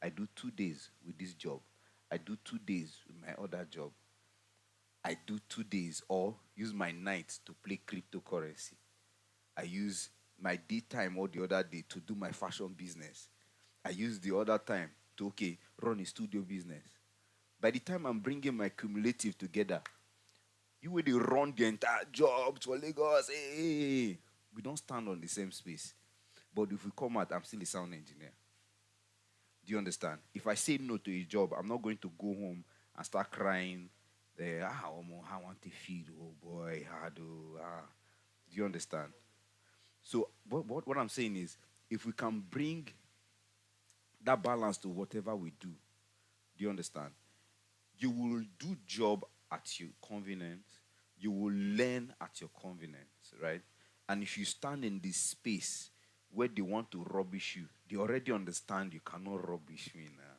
I do 2 days with this job. I do 2 days with my other job. I do 2 days or use my night to play cryptocurrency. I use my daytime or the other day to do my fashion business. I use the other time to, okay, run a studio business. By the time I'm bringing my cumulative together, you will run the entire job to Lagos. Hey, we don't stand on the same space. But if we come out, I'm still a sound engineer. Do you understand? If I say no to a job, I'm not going to go home and start crying. I want to feed. Oh boy, how do? Do you understand? So what I'm saying is, if we can bring that balance to whatever we do, do you understand? You will do job at your convenience. You will learn at your convenience, right? And if you stand in this space where they want to rubbish you, they already understand you cannot rubbish me now.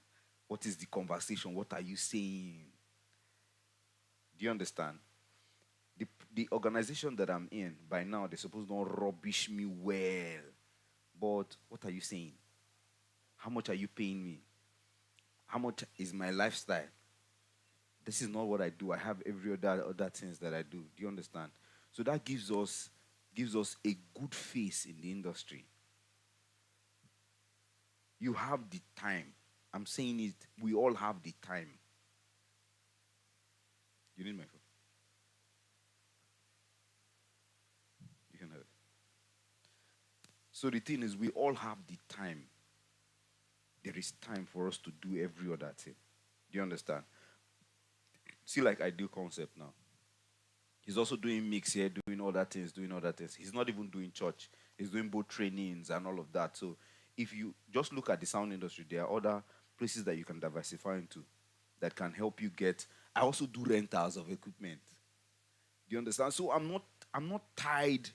What is the conversation? What are you saying? Do you understand? The organization that I'm in, by now, they're supposed to not rubbish me well. But what are you saying? How much are you paying me? How much is my lifestyle? This is not what I do. I have every other things that I do. Do you understand? So that gives us a good face in the industry. You have the time. I'm saying it. We all have the time. You need my phone. You can have it. So the thing is, we all have the time. There is time for us to do every other thing. Do you understand? See, like I do concept now. He's also doing mix here, doing other things. He's not even doing church. He's doing both trainings and all of that. So if you just look at the sound industry, there are other places that you can diversify into that can help you get. I also do rentals of equipment. Do you understand? So I'm not tied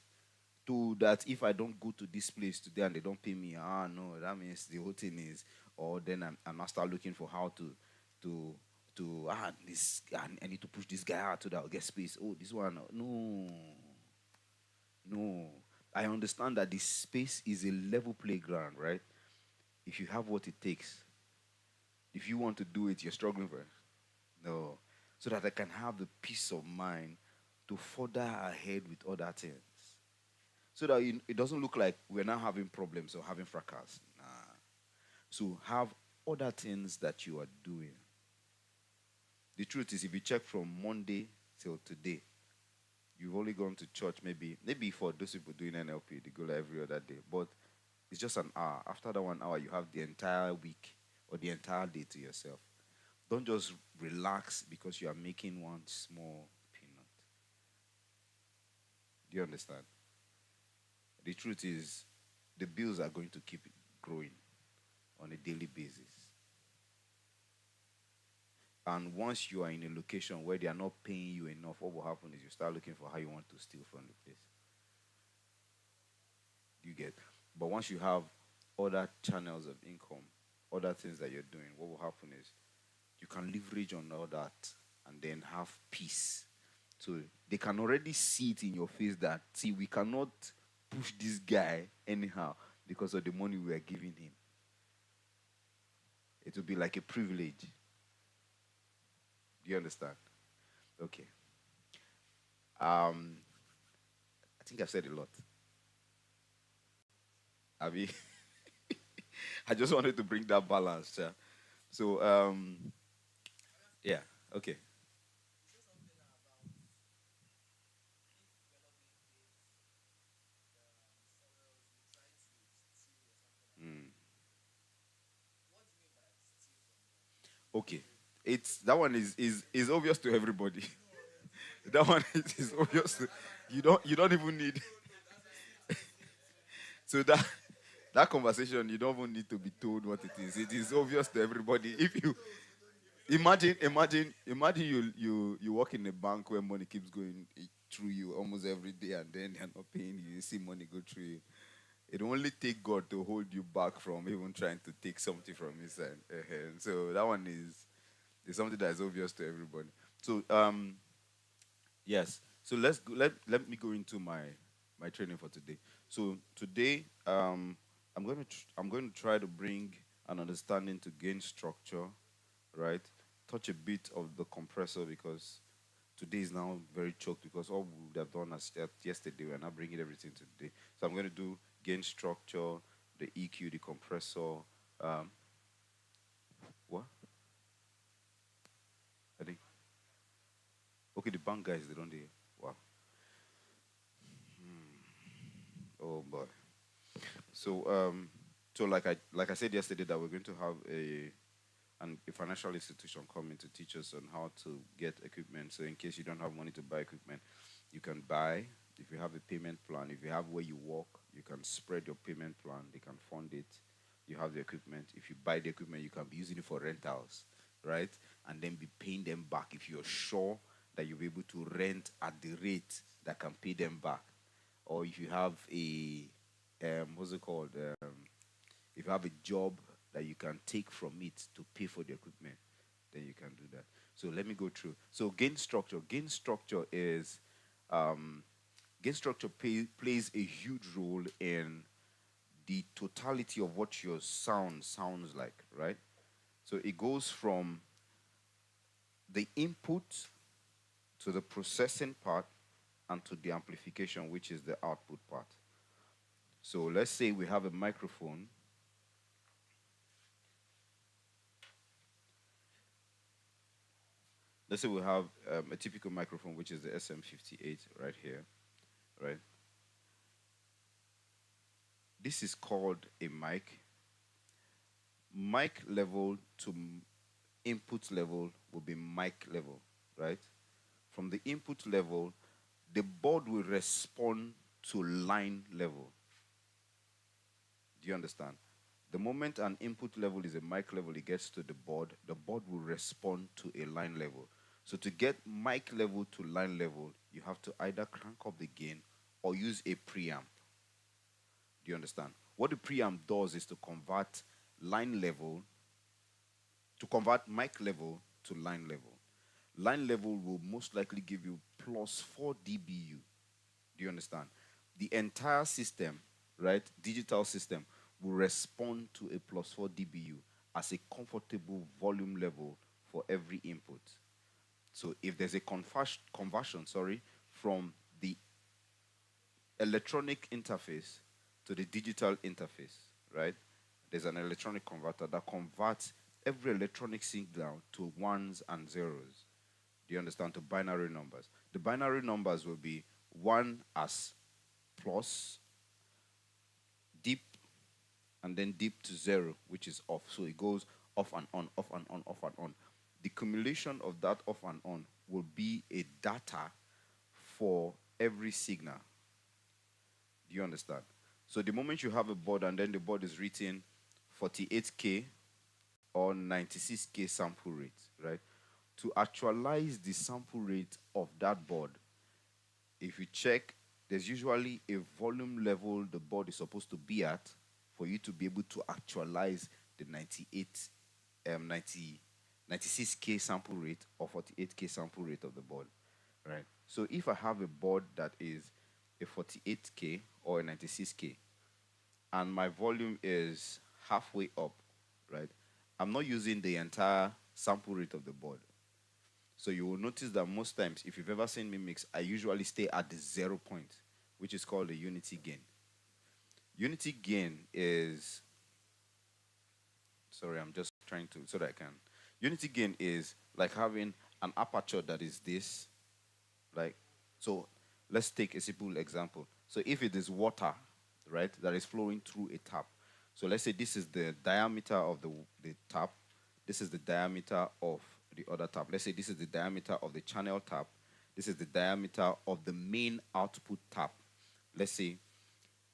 to that. If I don't go to this place today and they don't pay me, no, that means the whole thing is, or then I'm not start looking for how to this I need to push this guy out so that I'll get space. Oh, this one, no, no. I understand that this space is a level playground, right? If you have what it takes, if you want to do it, you're struggling for it. No, so that I can have the peace of mind to further ahead with other things, so that it doesn't look like we're now having problems or having fracas. Nah. So have other things that you are doing. The truth is, if you check from Monday till today, you've only gone to church maybe for those people doing NLP, they go like every other day. But it's just an hour. After that 1 hour, you have the entire week or the entire day to yourself. Don't just relax because you are making one small peanut. Do you understand? The truth is, the bills are going to keep growing on a daily basis. And once you are in a location where they are not paying you enough, what will happen is you start looking for how you want to steal from the place. You get. But once you have other channels of income, other things that you're doing, what will happen is you can leverage on all that and then have peace. So they can already see it in your face that, see, we cannot push this guy anyhow because of the money we are giving him. It will be like a privilege. Do you understand? Okay. Um, I think I've said a lot. Abby, I just wanted to bring that balance. Yeah. So, yeah, okay. Mm. Okay. It's that one is obvious to everybody. That one is obvious. You don't even need. So that conversation, you don't even need to be told what it is. It is obvious to everybody. If you imagine you work in a bank where money keeps going through you almost every day, and then they're not paying you. You see money go through you. It only take God to hold you back from even trying to take something from his side. So that one is something that is obvious to everybody. So yes. So let me go into my training for today. So today I'm going to try to bring an understanding to gain structure, right? Touch a bit of the compressor because today is now very choked because all we would have done as yesterday, we're not bringing everything to today. So I'm going to do gain structure, the EQ, the compressor. Um, what? I think. Okay, the bank guys, they don't do. Wow. Oh boy. So so like I said yesterday that we're going to have a financial institution coming to teach us on how to get equipment. So in case you don't have money to buy equipment, you can buy. If you have a payment plan, if you have where you work, you can spread your payment plan. They can fund it. You have the equipment. If you buy the equipment, you can be using it for rentals, right? And then be paying them back if you're sure that you'll be able to rent at the rate that can pay them back. Or if you have a what's it called? If you have a job that you can take from it to pay for the equipment, then you can do that. So let me go through. So gain structure. Gain structure is um, gain structure plays a huge role in the totality of what your sound sounds like, right? So it goes from the input to the processing part and to the amplification, which is the output part. So let's say we have a microphone. Let's say we have a typical microphone, which is the SM58 right here, right? This is called a mic. Mic level to input level will be mic level, right? From the input level, the board will respond to line level. Do you understand? The moment an input level is a mic level, it gets to the board will respond to a line level. So to get mic level to line level, you have to either crank up the gain or use a preamp. Do you understand? What the preamp does is to convert line level, to convert mic level to line level. Line level will most likely give you plus 4 dBu. Do you understand? The entire system, right, digital system, will respond to a plus 4 dBu as a comfortable volume level for every input. So if there's a conversion, sorry, from the electronic interface to the digital interface, right? There's an electronic converter that converts every electronic signal to ones and zeros. Do you understand? To binary numbers. The binary numbers will be one as plus, deep, and then deep to zero, which is off. So it goes off and on, off and on, off and on. The cumulation of that off and on will be a data for every signal. Do you understand? So the moment you have a board and then the board is written 48K or 96K sample rate, right? To actualize the sample rate of that board, if you check, there's usually a volume level the board is supposed to be at for you to be able to actualize the 96K sample rate or 48K sample rate of the board, right? So if I have a board that is a 48K or a 96K and my volume is halfway up, right? I'm not using the entire sample rate of the board. So you will notice that most times, if you've ever seen me mix, I usually stay at the 0 point, which is called the unity gain. Unity gain is, sorry, I'm just trying to, so that I can. Unity gain is like having an aperture that is this, like, so let's take a simple example. So if it is water, right, that is flowing through a tap. So let's say this is the diameter of the tap. This is the diameter of the other tap. Let's say this is the diameter of the channel tap. This is the diameter of the main output tap. Let's say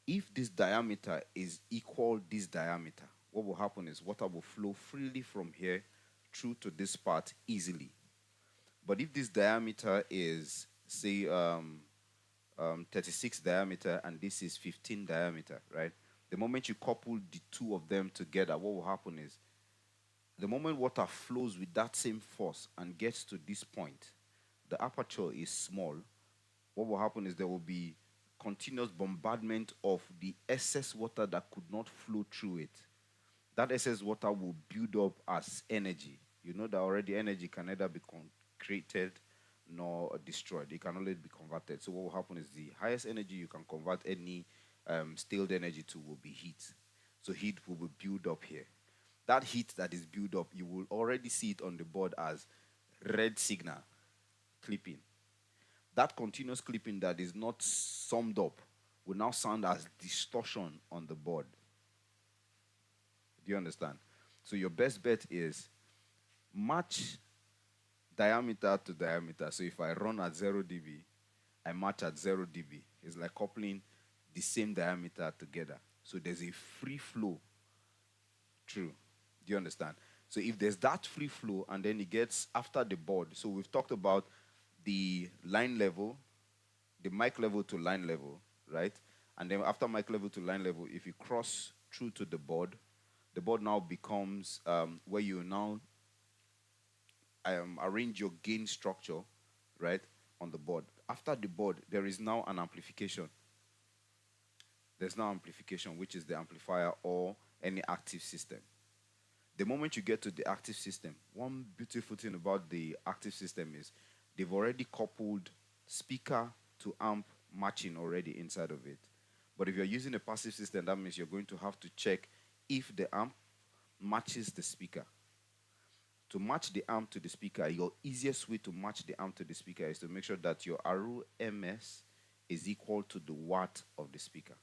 if this diameter is equal this diameter, what will happen is water will flow freely from here through to this part easily. But if this diameter is, say, 36 diameter and this is 15 diameter, right? The moment you couple the two of them together, what will happen is the moment water flows with that same force and gets to this point, the aperture is small. What will happen is there will be continuous bombardment of the excess water that could not flow through it. That excess water will build up as energy. You know that already energy can neither be created nor destroyed. It can only be converted. So what will happen is the highest energy you can convert any stilled energy to will be heat. So heat will be built up here. That heat that is built up, you will already see it on the board as red signal clipping. That continuous clipping that is not summed up will now sound as distortion on the board. Do you understand? So your best bet is match diameter to diameter. So if I run at 0 dB, I match at 0 dB. It's like coupling the same diameter together. So there's a free flow through. Do you understand? So if there's that free flow and then it gets after the board, so we've talked about the line level, the mic level to line level, right? And then after mic level to line level, if you cross through to the board now becomes where you now arrange your gain structure, right, on the board. After the board, there is now an amplification. There's now amplification, which is the amplifier or any active system. The moment you get to the active system, one beautiful thing about the active system is they've already coupled speaker to amp matching already inside of it. But if you're using a passive system, that means you're going to have to check if the amp matches the speaker. To match the amp to the speaker, your easiest way to match the amp to the speaker is to make sure that your ROMS is equal to the watt of the speaker.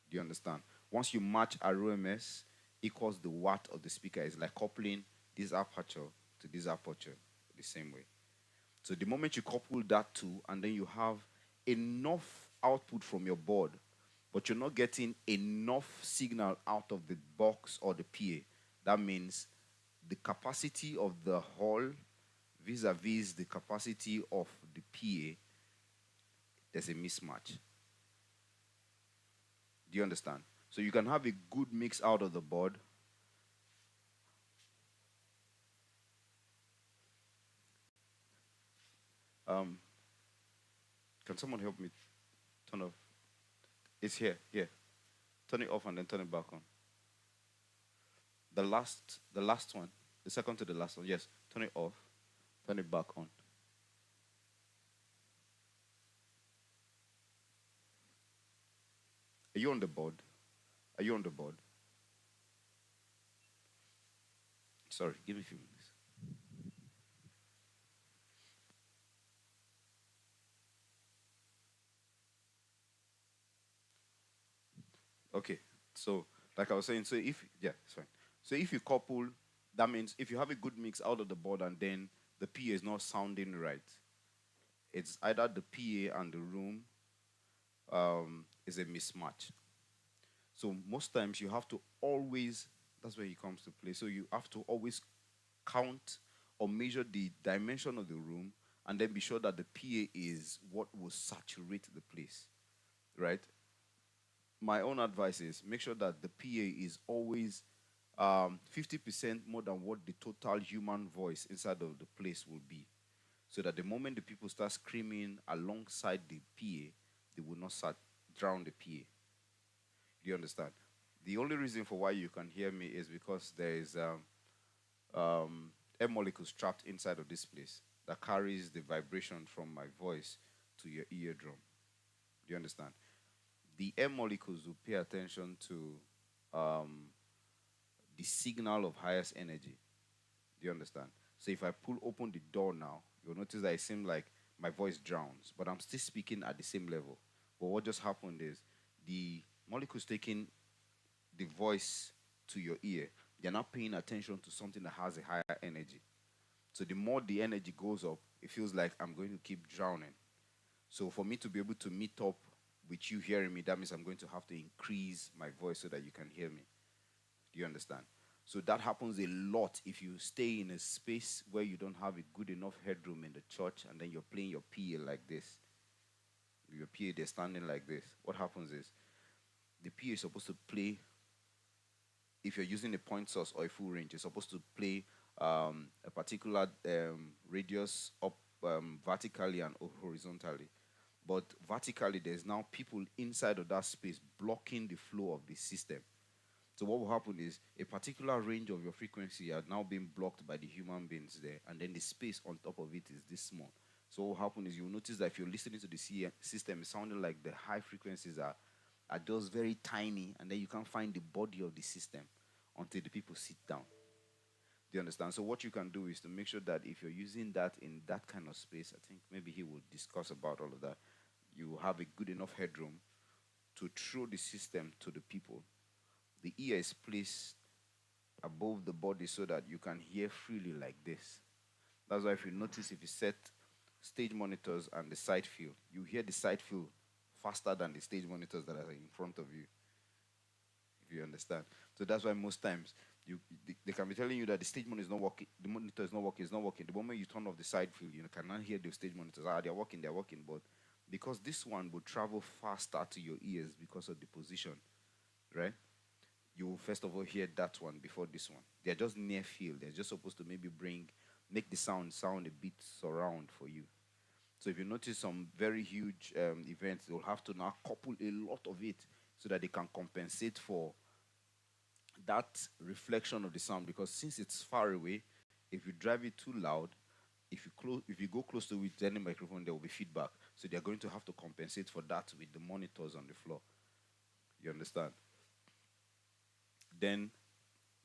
Do you understand? Once you match ROMS equals the watt of the speaker, it's like coupling this aperture to this aperture the same way. So the moment you couple that two, and then you have enough output from your board, but you're not getting enough signal out of the box or the PA, that means the capacity of the hall vis-a-vis the capacity of the PA, there's a mismatch. Do you understand? So you can have a good mix out of the board. Um, can someone help me turn off? It's here, here. Turn it off and then turn it back on. The last one, the second to the last one. Yes, turn it off, turn it back on. Are you on the board? Are you on the board? Sorry, give me a few minutes. Okay, so like I was saying, so if yeah, it's fine. So if you couple, that means if you have a good mix out of the board and then the PA is not sounding right, it's either the PA and the room is a mismatch. So most times you have to always, that's where he comes to play. So you have to always count or measure the dimension of the room and then be sure that the PA is what will saturate the place, right? My own advice is make sure that the PA is always 50% more than what the total human voice inside of the place will be. So that the moment the people start screaming alongside the PA, they will not start drown the PA. Do you understand? The only reason for why you can hear me is because there is air molecules trapped inside of this place that carries the vibration from my voice to your eardrum. Do you understand? The air molecules will pay attention to the signal of highest energy. Do you understand? So if I pull open the door now, you'll notice that it seems like my voice drowns, but I'm still speaking at the same level. But what just happened is the molecules taking the voice to your ear, they're not paying attention to something that has a higher energy. So the more the energy goes up, it feels like I'm going to keep drowning. So for me to be able to meet up with you hearing me, that means I'm going to have to increase my voice so that you can hear me. Do you understand? So that happens a lot if you stay in a space where you don't have a good enough headroom in the church and then you're playing your PA like this. Your PA, they're standing like this. What happens is the PA is supposed to play, if you're using a point source or a full range, it's supposed to play a particular radius up vertically and horizontally. But vertically, there's now people inside of that space blocking the flow of the system. So what will happen is a particular range of your frequency are now being blocked by the human beings there, and then the space on top of it is this small. So what will happen is you'll notice that if you're listening to the system, it's sounding like the high frequencies are just very tiny, and then you can't find the body of the system until the people sit down. Do you understand? So what you can do is to make sure that if you're using that in that kind of space, I think maybe he will discuss about all of that. You have a good enough headroom to throw the system to the people. The ear is placed above the body so that you can hear freely like this. That's why if you notice, if you set stage monitors and the side field, you hear the side field faster than the stage monitors that are in front of you, if you understand. So that's why most times they can be telling you that the stage monitor is not working, the monitor is not working, it's not working. The moment you turn off the side field, you cannot hear the stage monitors. They're working, but because this one will travel faster to your ears because of the position, right? You will first of all hear that one before this one. They're just near field. They're just supposed to maybe make the sound a bit surround for you. So if you notice some very huge events, they'll have to now couple a lot of it so that they can compensate for that reflection of the sound. Because since it's far away, if you drive it too loud, if you go close to it, any microphone, there will be feedback. So they're going to have to compensate for that with the monitors on the floor. You understand? Then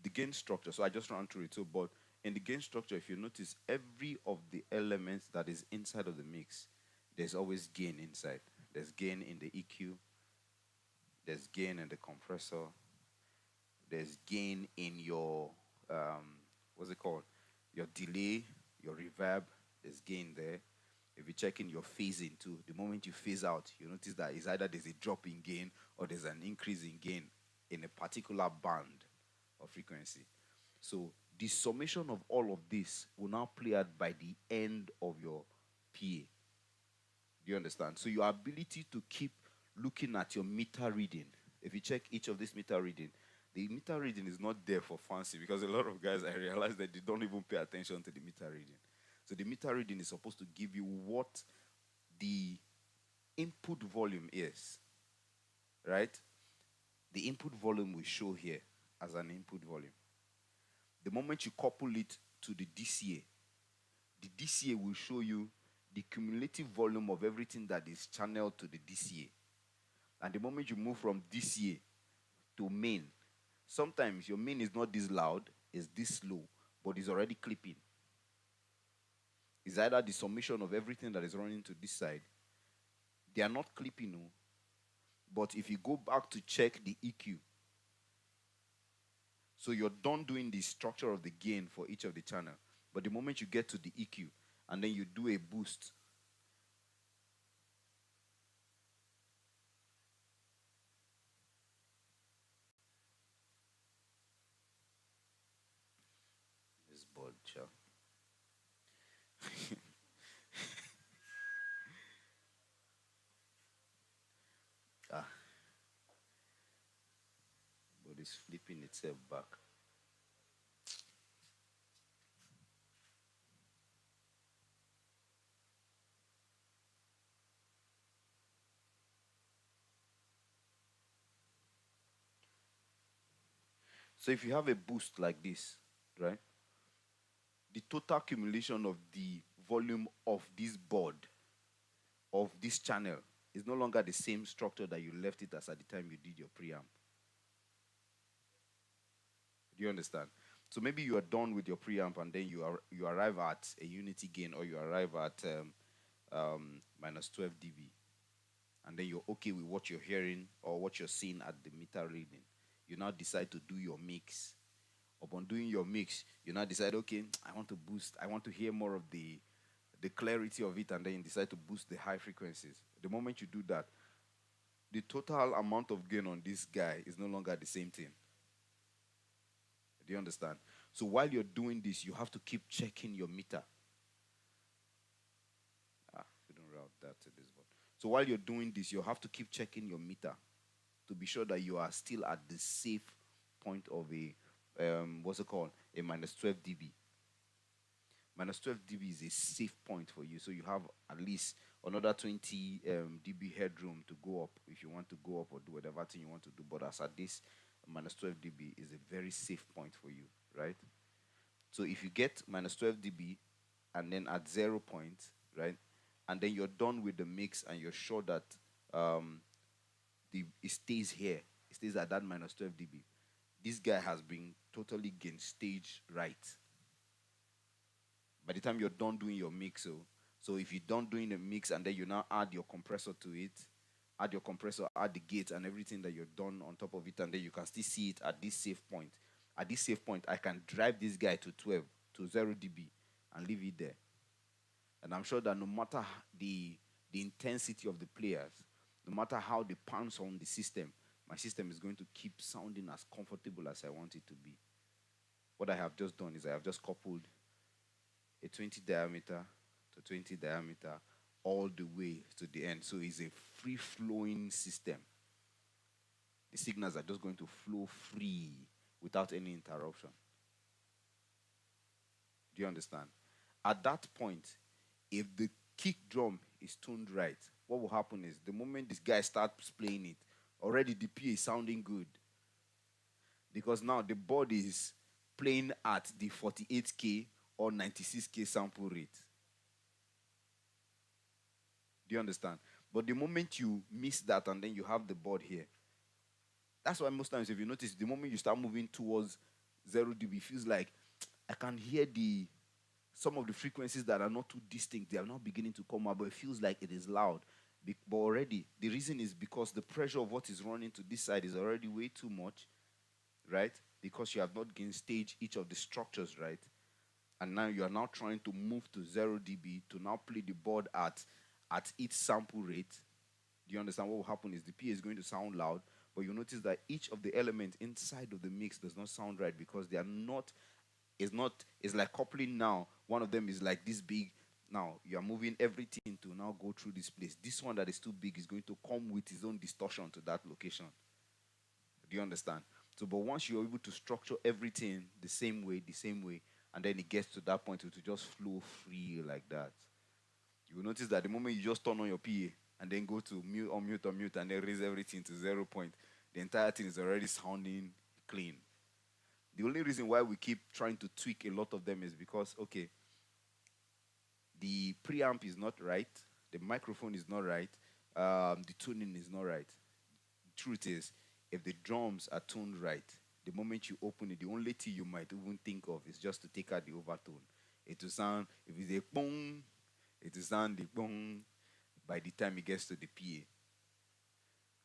the gain structure. So I just ran through it. So, but in the gain structure, if you notice, every of the elements that is inside of the mix, there's always gain inside. There's gain in the EQ. There's gain in the compressor. There's gain in your what's it called? Your delay, your reverb. There's gain there. If you check in your phasing too, the moment you phase out, you notice that it's either there's a drop in gain or there's an increase in gain in a particular band of frequency. So the summation of all of this will now play out by the end of your PA. Do you understand? So your ability to keep looking at your meter reading, if you check each of these meter reading, the meter reading is not there for fancy because a lot of guys, I realize that they don't even pay attention to the meter reading. So the meter reading is supposed to give you what the input volume is, right? The input volume will show here as an input volume. The moment you couple it to the DCA will show you the cumulative volume of everything that is channeled to the DCA. And the moment you move from DCA to main, sometimes your main is not this loud, it's this low, but it's already clipping. It's either the summation of everything that is running to this side. They are not clipping, no. But if you go back to check the EQ, so you're done doing the structure of the gain for each of the channel. But the moment you get to the EQ and then you do a boost, this board, child. Ah, but it's flipping itself back. So if you have a boost like this, right? The total accumulation of the volume of this board, of this channel, is no longer the same structure that you left it as at the time you did your preamp. Do you understand? So maybe you are done with your preamp and then you arrive at a unity gain or you arrive at minus 12 dB, and then you're okay with what you're hearing or what you're seeing at the meter reading. You now decide to do your mix. Upon doing your mix, you now decide, okay, I want to boost, I want to hear more of the clarity of it, and then you decide to boost the high frequencies. The moment you do that, the total amount of gain on this guy is no longer the same thing. Do you understand? So while you're doing this, you have to keep checking your meter. We don't route that to this one. So while you're doing this, you have to keep checking your meter to be sure that you are still at the safe point of a what's it called? A minus 12 dB. Minus 12 dB is a safe point for you. So you have at least another 20 dB headroom to go up if you want to go up or do whatever thing you want to do. But as at this minus 12 dB is a very safe point for you, right? So if you get minus 12 dB and then at 0 point, right, and then you're done with the mix and you're sure that um, it stays here, it stays at that minus 12 dB, this guy has been totally gain stage right. By the time you're done doing your mix, so if you're done doing the mix and then you now add your compressor to it, add your compressor, add the gate and everything that you've done on top of it, and then you can still see it at this safe point. At this safe point, I can drive this guy to 12, to 0 dB, and leave it there. And I'm sure that no matter the intensity of the players, no matter how they pounce on the system, my system is going to keep sounding as comfortable as I want it to be. What I have just done is I have just coupled a 20 diameter to 20 diameter all the way to the end. So it's a free flowing system. The signals are just going to flow free without any interruption. Do you understand? At that point, if the kick drum is tuned right, what will happen is the moment this guy starts playing it, already the PA is sounding good because now the board is playing at the 48K or 96K sample rate. Do you understand? But the moment you miss that and then you have the board here, that's why most times if you notice, the moment you start moving towards 0 dB, it feels like I can hear some of the frequencies that are not too distinct. They are not beginning to come out, but it feels like it is loud. But already, the reason is because the pressure of what is running to this side is already way too much, right? Because you have not gained stage each of the structures, right? And now you are now trying to move to 0 dB to now play the board at its sample rate. Do you understand? What will happen is the PA is going to sound loud, but you notice that each of the elements inside of the mix does not sound right because they are not. It's like coupling now. One of them is like this big. Now you are moving everything to now go through this place. This one that is too big is going to come with its own distortion to that location. Do you understand? So, but once you're able to structure everything the same way, and then it gets to that point, it will just flow free like that. You will notice that the moment you just turn on your PA and then go to mute, unmute, and then raise everything to 0 point, the entire thing is already sounding clean. The only reason why we keep trying to tweak a lot of them is because, okay, the preamp is not right, the microphone is not right, the tuning is not right. The truth is, if the drums are tuned right, the moment you open it, the only thing you might even think of is just to take out the overtone. It will sound, if it's a boom, it will sound the boom by the time it gets to the PA.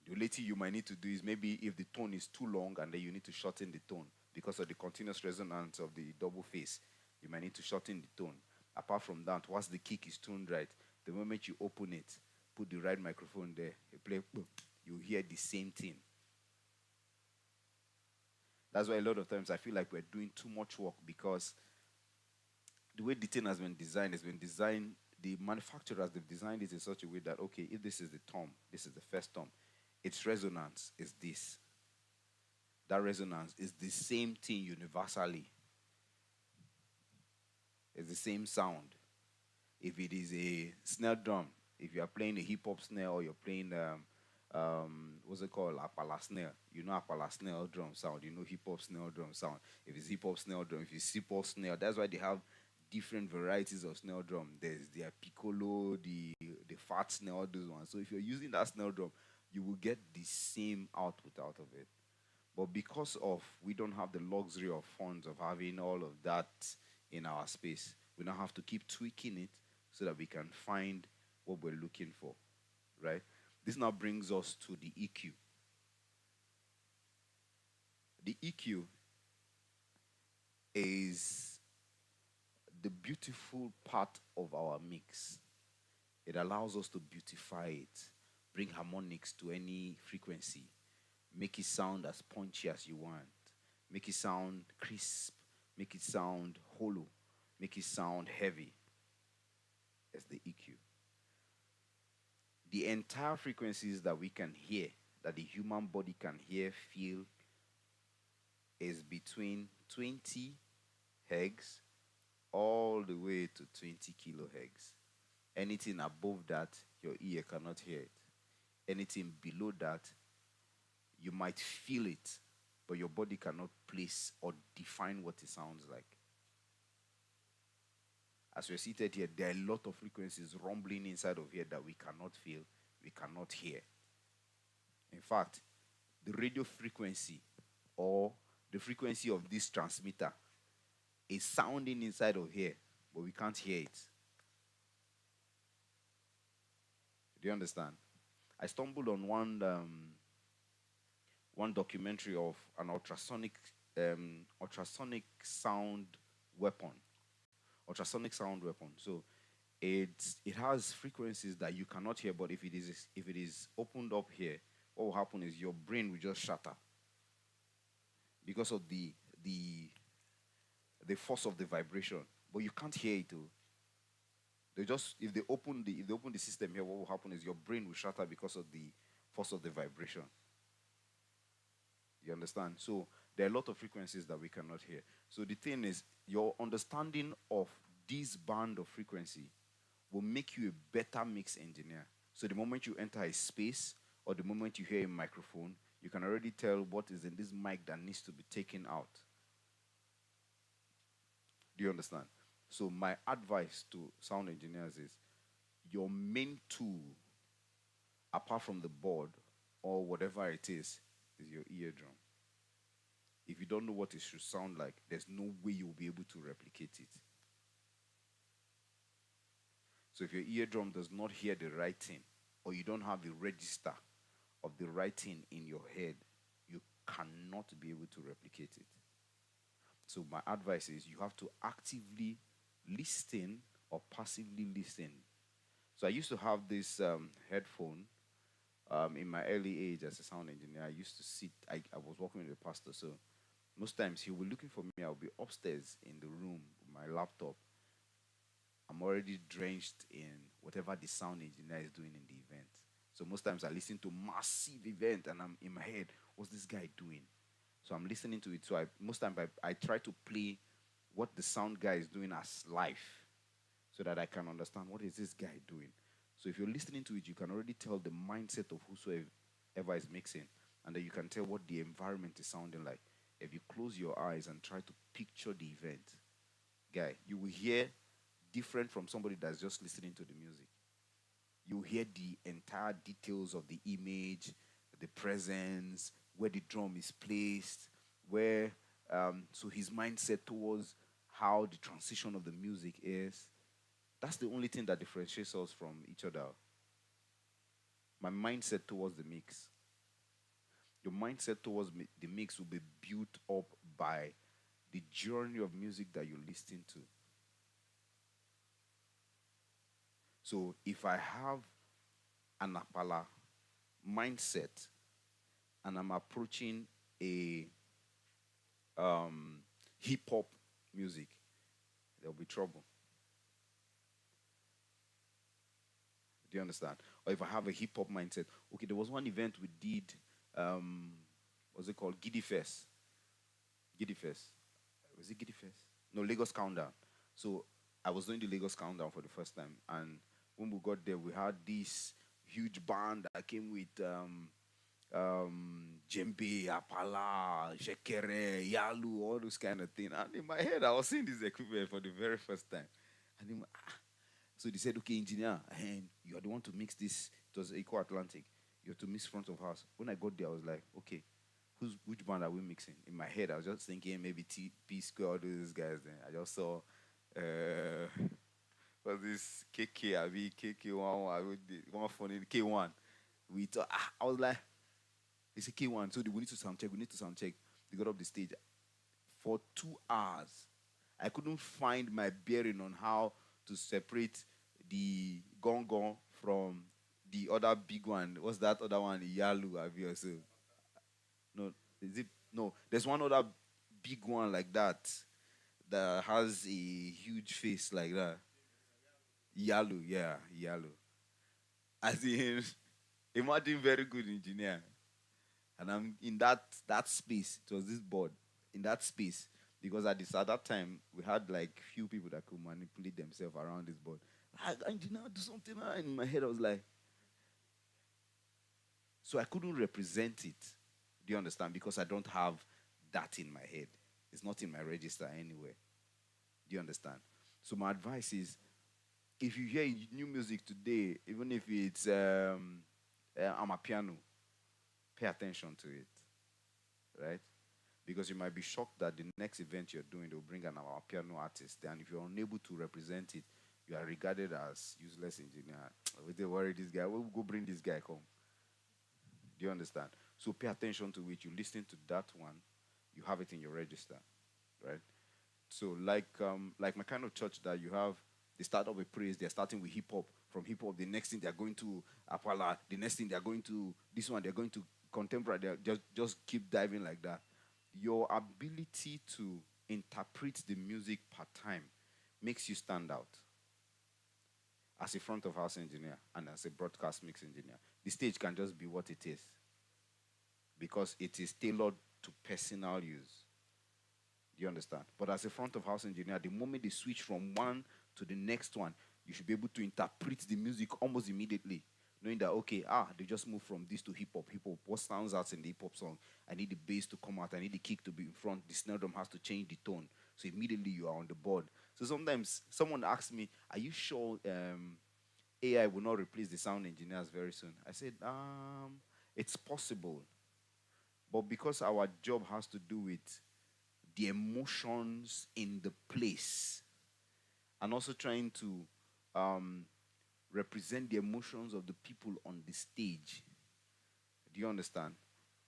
The only thing you might need to do is maybe if the tone is too long and then you need to shorten the tone because of the continuous resonance of the double phase, you might need to shorten the tone. Apart from that, once the kick is tuned right, the moment you open it, put the right microphone there, you play, boom, you hear the same thing. That's why a lot of times I feel like we're doing too much work because the way the thing has been designed, the manufacturers, they've designed it in such a way that, okay, if this is the tom, this is the first tom, its resonance is this. That resonance is the same thing universally. It's the same sound. If it is a snare drum, if you are playing a hip hop snare or you're playing what's it called, Apala snare, you know Apala snare drum sound, you know hip hop snare drum sound. If it's hip hop snare drum, if it's hip hop snare, that's why they have different varieties of snare drum. There's the piccolo, the fat snare, all those ones. So if you're using that snare drum, you will get the same output out of it. But because of we don't have the luxury of funds of having all of that in our space, we now have to keep tweaking it so that we can find what we're looking for, right? This now brings us to the EQ. The EQ is the beautiful part of our mix. It allows us to beautify it, bring harmonics to any frequency, make it sound as punchy as you want, make it sound crisp, make it sound hollow, make it sound heavy. That's the EQ. The entire frequencies that we can hear, that the human body can hear, feel, is between 20 hertz all the way to 20 kilohertz. Anything above that, your ear cannot hear it. Anything below that, you might feel it, but your body cannot place or define what it sounds like. As we're seated here, there are a lot of frequencies rumbling inside of here that we cannot feel, we cannot hear. In fact, the radio frequency or the frequency of this transmitter is sounding inside of here, but we can't hear it. Do you understand? I stumbled on one documentary of an ultrasonic sound weapon. Ultrasonic sound weapon. So it has frequencies that you cannot hear, but if it is opened up here, what will happen is your brain will just shatter because of the the force of the vibration. But you can't hear it too. They just if they open the system here, what will happen is your brain will shatter because of the force of the vibration. You understand? So there are a lot of frequencies that we cannot hear. So the thing is, your understanding of this band of frequency will make you a better mix engineer. So the moment you enter a space or the moment you hear a microphone, you can already tell what is in this mic that needs to be taken out. Do you understand? So my advice to sound engineers is your main tool, apart from the board or whatever it is your eardrum. If you don't know what it should sound like, there's no way you'll be able to replicate it. So if your eardrum does not hear the right thing, or you don't have the register of the right thing in your head, you cannot be able to replicate it. So my advice is you have to actively listen or passively listen. So I used to have this headphone in my early age as a sound engineer. I used to sit, I was working with a pastor, so most times he'll be looking for me. I'll be upstairs in the room with my laptop. I'm already drenched in whatever the sound engineer is doing in the event. So most times I listen to massive event and I'm in my head, what's this guy doing? So I'm listening to it. So most time I try to play what the sound guy is doing as live so that I can understand what is this guy doing. So if you're listening to it, you can already tell the mindset of whosoever is mixing, and then you can tell what the environment is sounding like. If you close your eyes and try to picture the event, guy, you will hear different from somebody that's just listening to the music. You hear the entire details of the image, the presence, where the drum is placed, where so his mindset towards how the transition of the music is. That's the only thing that differentiates us from each other. My mindset towards the mix. Your mindset towards the mix will be built up by the journey of music that you listen to. So if I have an Apala mindset and I'm approaching a hip hop music, there'll be trouble. Do you understand? Or if I have a hip hop mindset, okay, there was one event we did, what's it called? Giddy Fest. Giddy Fest. Was it Giddy Fest? No, Lagos Countdown. So I was doing the Lagos Countdown for the first time, and when we got there, we had this huge band that came with djembe, apala, shekere, yalu, all those kind of things. And in my head, I was seeing this equipment for the very first time. And so they said, okay, engineer, and you are the one to mix this. It was Eco Atlantic. You have to mix front of house. When I got there, I was like, okay, which band are we mixing? In my head, I was just thinking maybe P Square, all those guys. Then I just saw, what's this KK, I mean, KK1, one funny K1. We thought, I was like, it's a K1, so we need to sound check. We need to sound check. They got up the stage for 2 hours. I couldn't find my bearing on how to separate the gong gong from the other big one. What's that other one? The yalu, have you also? No, is it? No, there's one other big one like that has a huge face like that. Yalu, yeah, yalu. As in, imagine very good engineer. And I'm in that space. It was this board in that space because at that time we had like few people that could manipulate themselves around this board. Engineer, do something. In my head, I was like, so I couldn't represent it. Do you understand? Because I don't have that in my head. It's not in my register anywhere. Do you understand? So my advice is, if you hear new music today, even if it's I'm a piano, pay attention to it, right? Because you might be shocked that the next event you're doing, they'll bring an our piano artist, and if you're unable to represent it, you are regarded as useless engineer. They worry this guy. We'll go bring this guy come. Do you understand? So pay attention to it. You listen to that one, you have it in your register, right? So like my kind of church that you have, they start off with praise. They're starting with hip hop. From hip hop, the next thing they're going to Apala. The next thing they're going to this one. They're going to contemporary. They're just keep diving like that. Your ability to interpret the music per time makes you stand out as a front of house engineer and as a broadcast mix engineer. The stage can just be what it is because it is tailored to personal use. Do you understand? But as a front of house engineer, the moment they switch from one to the next one, you should be able to interpret the music almost immediately, knowing that okay, they just moved from this to hip hop. Hip hop, what sounds out in the hip hop song? I need the bass to come out. I need the kick to be in front. The snare drum has to change the tone. So immediately you are on the board. So sometimes someone asks me, "Are you sure AI will not replace the sound engineers very soon?" I said, it's possible, but because our job has to do with the emotions in the place and also trying to um, represent the emotions of the people on the stage. Do you understand?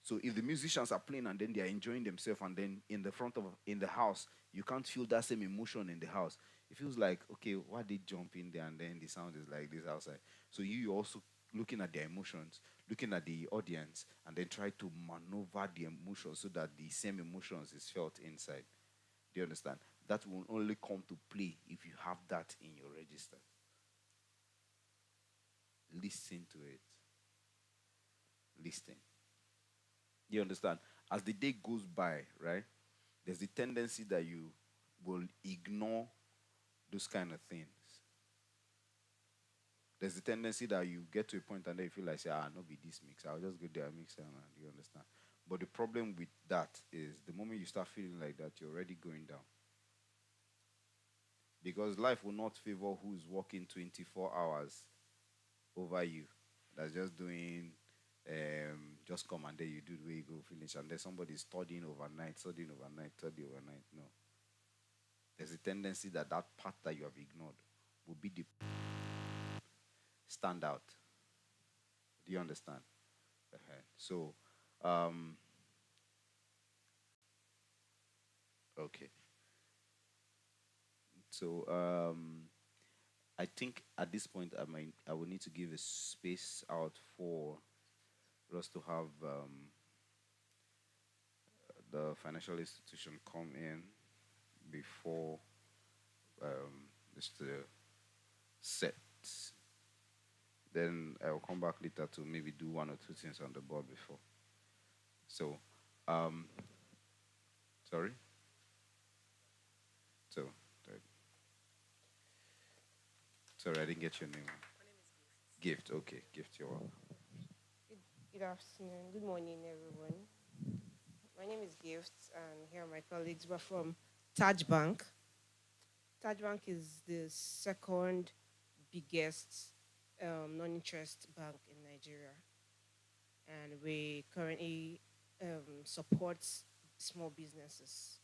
So if the musicians are playing and then they are enjoying themselves, and then in the house you can't feel that same emotion in the house, it feels like, okay, why they jump in there and then the sound is like this outside. So you also looking at their emotions, looking at the audience, and then try to maneuver the emotions so that the same emotions is felt inside. Do you understand? That will only come to play if you have that in your register. Listen to it. Listen. You understand? As the day goes by, right? There's the tendency that you will ignore those kind of things. There's the tendency that you get to a point and then you feel like, say, no be this mix. I'll just go there and mix it, and you understand. But the problem with that is the moment you start feeling like that, you're already going down. Because life will not favor who's working 24 hours over you. That's just doing just come and then you do the way you go finish, and then somebody's studying overnight, study overnight. No. There's a tendency that that part that you have ignored will be the standout. Do you understand? So, um, okay. So, I think at this point I will need to give a space out for us to have the financial institution come in before Mr. Set. Then I will come back later to maybe do one or two things on the board before. So, um, sorry. So, sorry, sorry, I didn't get your name. Gift. Okay, gift. You're welcome. Good afternoon. Good morning, everyone. My name is Gift, and here are my colleagues. We're from Taj Bank. Taj Bank is the second biggest non-interest bank in Nigeria, and we currently support small businesses.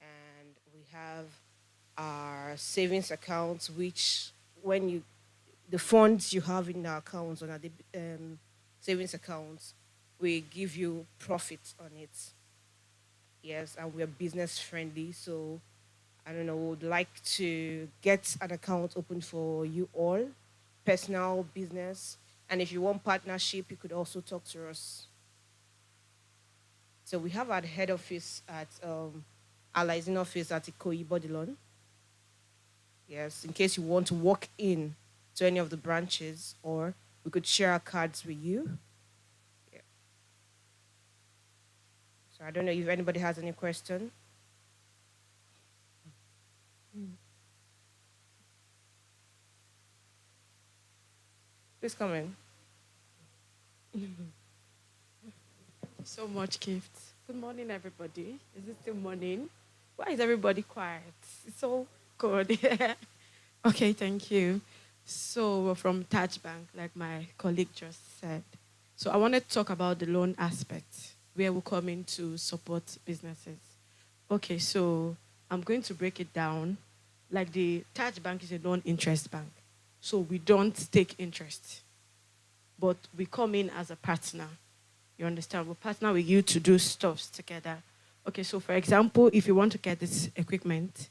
And we have our savings accounts, which when you the funds you have in our accounts on our savings accounts, we give you profit on it. Yes, and we're business friendly, so I don't know, would like to get an account open for you all, personal business, and if you want partnership, you could also talk to us. So we have our head office at our liaison office at Ikoyi Bodilon. Yes, in case you want to walk in to any of the branches, or we could share our cards with you. Yeah. So I don't know if anybody has any question. Please come in. So much gift. Good morning, everybody. Is it still morning? Why is everybody quiet? It's so good. Okay, thank you. So we're from Touch Bank, like my colleague just said. So I want to talk about the loan aspect, where we come in to support businesses. Okay, so I'm going to break it down. Like the Touch Bank is a non-interest bank, so we don't take interest, but we come in as a partner. You understand? We partner with you to do stuffs together. Okay, so for example, if you want to get this equipment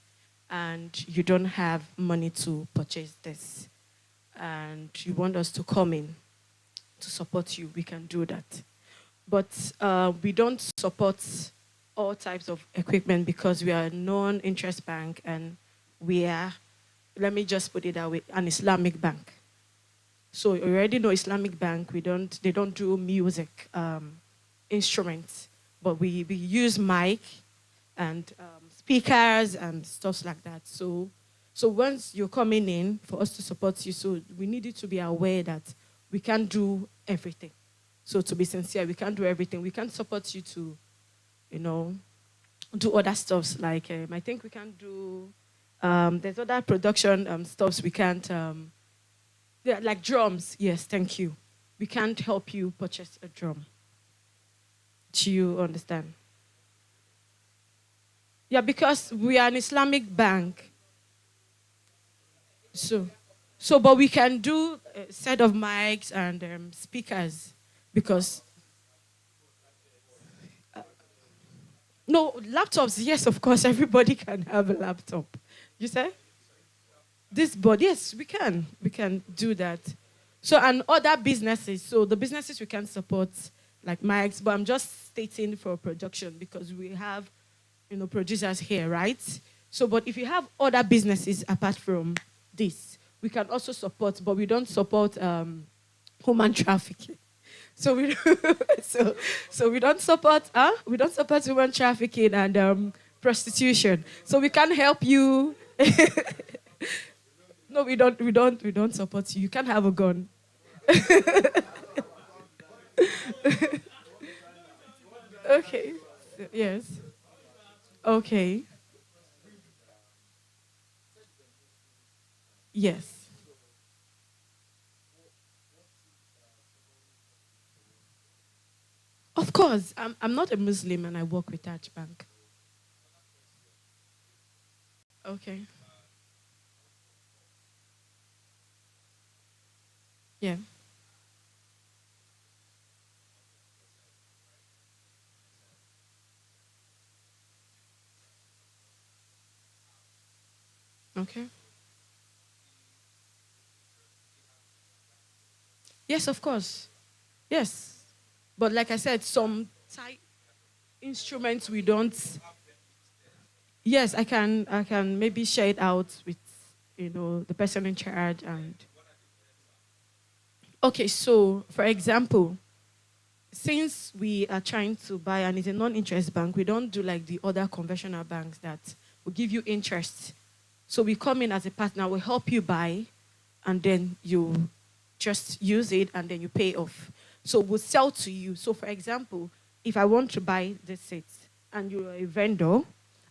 and you don't have money to purchase this, and you want us to come in to support you, we can do that. But we don't support all types of equipment because we are a non-interest bank and we are, let me just put it that way, an Islamic bank. So you already know Islamic bank. They don't do music instruments, but we use mic and speakers and stuff like that. So once you're coming in for us to support you, so we need you to be aware that we can't do everything. So to be sincere, we can't do everything. We can't support you to, you know, do other stuffs like I think we can do. There's other production stuffs we can't. Yeah, like drums. Yes, thank you. We can't help you purchase a drum. Do you understand? Yeah, because we are an Islamic bank. So, but we can do a set of mics and speakers because no laptops. Yes, of course, everybody can have a laptop. You say this board? Yes, we can do that. So and other businesses. So the businesses we can support like mics, but I'm just stating for production because we have producers here, right? So, but if you have other businesses apart from this, we can also support, but we don't support human trafficking. So we so we don't support we don't support human trafficking and prostitution. So we can help you. No, we don't support you. You can't have a gun. Okay. Yes. Okay. Yes. Of course. I'm not a Muslim and I work with Touch Bank. Okay. Yeah. Okay. Yes, of course. Yes. But like I said, some type instruments we don't. Yes, I can maybe share it out with the person in charge and okay, so for example, since we are trying to buy and it's a non-interest bank, we don't do like the other conventional banks that will give you interest. So we come in as a partner, we help you buy, and then you just use it and then you pay off. So we'll sell to you. So for example, if I want to buy this set and you're a vendor,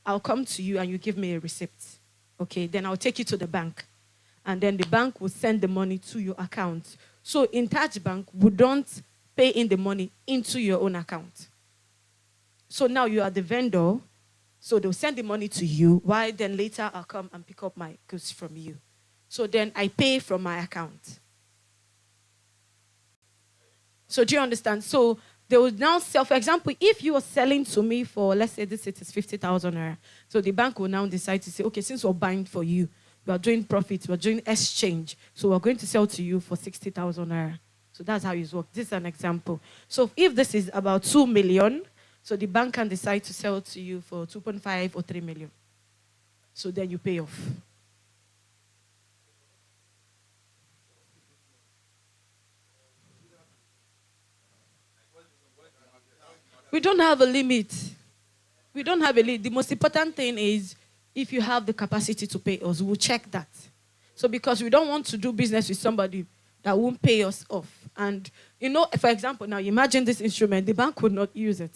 I'll come to you and you give me a receipt. Okay, then I'll take you to the bank. And then the bank will send the money to your account. So in Touch Bank, we don't pay in the money into your own account. So now you are the vendor. So they'll send the money to you, while then later I'll come and pick up my goods from you. So then I pay from my account. So do you understand? So they will now sell, for example, if you are selling to me for, let's say this it is 50,000 naira. So the bank will now decide to say, okay, since we're buying for you, we are doing profits, we're doing exchange. So we're going to sell to you for 60,000 naira. So that's how it works. This is an example. So if this is about 2 million, so the bank can decide to sell to you for 2.5 or 3 million. So then you pay off. We don't have a limit. We don't have a limit. The most important thing is if you have the capacity to pay us, we'll check that. So because we don't want to do business with somebody that won't pay us off. And, for example, now imagine this instrument, the bank would not use it.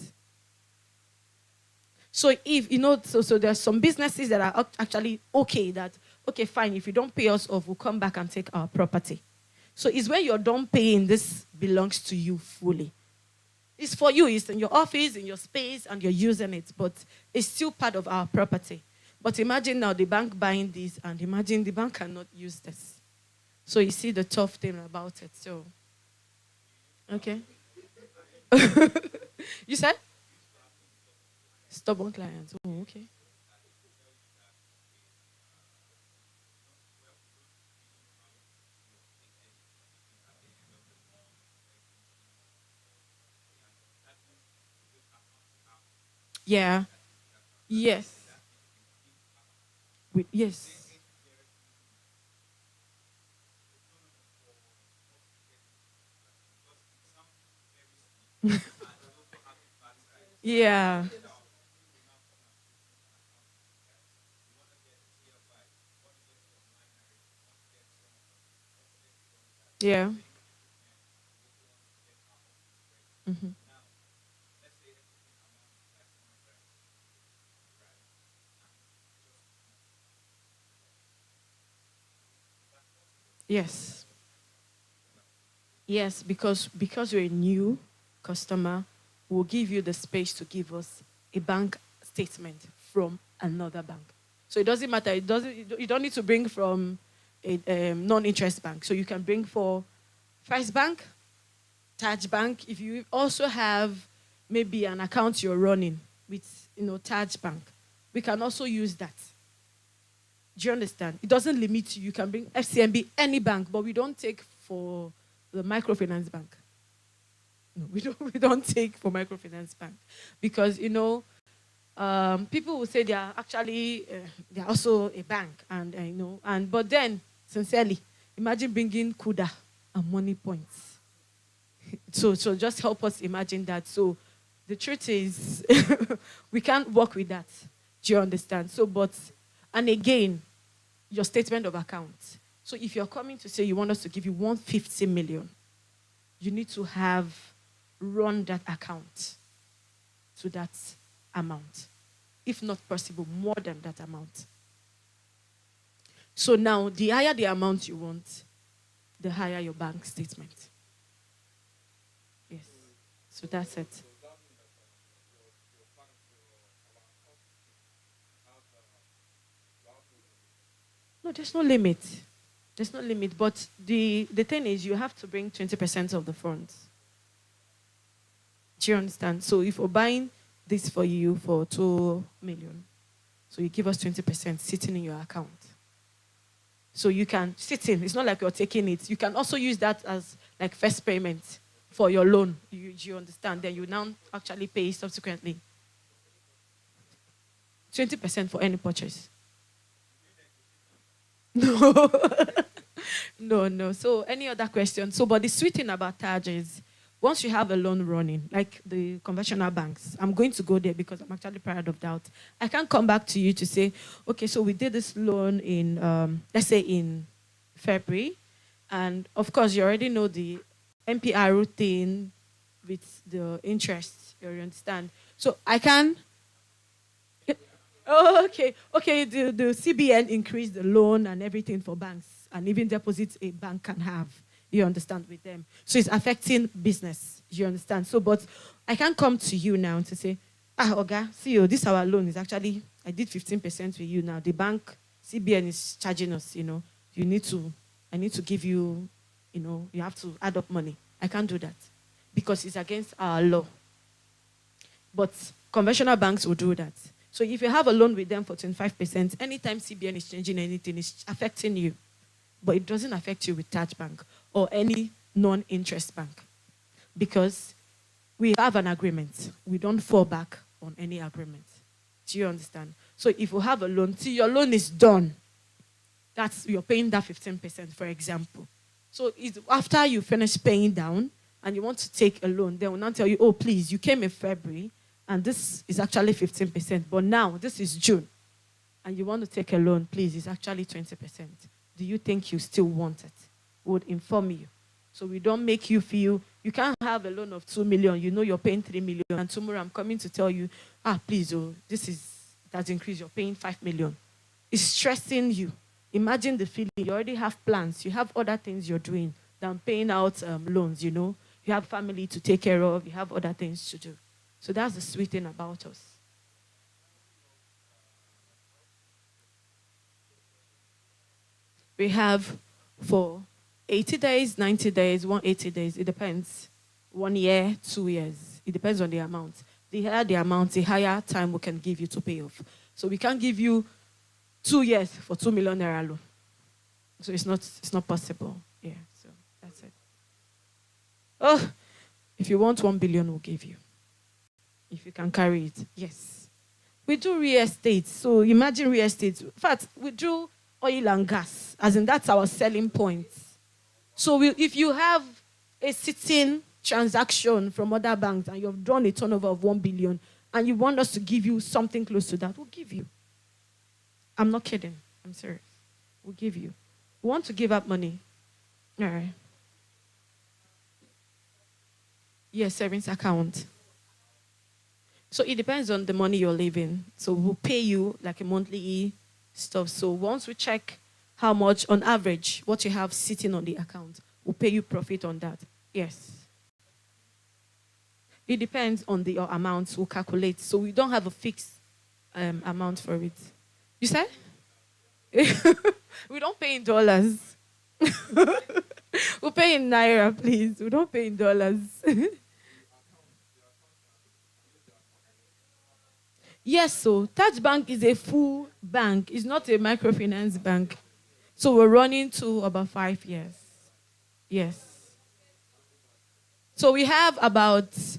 So if so there's some businesses that are actually okay that okay fine, if you don't pay us off, we'll come back and take our property. So it's when you're done paying, this belongs to you fully. It's for you, it's in your office, in your space, and you're using it, but it's still part of our property. But imagine now the bank buying this, and imagine the bank cannot use this. So you see the tough thing about it. So, okay. You said? Stubborn clients. Oh, okay. Yeah. Yes. Yes. Yeah. Yeah. Hmm. Yes. Yes, because you're a new customer, we'll give you the space to give us a bank statement from another bank. So it doesn't matter. It doesn't. You don't need to bring from a non-interest bank. So you can bring for First Bank, Taj Bank. If you also have maybe an account you're running with Taj Bank, we can also use that. Do you understand? It doesn't limit you. You can bring FCMB, any bank, but we don't take for the microfinance bank. No, we don't. We don't take for microfinance bank because people will say they are actually they are also a bank, and but then sincerely, imagine bringing Kuda and money points. So just help us imagine that. So the truth is, we can't work with that. Do you understand? So, but and again, your statement of account. So if you're coming to say you want us to give you 150 million, you need to have run that account to that amount. If not possible, more than that amount. So now, the higher the amount you want, the higher your bank statement. Yes. So that's it. No, there's no limit. There's no limit. But the thing is, you have to bring 20% of the funds. Do you understand? So if we're buying this for you for 2 million, so you give us 20% sitting in your account. So you can sit in. It's not like you're taking it. You can also use that as like first payment for your loan. You understand? Then you now actually pay subsequently. 20% for any purchase. No. No, no. So any other question? So, but the sweet thing about Taj is once you have a loan running, like the conventional banks, I'm going to go there because I'm actually proud of that. I can't come back to you to say, okay, so we did this loan in, let's say in February. And of course, you already know the MPR routine with the interest, you understand? So I can. Oh, okay. Okay, the CBN increased the loan and everything for banks and even deposits a bank can have. You understand with them. So it's affecting business. You understand? So, but I can't come to you now to say, Oga, see you, this our loan is actually, I did 15% with you now. The bank, CBN is charging us, I need to give you, you have to add up money. I can't do that because it's against our law. But conventional banks will do that. So if you have a loan with them for 25%, anytime CBN is changing anything, it's affecting you. But it doesn't affect you with Touch Bank or any non-interest bank because we have an agreement. We don't fall back on any agreement. Do you understand? So if you have a loan, till your loan is done, you're paying that 15%, for example. So it's after you finish paying down and you want to take a loan, they will not tell you, oh, please, you came in February and this is actually 15%, but now this is June and you want to take a loan, please, it's actually 20%. Do you think you still want it? We would inform you. So we don't make you feel You can't have a loan of 2 million. You know you're paying 3 million. And tomorrow I'm coming to tell you, please, it has increased. You're paying 5 million. It's stressing you. Imagine the feeling. You already have plans. You have other things you're doing than paying out loans, you know. You have family to take care of. You have other things to do. So that's the sweet thing about us. We have for 80 days, 90 days, 180 days. It depends. 1 year, 2 years. It depends on the amount. The higher the amount, the higher time we can give you to pay off. So we can't give you 2 years for 2 million naira loan. So it's not possible. Yeah, so that's it. Oh, if you want 1 billion, we'll give you. If you can carry it, yes. We do real estate. So imagine real estate. In fact, we do oil and gas, as in that's our selling point. So if you have a sitting transaction from other banks and you've done a turnover of 1 billion and you want us to give you something close to that, we'll give you. I'm not kidding. I'm serious. We'll give you. We want to give up money. All right. Yes, savings account. So it depends on the money you're leaving. So we'll pay you like a monthly stuff. So once we check how much on average, what you have sitting on the account, we'll pay you profit on that. Yes. It depends on the amounts we'll calculate. So we don't have a fixed amount for it. You said? We don't pay in dollars. We'll pay in naira, please. We don't pay in dollars. Yes, so Touch Bank is a full bank. It's not a microfinance bank. So we're running to about 5 years. Yes. So we have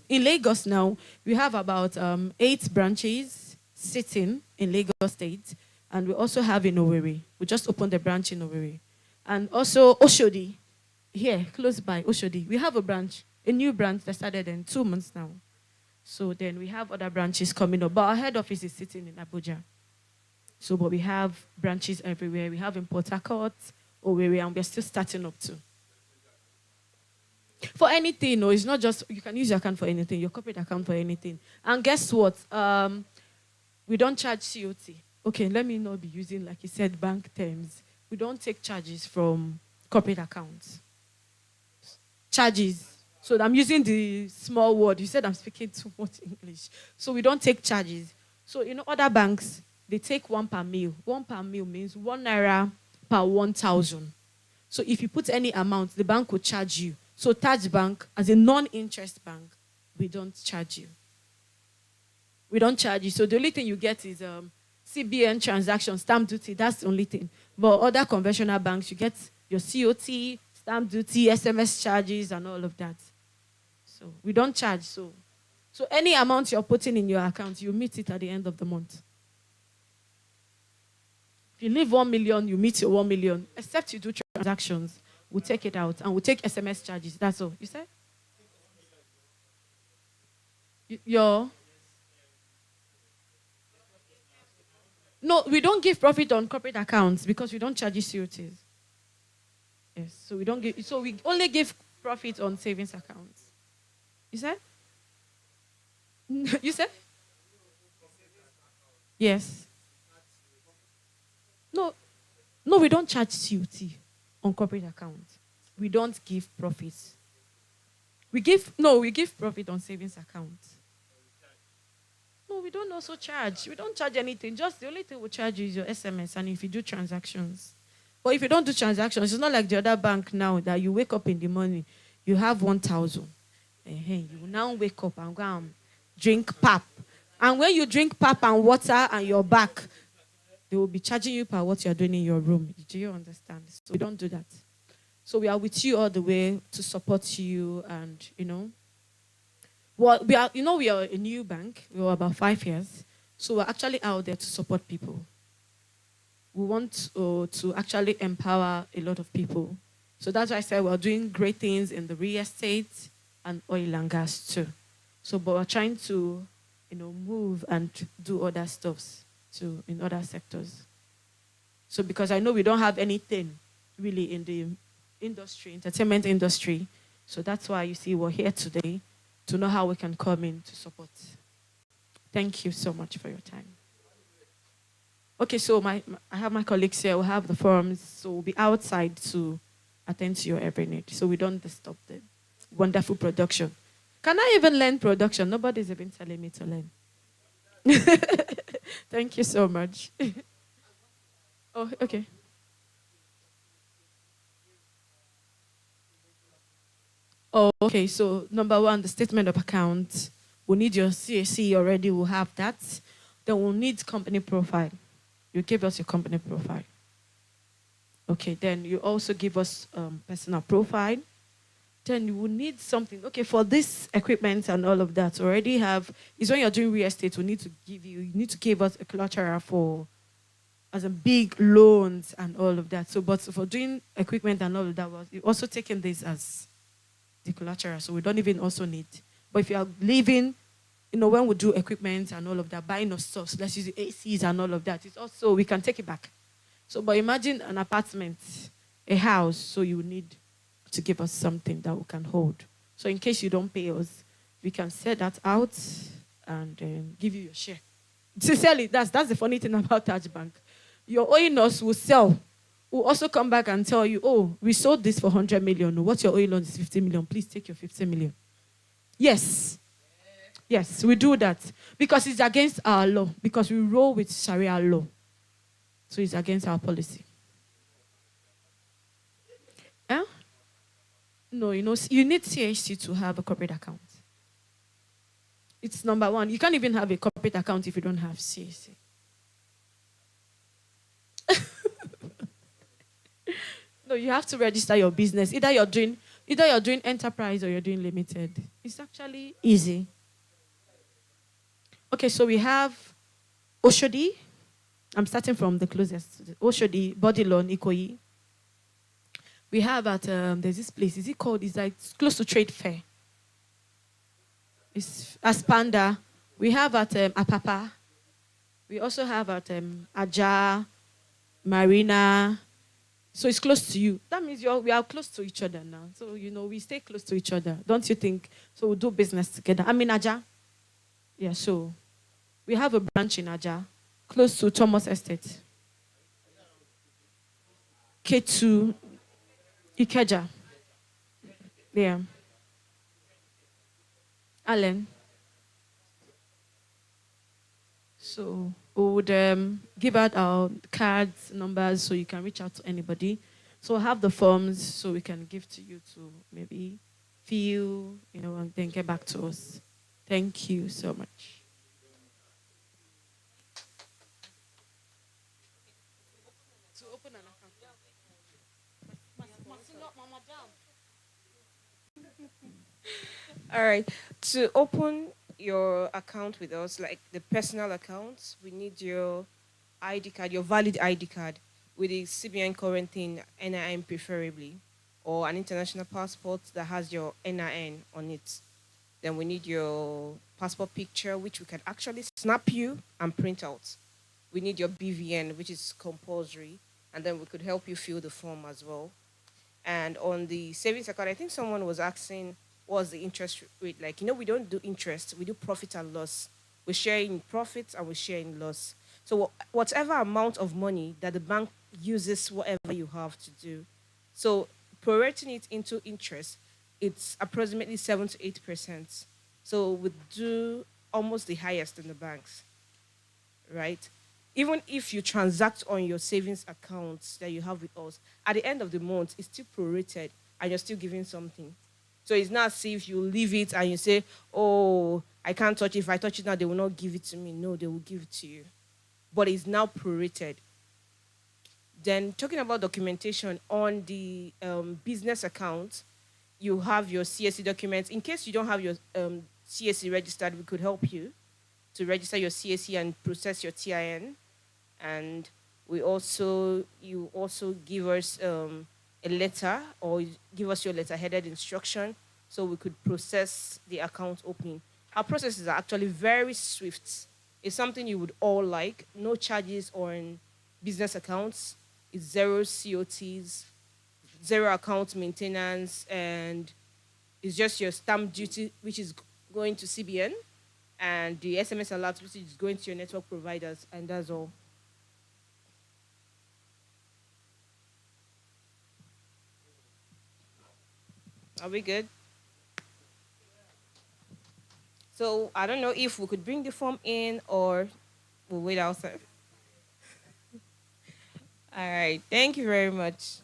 in Lagos now, we have about 8 branches sitting in Lagos State. And we also have in Owerri. We just opened a branch in Owerri. And also Oshodi, here, close by Oshodi. We have a new branch that started in 2 months now. So then we have other branches coming up. But our head office is sitting in Abuja. So, but we have branches everywhere. We have in Port Harcourt, Owerri, and we're still starting up too. For anything, no, it's not just, you can use your account for anything, your corporate account for anything. And guess what? We don't charge COT. Okay, let me not be using, like you said, bank terms. We don't take charges from corporate accounts. Charges. So I'm using the small word. You said I'm speaking too much English. So we don't take charges. So, other banks, they take 1 per mil. 1 per mil means 1 naira per 1,000. So if you put any amount, the bank will charge you. So Touch Bank, as a non-interest bank, we don't charge you. We don't charge you. So the only thing you get is CBN transaction, stamp duty. That's the only thing. But other conventional banks, you get your COT, stamp duty, SMS charges, and all of that. So we don't charge. So any amount you're putting in your account, you meet it at the end of the month. If you leave 1 million, you meet your 1 million. Except you do transactions, we'll take it out and we'll take SMS charges. That's all. You said? No, we don't give profit on corporate accounts because we don't charge COTs. Yes, so we don't give. So we only give profit on savings accounts. You said? You said? Yes. No, we don't charge COT on corporate accounts. We don't give profits. We give profit on savings accounts. No, we don't also charge. We don't charge anything. Just the only thing we charge you is your SMS and if you do transactions. But if you don't do transactions, it's not like the other bank now that you wake up in the morning, you have 1,000. You now wake up and go and drink pap. And when you drink pap and water and you're back, they will be charging you per what you're doing in your room. Do you understand? So we don't do that. So we are with you all the way to support you and, Well, we are a new bank. We were about 5 years. So we're actually out there to support people. We want to actually empower a lot of people. So that's why I said we're doing great things in the real estate and oil and gas too. So, but we're trying to, move and do other stuffs too in other sectors. So because I know we don't have anything really in the industry, entertainment industry, So that's why you see we're here today to know how we can come in to support. Thank you so much for your time. Okay, so I have my colleagues here. We'll have the forums, so we'll be outside to attend to your every need, so we don't disturb the wonderful production. Can I even learn production? Nobody's even telling me to learn. Thank you so much. Oh, okay. Oh, okay. So number one, the statement of account. We need your CAC already. We'll have that. Then we'll need company profile. You give us your company profile. Okay. Then you also give us personal profile. Then you will need something. Okay, for this equipment and all of that, already have is when you're doing real estate. We need to you need to give us a collateral for as a big loans and all of that. So, but for doing equipment and all of that, was also taking this as the collateral. So we don't even also need. But if you are living, when we do equipment and all of that, buying of stuff, let's use the ACs and all of that. It's also we can take it back. So, but imagine an apartment, a house. So you need to give us something that we can hold. So in case you don't pay us, we can set that out and give you your share. Sincerely, that's the funny thing about Taj Bank. Your owing us will sell. We'll also come back and tell you, oh, we sold this for 100 million. What your owing on is 50 million. Please take your 50 million. Yes. Yes, we do that. Because it's against our law. Because we roll with Sharia law. So it's against our policy. Eh? No, you need CHC to have a corporate account. It's number one. You can't even have a corporate account if you don't have CHC. No, you have to register your business. Either you're doing enterprise or you're doing limited. It's actually easy. Okay, so we have Oshodi. I'm starting from the closest. Oshodi, Body Loan, Ikoyi. We have at, there's this place. Is it called? It's like close to Trade Fair. It's Aspanda. We have at Apapa. We also have at Aja, Marina. So it's close to you. That means we are close to each other now. So, we stay close to each other. Don't you think? So we'll do business together. I'm in Aja. Yeah, so we have a branch in Aja, close to Thomas Estate. K2, Ikeja. Yeah. Allen. So we would give out our cards, numbers, so you can reach out to anybody. So have the forms so we can give to you to maybe fill, and then get back to us. Thank you so much. To open an account. All right. To open your account with us, like the personal accounts, we need your ID card, your valid ID card with a CBN current thing, NIN preferably, or an international passport that has your NIN on it. Then we need your passport picture, which we can actually snap you and print out. We need your BVN, which is compulsory, and then we could help you fill the form as well. And on the savings account, I think someone was asking, what's the interest rate like? We don't do interest, we do profit and loss. We share in profits and we share in loss. So whatever amount of money that the bank uses, whatever you have to do. So prorating it into interest, it's approximately 7 to 8%. So we do almost the highest in the banks, right? Even if you transact on your savings accounts that you have with us, at the end of the month, it's still prorated and you're still giving something. So it's not as if you leave it and you say, oh, I can't touch it. If I touch it now, they will not give it to me. No, they will give it to you. But it's now prorated. Then talking about documentation on the business account, you have your CSC documents. In case you don't have your CSC registered, we could help you to register your CSC and process your TIN. And you also give us a letter, or give us your letter-headed instruction so we could process the account opening. Our processes are actually very swift. It's something you would all like. No charges on business accounts. It's zero COTs, zero account maintenance, and It's just your stamp duty, which is going to CBN, and the SMS alert, which is going to your network providers, and that's all. Are we good? So I don't know if we could bring the form in or we'll wait outside. All right. Thank you very much.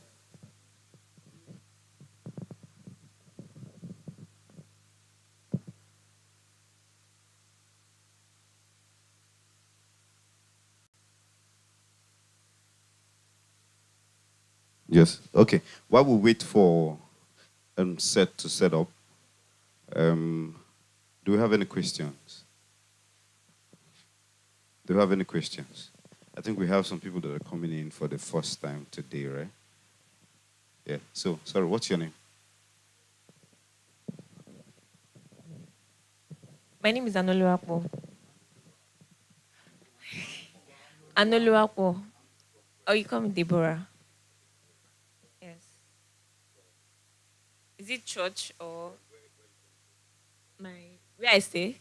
Yes. Okay. While we wait for set to set up, um, do we have any questions? Do you have any questions? I think we have some people that are coming in for the first time today, right? Yeah. So, sorry, what's your name? My name is Anoluapo. Anoluapo. Oh, you call me Deborah. Yes. Is it church or my where I stay?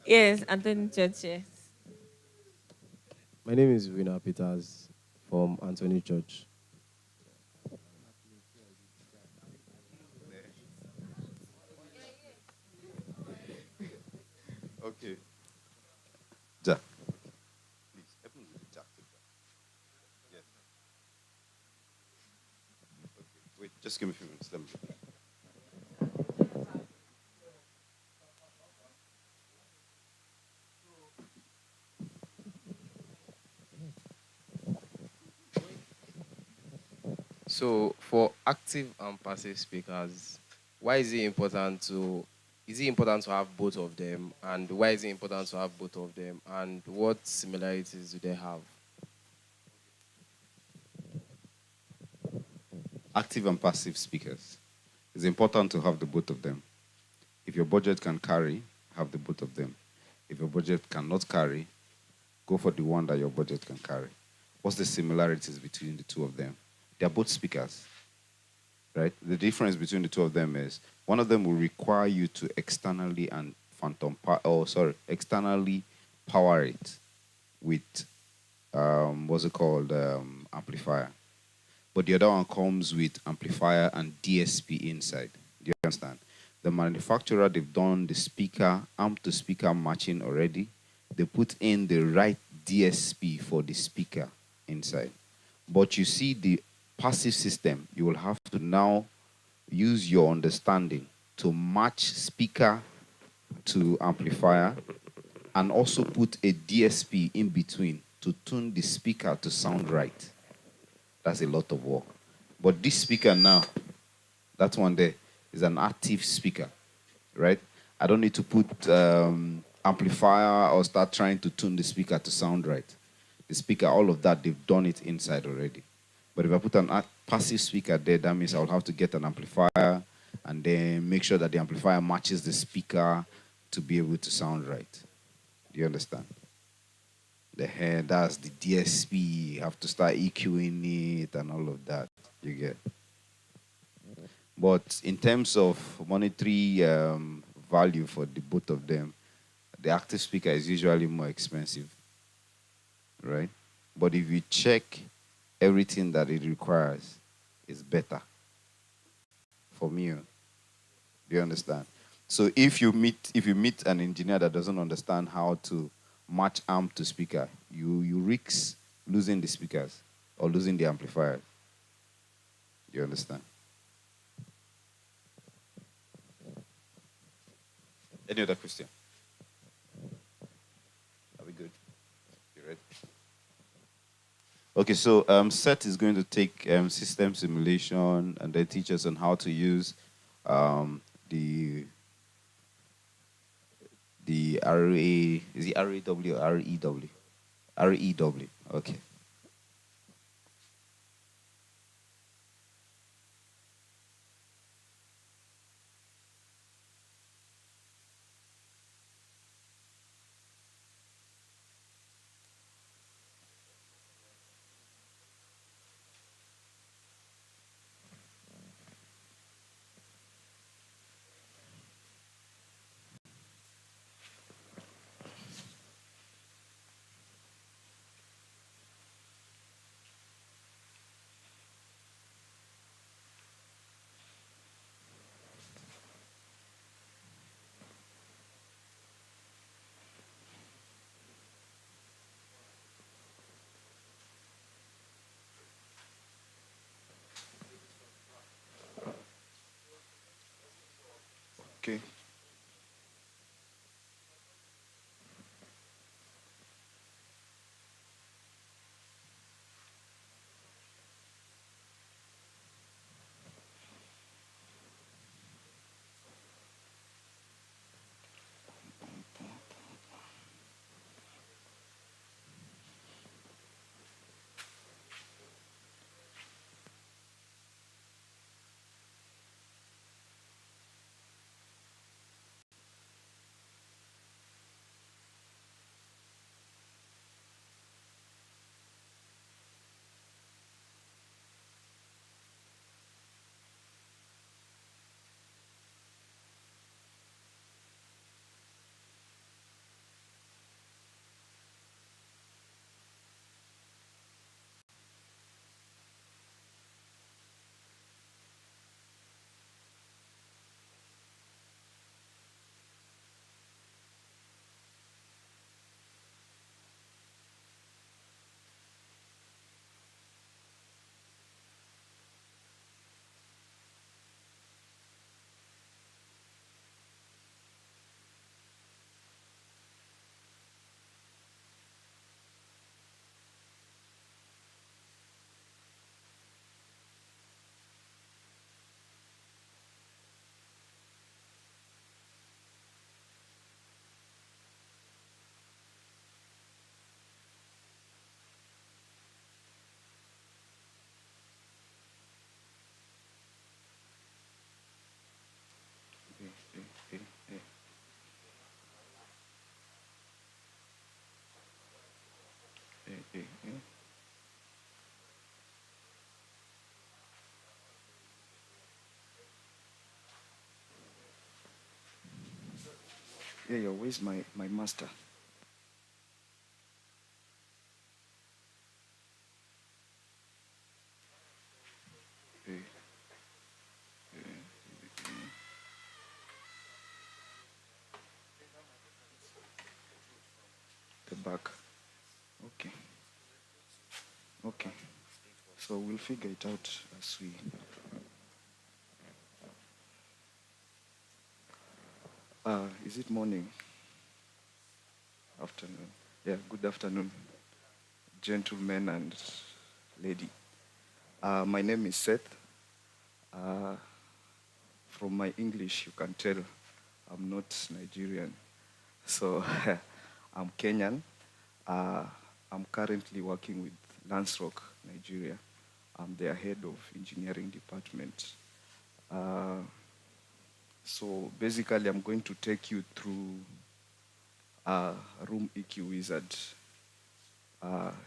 Yes, Anthony Church. Yes. My name is Vina Peters from Anthony Church. Okay. Jack, please help me with the Jack. Yes. Okay. Wait, just give me a few minutes. Let me. So, for active and passive speakers, why is it important to have both of them, and why is it important to have both of them, and what similarities do they have? Active and passive speakers. It's important to have the both of them. If your budget can carry, have the both of them. If your budget cannot carry, go for the one that your budget can carry. What's the similarities between the two of them? They're both speakers, right? The difference between the two of them is one of them will require you to externally and externally power it with what's it called, amplifier. But the other one comes with amplifier and DSP inside. Do you understand? The manufacturer, they've done the speaker, amp to speaker matching already. They put in the right DSP for the speaker inside. But you see, the passive system, you will have to now use your understanding to match speaker to amplifier and also put a DSP in between to tune the speaker to sound right. That's a lot of work. But this speaker now, that one there, is an active speaker, right? I don't need to put amplifier or start trying to tune the speaker to sound right. The speaker, all of that, they've done it inside already. But if I put an passive speaker there, that means I'll have to get an amplifier and then make sure that the amplifier matches the speaker to be able to sound right. Do you understand? The head, that's the DSP. You have to start EQing it and all of that. You get. But in terms of monetary value for the both of them, the active speaker is usually more expensive, right? But if you check everything that it requires, it's better for me. Do you understand? So if you meet an engineer that doesn't understand how to match amp to speaker, you risk losing the speakers or losing the amplifier. You understand? Any other question? Are we good? You ready? Okay, so Seth is going to take system simulation and then teach us on how to use the RA, is it RAW or REW? REW. Okay. Okay. Eh, eh, eh, eh. Yeah, yeah, where's my master? Eh, the back. Okay, okay. So we'll figure it out as we. Is it morning? Afternoon. Yeah, good afternoon, gentlemen and lady. My name is Seth. Uh, from my English, you can tell I'm not Nigerian. So I'm Kenyan. Uh, I'm currently working with Lansrock, Nigeria. I'm their head of engineering department. Uh, so basically, I'm going to take you through Room EQ Wizard.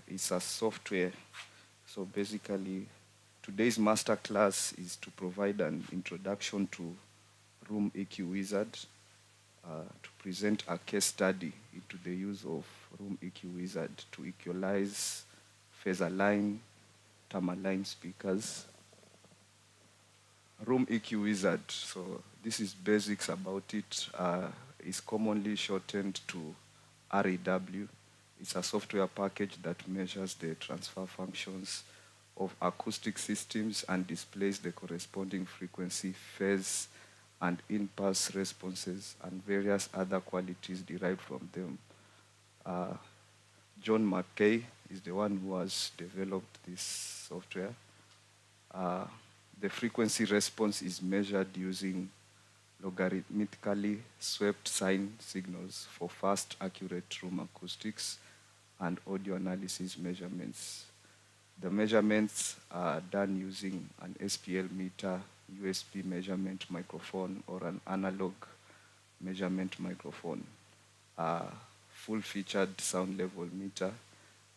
It's a software. So basically, today's master class is to provide an introduction to Room EQ Wizard, to present a case study into the use of Room EQ Wizard to equalize phase align, time align speakers. Room EQ Wizard, so this is basics about it. Is commonly shortened to REW. It's a software package that measures the transfer functions of acoustic systems and displays the corresponding frequency, phase, and impulse responses and various other qualities derived from them. Uh, John McKay is the one who has developed this software. Uh, the frequency response is measured using logarithmically swept sine signals for fast, accurate room acoustics and audio analysis measurements. The measurements are done using an SPL meter, USB measurement microphone, or an analog measurement microphone. A full-featured sound level meter.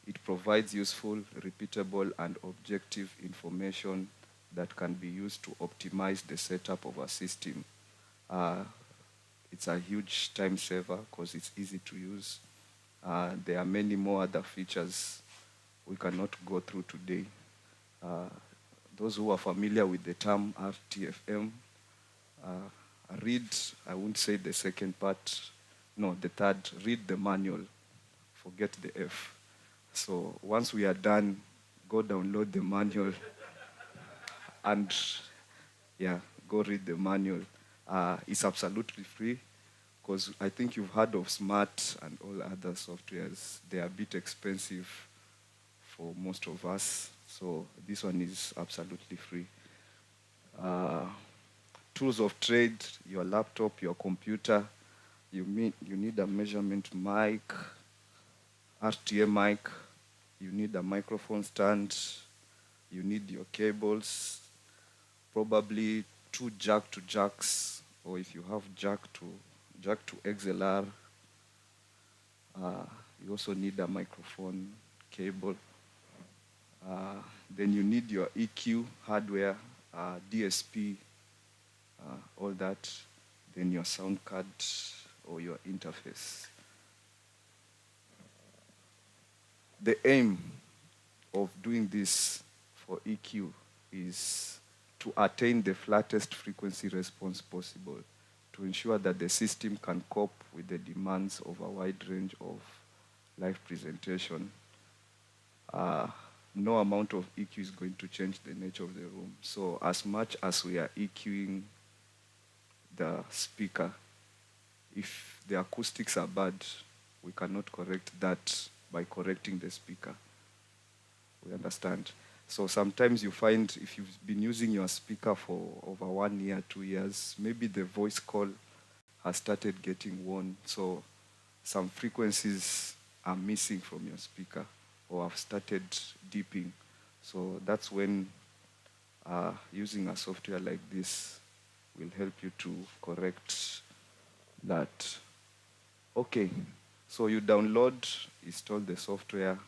It provides useful, repeatable, and objective information that can be used to optimize the setup of a system. Uh, it's a huge time saver because it's easy to use. There are many more other features we cannot go through today. Uh, those who are familiar with the term RTFM, read, I won't say the second part, no, the third, read the manual, forget the F. So once we are done, go download the manual and, yeah, go read the manual. It's absolutely free because I think you've heard of Smart and all other softwares. They are a bit expensive for most of us. So this one is absolutely free. Uh, Tools of trade, your laptop, your computer. You need a measurement mic, RTA mic. You need a microphone stand. You need your cables, probably two jack to jacks, or if you have jack to XLR. Uh, you also need a microphone cable. Uh, then you need your EQ hardware, DSP, all that. Then your sound card or your interface. The aim of doing this for EQ is to attain the flattest frequency response possible to ensure that the system can cope with the demands of a wide range of live presentation. Uh, no amount of EQ is going to change the nature of the room. So as much as we are EQing the speaker, if the acoustics are bad, we cannot correct that by correcting the speaker. We understand. So sometimes you find if you've been using your speaker for over 1 year, 2 years, maybe the voice call has started getting worn. So some frequencies are missing from your speaker or have started dipping. So that's when using a software like this will help you to correct that. Okay, so you download, install the software,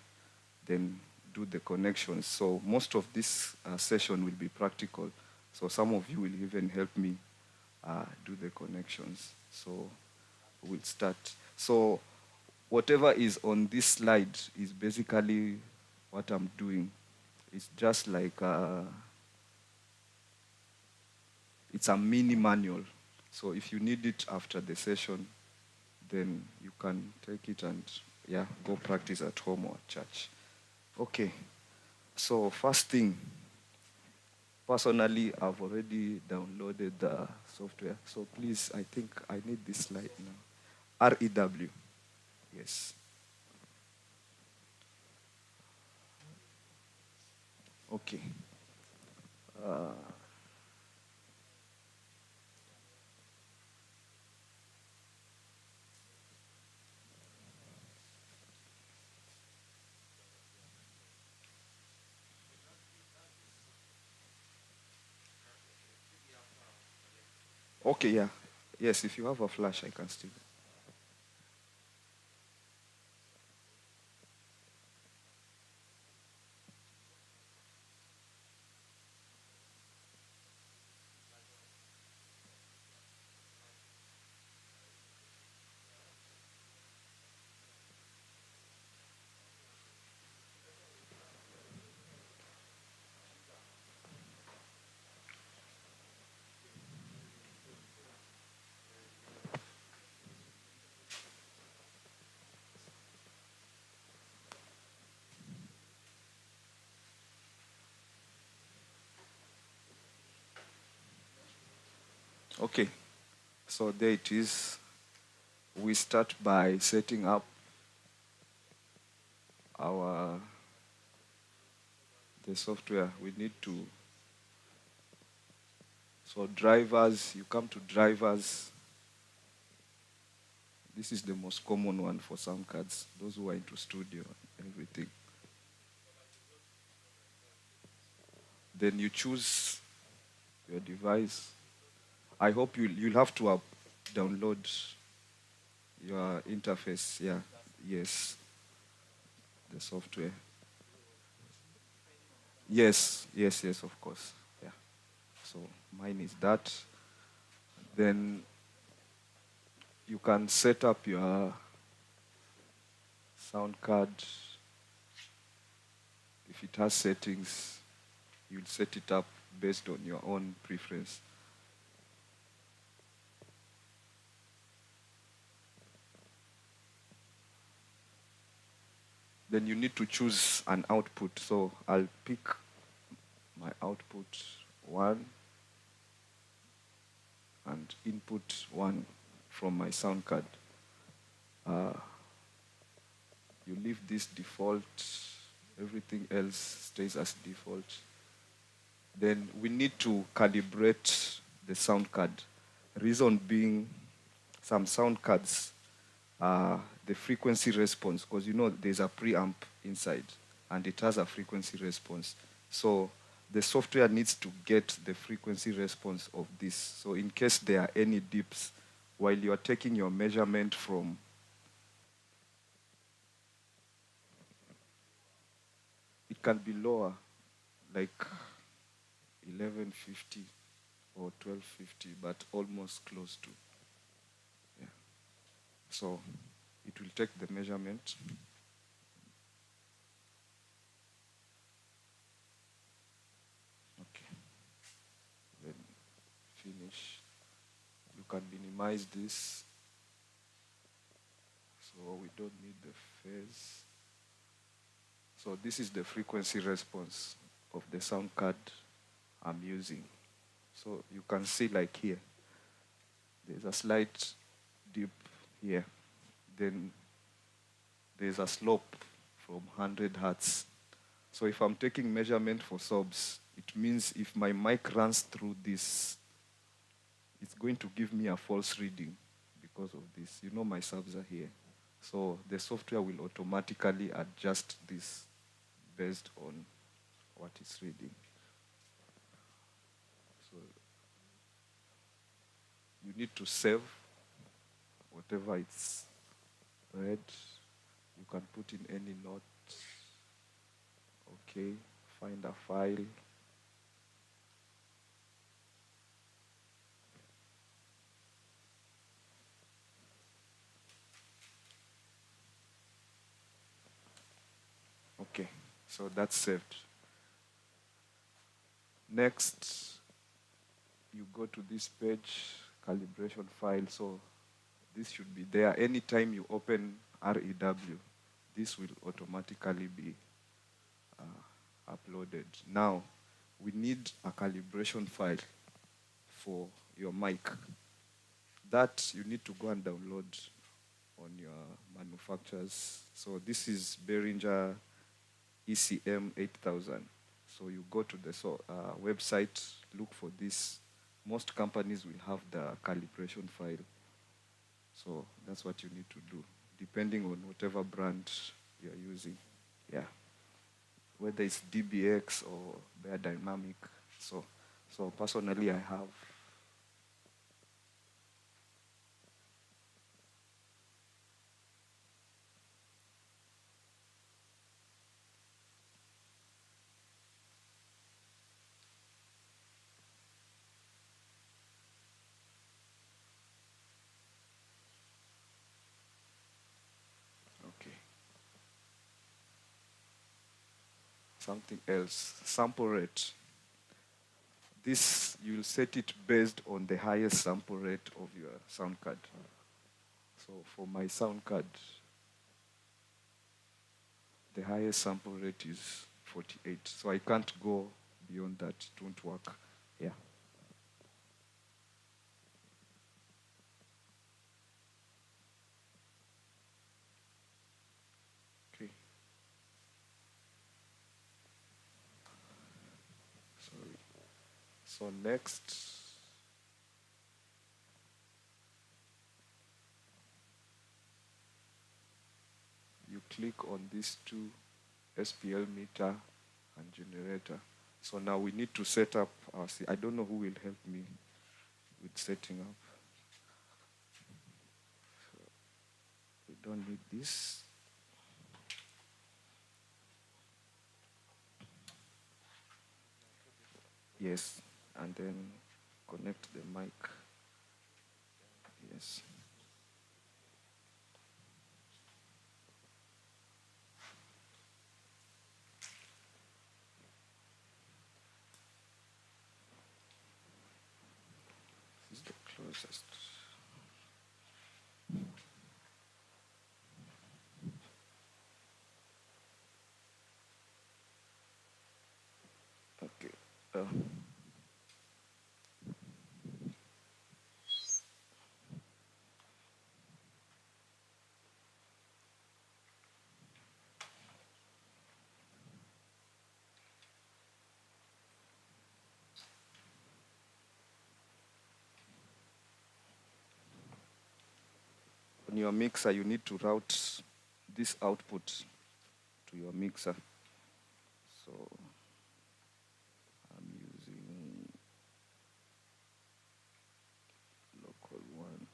then do the connections. So most of this session will be practical. So some of you will even help me do the connections. So we'll start. So whatever is on this slide is basically what I'm doing. It's just like it's a mini manual. So if you need it after the session, then you can take it and yeah, go practice at home or at church. Okay. So first thing, personally, I've already downloaded the software. So please, I think I need this slide now. REW. Yes. Okay. Okay, yeah. Yes, if you have a flash, I can still. Okay. So there it is. We start by setting up our the software. We need to so drivers, you come to drivers. This is the most common one for sound cards, those who are into studio and everything. Then you choose your device. I hope you'll have to download your interface. Yeah, yes, the software. Yes, of course. Yeah. So mine is that. Then you can set up your sound card. If it has settings, you'll set it up based on your own preference. Then you need to choose an output. So I'll pick my output 1. and input one from my sound card. Uh, you leave this default, everything else stays as default. Then we need to calibrate the sound card. Reason being, some sound cards, the frequency response, because you know there's a preamp inside and it has a frequency response. So the software needs to get the frequency response of this. So in case there are any dips, while you are taking your measurement from, it can be lower, like 1150 or 1250, but almost close to. Yeah. So it will take the measurement. Okay. Then finish. You can minimize this, so we don't need the phase. So this is the frequency response of the sound card I'm using. So you can see like here, there's a slight dip here. Then there's a slope from 100 hertz. So if I'm taking measurement for subs, it means if my mic runs through this, it's going to give me a false reading because of this. You know my subs are here. So the software will automatically adjust this based on what it's reading. So you need to save whatever it's read. You can put in any note. Okay, find a file. Okay, so that's saved. Next, you go to this page, calibration file. So this should be there. Anytime you open REW, this will automatically be uploaded. Now, we need a calibration file for your mic. That you need to go and download on your manufacturers. So this is Behringer ECM 8000. So you go to the website, look for this. Most companies will have the calibration file. So that's what you need to do, depending on whatever brand you're using. Yeah. Whether it's DBX or Bear Dynamic. So personally, I have. Okay. Something else. Sample rate. This, you'll set it based on the highest sample rate of your sound card. So for my sound card, the highest sample rate is 48. So I can't go beyond that. It won't work. Yeah. Okay. Sorry. So next, you click on these two, SPL meter and generator. So now we need to set up our, I don't know who will help me with setting up. We don't need this. Yes, and then connect the mic. Yes. This is the closest. Okay. Uh, on your mixer, you need to route this output to your mixer. So I'm using local one.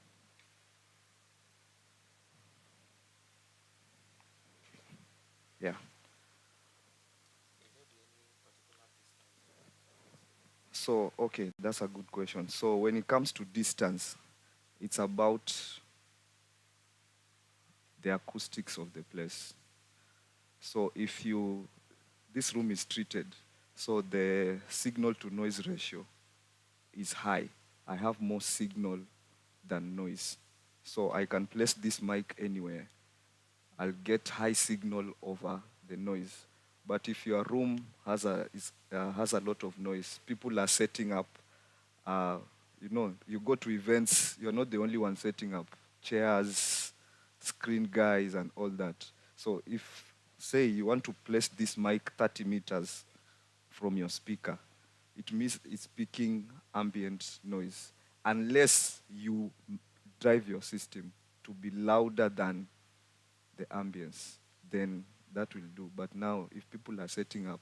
Yeah. So, okay, that's a good question. So when it comes to distance, it's about the acoustics of the place. So if you, this room is treated, so the signal to noise ratio is high. I have more signal than noise. So I can place this mic anywhere. I'll get high signal over the noise. But if your room has a lot of noise, people are setting up. Uh, you go to events. You're not the only one setting up chairs, screen guys, and all that. So if say you want to place this mic 30 meters from your speaker, it means it's picking ambient noise. Unless you drive your system to be louder than the ambience, then that will do. But now, if people are setting up,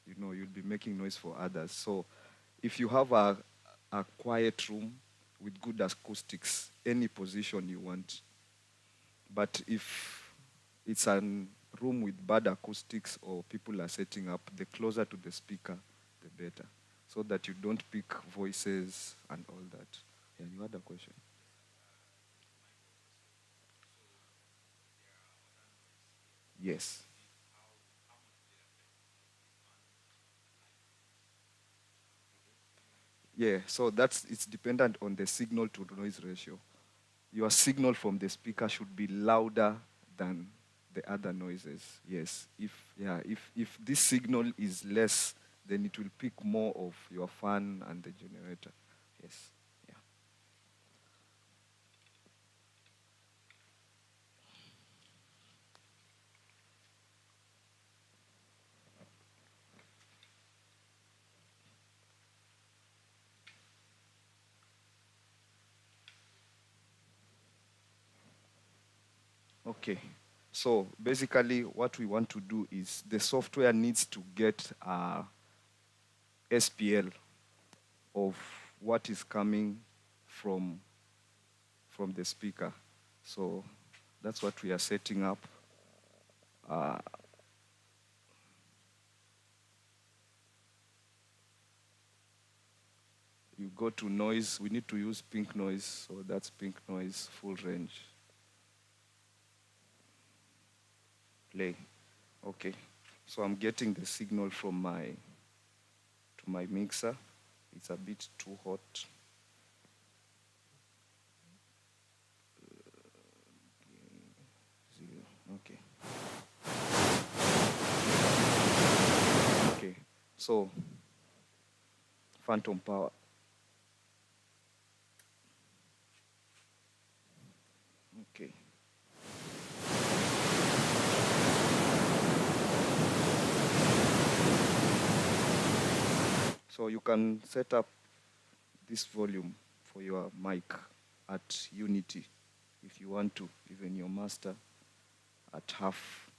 you'll be making noise for others. So if you have a quiet room with good acoustics, any position you want. But if it's a room with bad acoustics or people are setting up, the closer to the speaker, the better. So that you don't pick voices and all that. Yeah, you had a question. Yes. Yeah, so it's dependent on the signal to noise ratio. Your signal from the speaker should be louder than the other noises. Yes. If this signal is less, then it will pick more of your fan and the generator. Yes. Yeah. Okay. So basically what we want to do is the software needs to get SPL of what is coming from the speaker. So that's what we are setting up. Uh, you go to noise, we need to use pink noise, so that's pink noise, full range. Play. Okay. So I'm getting the signal from my mixer. It's a bit too hot. Okay. Okay. So phantom power. Okay. So you can set up this volume for your mic at unity if you want to, even your master at half.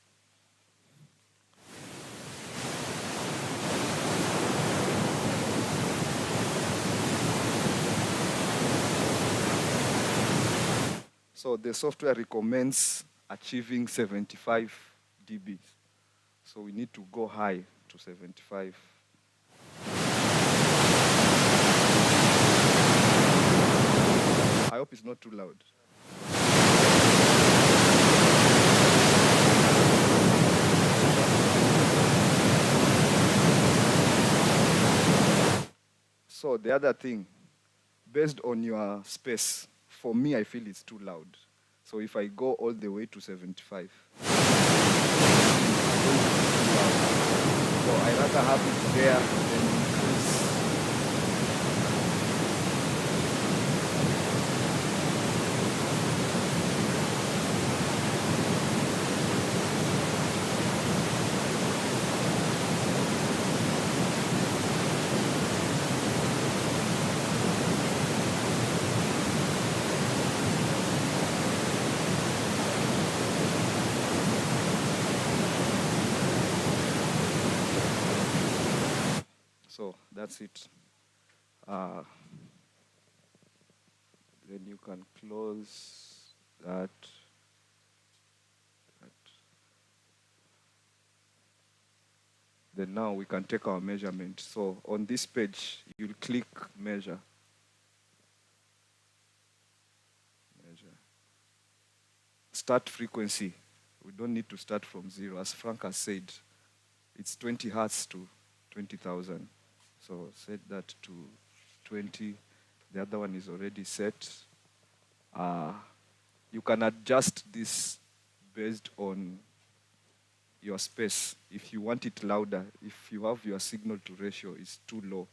So the software recommends achieving 75 dB. So we need to go high to 75. I hope it's not too loud. So the other thing, based on your space, for me, I feel it's too loud. So if I go all the way to 75, so I rather have it there than increase. So that's it. Uh, then you can close that. Then now we can take our measurement. So on this page, you'll click measure. Measure. Start frequency. We don't need to start from zero. As Frank has said, it's 20 hertz to 20,000. So set that to 20. The other one is already set. You can adjust this based on your space. If you want it louder, if you have your signal to ratio is too low,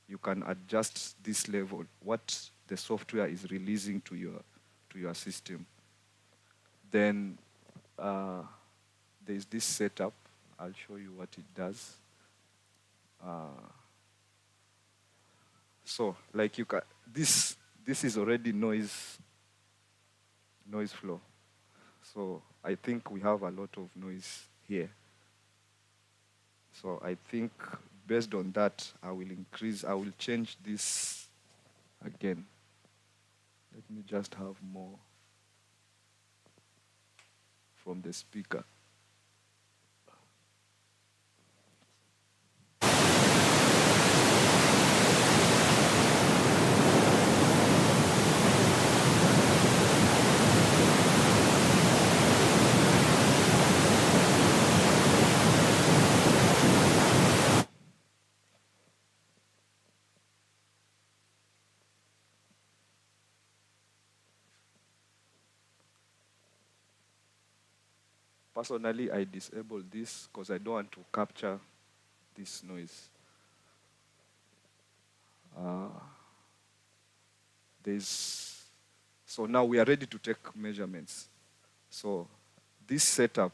you can adjust this level, what the software is releasing to your system. Then there's this setup. I'll show you what it does. So like you can, this is already noise flow. So I think we have a lot of noise here. So I think based on that, I will change this again. Let me just have more from the speaker. Personally, I disable this because I don't want to capture this noise. So now we are ready to take measurements. So this setup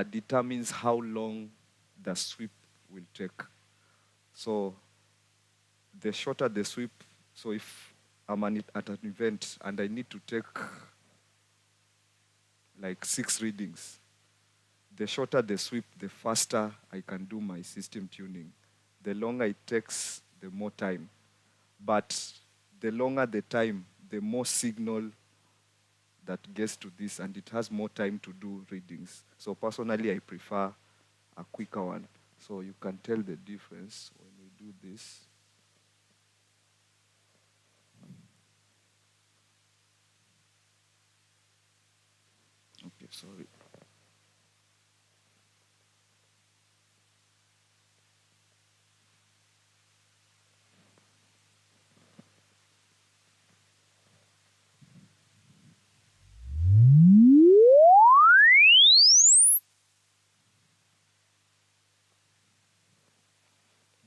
determines how long the sweep will take. So the shorter the sweep, so if I'm at an event and I need to take like 6 readings, the shorter the sweep, the faster I can do my system tuning. The longer it takes, the more time. But the longer the time, the more signal that gets to this, and it has more time to do readings. So personally, I prefer a quicker one. So you can tell the difference when we do this. Okay, sorry.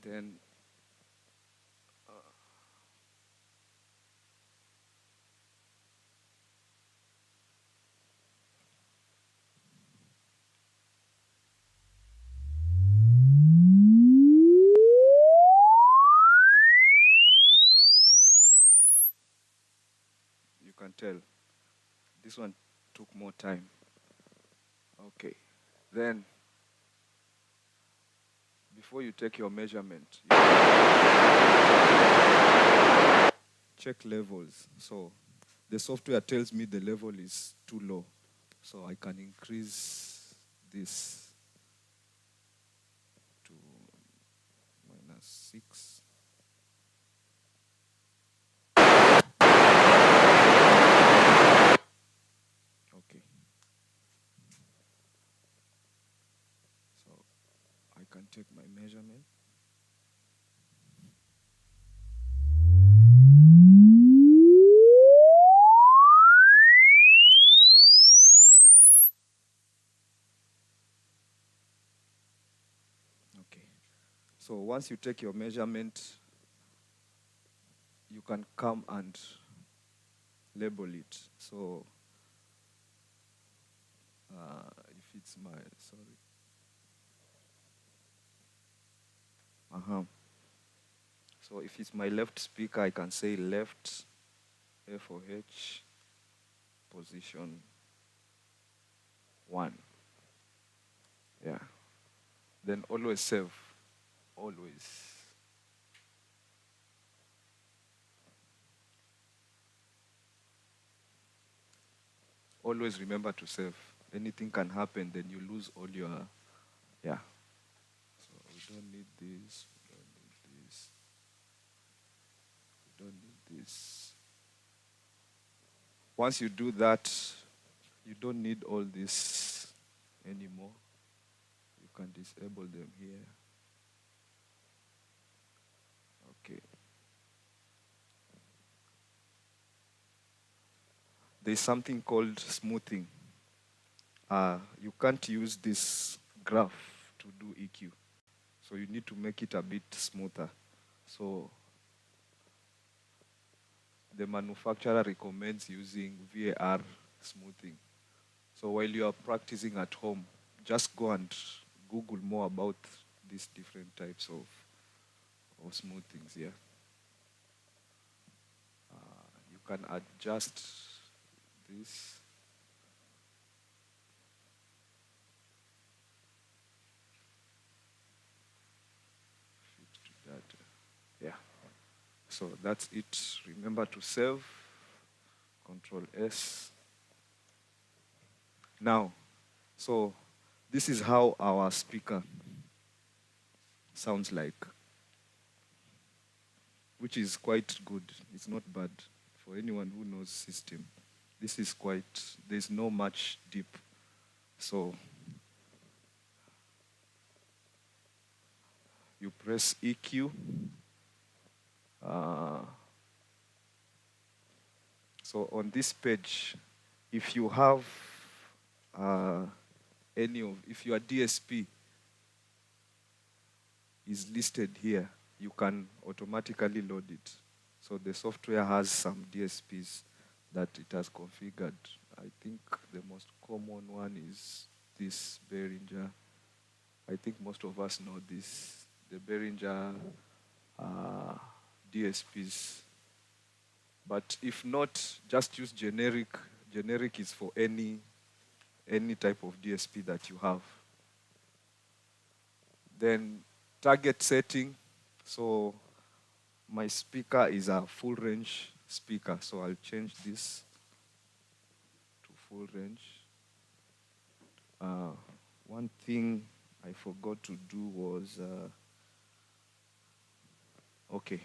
Then you can tell this one took more time. Okay. Then before you take your measurement, you check levels. So the software tells me the level is too low. So I can increase this to -6. Okay. So I can take my measurement. Okay. So once you take your measurement, you can come and label it. So if it's my, sorry. So if it's my left speaker, I can say left FOH position 1. Yeah. Then always save. Always. Always remember to save. Anything can happen, then you lose all your, yeah. So we don't need this, we don't need this, we don't need this. Once you do that, you don't need all this anymore. You can disable them here. Okay. There's something called smoothing. You can't use this graph to do EQ. So you need to make it a bit smoother. So the manufacturer recommends using VAR smoothing. So while you are practicing at home, just go and Google more about these different types of smoothings here. You can adjust this. Fit to that. Yeah. So that's it. Remember to save. Control S. Now, so this is how our speaker sounds like, which is quite good. It's not bad for anyone who knows system. This is quite, there's no much deep. So you press EQ. So on this page, if you have if your DSP is listed here, you can automatically load it. So the software has some DSPs that it has configured. I think the most common one is this Behringer. I think most of us know this, the Behringer DSPs. But if not, just use generic. Generic is for any type of DSP that you have. Then target setting. So my speaker is a full range speaker. So I'll change this to full range. One thing I forgot to do was, okay,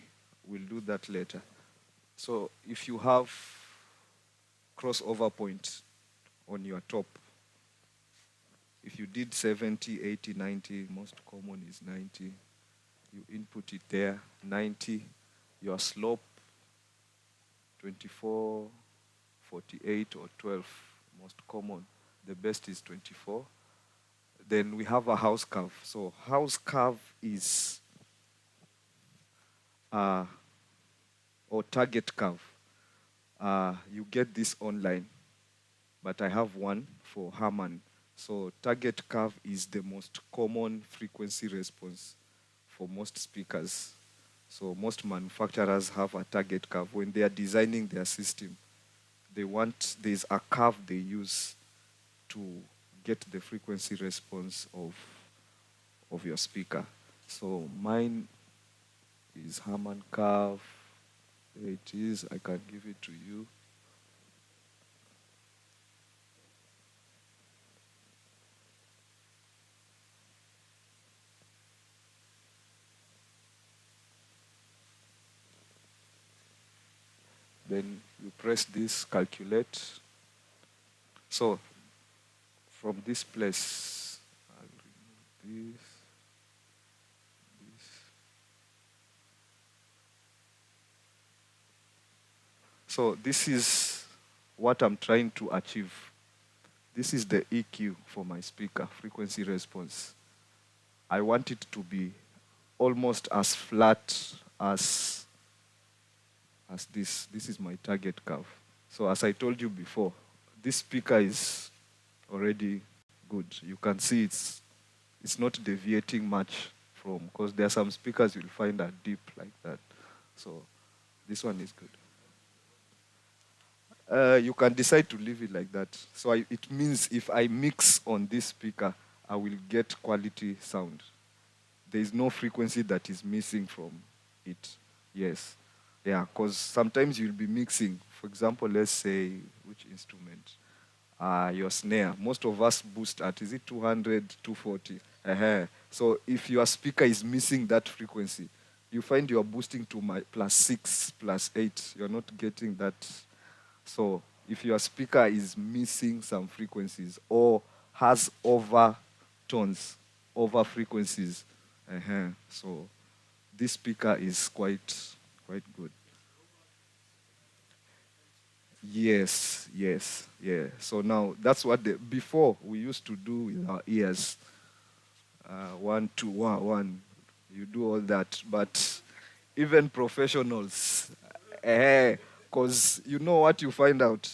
we'll do that later. So if you have crossover point on your top, if you did 70, 80, 90, most common is 90. You input it there, 90. Your slope, 24, 48, or 12, most common. The best is 24. Then we have a house curve. So house curve is, or target curve. You get this online, but I have one for Harman. So target curve is the most common frequency response for most speakers. So most manufacturers have a target curve. When they are designing their system, there's a curve they use to get the frequency response of your speaker. So mine is Harman curve. There it is. I can give it to you. Then you press this, calculate. So from this place, I'll remove this. So this is what I'm trying to achieve. This is the EQ for my speaker, frequency response. I want it to be almost as flat as this. This is my target curve. So as I told you before, this speaker is already good. You can see it's not deviating much from, because there are some speakers you'll find are deep like that. So this one is good. You can decide to leave it like that. So it means if I mix on this speaker, I will get quality sound. there is no frequency that is missing from it. Yes. Yeah, because sometimes you'll be mixing. For example, let's say, which instrument? Your snare. Most of us boost at, is it 200, 240? So if your speaker is missing that frequency, you find you're boosting to my +6, +8. You're not getting that. So if your speaker is missing some frequencies or has overtones, over frequencies, so this speaker is quite good. Yes, yes, yeah. So now that's what before we used to do with our ears. One, two, one, one. You do all that, but even professionals, because you know what you find out.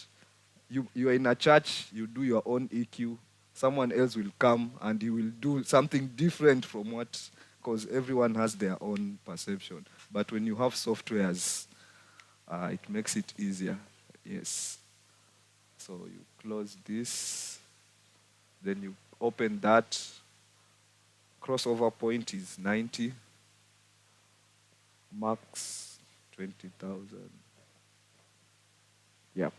You are in a church, you do your own EQ. Someone else will come and he will do something different from what, because everyone has their own perception. But when you have softwares, it makes it easier. Yes. So you close this, then you open that. Crossover point is 90, max 20,000. Yep.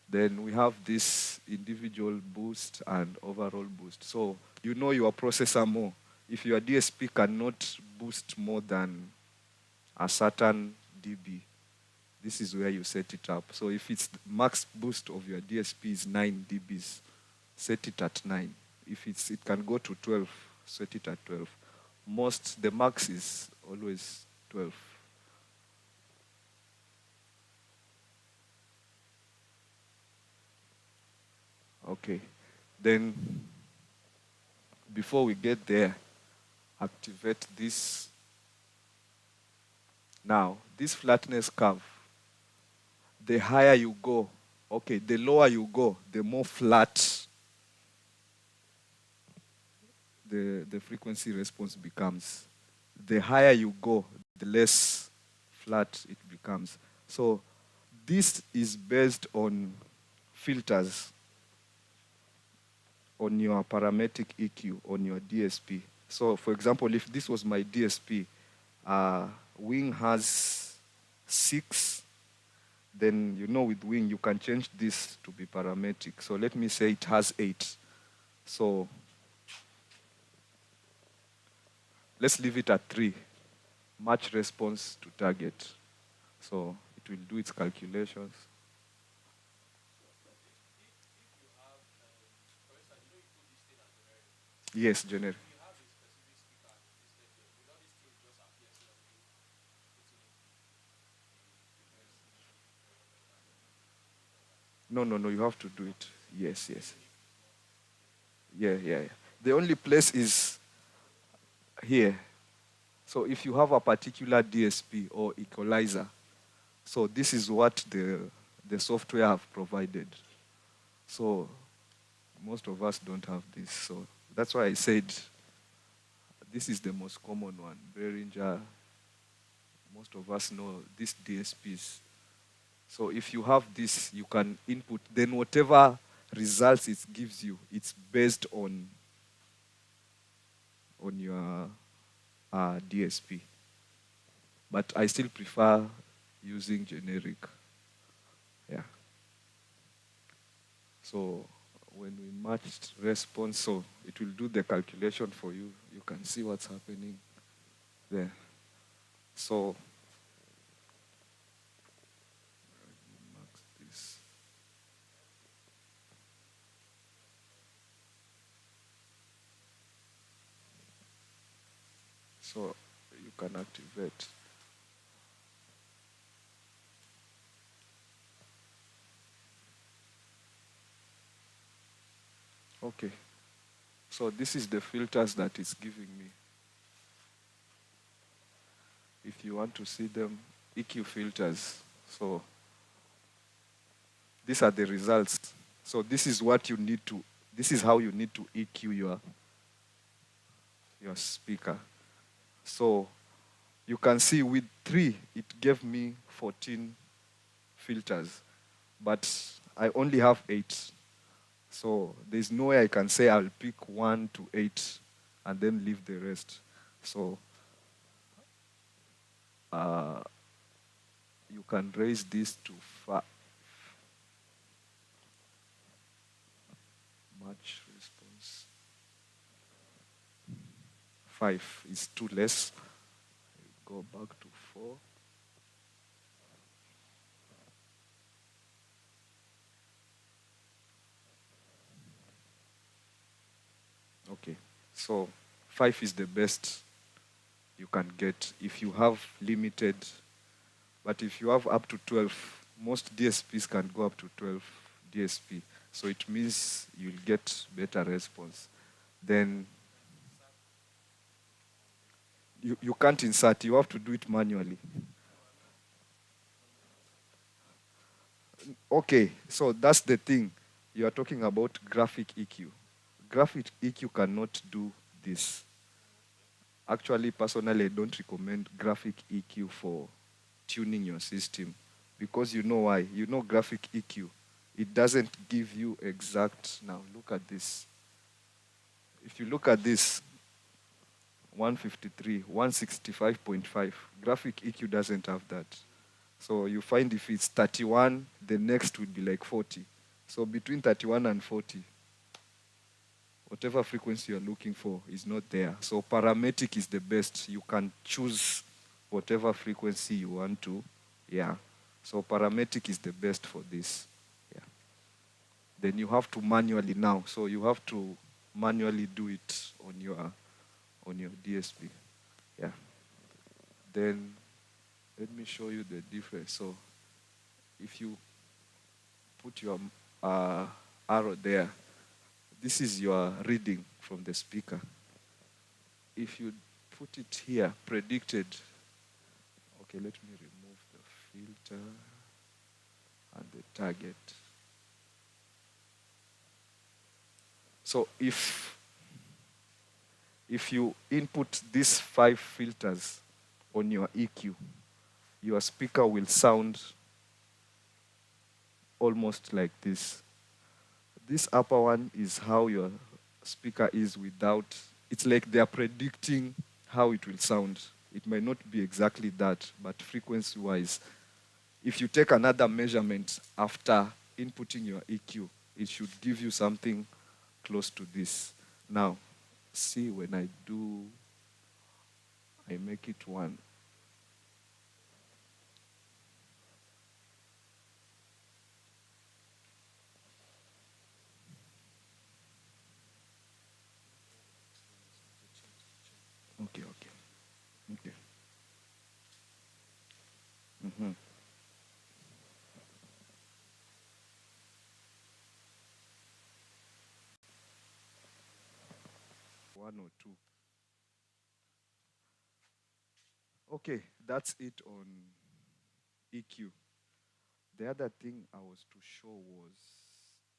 Then we have this individual boost and overall boost. So you know your processor more. If your DSP cannot boost more than a certain dB, this is where you set it up. So if it's the max boost of your DSP is 9 dBs, set it at 9. If it can go to 12, set it at 12. The max is always 12. Okay. Then before we get there, activate this. Now, this flatness curve, the higher you go, okay, the lower you go, the more flat the frequency response becomes. The higher you go, the less flat it becomes. So this is based on filters on your parametric EQ, on your DSP. So for example, if this was my DSP, Wing has 6, then you know with Wing you can change this to be parametric. So let me say it has 8. So let's leave it at 3. Match response to target. So it will do its calculations. Yes, generic. No, no, no, you have to do it. Yes, yes. Yeah, yeah, yeah. The only place is here. So if you have a particular DSP or equalizer, so this is what the software have provided. So most of us don't have this. So that's why I said this is the most common one. Behringer, most of us know these DSPs. So if you have this, you can input, then whatever results it gives you, it's based on your DSP. But I still prefer using generic. Yeah. So when we matched response, so it will do the calculation for you. You can see what's happening there. So max this. So you can activate. Okay. So this is the filters that it's giving me. If you want to see them, EQ filters. So these are the results. So this is what you need to, this is how you need to EQ your speaker. So you can see with 3, it gave me 14 filters, but I only have 8. So there's no way I can say I'll pick 1 to 8 and then leave the rest. So uh, you can raise this to match response. 5 is too less. Go back to 4. Okay. So 5 is the best you can get if you have limited, but if you have up to 12, most DSPs can go up to 12 DSP. So it means you'll get better response. Then you can't insert, you have to do it manually. Okay, so that's the thing. You are talking about graphic EQ. Graphic EQ cannot do this. Actually, personally, I don't recommend graphic EQ for tuning your system because you know why. You know, graphic EQ, it doesn't give you exact. Now, look at this. If you look at this, 153, 165.5, graphic EQ doesn't have that. So you find if it's 31, the next would be like 40. So between 31 and 40, whatever frequency you're looking for is not there. So parametric is the best. You can choose whatever frequency you want to. Yeah. So parametric is the best for this. Yeah. Then you have to manually now. So you have to manually do it on your DSP. Yeah. Then let me show you the difference. So if you put your uh, arrow there, this is your reading from the speaker. If you put it here, predicted, okay, let me remove the filter and the target. So if you input these 5 filters on your EQ, your speaker will sound almost like this. This upper one is how your speaker is without, it's like they are predicting how it will sound. It might not be exactly that, but frequency wise, if you take another measurement after inputting your EQ, it should give you something close to this. Now, see when I make it 1. Okay, okay, okay. Mm-hmm. 1 or 2. Okay, that's it on EQ. The other thing I was to show was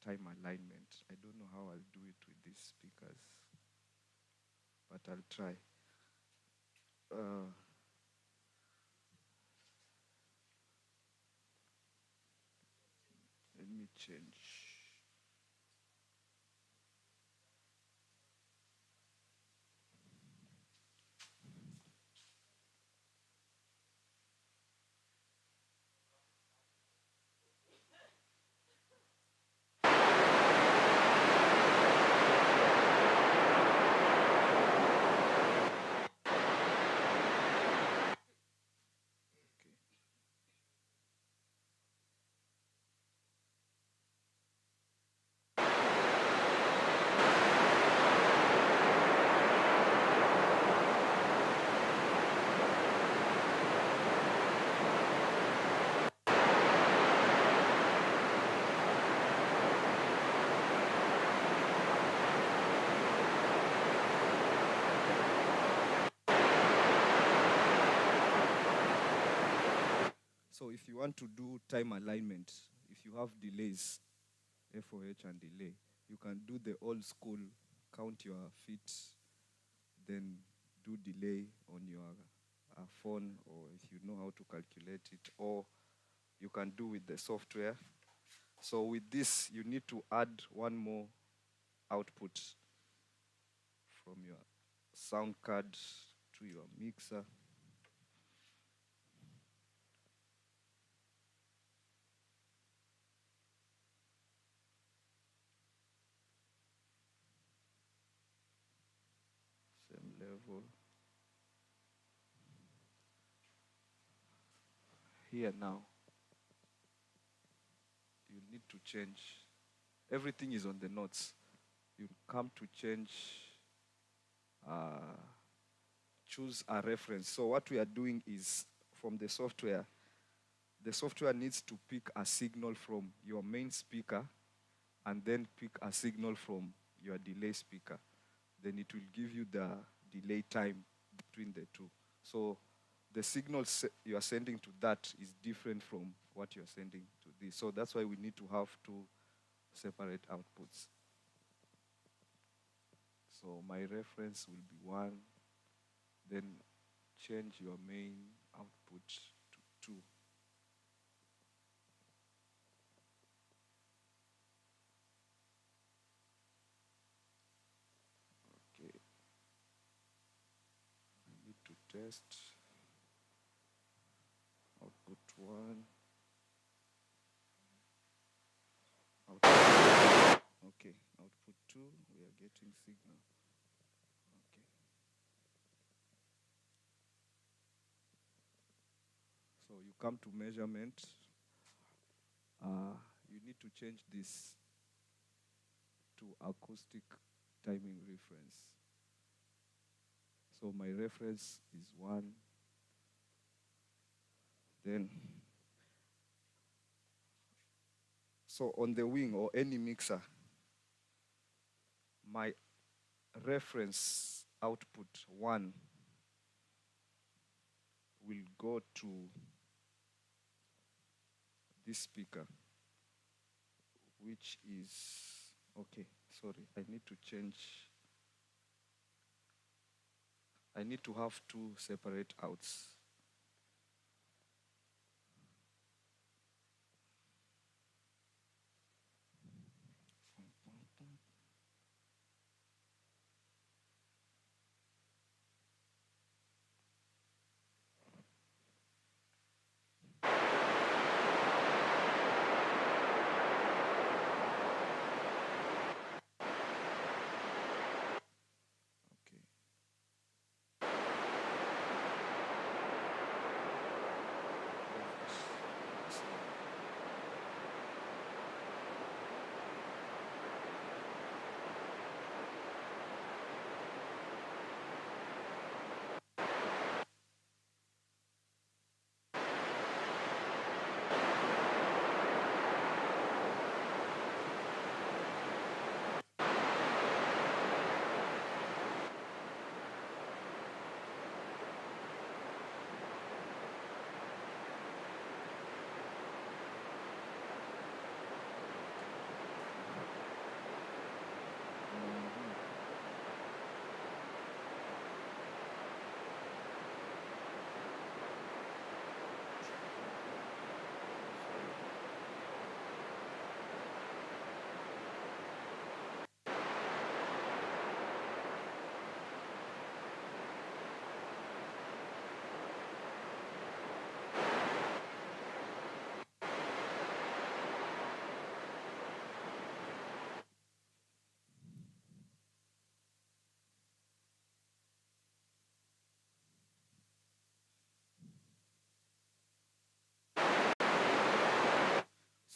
time alignment. I don't know how I'll do it with these speakers, but I'll try. Uh, Let me change. So if you want to do time alignment, if you have delays, FOH and delay, you can do the old school, count your feet, then do delay on your phone, or if you know how to calculate it, or you can do with the software. So with this, you need to add one more output from your sound card to your mixer. Same level. Here now, you need to change. Everything is on the notes. You come to change, uh, choose a reference. So what we are doing is from the software needs to pick a signal from your main speaker and then pick a signal from your delay speaker. Then it will give you the delay time between the two. So the signal you are sending to that is different from what you are sending to this. So that's why we need to have two separate outputs. So my reference will be 1, then change your main output to 2. Okay. I need to test output 1. Okay, output 2, we are getting signal. Okay. So you come to measurement. You need to change this to acoustic timing reference. So my reference is 1. Then, so on the wing or any mixer, my reference output 1 will go to this speaker, which is, okay, sorry, I need to change. I need to have 2 separate outs. Okay.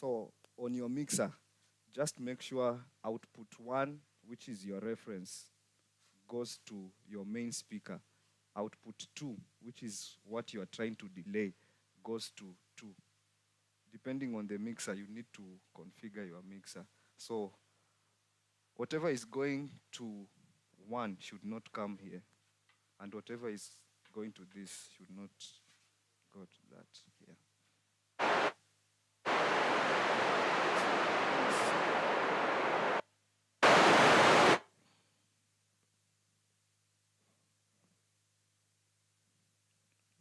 So on your mixer, just make sure output 1, which is your reference, goes to your main speaker. Output 2, which is what you are trying to delay, goes to 2. Depending on the mixer, you need to configure your mixer. So whatever is going to 1 should not come here. And whatever is going to this should not go to that here.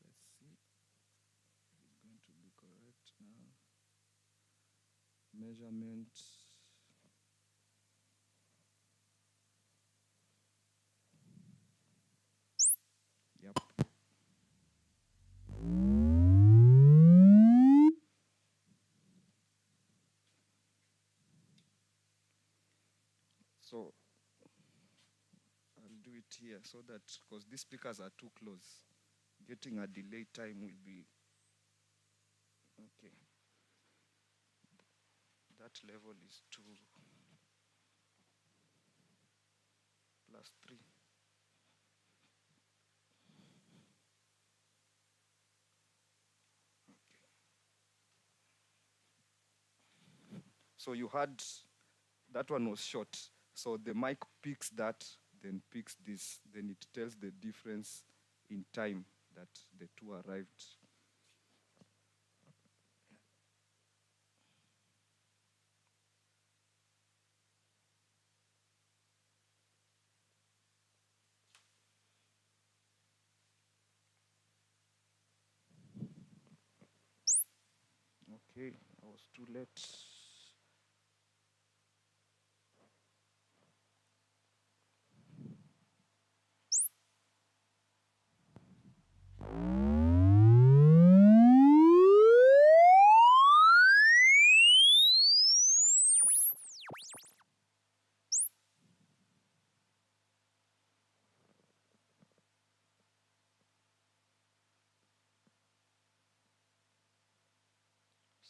Let's see if it's going to be correct now. Measurement. Yep. So I'll do it here so that, because these speakers are too close, getting a delay time will be okay. That level is 2 plus 3. So you had, that one was short. So the mic picks that, then picks this, then it tells the difference in time that the two arrived. Okay, I was too late.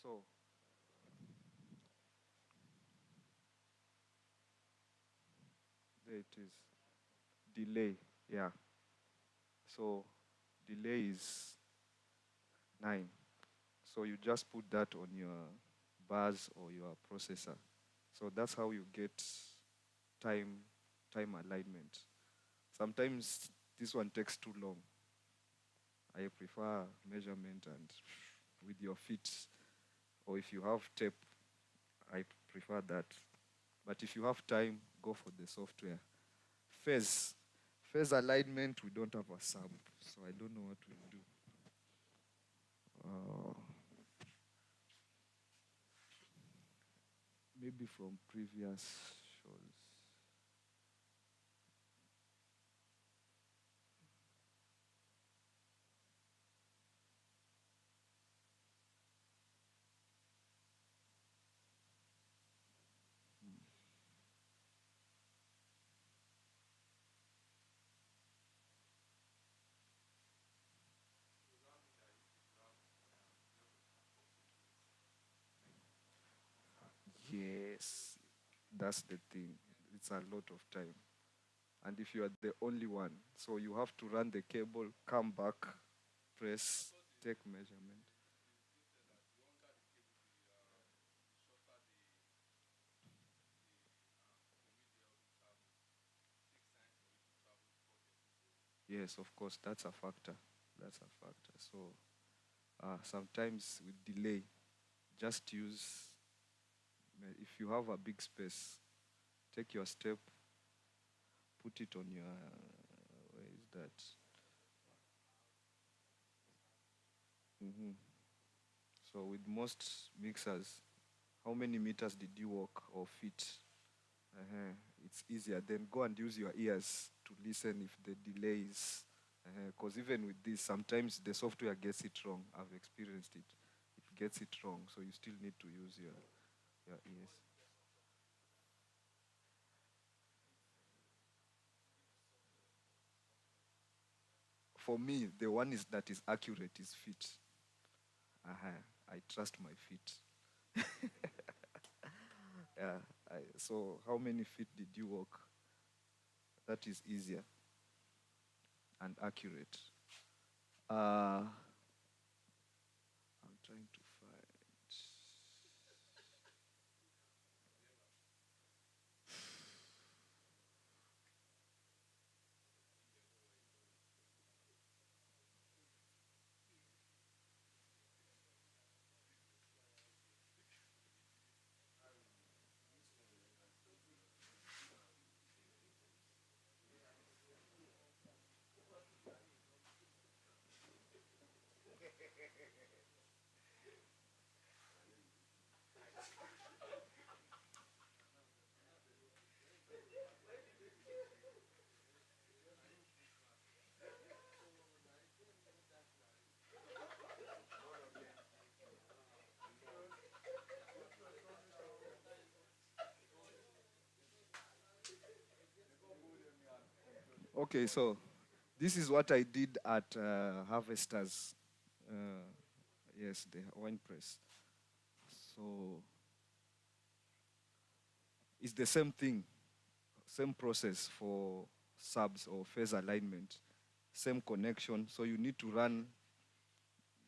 So there it is. Delay, yeah. So delay is 9. So you just put that on your bus or your processor. So that's how you get time time alignment. Sometimes this one takes too long. I prefer measurement and with your feet, or if you have tape, I prefer that. But if you have time, go for the software. Phase. Phase alignment, we don't have a sub, so I don't know what we'll do. Uh, maybe from previous shows. Yes, that's the thing. It's a lot of time. And if you are the only one, so you have to run the cable, come back, press, take measurement. Yes, of course, that's a factor. That's a factor. So sometimes with delay, just use, if you have a big space, take your step, put it on your, where is that? hmm So with most mixers, how many meters did you walk or feet? Uh-huh. It's easier. Then go and use your ears to listen if the delay is. Because even with this, sometimes the software gets it wrong. I've experienced it. It gets it wrong, so you still need to use your ears. For me, the one is that is accurate is feet. Uh-huh. I trust my feet. Yeah. So how many feet did you walk? That is easier and accurate. Uh, I'm trying to find. Okay, so this is what I did at Harvesters. Uh, yes, the wine press. So it's the same thing, same process for subs or phase alignment, same connection. So you need to run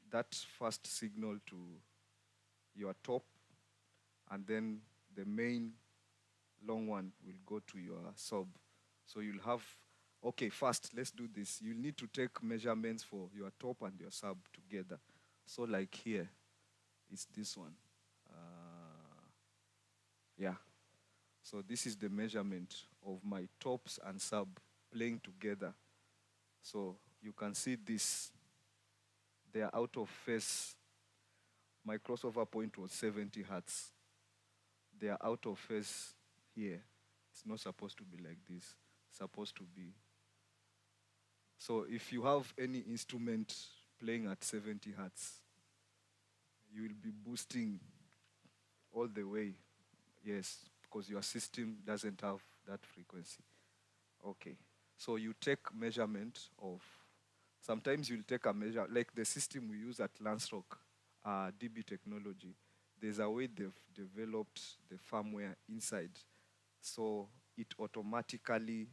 that first signal to your top, and then the main long one will go to your sub. So you'll have, okay, first, let's do this. You'll need to take measurements for your top and your sub together. So like here, it's this one. Yeah. So this is the measurement of my tops and sub playing together. So you can see this. They are out of phase. My crossover point was 70 hertz. They are out of phase here. It's not supposed to be like this. It's supposed to be. So if you have any instrument playing at 70 hertz, you will be boosting all the way. Yes, because your system doesn't have that frequency. Okay. So you take measurement of, sometimes you'll take a measure, like the system we use at Lansrock, DB technology. There's a way they've developed the firmware inside. So it automatically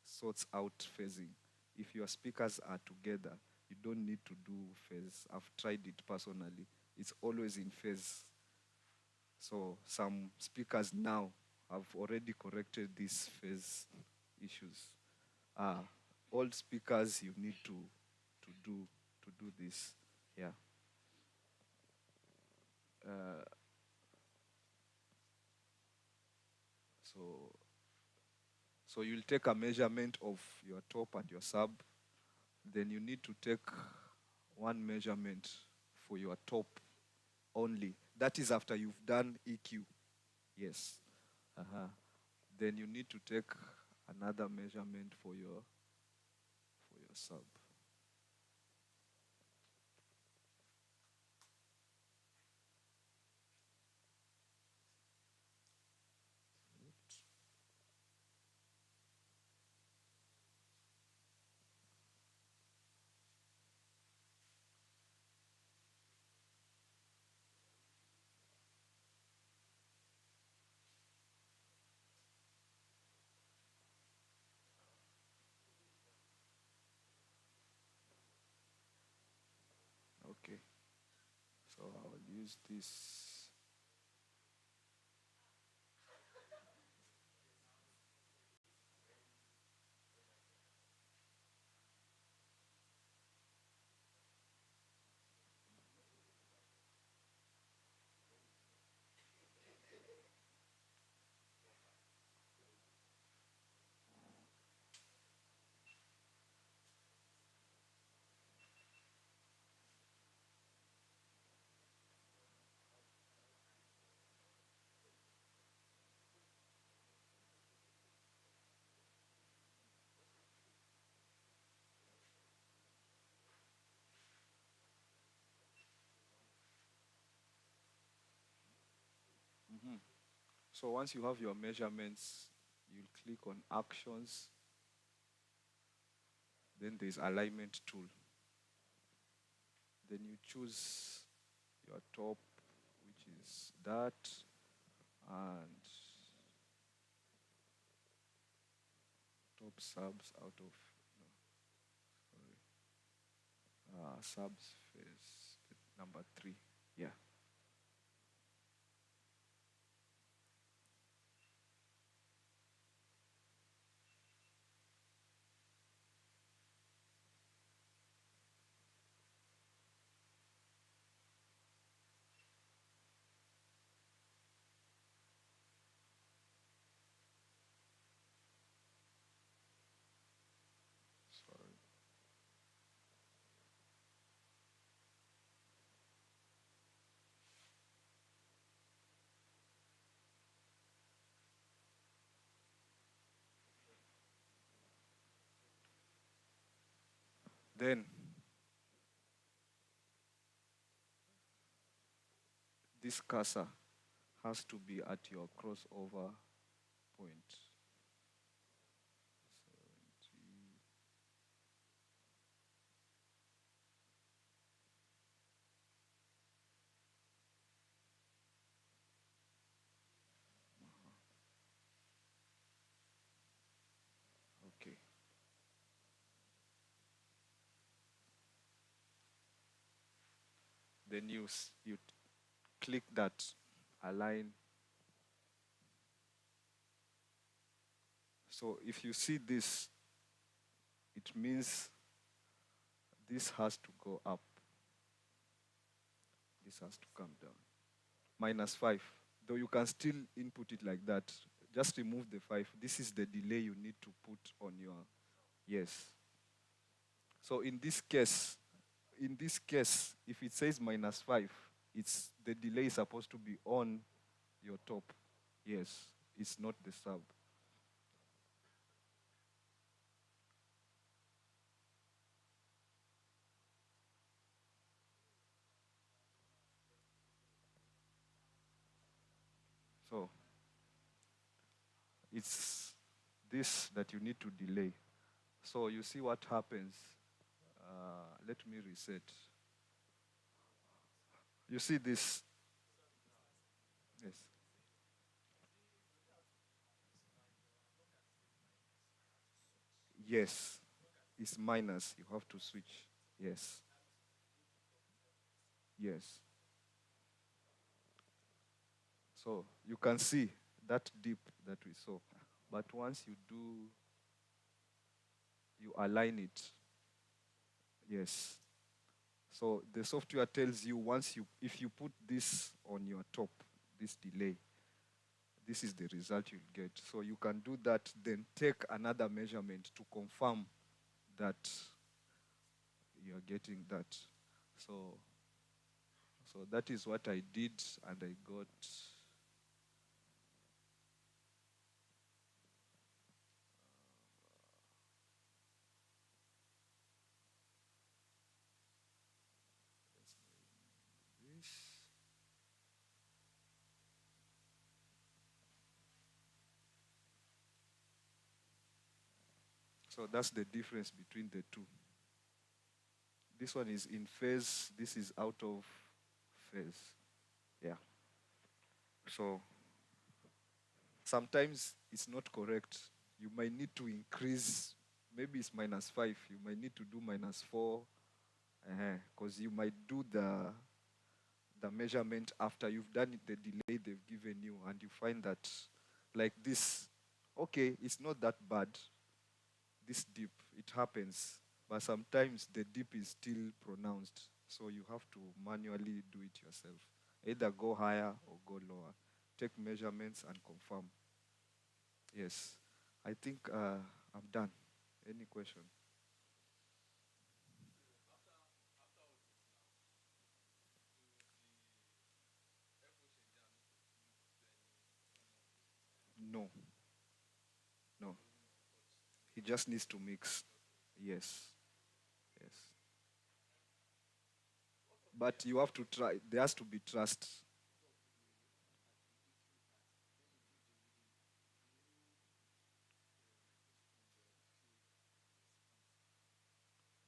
sorts out phasing. If your speakers are together, you don't need to do phase. I've tried it personally. It's always in phase. So some speakers now have already corrected these phase issues. Uh, Old speakers you need to do to do this. Yeah. Uh, so so you'll take a measurement of your top and your sub. Then you need to take one measurement for your top only. That is after you've done EQ. Yes. Uh-huh. Then you need to take another measurement for your sub. Okay. So I'll use this. So once you have your measurements, you'll click on actions. Then there's alignment tool. Then you choose your top, which is that, and top subs out of, no, sorry, subs phase number 3. Yeah. Sorry. Then this cursor has to be at your crossover point. 70. Then you click that align. So if you see this, it means this has to go up. This has to come down. -5. Though you can still input it like that. Just remove the 5. This is the delay you need to put on your, yes. So in this case, if it says -5, it's the delay is supposed to be on your top. Yes, it's not the sub. So it's this that you need to delay. So you see what happens. Let me reset. You see this? Yes. Yes. It's minus. You have to switch. Yes. Yes. So you can see that dip that we saw. But once you align it. Yes. So the software tells you if you put this on your top, this delay, this is the result you'll get. So you can do that, then take another measurement to confirm that you're getting that. So so that is what I did, and I got. This. So that's the difference between the two. This one is in phase, this is out of phase. Yeah. So sometimes it's not correct. You might need to increase, maybe it's -5. You might need to do -4, because you might do the measurement after you've done it, the delay they've given you, and you find that, like this, okay, it's not that bad, this dip, it happens, but sometimes the dip is still pronounced, so you have to manually do it yourself. Either go higher or go lower. Take measurements and confirm. Yes. I think I'm done. Any question? No, no. He just needs to mix. Yes, yes. But you have to try. There has to be trust.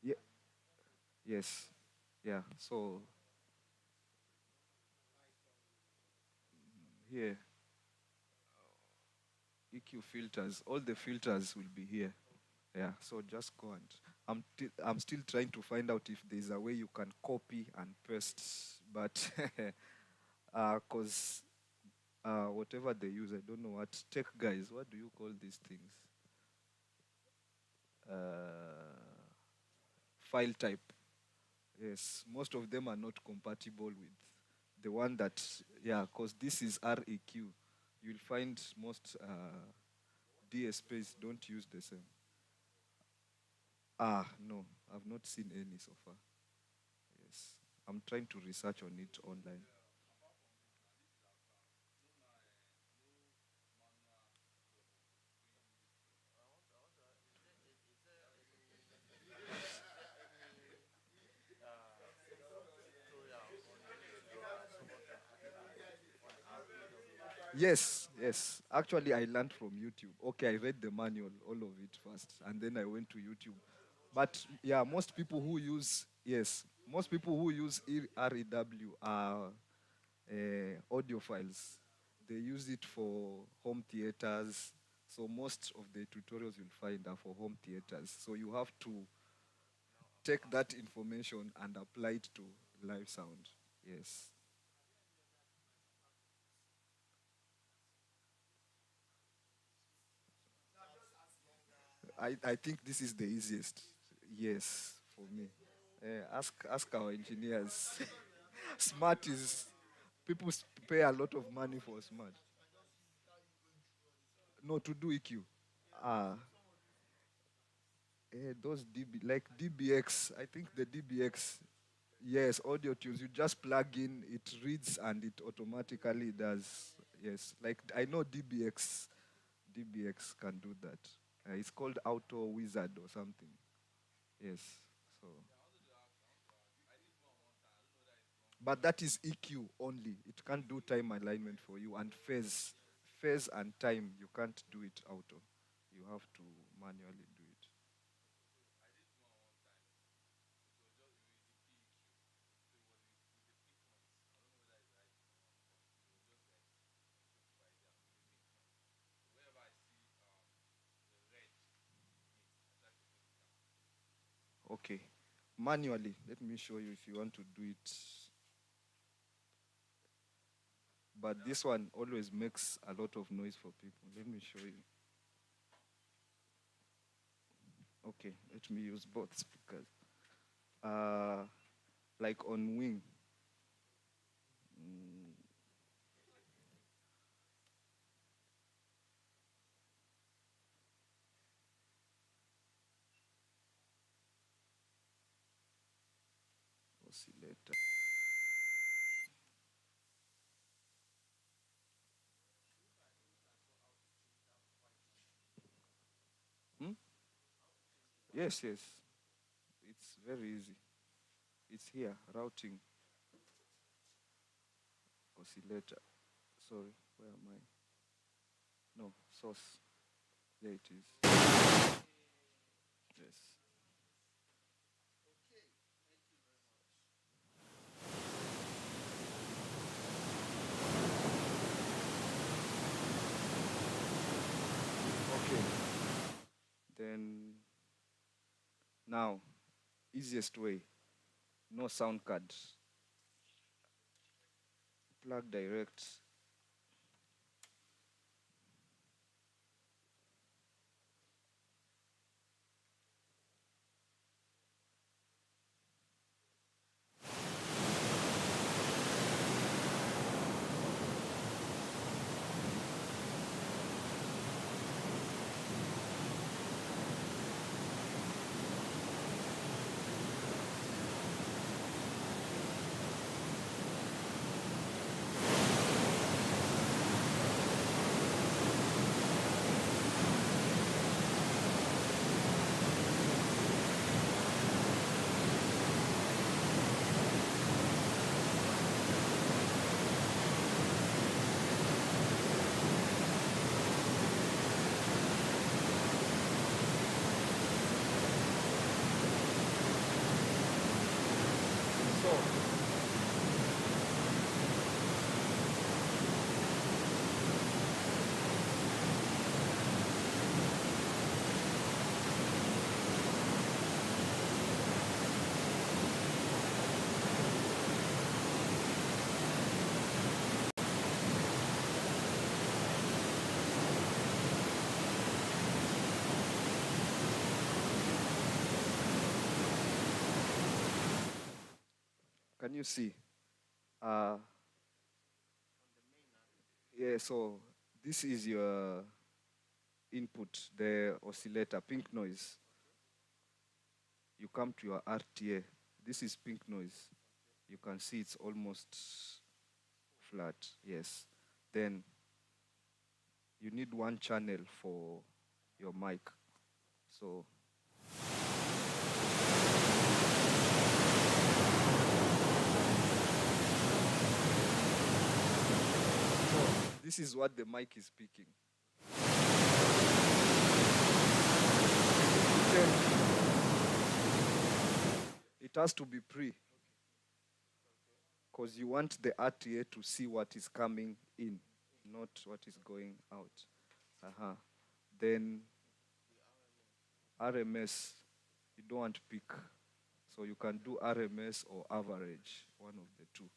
Yeah. Yes. Yeah. So here, EQ filters. All the filters will be here. Yeah. So just go and. I'm still trying to find out if there's a way you can copy and paste, but because whatever they use, I don't know what tech guys. What do you call these things? File type. Yes, most of them are not compatible with the one that, yeah, because this is REQ. You'll find most DSPs don't use the same. No, I've not seen any so far. Yes, I'm trying to research on it online. Yes, yes. Actually, I learned from YouTube. Okay, I read the manual, all of it first, and then I went to YouTube. But yeah, most people who use, yes, most people who use REW are audio files. They use it for home theaters. So most of the tutorials you'll find are for home theaters. So you have to take that information and apply it to live sound. Yes. I think this is the easiest. Yes, for me. Ask our engineers. Smart is people pay a lot of money for smart. No, to do EQ. Ah, those like DBX. I think the DBX. Yes, audio tunes. You just plug in, it reads, and it automatically does. Yes, like I know DBX. DBX can do that. It's called Auto Wizard or something. Yes. So, but that is EQ only. It can't do time alignment for you, and phase and time. You can't do it auto. You have to manually do it. Okay. Manually, let me show you if you want to do it. But this one always makes a lot of noise for people. Let me show you. Okay, let me use both speakers. Uh, like on wing. Mm, oscillator. Hmm? Yes, yes. It's very easy. It's here, routing oscillator. Sorry, where am I? No, source. There it is. Yes. Okay. Then now, easiest way. No sound card. Plug direct. So, can you see? Uh, yeah, so this is your input, the oscillator, pink noise. You come to your RTA. This is pink noise. You can see it's almost flat. Yes. Then you need one channel for your mic. So this is what the mic is speaking. Then it has to be pre, because you want the RTA to see what is coming in, not what is going out. Uh-huh. Then RMS, you don't want peak. So you can do RMS or average, one of the two.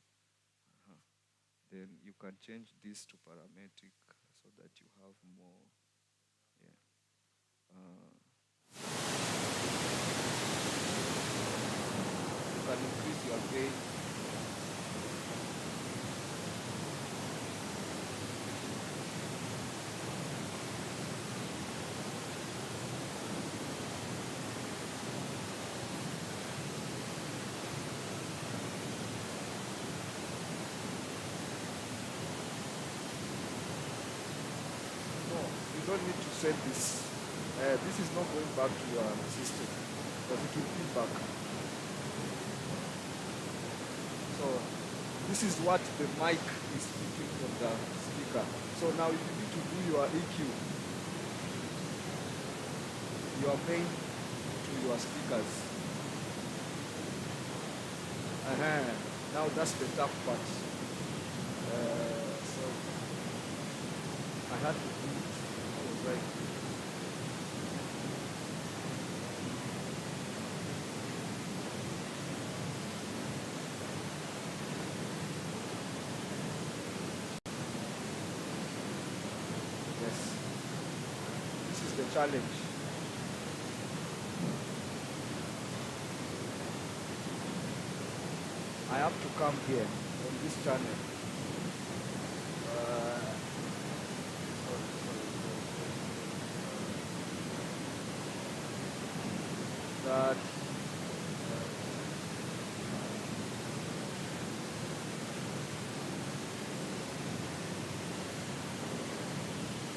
Then you can change this to parametric so that you have more. Yeah. You can increase your gain. No, you don't need to set this. This is not going back to your system, but it will feedback. So this is what the mic is picking from the speaker. So now if you need to do your EQ, your main to your speakers. Now that's the tough part. So I had to do it. I was like, yes, this is the challenge. I have to come here on this channel. That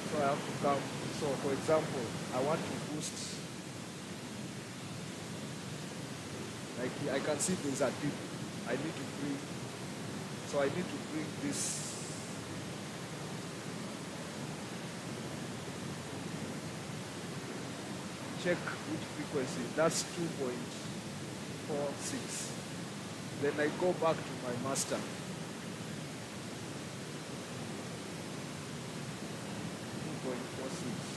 so I have to come. So for example, I want to boost. Like I can see there's a dip. I need to bring. So I need to bring this. Check which frequency. That's 2.46. Then I go back to my master. 2.46.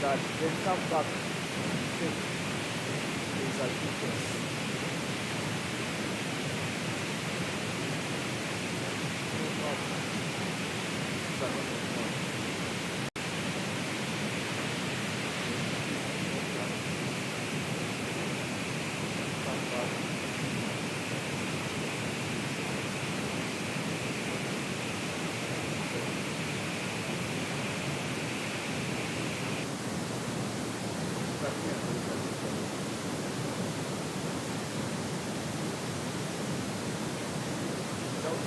That then come back. Check. There's a difference. No problem. It's another one. Come back. Come here. There's a difference. Without EQ.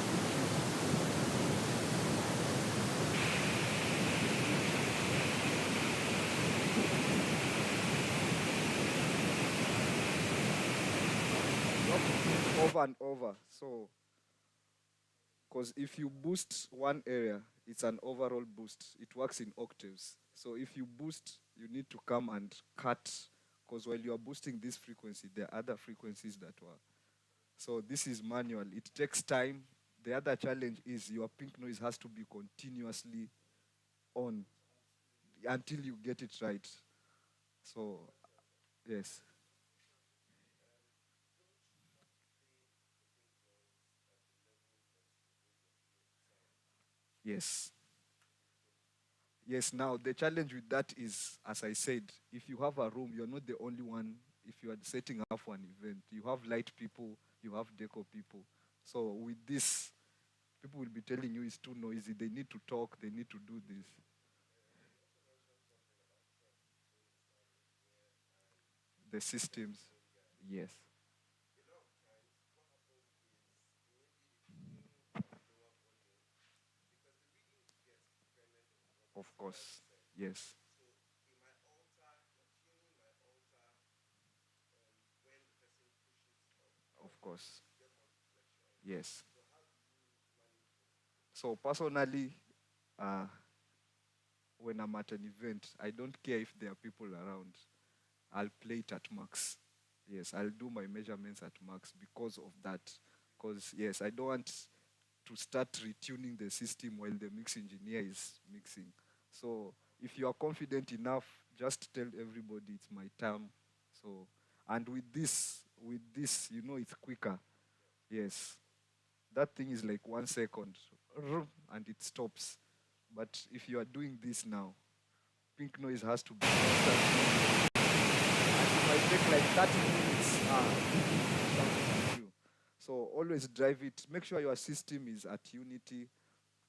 You have to do it over and over. So, because if you boost one area, it's an overall boost. It works in octaves. So if you boost, you need to come and cut. Because while you are boosting this frequency, there are other frequencies that were. So this is manual. It takes time. The other challenge is your pink noise has to be continuously on until you get it right. So, yes. Yes. Yes, now the challenge with that is, as I said, if you have a room, you're not the only one. If you are setting up for an event, you have light people, you have deco people. So with this, people will be telling you it's too noisy. They need to talk. They need to do this. The systems. Yes. Of course. Yes. Of course. Yes. So personally, uh, when I'm at an event, I don't care if there are people around. I'll play it at max. Yes, I'll do my measurements at max because of that. Because yes, I don't want to start retuning the system while the mix engineer is mixing. So if you are confident enough, just tell everybody it's my term. So and with this, it's quicker. Yes. That thing is like 1 second and it stops. But if you are doing this now, pink noise has to be constant. And it might take like 30 minutes shouting at you. So always drive it. Make sure your system is at unity.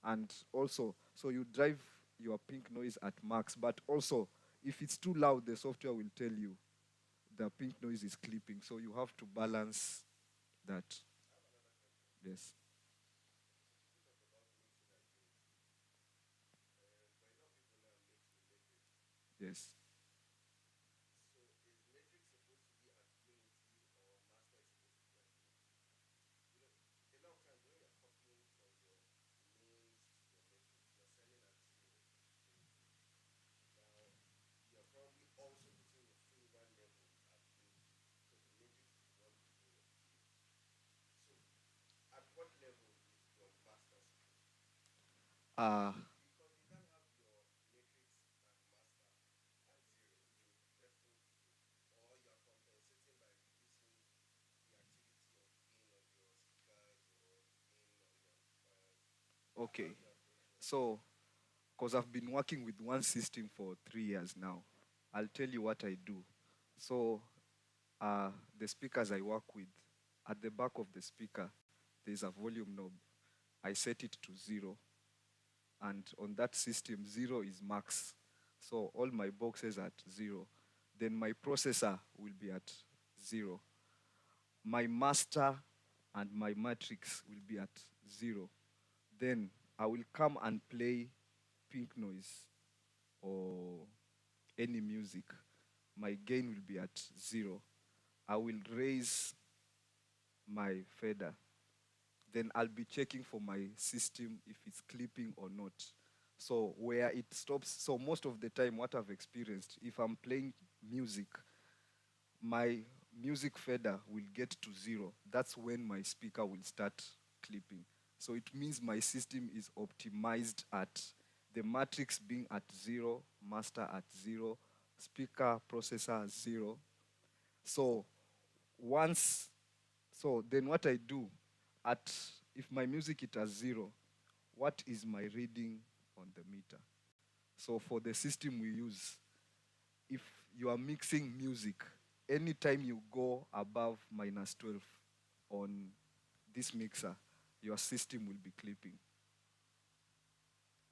And also, so you drive your pink noise at max. But also, if it's too loud, the software will tell you the pink noise is clipping. So you have to balance that. Yes. Yes. Uh, okay. So, because I've been working with one system for 3 years now, I'll tell you what I do. So, the speakers I work with, at the back of the speaker, there's a volume knob. I set it to 0, and on that system, 0 is max. So all my boxes at 0. Then my processor will be at 0. My master and my matrix will be at 0. Then I will come and play pink noise or any music. My gain will be at 0. I will raise my fader. Then I'll be checking for my system if it's clipping or not. So where it stops, so most of the time what I've experienced, if I'm playing music, my music fader will get to 0. That's when my speaker will start clipping. So it means my system is optimized at the matrix being at 0, master at 0, speaker processor 0. So once, so then what I do at, if my music is at 0, what is my reading on the meter? So for the system we use, if you are mixing music, anytime you go above -12 on this mixer, your system will be clipping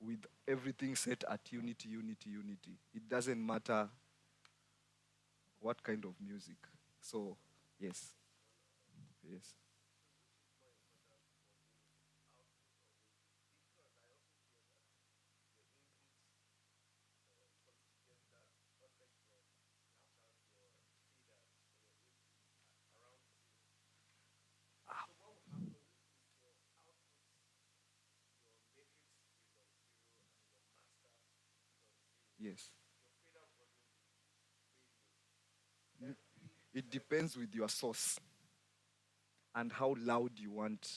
with everything set at unity, unity, unity. It doesn't matter what kind of music. So, yes, yes. Yes. It depends with your source and how loud you want.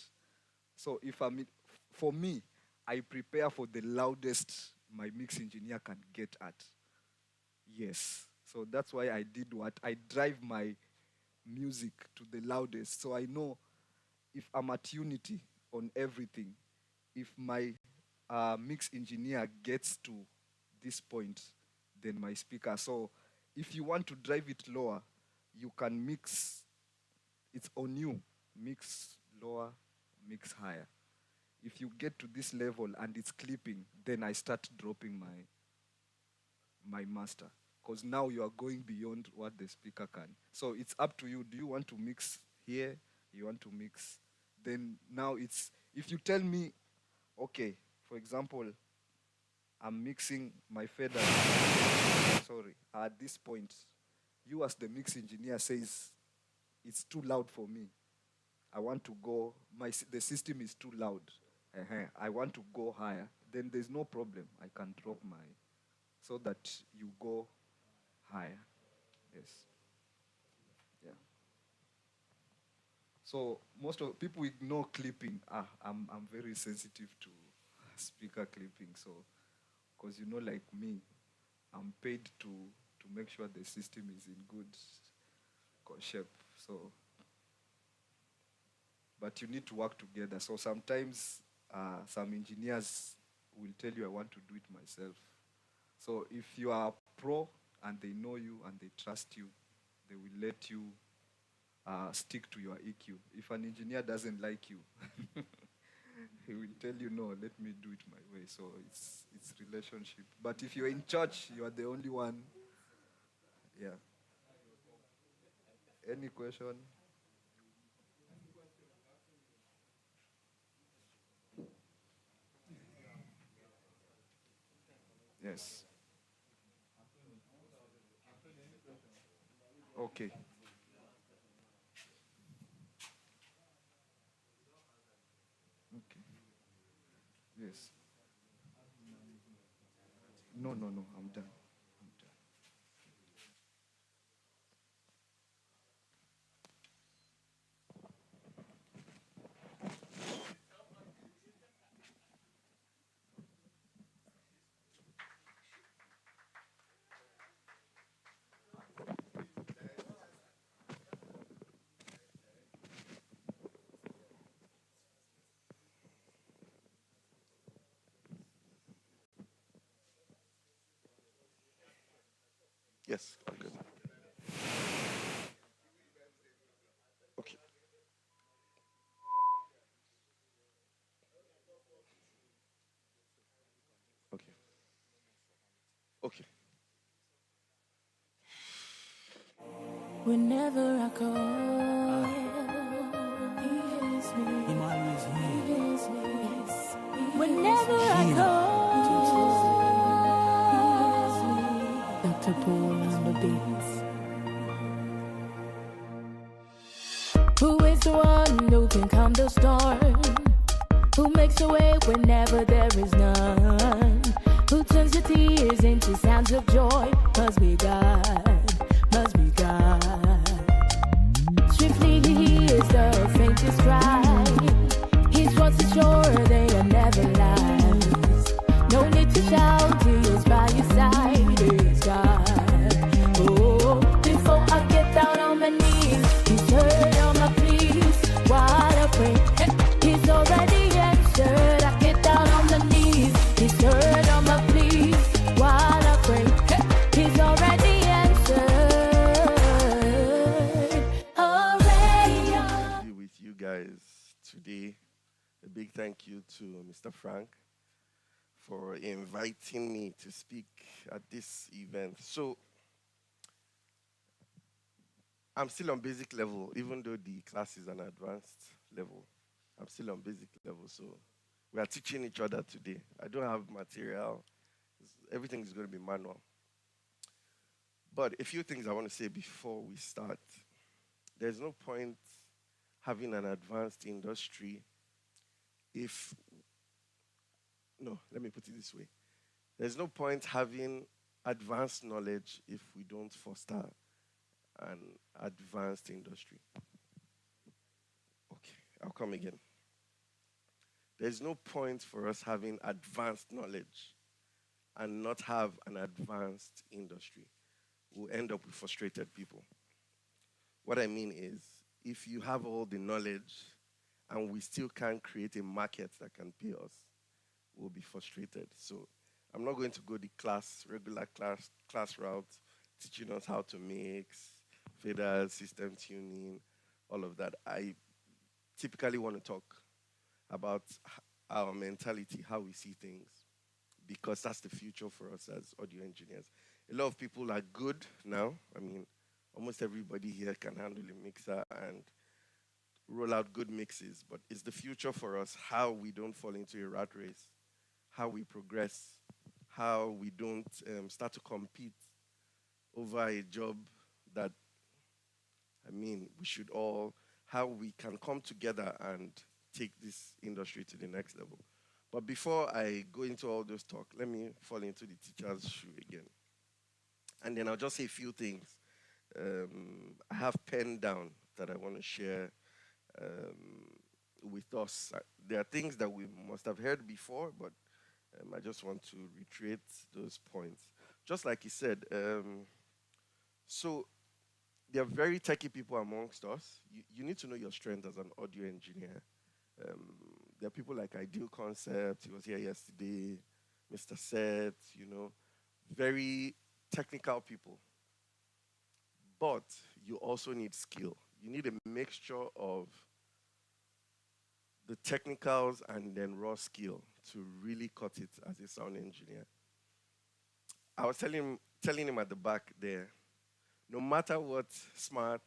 So if I mean, for me, I prepare for the loudest my mix engineer can get at. Yes. So that's why I did what I drive my music to the loudest. So I know if I'm at unity on everything, if my mix engineer gets to this point, then my speaker. So if you want to drive it lower, you can mix, it's on you. Mix lower, mix higher. If you get to this level and it's clipping, then I start dropping my master. Because now you are going beyond what the speaker can. So it's up to you. Do you want to mix here? You want to mix? Then now it's, if you tell me, okay, for example, I'm mixing my feather. Sorry, at this point, you as the mix engineer says it's too loud for me. I want to go. The system is too loud. I want to go higher. Then there's no problem. I can drop my, so that you go higher. Yes. Yeah. So most of people ignore clipping. I'm very sensitive to speaker clipping. So, because like me, I'm paid to make sure the system is in good shape. So, but you need to work together. So sometimes some engineers will tell you, I want to do it myself. So if you are pro and they know you and they trust you, they will let you stick to your EQ. If an engineer doesn't like you, he will tell you, no, let me do it my way. So it's relationship. But if you're in church, you are the only one. Yeah. Any question? Yes. Okay. Okay. Yes. No, no, no. I'm done. I'm done. Yes, I'm good. Okay, okay, okay. Whenever I call, he hears me. Him always hear. He hears me. Yes. Whenever I call, he hears me. Dr. Paul on the beats. Who is the one who can calm the storm? Who makes a way whenever there is none? Who turns the tears into sounds of joy? Must be God, must be God. Swiftly he hears the faintest cry. His voice is sure they are never lies. No need to shout, he is by your side, he is God. Oh, before I get down on my knees, he's heard all my pleas. While I pray, he's already answered. I get down on my knees, he's heard all my pleas. While I pray, he's already answered. Be with you guys today. A big thank you to Mr. Frank for inviting me to speak at this event. So, I'm still on basic level, even though the class is an advanced level. I'm still on basic level, so we are teaching each other today. I don't have material. Everything is going to be manual. But a few things I want to say before we start. There's no point having an advanced industry if, no, let me put it this way. There's no point having advanced knowledge if we don't foster an advanced industry. Okay, I'll come again. There's no point for us having advanced knowledge and not have an advanced industry. We'll end up with frustrated people. What I mean is, if you have all the knowledge and we still can't create a market that can pay us, we'll be frustrated. So I'm not going to go the regular class route, teaching us how to mix, faders, system tuning, all of that. I typically want to talk. about our mentality, how we see things, because that's the future for us as audio engineers. A lot of people are good now. I mean, almost everybody here can handle a mixer and roll out good mixes, but it's the future for us how we don't fall into a rat race, how we progress, how we don't start to compete over a job that, I mean, we should all, how we can come together and take this industry to the next level. But before I go into all those talk, let me fall into the teacher's shoe again. And then I'll just say a few things I have penned down that I want to share with us. There are things that we must have heard before, but I just want to reiterate those points. Just like he said, so there are very techy people amongst us. You need to know your strength as an audio engineer. There are people like Ideal Concept, he was here yesterday, Mr. Set, very technical people. But you also need skill. You need a mixture of the technicals and then raw skill to really cut it as a sound engineer. I was telling him at the back there, no matter what smart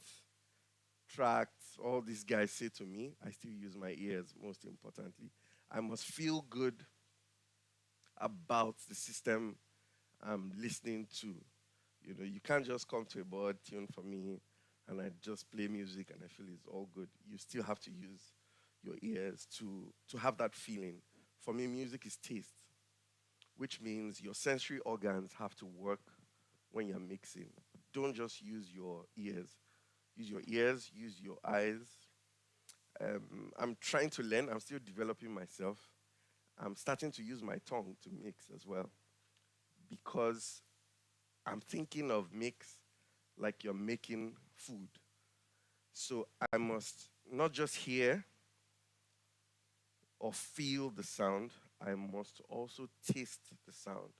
tracks all these guys say to me, I still use my ears most importantly. I must feel good about the system I'm listening to. You can't just come to a board tune for me and I just play music and I feel it's all good. You still have to use your ears to have that feeling. For me, music is taste, which means your sensory organs have to work when you're mixing. Don't just use your ears. Use your ears, use your eyes. I'm trying to learn, I'm still developing myself. I'm starting to use my tongue to mix as well because I'm thinking of mix like you're making food. So I must not just hear or feel the sound, I must also taste the sound.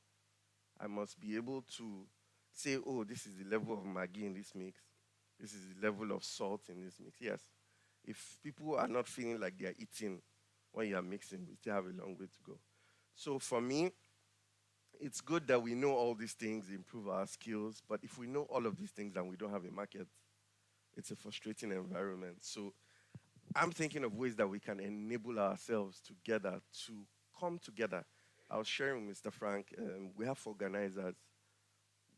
I must be able to say, oh, this is the level of Maggi in this mix. This is the level of salt in this mix. Yes. If people are not feeling like they're eating when you're mixing, we still have a long way to go. So for me, it's good that we know all these things, improve our skills, but if we know all of these things and we don't have a market, it's a frustrating environment. So I'm thinking of ways that we can enable ourselves together to come together. I was sharing with Mr. Frank, we have organizers.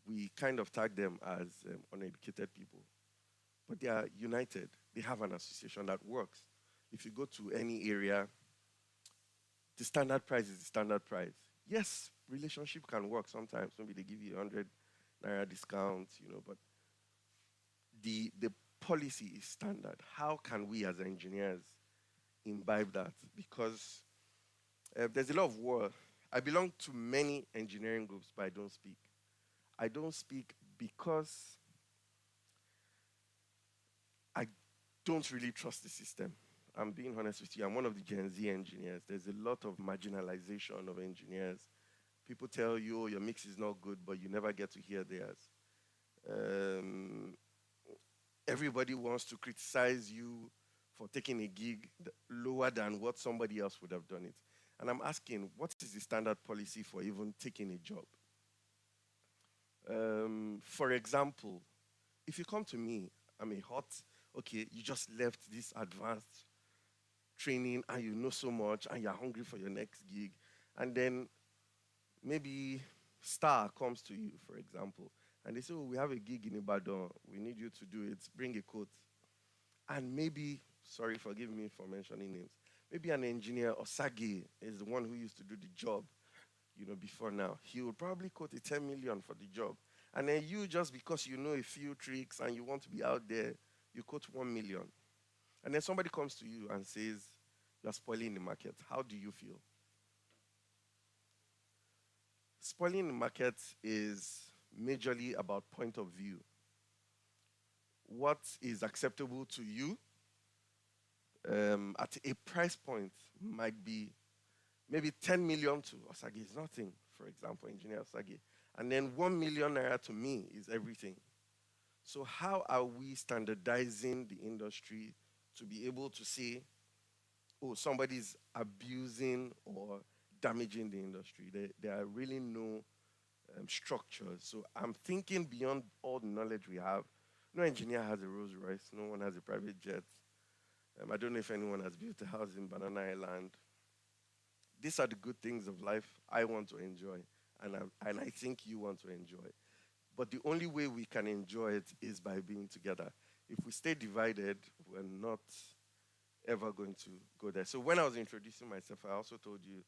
We kind of tag them as uneducated people, but they are united. They have an association that works. If you go to any area, the standard price is the standard price. Yes, relationship can work sometimes. Maybe they give you 100 naira discount, but the policy is standard. How can we as engineers imbibe that? Because there's a lot of war. I belong to many engineering groups, but I don't speak. I don't speak because I don't really trust the system. I'm being honest with you. I'm one of the Gen Z engineers. There's a lot of marginalization of engineers. People tell you, oh, your mix is not good, but you never get to hear theirs. Everybody wants to criticize you for taking a gig lower than what somebody else would have done it. And I'm asking, what is the standard policy for even taking a job? For example, if you come to me, I'm a hot, okay, you just left this advanced training and you know so much and you're hungry for your next gig. And then maybe Star comes to you, for example, and they say, oh, we have a gig in Ibadan. We need you to do it. Bring a coat. And maybe, sorry, forgive me for mentioning names, maybe an engineer, Osage, is the one who used to do the job, before now. He would probably quote a 10 million for the job. And then you, just because you know a few tricks and you want to be out there, you quote 1 million. And then somebody comes to you and says, you're spoiling the market. How do you feel? Spoiling the market is majorly about point of view. What is acceptable to you at a price point might be maybe 10 million to Osage is nothing, for example, engineer Osage. And then 1 million naira to me is everything. So how are we standardizing the industry to be able to say oh, somebody's abusing or damaging the industry. There are really no structures. So I'm thinking beyond all the knowledge we have. No engineer has a Rolls Royce. No one has a private jet. I don't know if anyone has built a house in Banana Island. These are the good things of life I want to enjoy, and I think you want to enjoy. But the only way we can enjoy it is by being together. If we stay divided, we're not ever going to go there. So when I was introducing myself, I also told you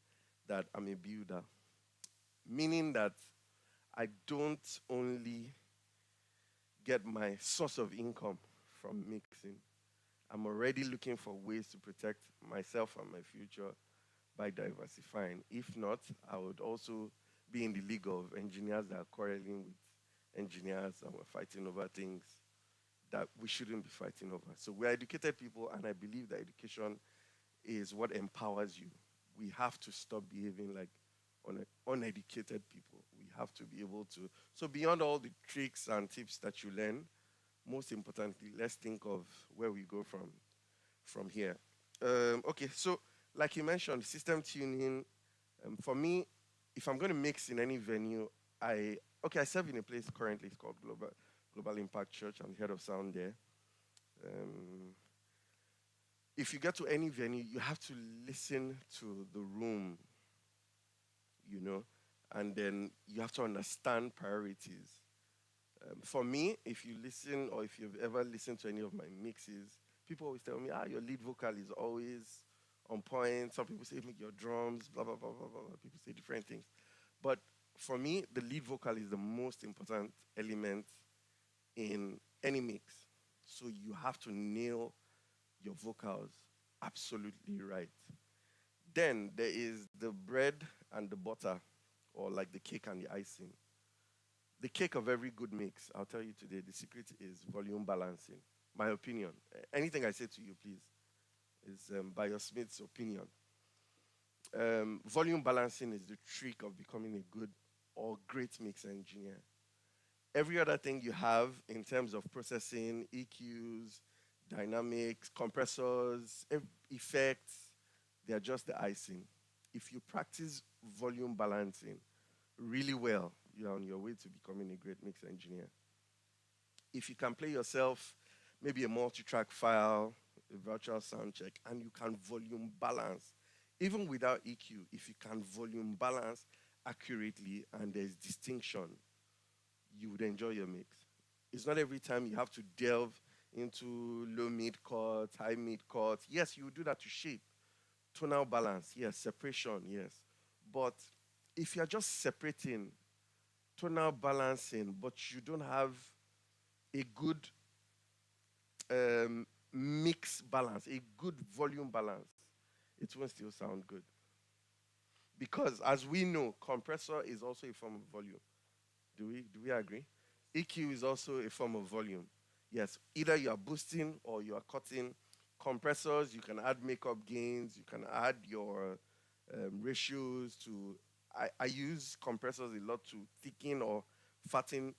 that I'm a builder, meaning that I don't only get my source of income from mixing. I'm already looking for ways to protect myself and my future by diversifying. If not, I would also be in the league of engineers that are quarreling with engineers and we're fighting over things that we shouldn't be fighting over. So we're educated people, and I believe that education is what empowers you. We have to stop behaving like uneducated people. We have to be able to. So beyond all the tricks and tips that you learn, most importantly, let's think of where we go from here. Okay, so like you mentioned, system tuning. For me, if I'm going to mix in any venue, I serve in a place currently. It's called Global Impact Church. I'm the head of sound there. Um, if you get to any venue, you have to listen to the room, you know, and then you have to understand priorities. For me, if you listen or if you've ever listened to any of my mixes, people always tell me, your lead vocal is always on point. Some people say, make your drums, blah, blah, blah, blah, blah. People say different things. But for me, the lead vocal is the most important element in any mix. So you have to nail your vocals absolutely right. Then there is the bread and the butter, or like the cake and the icing. The cake of every good mix, I'll tell you today, the secret is volume balancing. My opinion. Anything I say to you, please, is by your Smith's opinion. Volume balancing is the trick of becoming a good or great mix engineer. Every other thing you have in terms of processing, EQs, dynamics, compressors, effects, they are just the icing. If you practice volume balancing really well, you're on your way to becoming a great mix engineer. If you can play yourself maybe a multi-track file, a virtual sound check, and you can volume balance, even without EQ, if you can volume balance accurately and there's distinction, you would enjoy your mix. It's not every time you have to delve into low mid chord, high mid chord. Yes, you do that to shape. Tonal balance, yes. Separation, yes. But if you're just separating tonal balancing, but you don't have a good mix balance, a good volume balance, it won't still sound good. Because as we know, compressor is also a form of volume. Do we agree? EQ is also a form of volume. Yes, either you are boosting or you are cutting. Compressors, you can add makeup gains, you can add your ratios to. I use compressors a lot to thicken or fatten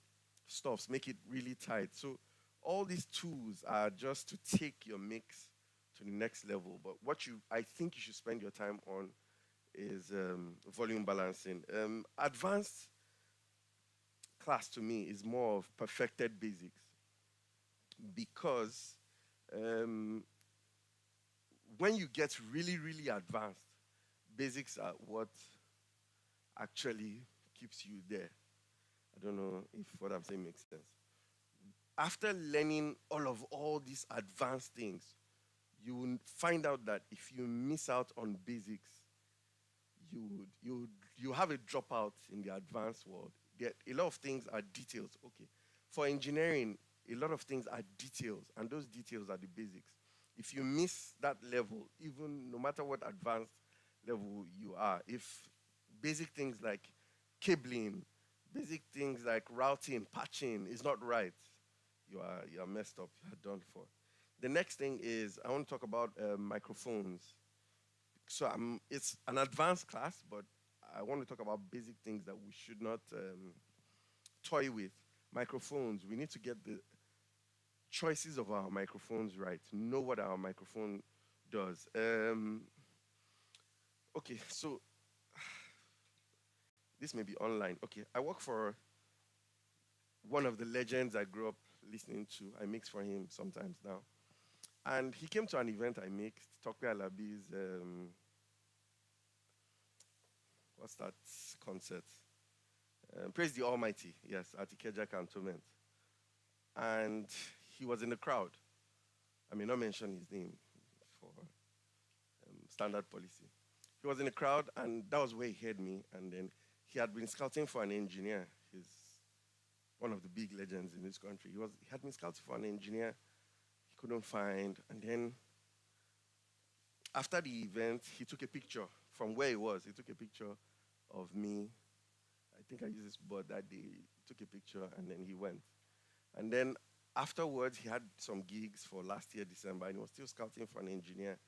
stuffs, make it really tight. So all these tools are just to take your mix to the next level. But I think you should spend your time on is volume balancing. Advanced class to me is more of perfected basics because um, when you get really, really advanced, basics are what actually keeps you there. I don't know if what I'm saying makes sense. After learning all these advanced things, you will find out that if you miss out on basics, you have a dropout in the advanced world. A lot of things are details. Okay, for engineering, a lot of things are details, and those details are the basics. If you miss that level, even no matter what advanced level you are, if basic things like cabling, basic things like routing, patching is not right, you are messed up. You are done for. The next thing is I want to talk about microphones. So it's an advanced class, but I want to talk about basic things that we should not toy with. Microphones. We need to get the choices of our microphones right. Know what our microphone does. Okay, so this may be online. Okay, I work for one of the legends I grew up listening to. I mix for him sometimes now. And he came to an event I mixed, Tokwe Alabi's, what's that concert? Praise the Almighty, yes, at Ikeja Cantonment. And he was in the crowd. I may not mention his name for standard policy. He was in the crowd, and that was where he heard me. And then he had been scouting for an engineer. He's one of the big legends in this country. He had been scouting for an engineer he couldn't find. And then after the event, he took a picture from where he was. He took a picture of me. I think I used this board that day. He took a picture and then he went. And then afterwards, he had some gigs for last year, December, and he was still scouting for an engineer.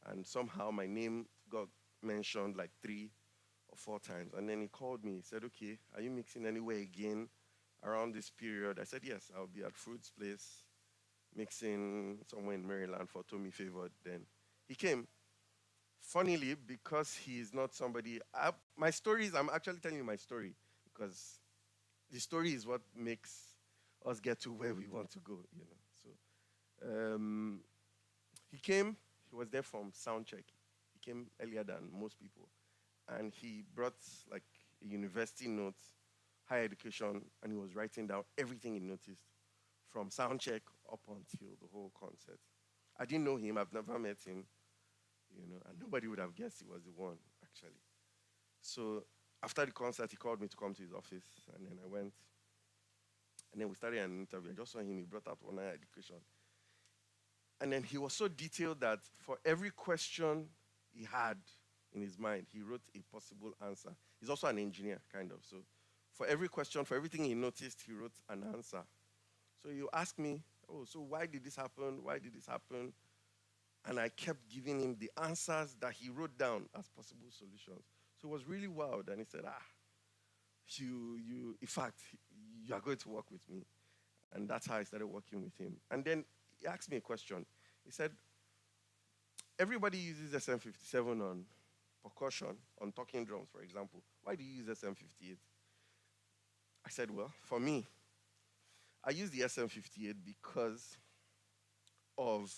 And somehow my name got mentioned like 3 or 4 times. And then he called me. He said, okay, are you mixing anywhere again around this period? I said, yes, I'll be at Fruits Place mixing somewhere in Maryland for Tommy Favored. Then he came. Funnily, because he's not somebody, my stories, I'm actually telling you my story because the story is what makes us get to where we want to go, you know. So he came, he was there from sound check. He came earlier than most people. And he brought like a university note, higher education, and he was writing down everything he noticed from sound check up until the whole concert. I didn't know him, I've never met him, you know, and nobody would have guessed he was the one, actually. So after the concert, he called me to come to his office, and then I went. And then we started an interview. I just saw him, he brought out one higher education. And then he was so detailed that for every question he had in his mind, he wrote a possible answer. He's also an engineer, kind of. So for every question, for everything he noticed, he wrote an answer. So you ask me, oh, so why did this happen? Why did this happen? And I kept giving him the answers that he wrote down as possible solutions. So it was really wild. And he said, in fact, you are going to work with me. And that's how I started working with him. And then he asked me a question. He said, everybody uses SM57 on percussion, on talking drums, for example. Why do you use SM58? I said, well, for me, I use the SM58 because of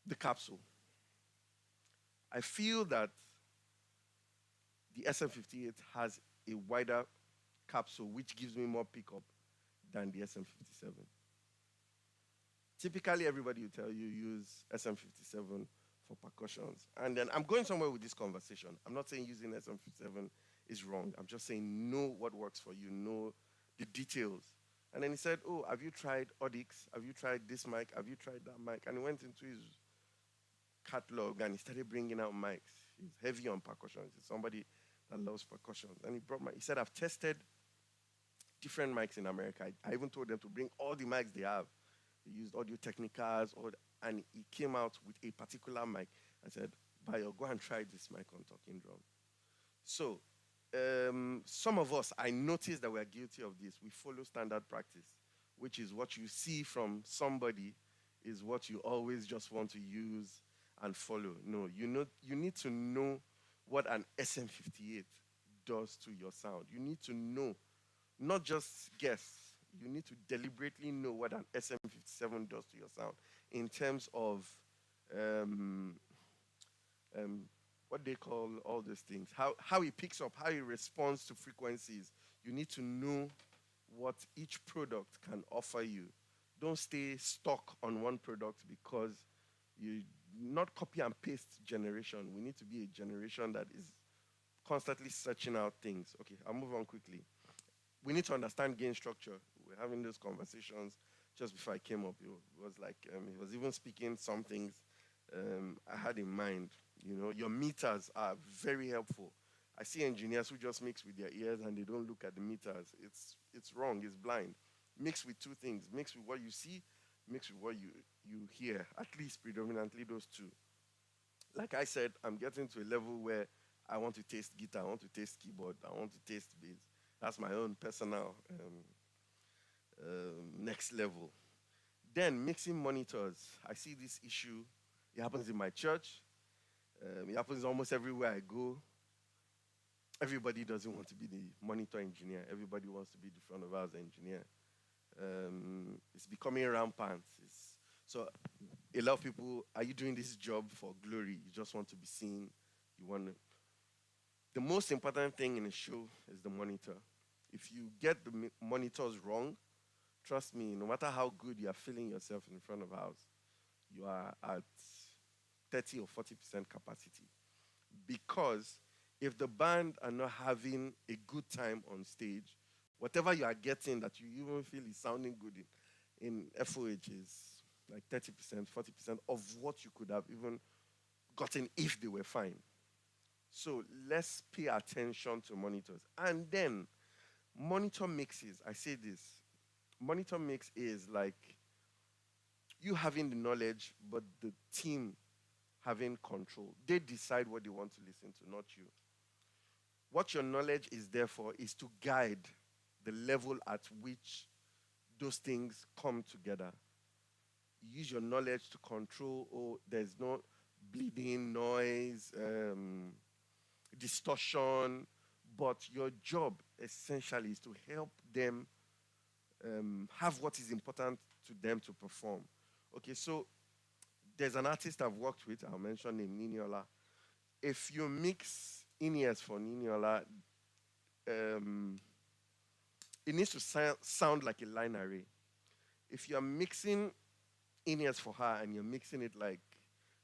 the capsule. I feel that the SM58 has a wider capsule, which gives me more pickup than the SM57. Typically, everybody will tell you use SM57 for percussions. And then I'm going somewhere with this conversation. I'm not saying using SM57 is wrong. I'm just saying know what works for you, know the details. And then he said, oh, have you tried Audix? Have you tried this mic? Have you tried that mic? And he went into his catalog and he started bringing out mics. He's heavy on percussion. He's somebody that loves percussion. And he said, I've tested different mics in America. I even told them to bring all the mics they have. They used Audio Technicas, and he came out with a particular mic and said, Bayo, go and try this mic on talking drum. So some of us, I noticed that we are guilty of this. We follow standard practice, which is what you see from somebody is what you always just want to use and follow. No, you need to know what an SM58 does to your sound. You need to know, not just guess. You need to deliberately know what an SM57 does to your sound in terms of what they call all these things, how it picks up, how it responds to frequencies. You need to know what each product can offer you. Don't stay stuck on one product because you not copy and paste generation. We need to be a generation that is constantly searching out things. Okay, I'll move on quickly. We need to understand gain structure. We're having those conversations just before I came up. It was like he was even speaking some things I had in mind. You know, your meters are very helpful. I see engineers who just mix with their ears and they don't look at the meters. It's wrong. It's blind. Mix with two things. Mix with what you see. Mix with what you hear. At least predominantly those two. Like I said, I'm getting to a level where I want to taste guitar. I want to taste keyboard. I want to taste bass. That's my own personal next level. Then mixing monitors. I see this issue. It happens in my church. It happens almost everywhere I go. Everybody doesn't want to be the monitor engineer. Everybody wants to be the front of house engineer. It's becoming rampant. So a lot of people, are you doing this job for glory? You just want to be seen. You want to. The most important thing in a show is the monitor. If you get the monitors wrong, trust me, no matter how good you are feeling yourself in front of house, you are at 30 or 40% capacity. Because if the band are not having a good time on stage, whatever you are getting that you even feel is sounding good in FOH is like 30%, 40% of what you could have even gotten if they were fine. So let's pay attention to monitors. And then monitor mixes. I say this. Monitor mix is like you having the knowledge, but the team having control. They decide what they want to listen to, not you. What your knowledge is there for is to guide the level at which those things come together. Use your knowledge to control, oh, there's no bleeding, noise, distortion, but your job essentially is to help them have what is important to them to perform. Okay, so there's an artist I've worked with, I'll mention him, Niniola. If you mix in-ears for Niniola, um, it needs to sound like a line array. If you're mixing in-ears for her and you're mixing it like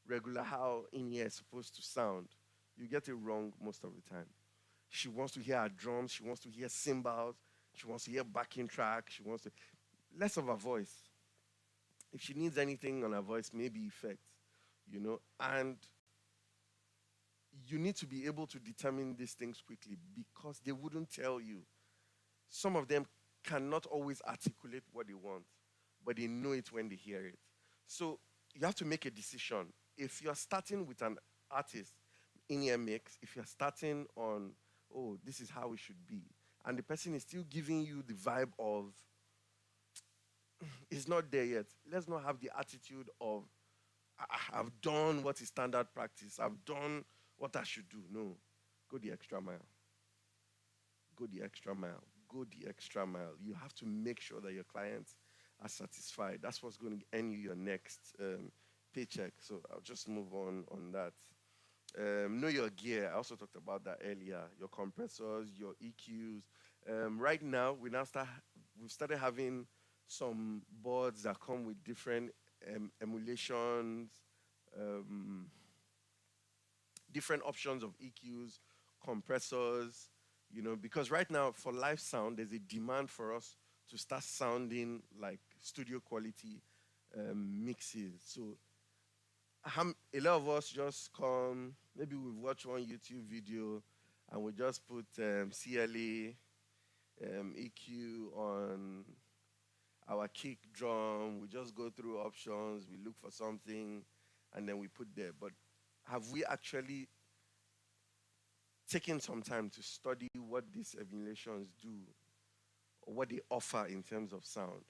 regular how in-ear is supposed to sound, you get it wrong most of the time. She wants to hear her drums, she wants to hear cymbals, she wants to hear backing track, she wants to less of her voice. If she needs anything on her voice, maybe effects, and you need to be able to determine these things quickly because they wouldn't tell you. Some of them cannot always articulate what they want, but they know it when they hear it. So you have to make a decision. If you're starting with an artist in your mix, if you're starting on, oh, this is how it should be, and the person is still giving you the vibe of, it's not there yet, let's not have the attitude of, I've done what is standard practice, I've done what I should do. No, go the extra mile. Go the extra mile. Go the extra mile. You have to make sure that your clients are satisfied. That's what's going to earn you your next paycheck. So I'll just move on that. Know your gear. I also talked about that earlier. Your compressors, your EQs. Right now, we've started having some boards that come with different emulations, um, different options of EQs, compressors, because right now for live sound, there's a demand for us to start sounding like studio quality mixes. So a lot of us just come, maybe we've watched one YouTube video and we just put CLA EQ on our kick drum. We just go through options, we look for something, and then we put there. But have we actually taken some time to study what these emulations do or what they offer in terms of sound?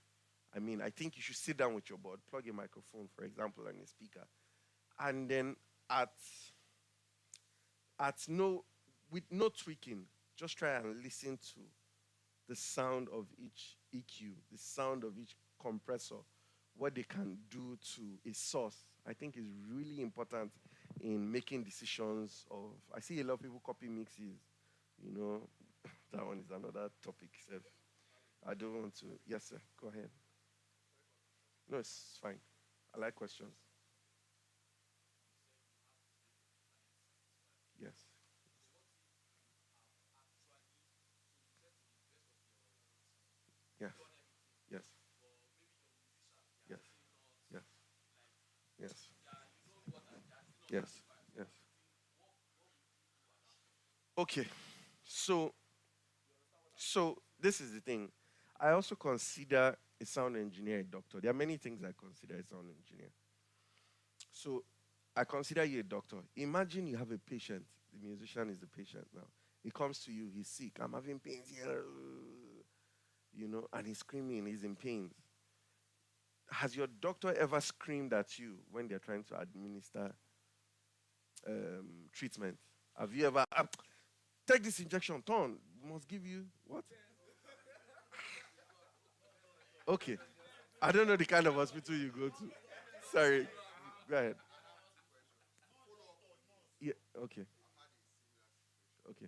I mean, I think you should sit down with your board, plug a microphone, for example, and a speaker, and then with no tweaking, just try and listen to the sound of each EQ, the sound of each compressor, what they can do to a source. I think is really important in making decisions of. I see a lot of people copy mixes, that one is another topic. Sir. I don't want to. Yes, sir. Go ahead. No, it's fine. I like questions. Yes. Yes. Yes. Yes. Yes. Yes. Yes. Yes. Okay. So this is the thing. I also consider a sound engineer a doctor. There are many things I consider a sound engineer. So I consider you a doctor. Imagine you have a patient. The musician is the patient now. He comes to you, he's sick. I'm having pains here, and he's screaming, he's in pain. Has your doctor ever screamed at you when they're trying to administer treatment? Have you ever take this injection? Turn must give you what? Okay, I don't know the kind of hospital you go to. Sorry, go ahead. Yeah. Okay. Okay.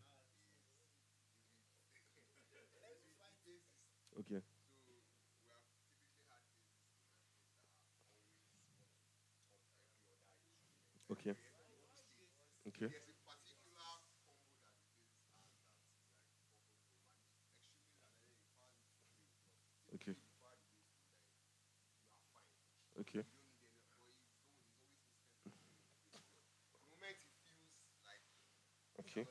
Okay. Okay. Okay. Okay. Okay. Okay.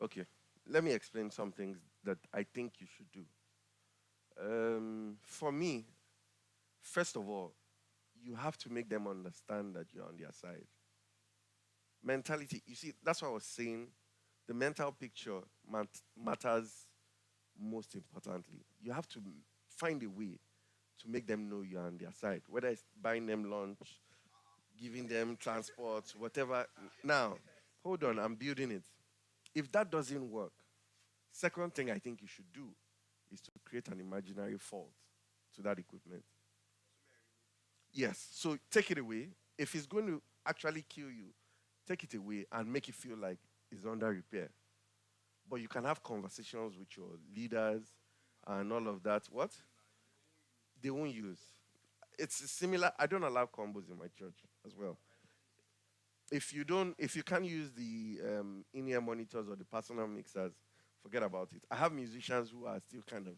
Okay. Let me explain some things that I think you should do. For me, first of all, you have to make them understand that you're on their side. Mentality, you see, that's what I was saying. The mental picture matters most importantly. You have to find a way to make them know you're on their side, whether it's buying them lunch, giving them transport, whatever. Now, hold on, I'm building it. If that doesn't work, second thing I think you should do is to create an imaginary fault to that equipment. Yes. So take it away. If it's going to actually kill you, take it away and make it feel like it's under repair. But you can have conversations with your leaders and all of that. What? They won't use. It's similar. I don't allow combos in my church as well. If you can't use the in-ear monitors or the personal mixers, forget about it. I have musicians who are still kind of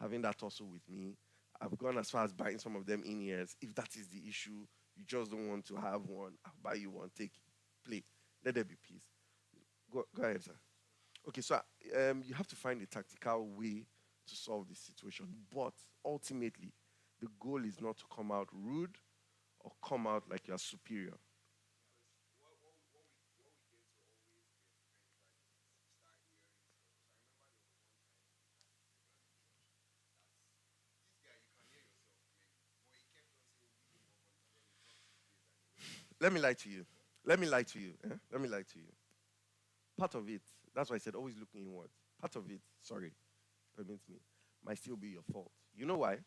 having that also with me. I've gone as far as buying some of them in-ears. If that is the issue, you just don't want to have one, I'll buy you one. Take, play. Let there be peace. Go ahead, sir. Okay, so you have to find a tactical way to solve this situation. But ultimately, the goal is not to come out rude or come out like you're superior. Let me lie to you. Let me lie to you. Let me lie to you. Part of it, that's why I said always looking inwards. Part of it, sorry, permit me, might still be your fault. You know why?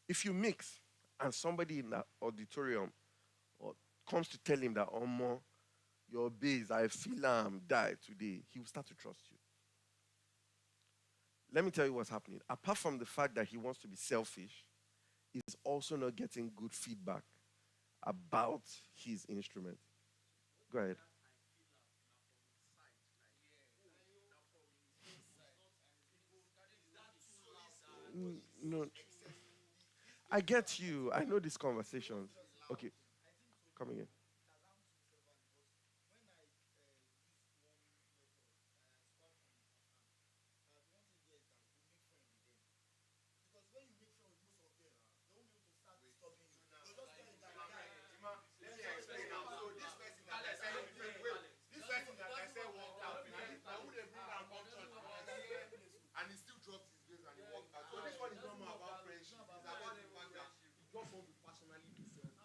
If you mix and somebody in that auditorium or comes to tell him that, oh, more, your base, I feel die today, he will start to trust you. Let me tell you what's happening. Apart from the fact that he wants to be selfish, he's also not getting good feedback about his instrument. Go ahead. No, I get you. I know these conversations. Okay, come again.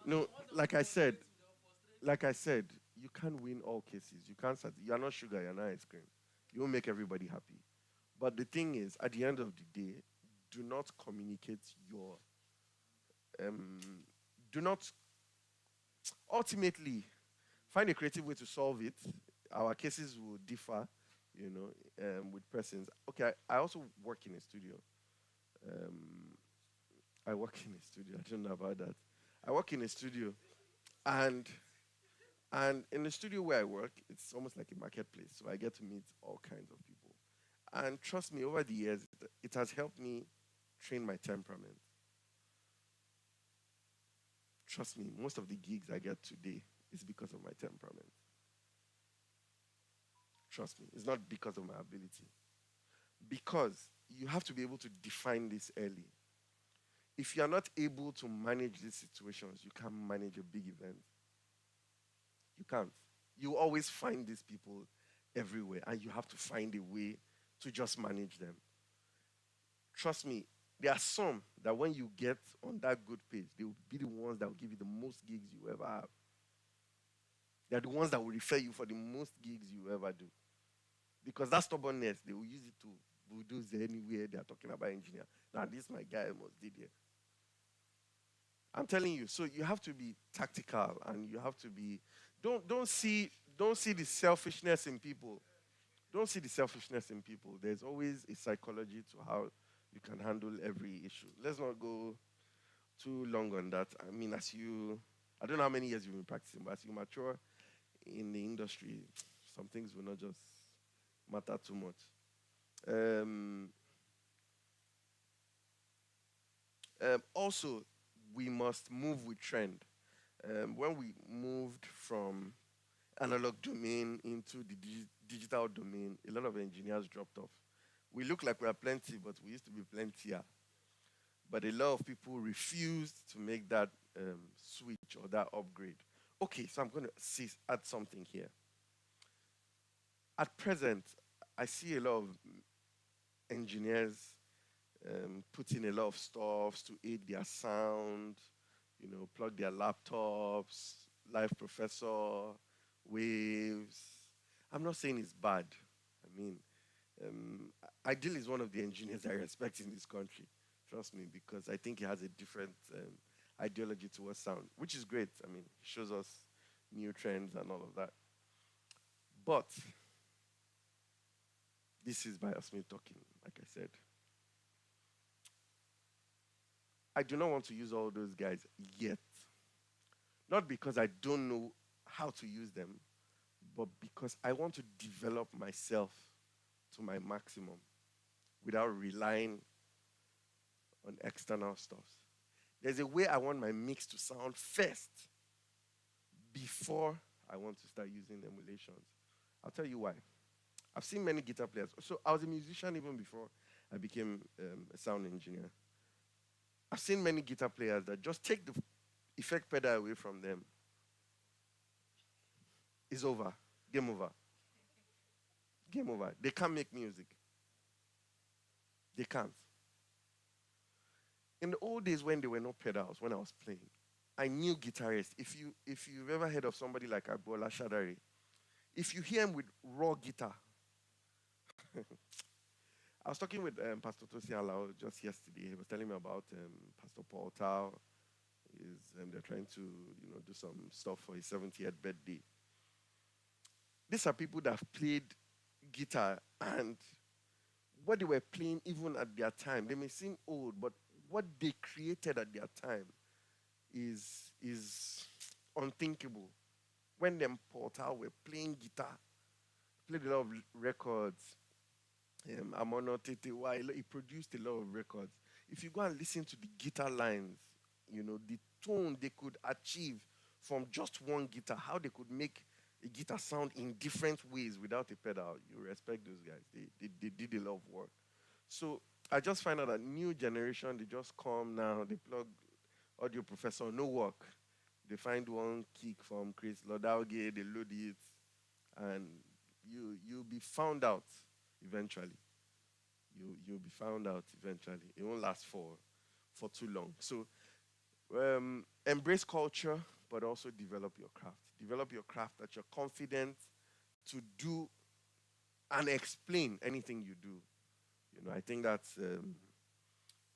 No, like I said, you can't win all cases. You can't. You are not sugar. You're not ice cream. You won't make everybody happy. But the thing is, at the end of the day, do not communicate your. Do not ultimately find a creative way to solve it. Our cases will differ, with persons. Okay, I also work in a studio. Um, I work in a studio. I don't know about that. I work in a studio, and in the studio where I work, it's almost like a marketplace. So I get to meet all kinds of people. And trust me, over the years, it has helped me train my temperament. Trust me, most of the gigs I get today is because of my temperament. Trust me, it's not because of my ability. Because you have to be able to define this early. If you are not able to manage these situations, you can't manage a big event. You can't. You always find these people everywhere, and you have to find a way to just manage them. Trust me, There are some that when you get on that good page, they will be the ones that will give you the most gigs you ever have. They're the ones that will refer you for the most gigs you ever do. Because that stubbornness, they will use it to bulldoze anywhere they are talking about engineer. Now, this my guy must did here. I'm telling you. So you have to be tactical, and you have to be. Don't see the selfishness in people. Don't see the selfishness in people. There's always a psychology to how you can handle every issue. Let's not go too long on that. I mean, I don't know how many years you've been practicing, but as you mature in the industry, some things will not just matter too much. Um, Also, we must move with trend. When we moved from analog domain into the digital domain, a lot of engineers dropped off. We look like we are plenty, but we used to be plentier. But a lot of people refused to make that switch or that upgrade. Okay, so I'm going to add something here. At present, I see a lot of engineers put in a lot of stuff to aid their sound, plug their laptops, live professor, waves. I'm not saying it's bad. I mean, Ideal is one of the engineers I respect in this country. Trust me, because I think he has a different ideology towards sound, which is great. I mean, he shows us new trends and all of that. But this is Bios me talking, like I said. I do not want to use all those guys yet. Not because I don't know how to use them, but because I want to develop myself to my maximum without relying on external stuff. There's a way I want my mix to sound first before I want to start using emulations. I'll tell you why. I've seen many guitar players. So I was a musician even before I became a sound engineer. I've seen many guitar players that just take the effect pedal away from them. It's over. Game over. Game over. They can't make music. They can't. In the old days when there were no pedals, when I was playing, I knew guitarists. If you've ever heard of somebody like Agbola Shadari, if you hear him with raw guitar, I was talking with Pastor Tosi Alao just yesterday. He was telling me about Pastor Paul Tao. They're trying to do some stuff for his 70th birthday. These are people that have played guitar, and what they were playing even at their time, they may seem old, but what they created at their time is unthinkable. When them Portal were playing guitar, played a lot of records. Amono Tete, he produced a lot of records. If you go and listen to the guitar lines, the tone they could achieve from just one guitar, how they could make a guitar sound in different ways without a pedal, you respect those guys. They did a lot of work. So I just find out that new generation, they just come now, they plug audio professor, no work. They find one kick from Chris Lodauge, they load it, and you'll be found out eventually. You'll be found out eventually. It won't last for too long. So embrace culture, but also develop your craft. Develop your craft that you're confident to do and explain anything you do. I think that's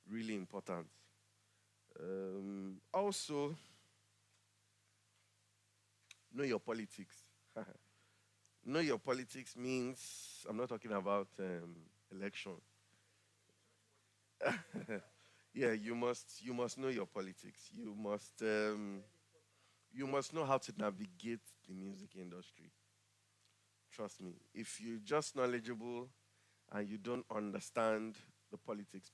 really important. Also, know your politics. Know your politics means, I'm not talking about election. Yeah, you must know your politics. You must know how to navigate the music industry. Trust me. If you're just knowledgeable and you don't understand the politics,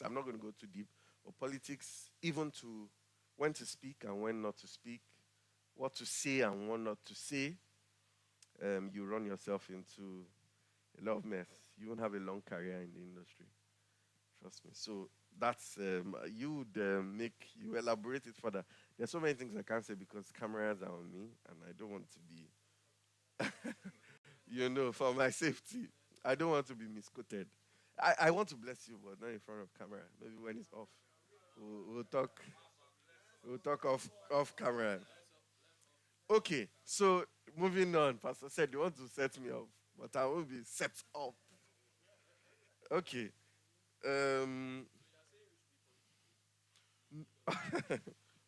I'm not going to go too deep, but politics, even to when to speak and when not to speak, what to say and what not to say, you run yourself into a lot of mess. You won't have a long career in the industry. Trust me. So that's you would you elaborate it further. There's so many things I can't say because cameras are on me, and I don't want to be, for my safety. I don't want to be misquoted. I want to bless you, but not in front of camera. Maybe when it's off. We'll talk. We'll talk off camera. Okay, so moving on. Pastor said you want to set me up, but I will be set up. Okay. Um.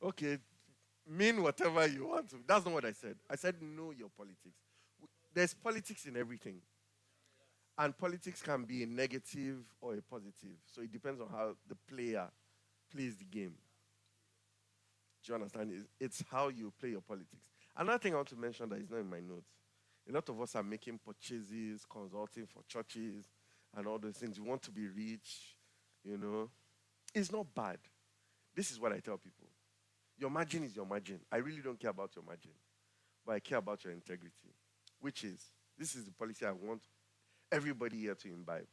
Okay. Mean whatever you want to. That's not what I said. I said know your politics. There's politics in everything, and politics can be a negative or a positive. So it depends on how the player plays the game. Do you understand? It's how you play your politics. Another thing I want to mention that is not in my notes. A lot of us are making purchases, consulting for churches, and all those things. You want to be rich, you know. It's not bad. This is what I tell people. Your margin is your margin. I really don't care about your margin, but I care about your integrity, which is this is the policy I want everybody here to imbibe.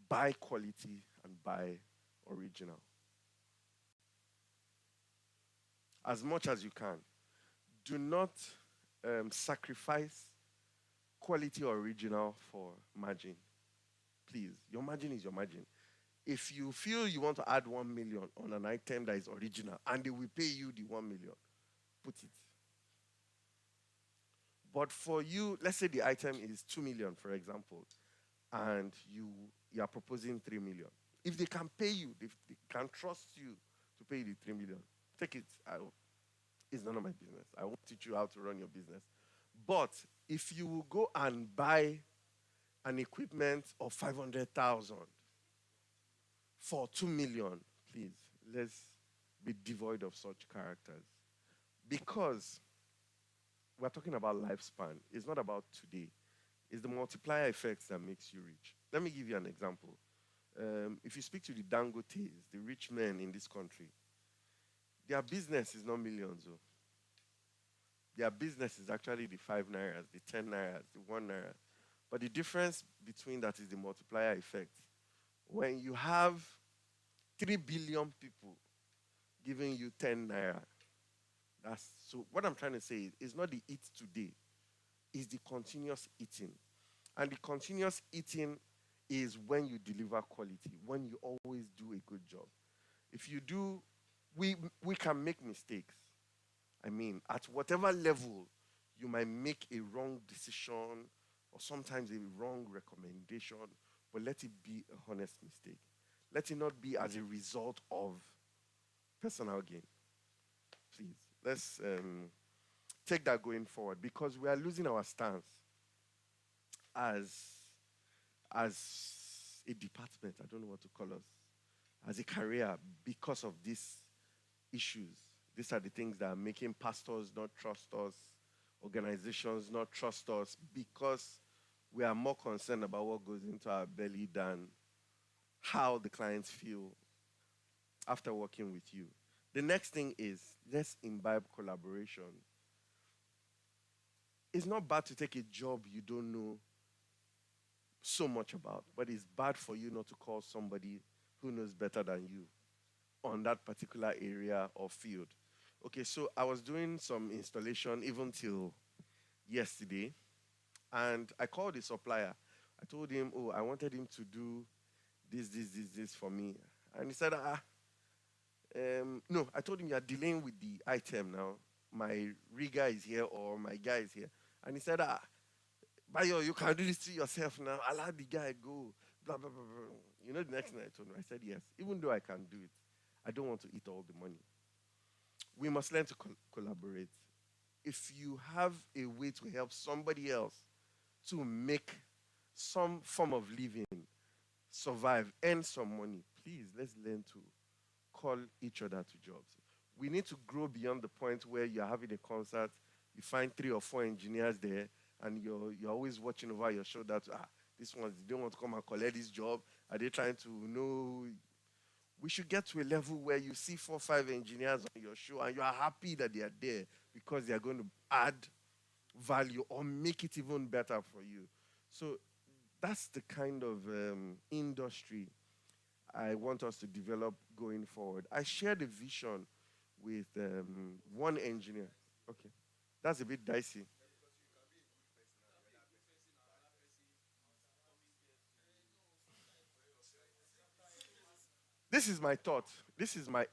Buy quality and buy original. As much as you can. Do not sacrifice quality original for margin. Please, your margin is your margin. If you feel you want to add 1 million on an item that is original and they will pay you the 1 million, put it. But for you, let's say the item is 2 million, for example, and you are proposing 3 million. If they can pay you, if they can trust you to pay you the 3 million, take it. It's none of my business. I won't teach you how to run your business. But if you will go and buy an equipment of 500,000 for 2 million, please, let's be devoid of such characters. Because we're talking about lifespan. It's not about today. It's the multiplier effects that makes you rich. Let me give you an example. If you speak to the Dangotes, the rich men in this country, their business is not millions. Oh. Their business is actually the 5 nairas, the 10 nairas, the 1 naira. But the difference between that is the multiplier effect. When you have 3 billion people giving you 10 naira, so what I'm trying to say is it's not the eat today, it's the continuous eating. And the continuous eating is when you deliver quality, when you always do a good job. If you do, we can make mistakes. I mean, at whatever level, you might make a wrong decision or sometimes a wrong recommendation, but let it be a honest mistake. Let it not be as a result of personal gain. Please, let's take that going forward because we are losing our stance as a department. I don't know what to call us, as a career because of these issues. These are the things that are making pastors not trust us, organizations not trust us, because we are more concerned about what goes into our belly than how the clients feel after working with you. The next thing is let's imbibe collaboration. It's not bad to take a job you don't know so much about, but it's bad for you not to call somebody who knows better than you on that particular area or field. Okay, so I was doing some installation even till yesterday, and I called the supplier. I told him, oh, I wanted him to do this for me. And he said, no, I told him you're dealing with the item now. My rigger is here or my guy is here. And he said, Bayo, you can do this to yourself now. Allow the guy go. Blah, blah, blah, blah. You know the next thing I told him? I said, yes. Even though I can do it, I don't want to eat all the money. We must learn to collaborate. If you have a way to help somebody else to make some form of living, survive, earn some money, please, let's learn to call each other to jobs. We need to grow beyond the point where you're having a concert, you find 3 or 4 engineers there, and you're always watching over your shoulder to, this one, they don't want to come and collect this job. Are they trying to know? We should get to a level where you see 4 or 5 engineers on your show and you are happy that they are there because they are going to add value or make it even better for you. So that's the kind of industry I want us to develop going forward. I shared a vision with one engineer. Okay. That's a bit dicey. this is my thought. This is my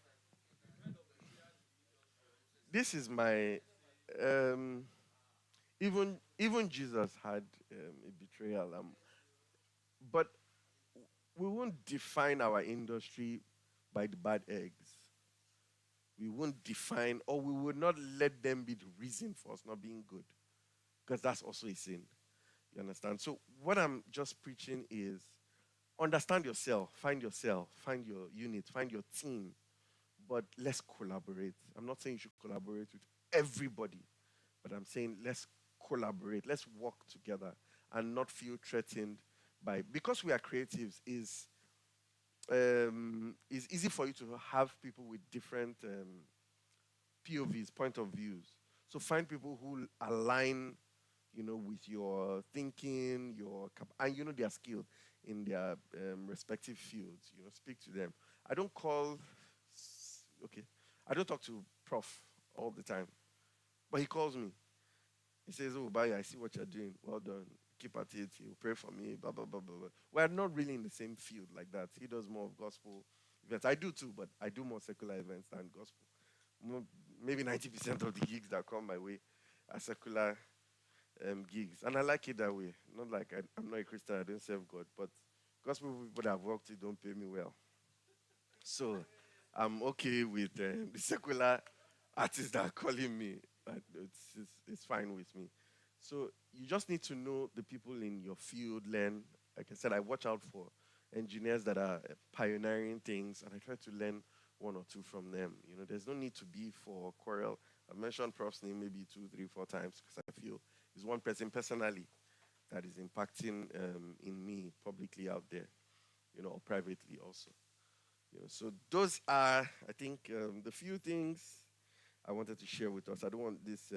this is my um even Jesus had a betrayal. But we won't define our industry by the bad eggs. We won't define, or we will not let them be the reason for us not being good, because that's also a sin. You understand? So what I'm just preaching is understand yourself, find your unit, find your team, but let's collaborate. I'm not saying you should collaborate with everybody, but I'm saying let's collaborate, let's work together and not feel threatened by, because we are creatives, is it's easy for you to have people with different POVs, point of views. So find people who align, with your thinking, and their skill in their respective fields. Speak to them. I don't call, okay, I don't talk to Prof all the time, but he calls me. He says, "Oh, Baya, I see what you're doing. Well done. Keep at it. He'll pray for me." Blah blah blah blah blah. We're not really in the same field like that. He does more of gospel events. I do too, but I do more secular events than gospel. Maybe 90% of the gigs that come my way are secular gigs, and I like it that way. Not like I'm not a Christian. I don't serve God, but gospel people that have worked it don't pay me well. So I'm okay with the secular artists that are calling me. It's fine with me. So you just need to know the people in your field, learn. Like I said, I watch out for engineers that are pioneering things, and I try to learn one or two from them. There's no need to be for quarrel. I've mentioned Prof's name maybe 2, 3, 4 times because I feel he's one person personally that is impacting in me publicly out there, or privately also. So those are, I think, the few things I wanted to share with us. I don't want this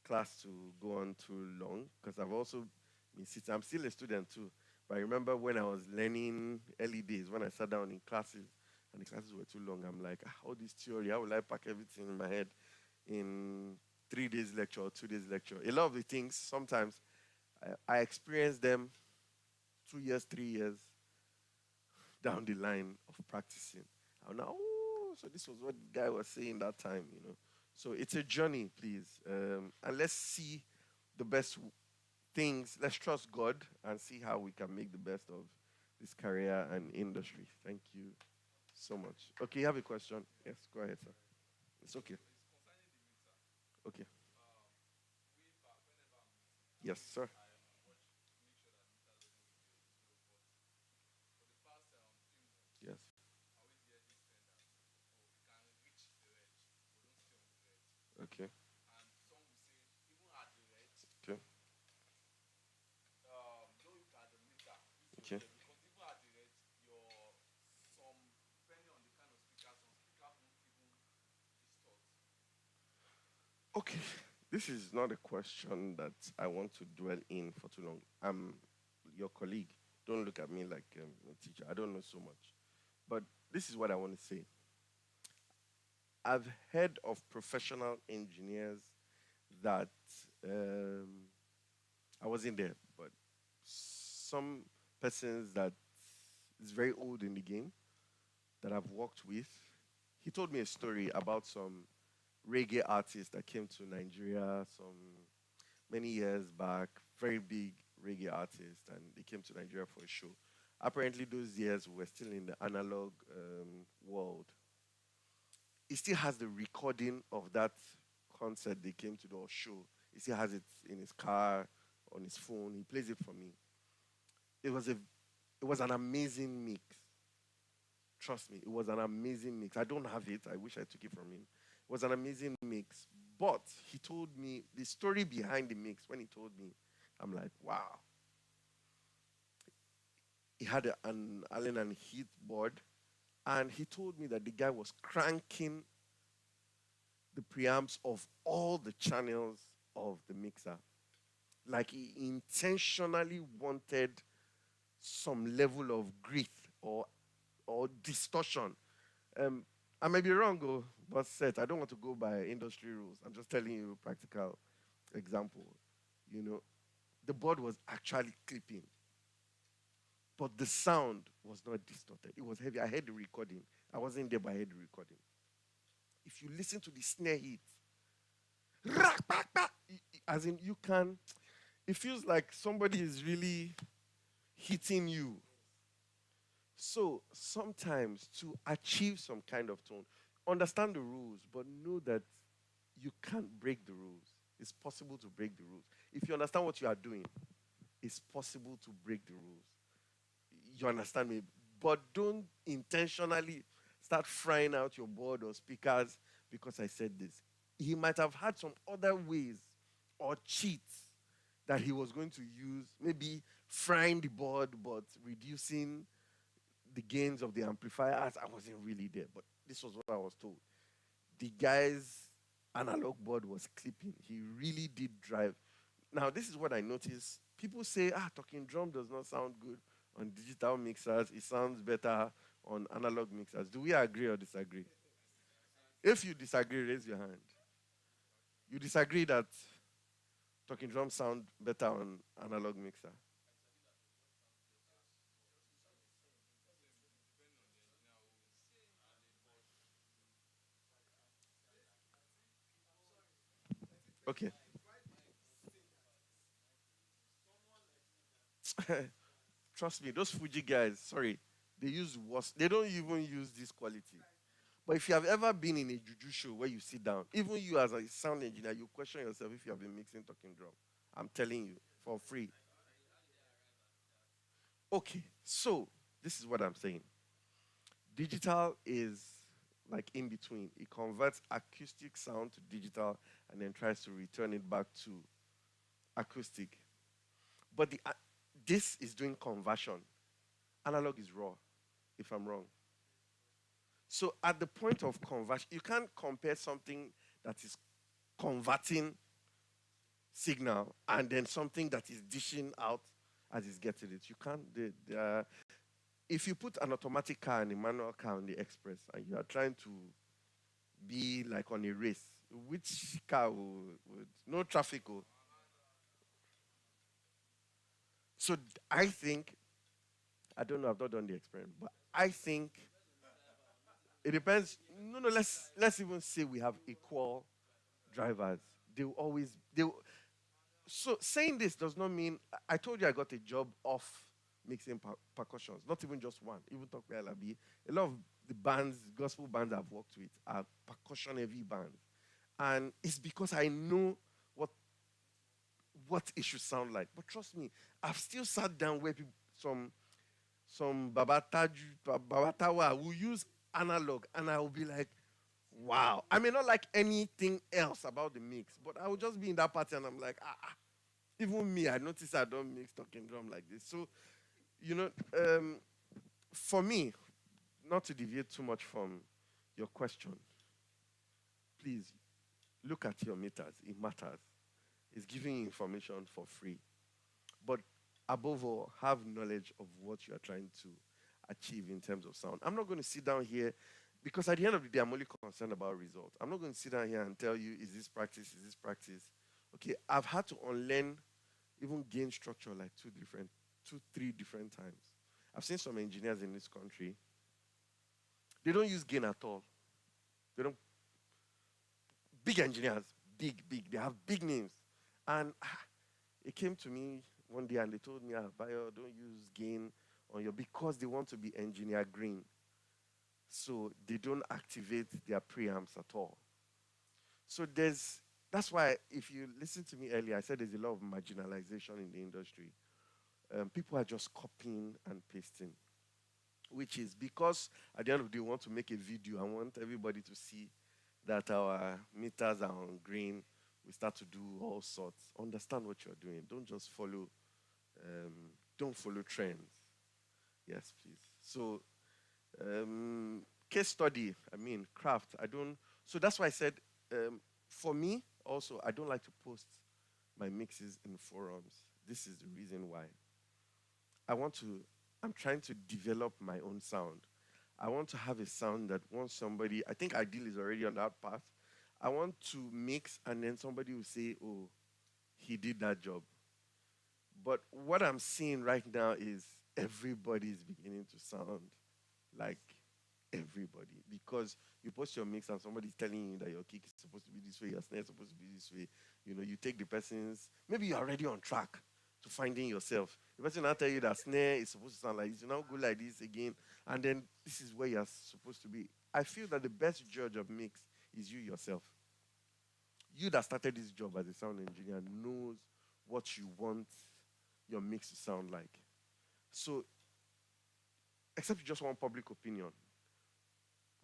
class to go on too long because I've also been sitting. I'm still a student too, but I remember when I was learning early days when I sat down in classes and the classes were too long. I'm like, all this theory, how will I pack everything in my head in 3 days lecture or 2 days lecture? A lot of the things sometimes I experience them 2 years, 3 years down the line of practicing. I'm now, so this was what the guy was saying that time. So it's a journey, please. And let's see the best things. Let's trust God and see how we can make the best of this career and industry. Thank you so much. Okay, you have a question? Yes, go ahead, sir. It's okay. Okay. Yes, sir. Yes. Okay. Okay. Okay. Okay. This is not a question that I want to dwell in for too long. I'm your colleague. Don't look at me like a teacher. I don't know so much. But this is what I want to say. I've heard of professional engineers that I wasn't there, but some persons that is very old in the game that I've worked with. He told me a story about some reggae artists that came to Nigeria some many years back, very big reggae artists, and they came to Nigeria for a show. Apparently, those years we were still in the analog world. He still has the recording of that concert they came to the show. He still has it in his car, on his phone. He plays it for me. It was an amazing mix. Trust me, it was an amazing mix. I don't have it. I wish I took it from him. It was an amazing mix. But he told me the story behind the mix. When he told me, I'm like, wow. He had an Allen and Heath board, and he told me that the guy was cranking the preamps of all the channels of the mixer. Like he intentionally wanted some level of grit or distortion. I may be wrong, but set. I don't want to go by industry rules. I'm just telling you a practical example. The board was actually clipping, but the sound was not distorted. It was heavy. I heard the recording. I wasn't there, but I heard the recording. If you listen to the snare hit, as in you can, it feels like somebody is really hitting you. So sometimes to achieve some kind of tone, understand the rules, but know that you can't break the rules. It's possible to break the rules. If you understand what you are doing, it's possible to break the rules. You understand me? But don't intentionally start frying out your board or speakers because I said this. He might have had some other ways or cheats that he was going to use, maybe frying the board but reducing the gains of the amplifier. As I wasn't really there, but this was what I was told. The guy's analog board was clipping. He really did drive. Now, this is what I noticed. People say, talking drum does not sound good on digital mixers. It sounds better on analog mixers. Do we agree or disagree? If you disagree, raise your hand. You disagree that talking drums sound better on analog mixer? Okay. Trust me, those Fuji guys, sorry, they use worse. They don't even use this quality. But if you have ever been in a juju show where you sit down, even you as a sound engineer, you question yourself if you have been mixing talking drum. I'm telling you, for free. Okay, so this is what I'm saying. Digital is like in between. It converts acoustic sound to digital and then tries to return it back to acoustic. But this is doing conversion. Analog is raw, if I'm wrong. So at the point of conversion, you can't compare something that is converting signal and then something that is dishing out as it's getting it. You can't. If you put an automatic car and a manual car on the express and you are trying to be like on a race, which car would no traffic? So I think, I don't know, I've not done the experiment, but I think it depends. No, no, let's even say we have equal drivers. They will always they will, so saying this does not mean I told you I got a job off mixing percussions, not even just one. Even talk about LB. A lot of the bands, gospel bands I've worked with are percussion heavy bands. And it's because I know what it should sound like. But trust me, I've still sat down where people, some babatawa will use analog and I will be like, wow. I may not like anything else about the mix, but I will just be in that party and I'm like, even me, I notice I don't mix talking drum like this. So, you know, for me, not to deviate too much from your question, please look at your meters. It matters. It's giving you information for free. But above all, have knowledge of what you are trying to achieve in terms of sound. I'm not going to sit down here because at the end of the day, I'm only concerned about results. I'm not going to sit down here and tell you, is this practice, is this practice? Okay, I've had to unlearn even gain structure like two, three different times. I've seen some engineers in this country, they don't use gain at all. They don't, big engineers, big, they have big names. And it came to me one day and they told me, Bayo, don't use gain on your, because they want to be engineer green. So they don't activate their preamps at all. So that's why if you listen to me earlier, I said there's a lot of marginalization in the industry. People are just copying and pasting, which is because at the end of the day, we want to make a video. I want everybody to see that our meters are on green. We start to do all sorts. Understand what you're doing. Don't just don't follow trends. Yes, please. So, case study, craft. So that's why I said, for me, also, I don't like to post my mixes in forums. This is the reason why. I'm trying to develop my own sound. I want to have a sound that once somebody, I think Ideal is already on that path. I want to mix and then somebody will say, oh, he did that job. But what I'm seeing right now is everybody is beginning to sound like everybody because you post your mix and somebody's telling you that your kick is supposed to be this way, your snare is supposed to be this way. You take the person's, maybe you're already on track to finding yourself. The person will tell you that snare is supposed to sound like this, you now go like this again, and then this is where you're supposed to be. I feel that the best judge of mix is you yourself. You that started this job as a sound engineer knows what you want your mix to sound like. So, except you just want public opinion,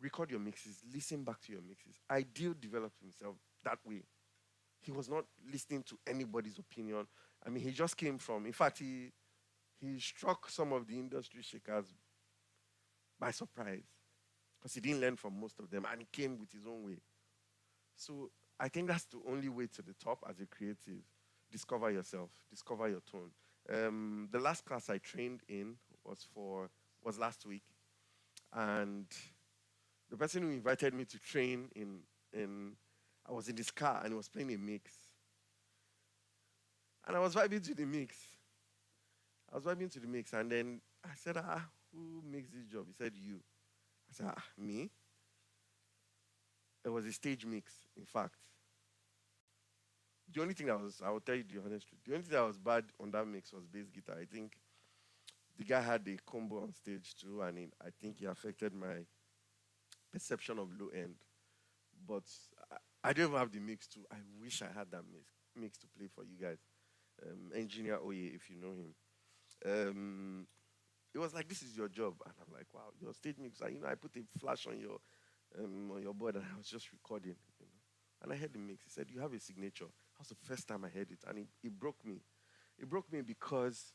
record your mixes, listen back to your mixes. Ideal developed himself that way. He was not listening to anybody's opinion. I mean, he just came from, in fact, he struck some of the industry shakers by surprise because he didn't learn from most of them and he came with his own way. So I think that's the only way to the top as a creative. Discover yourself, discover your tone. The last class I trained in was last week, and the person who invited me to train in I was in this car and he was playing a mix. And I was vibing to the mix. And then I said, who makes this job? He said, you. I said, me? It was a stage mix, in fact. The only thing I will tell you the honest truth, the only thing that was bad on that mix was bass guitar. I think the guy had a combo on stage too, and I think he affected my perception of low end. But I don't even have the mix too. I wish I had that mix to play for you guys. Engineer Oye, if you know him. It was like, this is your job. And I'm like, wow, your stage mix. I put a flash on your board and I was just recording. And I heard the mix. He said, you have a signature. That was the first time I heard it. And it broke me. It broke me because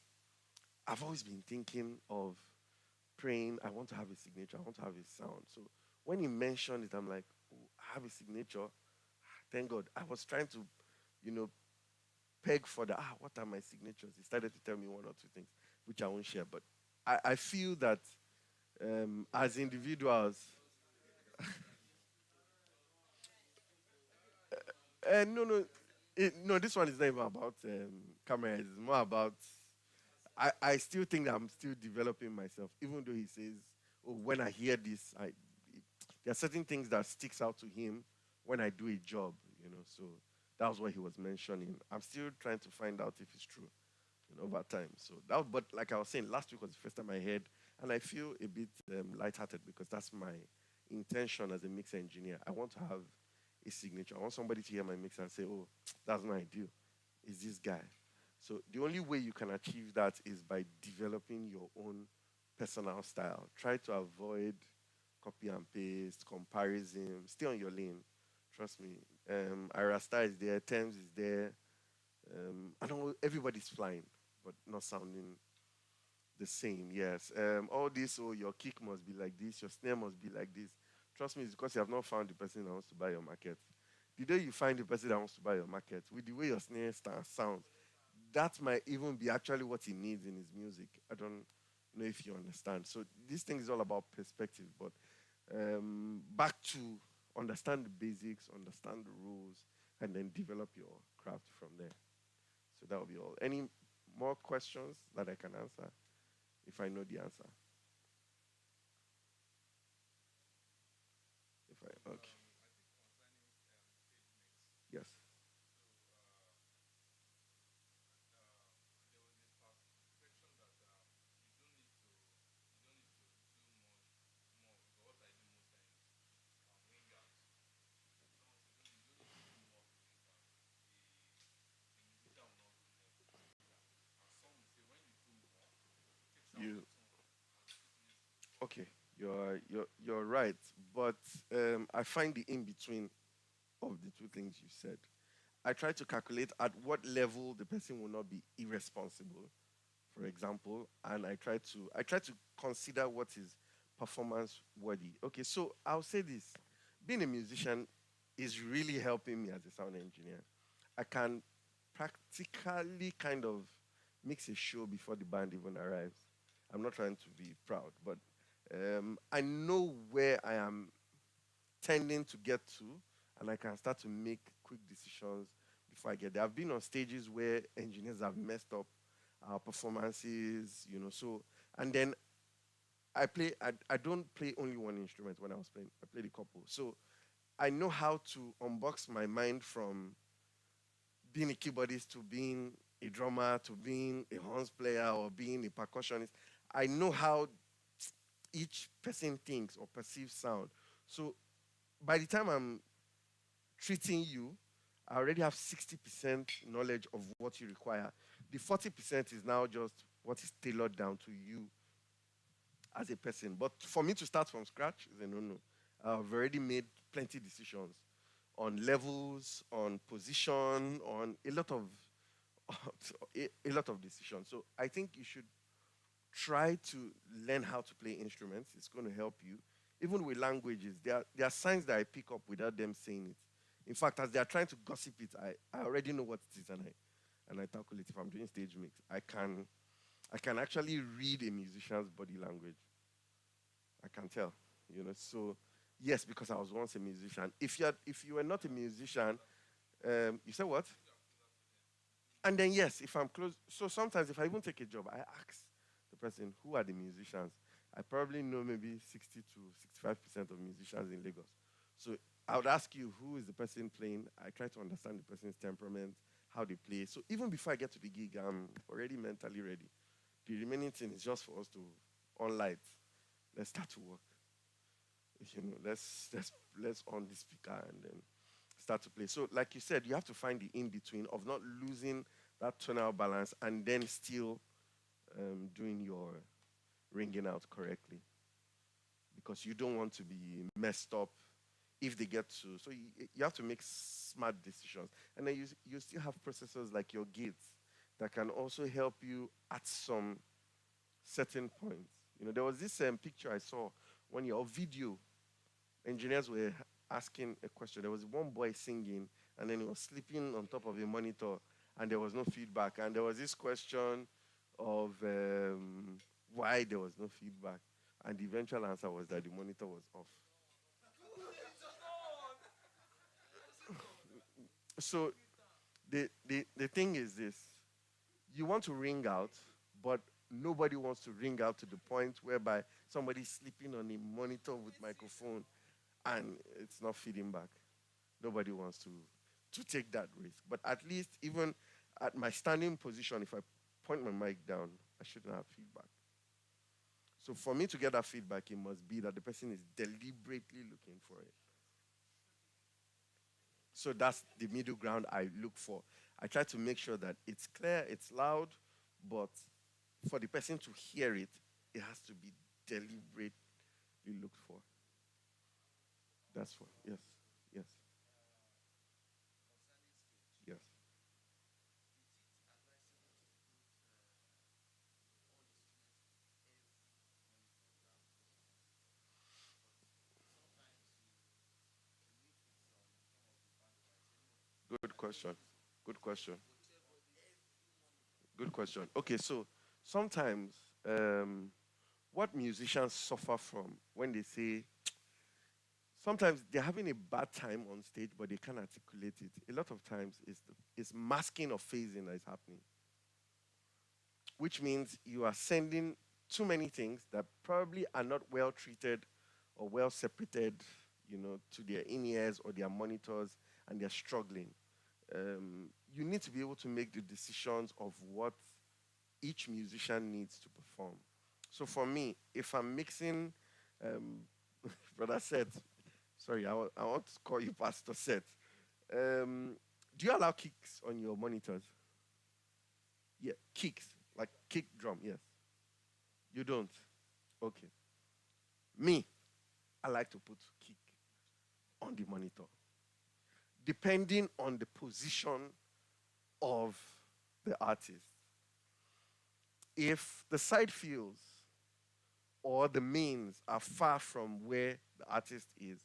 I've always been thinking of praying, I want to have a signature. I want to have a sound. So when he mentioned it, I'm like, oh, I have a signature. Thank God. I was trying to, peg for what are my signatures? He started to tell me one or two things, which I won't share. But I feel that as individuals, no, this one is not even about cameras. It's more about, I still think that I'm still developing myself, even though he says, oh, when I hear this, there are certain things that sticks out to him when I do a job. So that was what he was mentioning. I'm still trying to find out if it's true, over time. So but like I was saying, last week was the first time I heard, and I feel a bit lighthearted because that's my intention as a mix engineer. I want to have a signature. I want somebody to hear my mix and say, oh, that's my ideal. Is this guy? So the only way you can achieve that is by developing your own personal style. Try to avoid copy and paste, comparison. Stay on your lane. Trust me. Irasta is there, Thames is there. I know everybody's flying, but not sounding the same. Yes. All this, your kick must be like this, your snare must be like this. Trust me, it's because you have not found the person that wants to buy your market. The day you find the person that wants to buy your market, with the way your snare sounds, that might even be actually what he needs in his music. I don't know if you understand. So this thing is all about perspective. But back to understand the basics, understand the rules, and then develop your craft from there. So that will be all. Any more questions that I can answer if I know the answer? Okay. Yes. You okay? You're right, but I find the in between of the two things you said. I try to calculate at what level the person will not be irresponsible, for example, and I try to consider what is performance worthy. Okay, so I'll say this: being a musician is really helping me as a sound engineer. I can practically kind of mix a show before the band even arrives. I'm not trying to be proud, but I know where I am tending to get to, and I can start to make quick decisions before I get there. I've been on stages where engineers have messed up our performances. So And then I don't play only one instrument when I was playing. I played a couple. So I know how to unbox my mind from being a keyboardist to being a drummer to being a horns player or being a percussionist. I know how each person thinks or perceives sound. So by the time I'm treating you, I already have 60% knowledge of what you require. The 40% is now just what is tailored down to you as a person. But for me to start from scratch is a no-no. I've already made plenty decisions on levels, on position, on a lot of a lot of decisions. So I think you should try to learn how to play instruments. It's going to help you. Even with languages, there are signs that I pick up without them saying it. In fact, as they are trying to gossip it, I already know what it is and I tackle it. If I'm doing stage mix, I can actually read a musician's body language. I can tell, So yes, because I was once a musician. If you were not a musician, you said what? And then yes, if I'm close, so sometimes if I even take a job, I ask the person who are the musicians. I probably know maybe 60 to 65% of musicians in Lagos. So I would ask you who is the person playing. I try to understand the person's temperament, how they play. So even before I get to the gig, I'm already mentally ready. The remaining thing is just for us to on light. Let's start to work. Let's on the speaker and then start to play. So, like you said, you have to find the in between of not losing that tonal balance and then still doing your ringing out correctly because you don't want to be messed up if they get to. So you have to make smart decisions, and then you still have processors like your gates that can also help you at some certain points. There was this picture I saw when your video engineers were asking a question. There was one boy singing, and then he was sleeping on top of a monitor, and there was no feedback. And there was this question of why there was no feedback, and the eventual answer was that the monitor was off. So the thing is this: you want to ring out, but nobody wants to ring out to the point whereby somebody's sleeping on a monitor with microphone and it's not feeding back. Nobody wants to take that risk. But at least even at my standing position, if I point my mic down, I shouldn't have feedback. So for me to get that feedback, it must be that the person is deliberately looking for it. So that's the middle ground I look for. I try to make sure that it's clear, it's loud, but for the person to hear it, it has to be deliberately looked for. That's what. Yes. Yes. Yes. Good question. Good question. Good question. Okay, so sometimes what musicians suffer from when they say sometimes they're having a bad time on stage, but they can't articulate it. A lot of times it's masking or phasing that is happening, which means you are sending too many things that probably are not well treated or well separated, to their in-ears or their monitors, and they're struggling. You need to be able to make the decisions of what each musician needs to perform. So for me, if I'm mixing, um, brother Seth, sorry, I want to call you Pastor Seth. Do you allow kicks on your monitors? Yeah, kicks, like kick drum, yes. You don't? Okay. Me, I like to put kick on the monitor, depending on the position of the artist. If the side fills or the mains are far from where the artist is,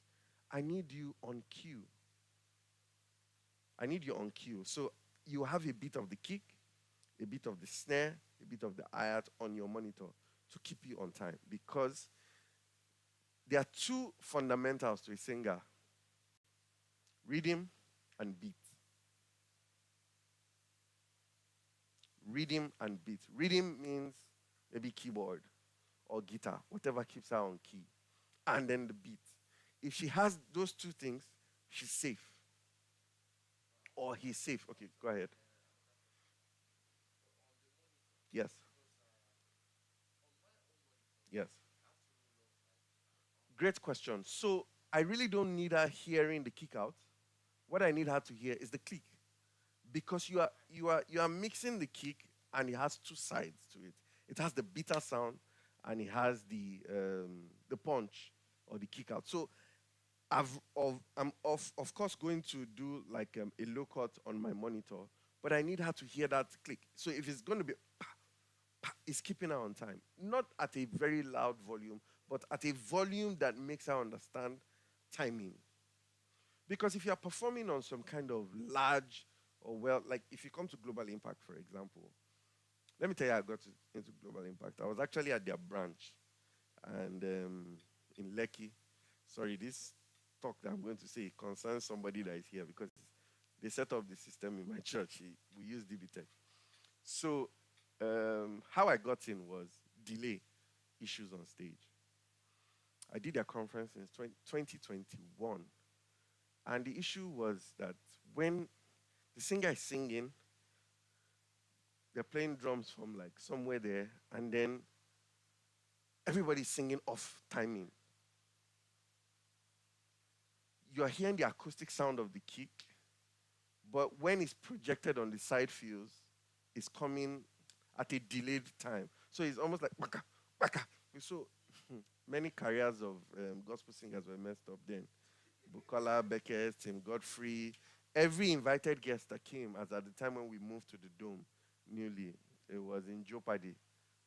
I need you on cue. I need you on cue. So you have a bit of the kick, a bit of the snare, a bit of the hi-hat on your monitor to keep you on time. Because there are two fundamentals to a singer: rhythm and beat. Rhythm and beat. Rhythm means maybe keyboard. or guitar, whatever keeps her on key, and then the beat. If she has those two things, she's safe. Or he's safe. Okay, go ahead. Yes. Yes. Great question. So I really don't need her hearing the kick out. What I need her to hear is the click. Because you are mixing the kick and it has two sides to it. It has the bitter sound and it has the punch or the kick out. So I'm of course going to do like a low cut on my monitor, but I need her to hear that click. So if it's going to be is keeping her on time. Not at a very loud volume, but at a volume that makes her understand timing. Because if you are performing on some kind of large or well, like if you come to Global Impact, for example, let me tell you how I got into Global Impact. I was actually at their branch and in Lekki. Sorry, this talk that I'm going to say concerns somebody that is here because they set up the system in my church. We use DBTech. So how I got in was delay issues on stage. I did a conference in 2021. And the issue was that when the singer is singing, they're playing drums from like somewhere there, and then everybody's singing off timing. You are hearing the acoustic sound of the kick, but when it's projected on the side fields, it's coming at a delayed time. So it's almost like waka, waka. So many careers of gospel singers were messed up then. Bukola, Beckett, Tim Godfrey, every invited guest that came, as at the time when we moved to the Dome newly, it was in jeopardy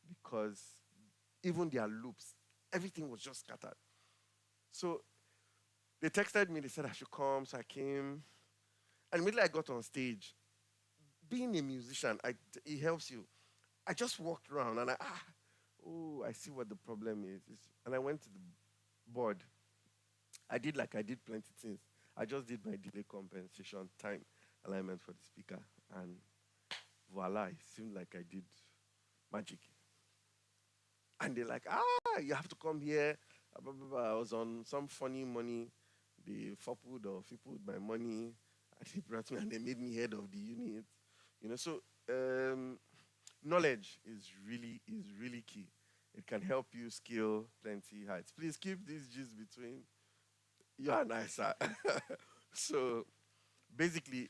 because even their loops, everything was just scattered. So they texted me, they said I should come, so I came. And immediately I got on stage. Being a musician, it helps you. I just walked around and I see what the problem is. And I went to the board. I did plenty things. I just did my delay compensation time alignment for the speaker, and voila, it seemed like I did magic. And they're like, you have to come here. Blah, blah, blah. I was on some funny money. They foppled or fippled my money. And they brought me and they made me head of the unit. So knowledge is really key. It can help you scale plenty heights. Please keep these G's between you and I, sir. So basically,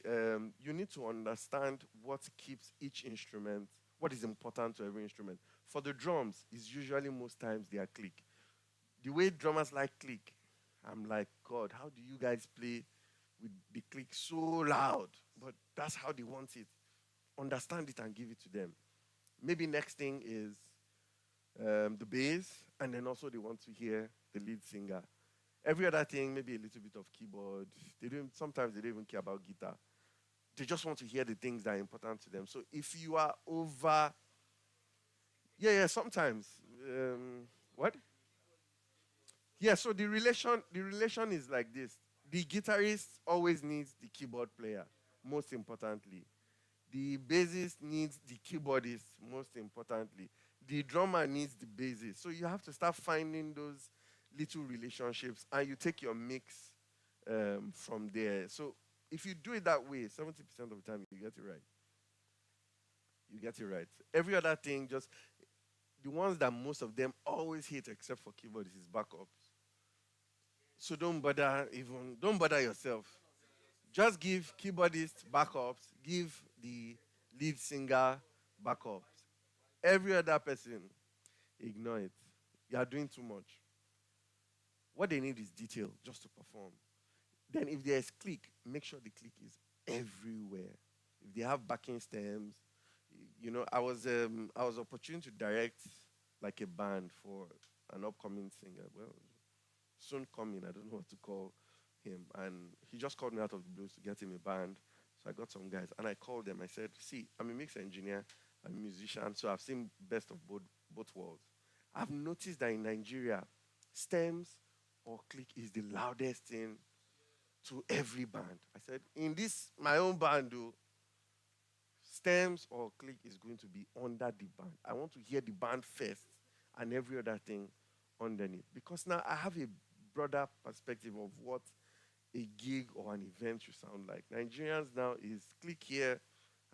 you need to understand what keeps each instrument, what is important to every instrument. For the drums, is usually most times they are click. The way drummers like click, I'm like, God, how do you guys play with the click so loud? But that's how they want it. Understand it and give it to them. Maybe next thing is the bass, and then also they want to hear the lead singer. Every other thing, maybe a little bit of keyboard. Sometimes they don't even care about guitar. They just want to hear the things that are important to them. So if you are over, sometimes. What? Yeah, so the relation is like this. The guitarist always needs the keyboard player, most importantly. The bassist needs the keyboardist, most importantly. The drummer needs the bassist. So you have to start finding those little relationships and you take your mix from there. So if you do it that way, 70% of the time you get it right. You get it right. Every other thing, just the ones that most of them always hate except for keyboards is backups. So don't bother yourself. Just give keyboardist backups, give the lead singer backups. Every other person, ignore it. You are doing too much. What they need is detail just to perform. Then if there is click, make sure the click is everywhere. If they have backing stems, I was opportune to direct like a band for an upcoming singer. Well, soon coming, I don't know what to call him. And he just called me out of the blues to get him a band. So I got some guys and I called them. I said, see, I'm a mix engineer, I'm a musician, so I've seen best of both worlds. I've noticed that in Nigeria, stems or click is the loudest thing to every band. I said, in this, my own band, though, stems or click is going to be under the band. I want to hear the band first. and every other thing underneath. Because now I have a broader perspective of what a gig or an event should sound like. Nigerians now is click here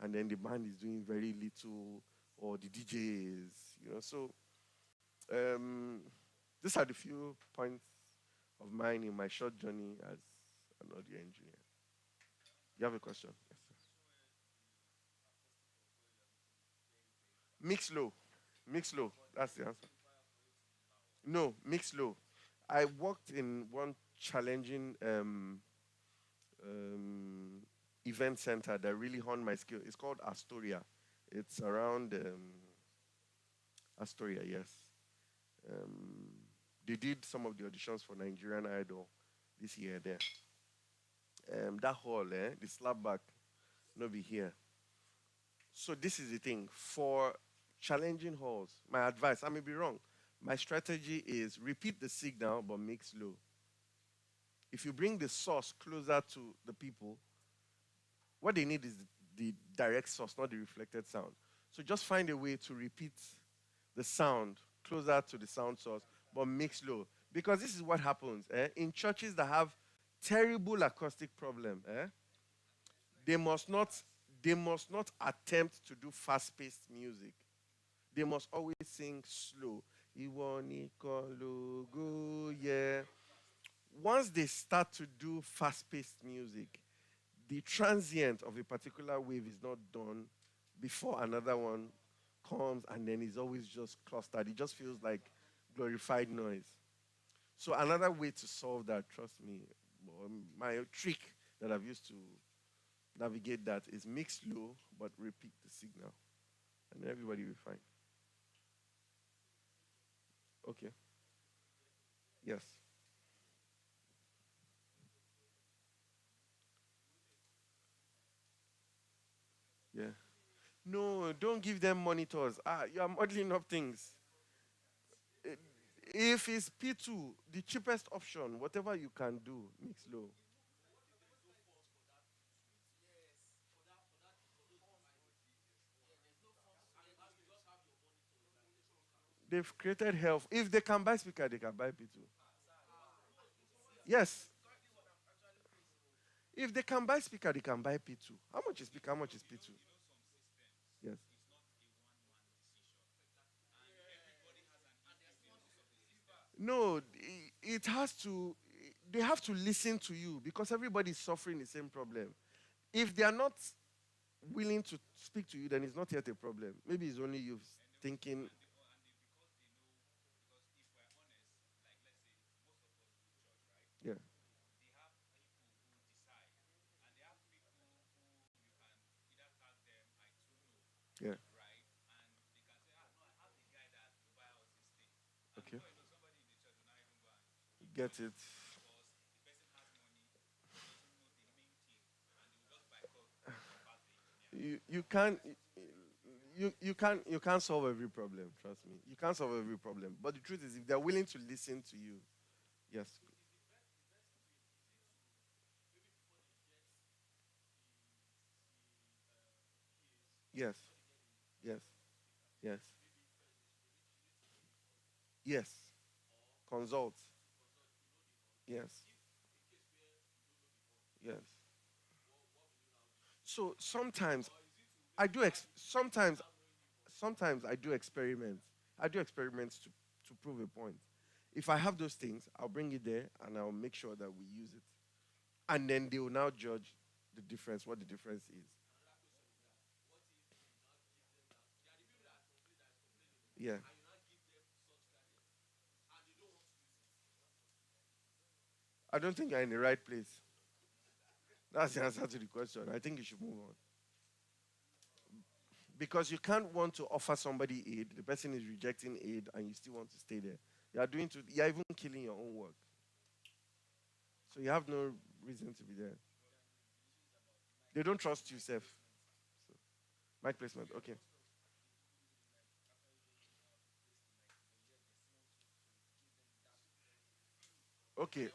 and then the band is doing very little or the DJ is, so um, these are the few points of mine in my short journey as an audio engineer. You have a question? Yes, sir. Mix low. Mix low. That's the answer. No, mix low. I worked in one challenging um, event center that really honed my skill. It's called Astoria. It's around Astoria, yes. Um, they did some of the auditions for Nigerian Idol this year there. That hall, the slapback, no be here. So this is the thing. For challenging halls, my advice, I may be wrong. My strategy is repeat the signal but mix low. If you bring the source closer to the people, what they need is the direct source, not the reflected sound. So just find a way to repeat the sound closer to the sound source, but mix low. Because this is what happens in churches that have terrible acoustic problem. They must not they must not attempt to do fast-paced music. They must always sing slow. Iwo nìkan lógo yẹ. Once they start to do fast-paced music, the transient of a particular wave is not done before another one comes and then it's always just clustered. It just feels like glorified noise. So another way to solve that, trust me, my trick that I've used to navigate that is mix low but repeat the signal. And everybody will be fine. Okay. Yes. Yeah. No, don't give them monitors. You are modeling up things. Eh, If it's P2, the cheapest option, whatever you can do, mix low. They've created health. If they can buy speaker, they can buy P2. Yes. If they can buy speaker, they can buy P2. How much is speaker? How much is P2? Yes. No, it has to, they have to listen to you because everybody is suffering the same problem. If they are not willing to speak to you, then it's not yet a problem. Maybe it's only you thinking, yeah, yeah, okay, get it. You can't you can't solve every problem. Trust me, you can't solve every problem. But the truth is, if they're willing to listen to you, yes, yes, yes, yes, yes, consult, yes, yes. So sometimes sometimes I do experiments. I do experiments to prove a point. If I have those things, I'll bring it there and I'll make sure that we use it. And then they will now judge the difference, what the difference is. Yeah. I don't think you're in the right place. That's the answer to the question. I think you should move on. Because you can't want to offer somebody aid, the person is rejecting aid, and you still want to stay there. You're even killing your own work. So you have no reason to be there. They don't trust you, Seth. So, mic placement. Okay. Okay.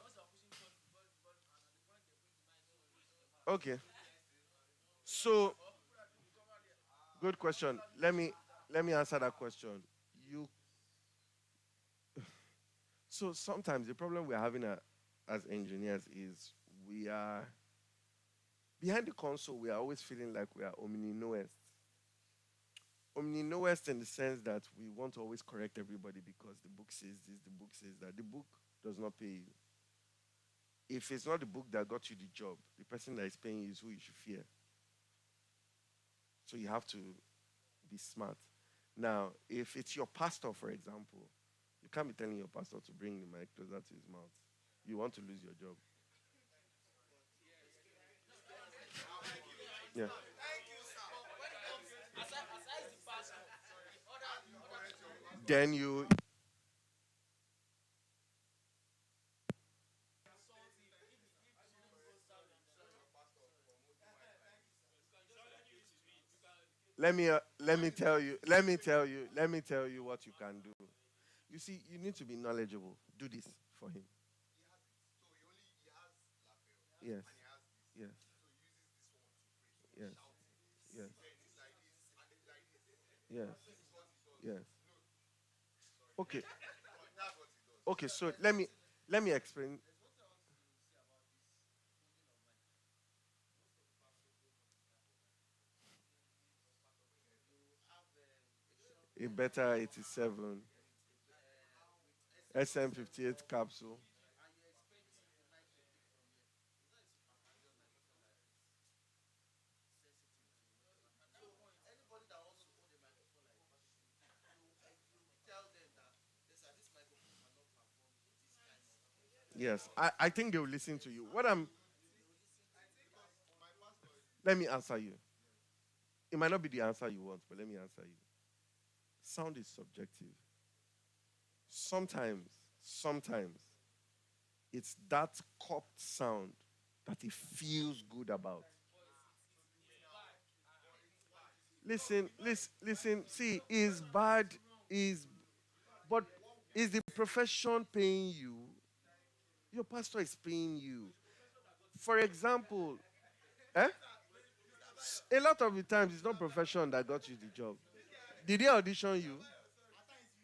Okay. So, good question. Let me answer that question. You So sometimes the problem we're having as engineers is we are behind the console. We are always feeling like we are omni-knowest. Omni-knowest in the sense that we want to always correct everybody because the book says this, the book says that. The book does not pay you. If it's not the book that got you the job, the person that is paying you is who you should fear. So you have to be smart. Now, if it's your pastor, for example, you can't be telling your pastor to bring the mic closer to his mouth. You want to lose your job. Yeah. Then you let me tell you what you can do. You see, you need to be knowledgeable. Do this for him. Yes. Yes. Yes. Yes. Yes. Yes. Okay. Okay, so let me explain. A better 87 SM58 capsule. Yes, I think they will listen to you. Let me answer you. It might not be the answer you want, but let me answer you. Sound is subjective. Sometimes, it's that cupped sound that it feels good about. Listen. See, is bad, is but is the profession paying you? Your pastor is paying you. For example, eh? A lot of the times it's not profession that got you the job. Did they audition you?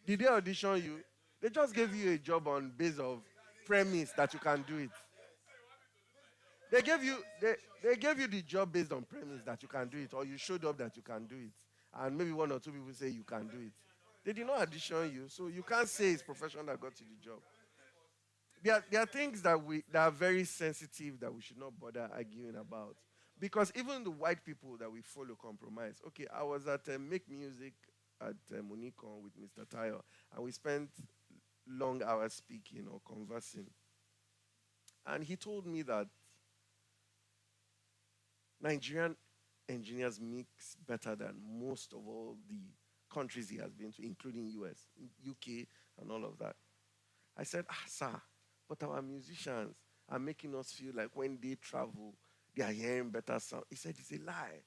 Did they audition you? They just gave you a job on base of premise that you can do it. They gave you the job based on premise that you can do it, or you showed up that you can do it, and maybe one or two people say you can do it. They did not audition you, so you can't say it's profession that got you the job. There are things that are very sensitive that we should not bother arguing about, because even the white people that we follow compromise. Okay, I was at Make Music at Monicon with Mr. Tayo, and we spent long hours speaking or conversing, and he told me that Nigerian engineers mix better than most of all the countries he has been to, including US, UK, and all of that. I said, sir, but our musicians are making us feel like when they travel, they are hearing better sound. He said, it's a lie.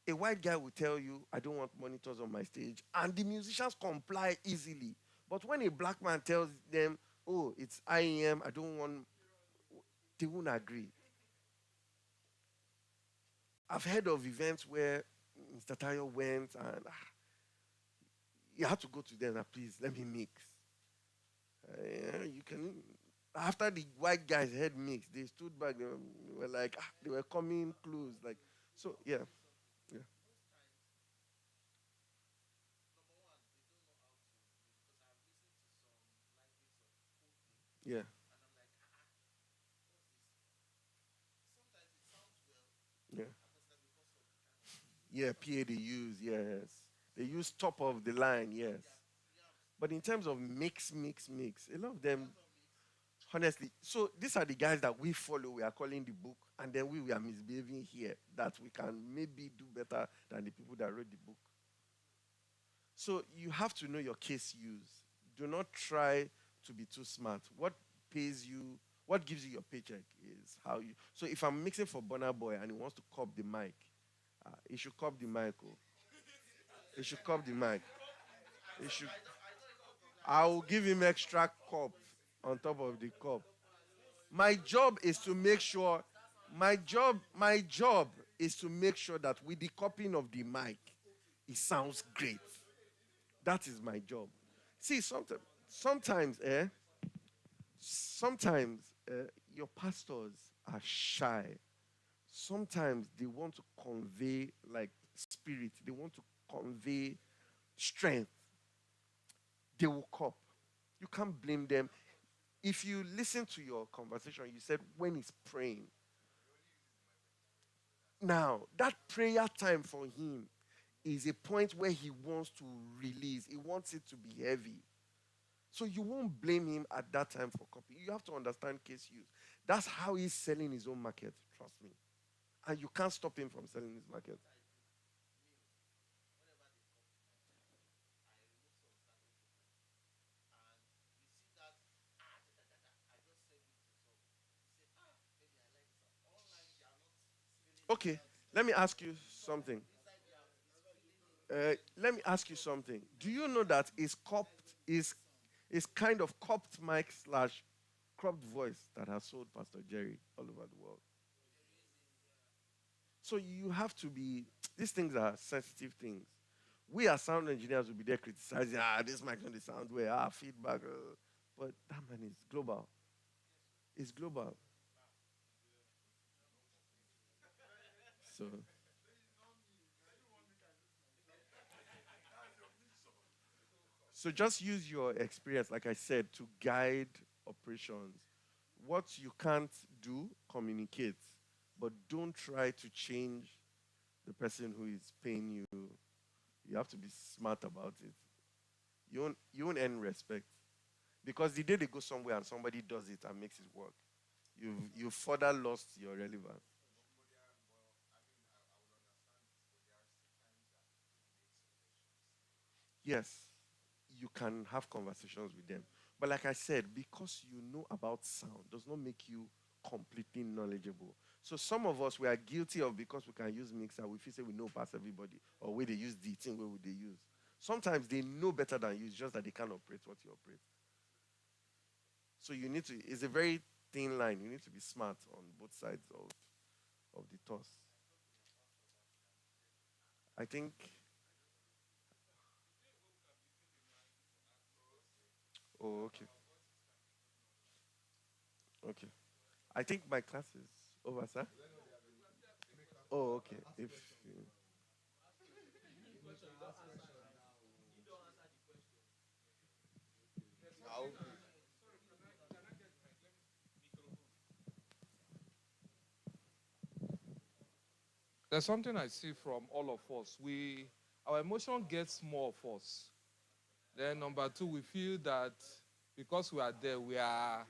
A white guy will tell you, I don't want monitors on my stage, and the musicians comply easily. But when a black man tells them, oh, it's IEM, I don't want, they won't agree. I've heard of events where Mr. Tayo went and you had to go to them and please let me mix. You can. After the white guys had mixed, they stood back. They were like, they were coming close. Like, so yeah, yeah, yeah, yeah, yeah. PA they use, yes. They use top of the line, yes. But in terms of mix, a lot of them, honestly. So these are the guys that we follow. We are calling the book, and then we are misbehaving here. That we can maybe do better than the people that wrote the book. So you have to know your case use. Do not try to be too smart. What pays you, what gives you your paycheck is how you. So if I'm mixing for Bonner Boy and he wants to cop the mic, he should cop the mic. Oh. He should cop the mic. He should. I will give him extra cup on top of the cup. My job is to make sure. My job is to make sure that with the cupping of the mic, it sounds great. That is my job. See, sometimes your pastors are shy. Sometimes they want to convey like spirit. They want to convey strength. They will cop. You can't blame them. If you listen to your conversation, you said when he's praying. Now, that prayer time for him is a point where he wants to release. He wants it to be heavy. So you won't blame him at that time for copy. You have to understand case use. That's how he's selling his own market. Trust me. And you can't stop him from selling his market. Okay, let me ask you something. Let me ask you something. Do you know that is kind of copped mic slash cropped voice that has sold Pastor Jerry all over the world? So you have to be. These things are sensitive things. We as sound engineers will be there criticizing. This mic don't sound well. Feedback. But that man is global. It's global. So So just use your experience, like I said, to guide operations. What you can't do, communicate, but don't try to change the person who is paying you. You have to be smart about it. You won't earn respect because the day they go somewhere and somebody does it and makes it work, you've further lost your relevance. Yes, you can have conversations with them. But like I said, because you know about sound does not make you completely knowledgeable. So some of us we are guilty of because we can use mixer, we feel say we know past everybody, or where they use the thing where would they use. Sometimes they know better than you, it's just that they can't operate what you operate. So you need to it's a very thin line. You need to be smart on both sides of the toss. I think oh okay. Okay. I think my class is over, sir. Oh, okay. If There's something I see from all of us. Our emotion gets more of us. Then number two, we feel that because we are there, the we are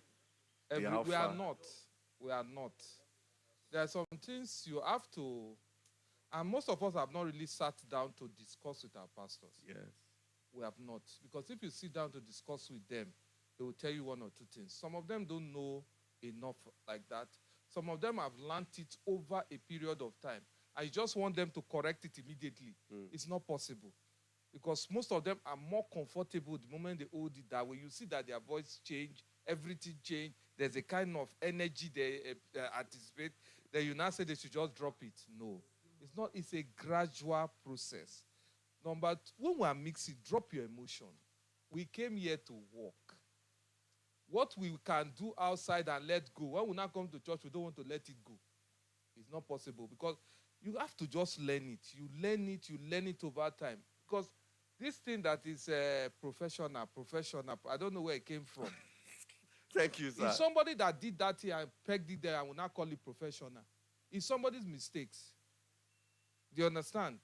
alpha, not. We are not. There are some things you have to, and most of us have not really sat down to discuss with our pastors. yes. We have not. Because if you sit down to discuss with them, they will tell you one or two things. Some of them don't know enough like that. Some of them have learned it over a period of time. I just want them to correct it immediately. It's not possible. Because most of them are more comfortable the moment they hold it that way. You see that their voice change, everything change. There's a kind of energy they anticipate. Then you now say they should just drop it. No. It's not. It's a gradual process. Number two, when we are mixing, drop your emotion. We came here to work. What we can do outside and let go, when we now come to church, we don't want to let it go. It's not possible because you have to just learn it. You learn it over time. Because this thing that is professional, I don't know where it came from. Thank you, sir. It's somebody that did that here and pegged it there and will not call it professional. It's somebody's mistakes. Do you understand?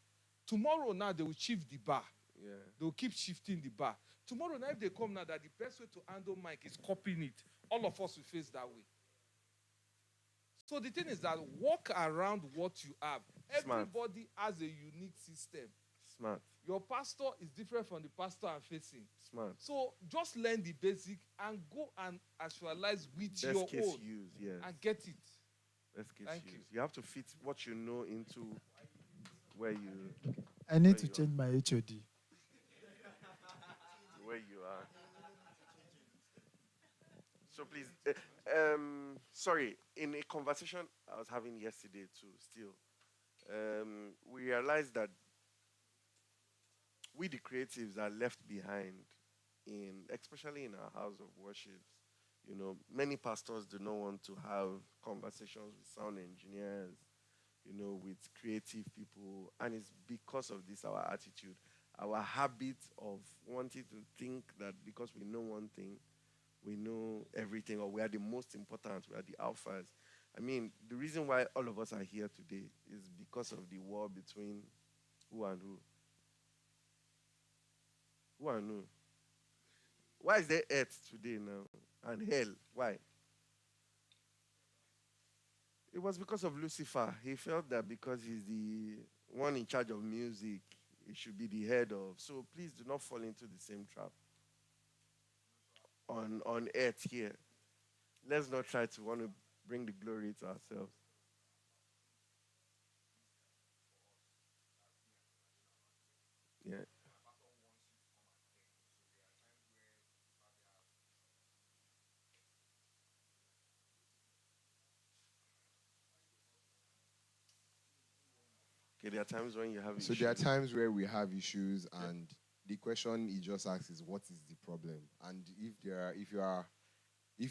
Tomorrow now they will shift the bar. Yeah. They will keep shifting the bar. Tomorrow now if they come now that the best way to handle Mike is copying it, all of us will face that way. So the thing is that walk around what you have. Smart. Everybody has a unique system. Smart. Your pastor is different from the pastor I'm facing. Smart. So just learn the basic and go and actualize with Best your case own use, yes. and get it. Best case Thank use. You have to fit what you know into where I need where to you change my HOD. where you are. So please, sorry. In a conversation I was having yesterday too, still, we realized that we the creatives are left behind especially in our house of worships, many pastors do not want to have conversations with sound engineers, with creative people. And it's because of this, our attitude, our habit of wanting to think that because we know one thing, we know everything, or we are the most important, we are the alphas. I mean, the reason why all of us are here today is because of the war between who and who. Who and who? Why is there earth today now? And hell? Why? It was because of Lucifer. He felt that because he's the one in charge of music, he should be the head of. So please do not fall into the same trap on earth here. Let's not try to want to bring the glory to ourselves. Yeah. Okay, there are times when you have So there are issues. times where we have issues, Yeah. and the question he just asks is, "What is the problem?" And if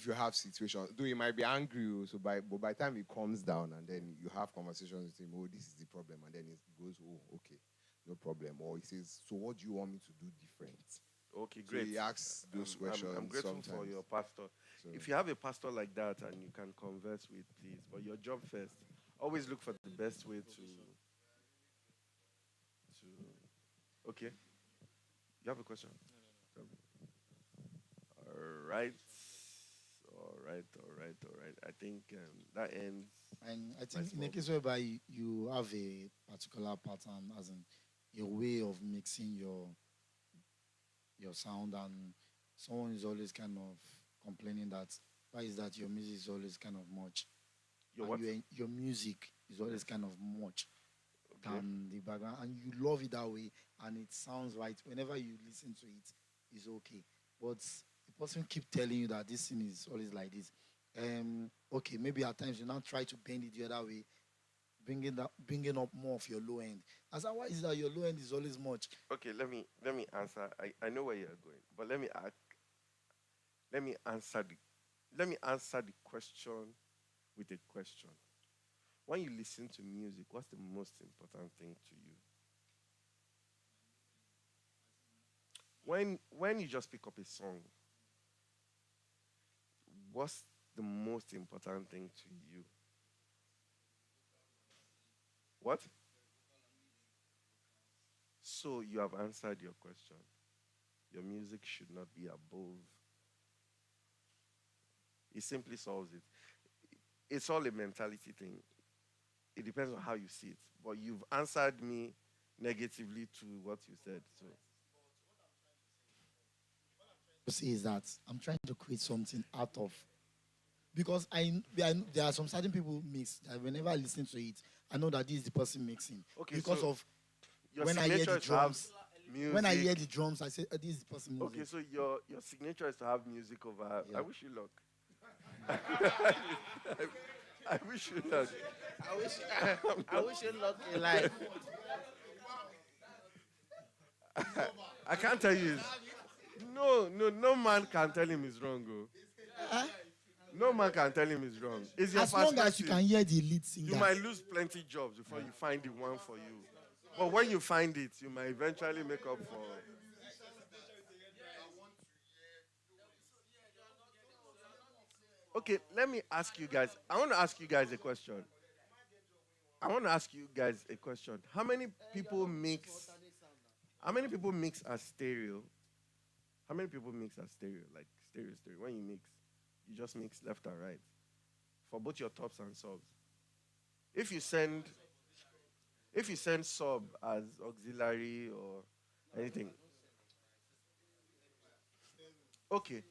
you have situations, though he might be angry, so by the time it calms down, and then you have conversations with him, "Oh, this is the problem," and then he goes, "Oh, okay, no problem," or he says, "So what do you want me to do different?" Okay, So great. he asks those questions I'm grateful sometimes. for your pastor. So If you have a pastor like that and you can converse with, please, but your job first. Always look for the best way to. Okay, you have a question. All right, all right. I think that ends And I my think in a small. case whereby you have a particular pattern, as in a way of mixing your sound, and someone is always kind of complaining that why is that your music is always kind of much, Your and what? your music is always Yes. kind of much Okay. than the background, and you love it that way, and it sounds right whenever you listen to it, it's okay. But the person keep telling you that this thing is always like this. Okay, maybe at times you now try to bend it the other way, bringing up more of your low end. As why is that your low end is always much? Okay. Let me answer. I know where you're going, but let me answer the let me answer the question with a question. When you listen to music, what's the most important thing to you? When you just pick up a song, what's the most important thing to you? What? So you have answered your question. Your music should not be above. It simply solves it. It's all a mentality thing. It depends on how you see it. But you've answered me negatively to what you said. So To say is that I'm trying to create something out of, because there are some certain people mix that whenever I listen to it, I know that this is the person mixing okay, because so of your when I hear signature the is to have drums. When I hear music. the drums, I say, this is the person Okay, music. so your signature is to have music over. Yeah. I wish you luck. I wish you luck. I wish I wish you luck in life. I can't tell you. No man can tell him he's wrong. Oh. No man can tell him he's wrong. It's your As long as you perspective. can hear the lead singer. You might lose plenty jobs before you find the one for you. But when you find it, you might eventually make up for. Okay, let me ask you guys. I want to ask you guys a question. I want to ask you guys a question. How many people mix as stereo? How many people mix as stereo? Like stereo. When you mix, you just mix left and right for both your tops and subs. If you send sub as auxiliary or anything, okay.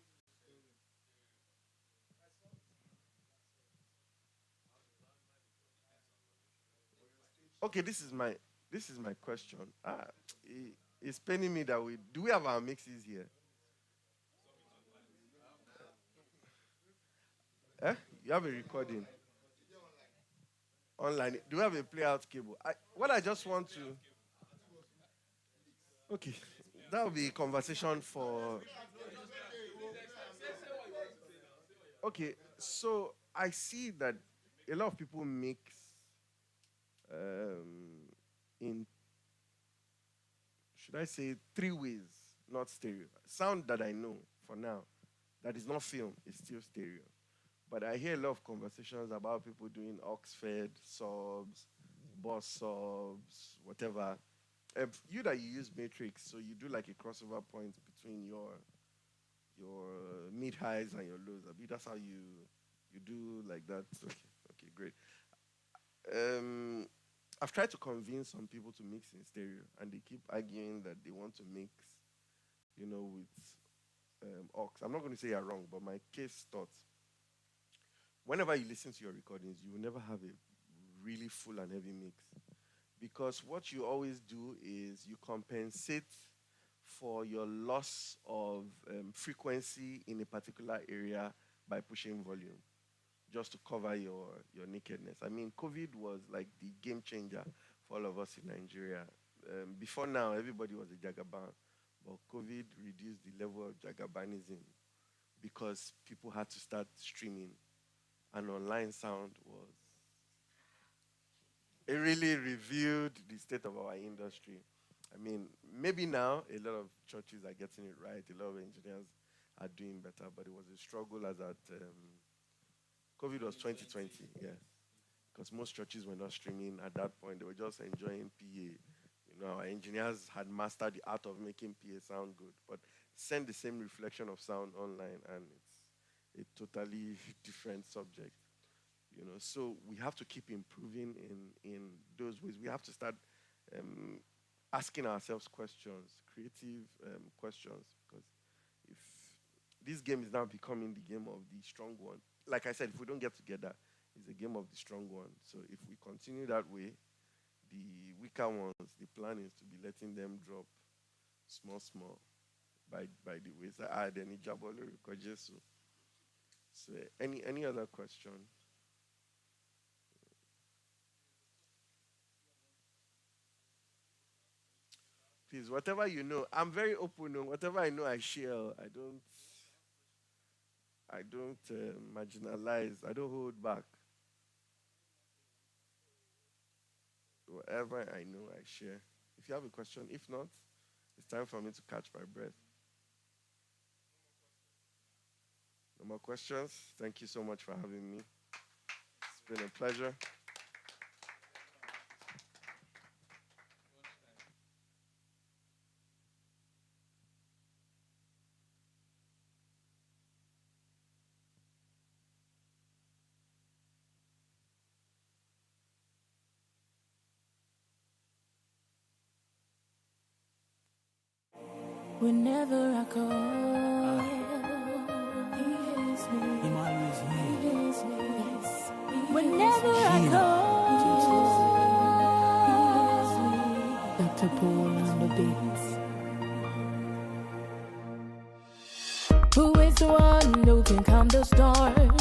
Okay, this is my question. It's paining me that we do we have our mixes here? Eh? You have a recording online. Do we have a playout cable? What I just want to. Okay, that will be a conversation for. Okay, so I see that a lot of people mix in, should I say, three ways, not stereo. Sound that I know for now, that is not film, is still stereo. But I hear a lot of conversations about people doing Oxford subs, boss subs, whatever. You that you use Matrix, so you do like a crossover point between your mid highs and your lows. I mean, that's how you do like that. Okay, great. I've tried to convince some people to mix in stereo, and they keep arguing that they want to mix, with aux. I'm not going to say you're wrong, but my case thoughts. Whenever you listen to your recordings, you will never have a really full and heavy mix, because what you always do is you compensate for your loss of frequency in a particular area by pushing volume, just to cover your nakedness. I mean, COVID was like the game changer for all of us in Nigeria. Before now, everybody was a Jagaban, but COVID reduced the level of Jagabanism because people had to start streaming, and online sound was. It really revealed the state of our industry. I mean, maybe now a lot of churches are getting it right, a lot of engineers are doing better, but it was a struggle as at COVID was 2020, yeah. Because most churches were not streaming at that point. They were just enjoying PA. Our engineers had mastered the art of making PA sound good, but send the same reflection of sound online, and it's a totally different subject. So we have to keep improving in those ways. We have to start asking ourselves questions, creative questions, because if this game is now becoming the game of the strong one, like I said, if we don't get together, it's a game of the strong one. So if we continue that way, the weaker ones, the plan is to be letting them drop small by the ways that I had any jabolo rekojesu. So any other question? Please, whatever you know. I'm very open on whatever I know. I share. I don't marginalize. I don't hold back. Whatever I know, I share. If you have a question, if not, it's time for me to catch my breath. No more questions. Thank you so much for having me. It's been a pleasure. Whenever I call, he hears me. He hears me. Whenever I call, he hears me. Dr. Paul on the beats. Who is the one who can calm the storm?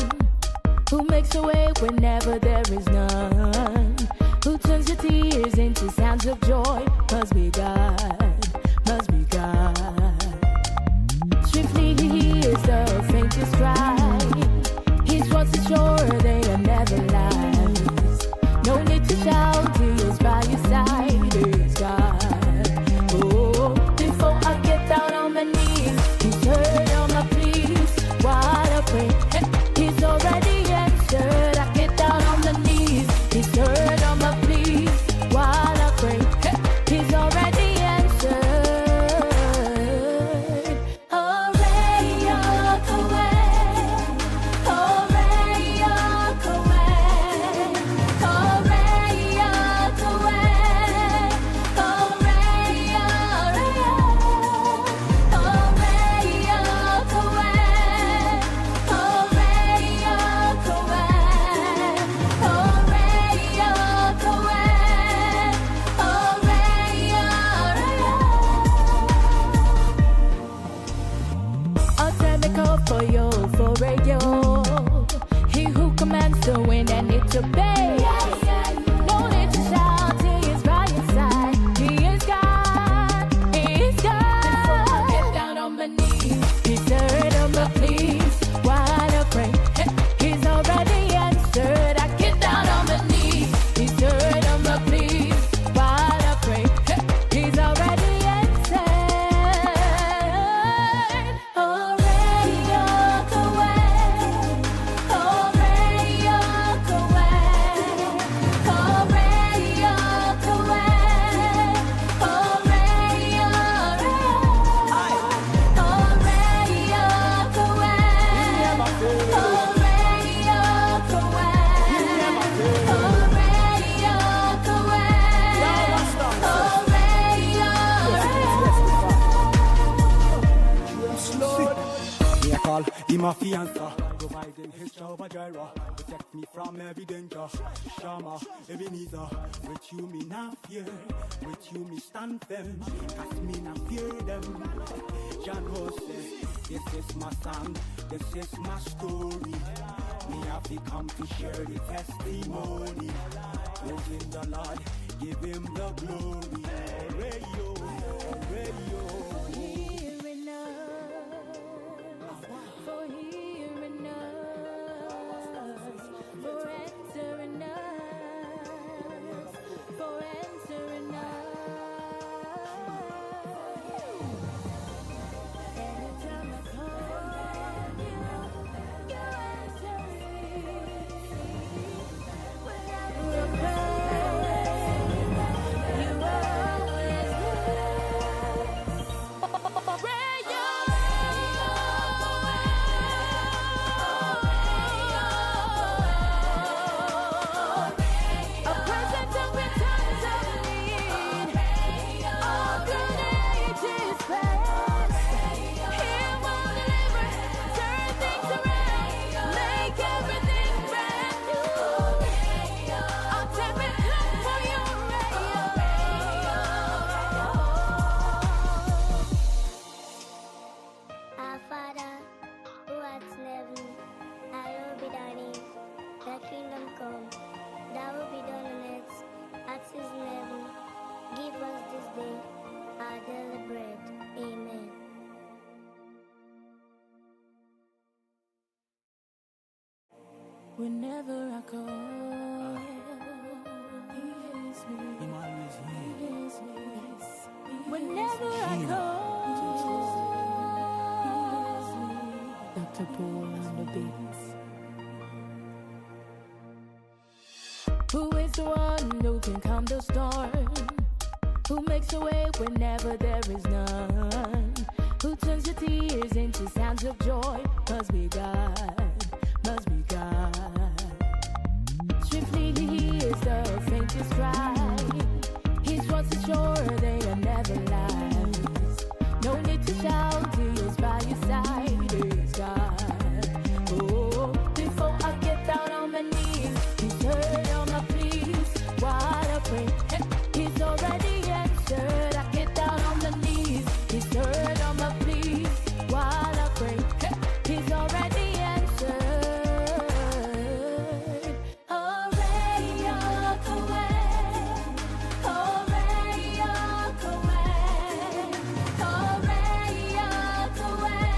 Who makes a way whenever there is none? Who turns your tears into sounds of joy? Must be God, must be God. Swiftly he hears the faintest cry. His words are sure, they are never lies. No need to shout, he is by your side, he is God. Oh, before I get down on my knees, he's heard all my pleas. While I pray, he's already answered. I get down on my knees, he's heard all my pleas. While I pray, he's already answered. For you, for radio, he who commands the wind and it obey. No need to shout, he is by your side. He is God, he is God. call him a fiancer. Providing his Jehovah Jireh, protect me from every danger. Shama, Ebenezer, with you me not fear, with you me stand firm, cause me not fear them. John Jose, this is my song, this is my story. Me have to come to share the testimony. Praising the Lord, give him the glory. Radio, radio. For hearing us, for answering us, for answering us. Anytime I call you, you answer me. Whenever I pray, you always do. Our Father, who art in heaven, hallowed be thy name. Thy kingdom come, thy will be done on earth as it is in heaven. Give us this day our daily bread. Amen. Whenever I call, he hears me. He hears me. Whenever I call, Dr. Paul on the beats. Who is the one who can calm the storm? Who makes a way whenever there is none? Who turns your tears into sounds of joy? Must be God, must be God. Swiftly he hears the faintest cry. His words are sure, they are never lies. No need to shout, he is by your side, he is God. Oh, before I get down on my knees, he's heard all my pleas. While I pray, he's already answered. I get down on my knees, he's heard all my pleas. While I pray, he's already answered. Already walk away, already walk away, already walk away,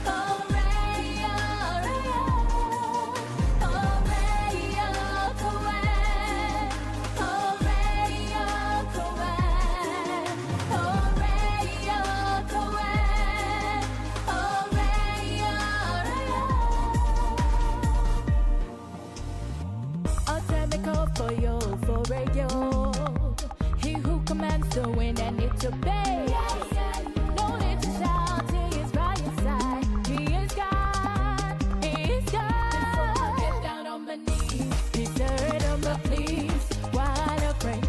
already, already walk away, already walk away, already walk away, already, I'll tell me call for you, for radio. He who commands the wind and it obey. No need to shout, he is by your side. He is God, he is God. Before I get down on my knees, he's heard of my pleas. While I pray,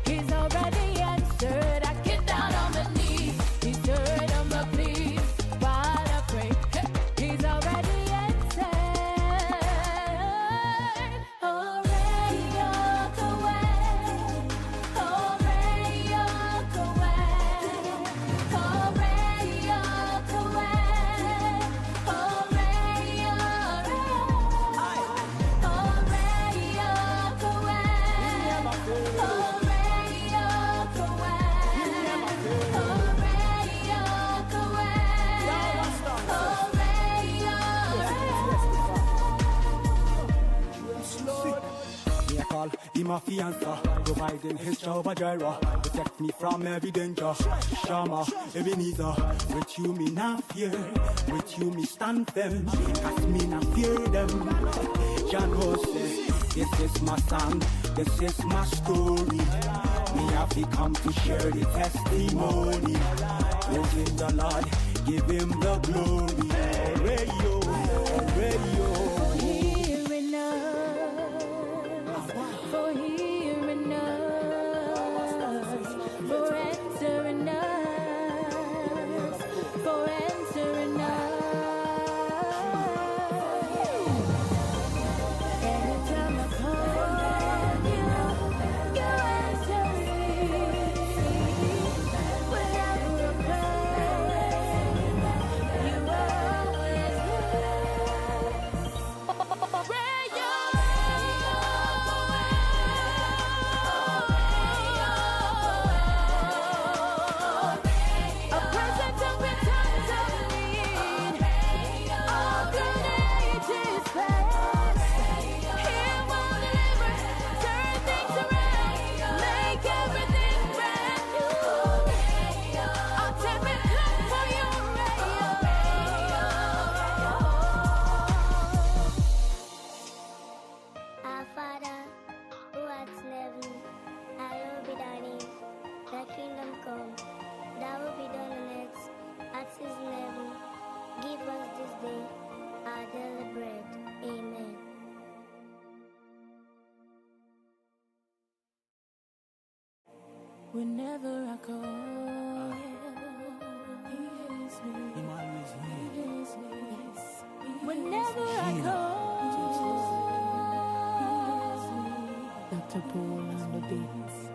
he's already answered. I get down on my knees, he's heard of my pleas. While I pray, he's already answered. Already walk away, already walk away, already walk away, already, already walk away, already walk away, already walk away, Me I call him a fiancer, providing his Jehovah Jireh, protect me from every danger. Shama, Ebenezer, with you me not fear, with you me stand firm, cause me not fear them. John Jose, this is my song, this is my story. Me have to come to share the testimony. Praising the Lord, give him the glory. Radio, radio. hearing us, for hearing us, for answering us, for answering us. Dr. Paul on the beats.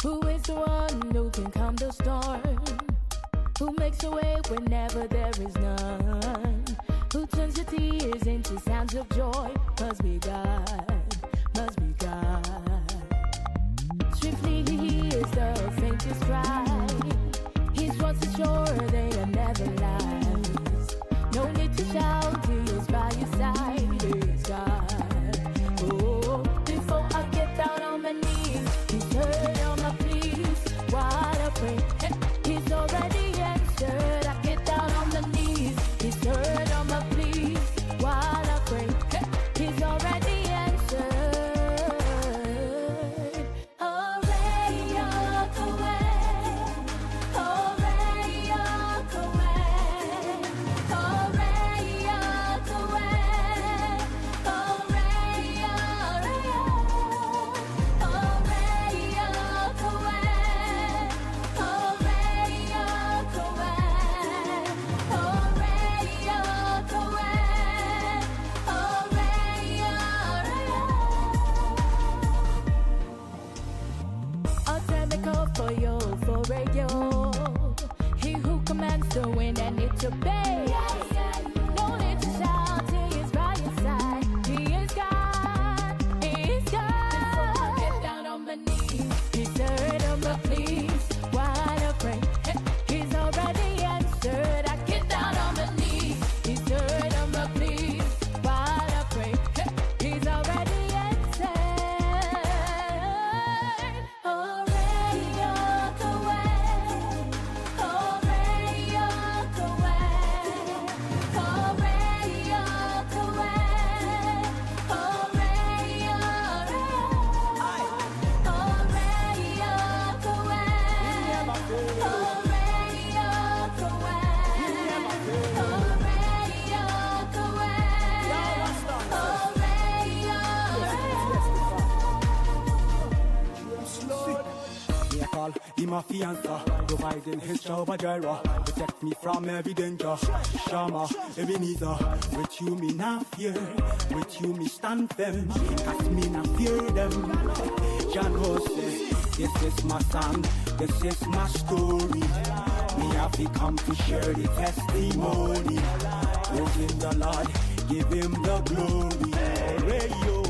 Who is the one who can calm the storm? Who makes a way whenever there is none? Who turns your tears into sounds of joy? Must be God, must be God. Swiftly he hears the faintest cry. His voice is sure they are never lies. No need to shout, he is by your side, he is God. Oh, before I get down on my knees, he's heard all my pleas. While I pray, he's already answered. I get down on my knees, he's heard all my pleas. While I pray, he's already answered. Already walk away, already walk away, already walk away, already, already walk away, already walk away, already walk away, already. I'll tell me call for you, for radio. He who commands the wind and it obey. No need to shout, he is by your side. He is God, he is God. Before I get down on my knees, he's heard of my pleas. While I pray, he's already answered. I get down on my knees, he's heard of my pleas. While I pray, he's already answered. Already walk away, already walk away, already walk away, already, already walk away, already walk away, already walk away, Me a call him my fiance, providing his Jehovah Jireh, protect me from every danger. Shama, Ebenezer, with you me not fear, with you me stand firm, cause me not fear them. John Jose, this is my song, this is my story. Me have to come to share the testimony. Praising the Lord, give him the glory. Orayo,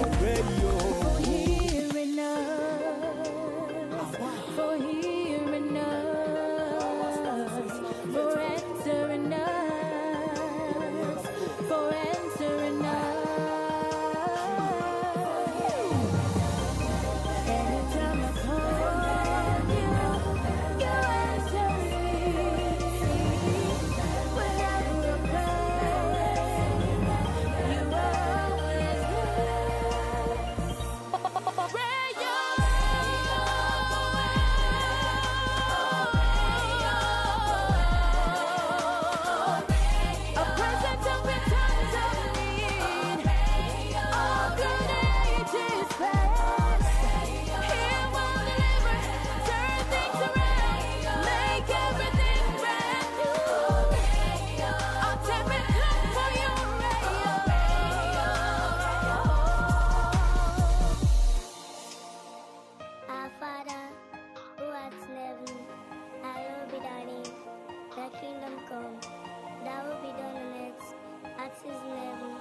orayo. hearing us, for hearing us, for answering us, for answering us. Anytime I call you, you answer me. Whenever I pray, you always Our Father, who art in heaven, hallowed be thy name. Thy kingdom come, thy will be done on earth as it is in heaven.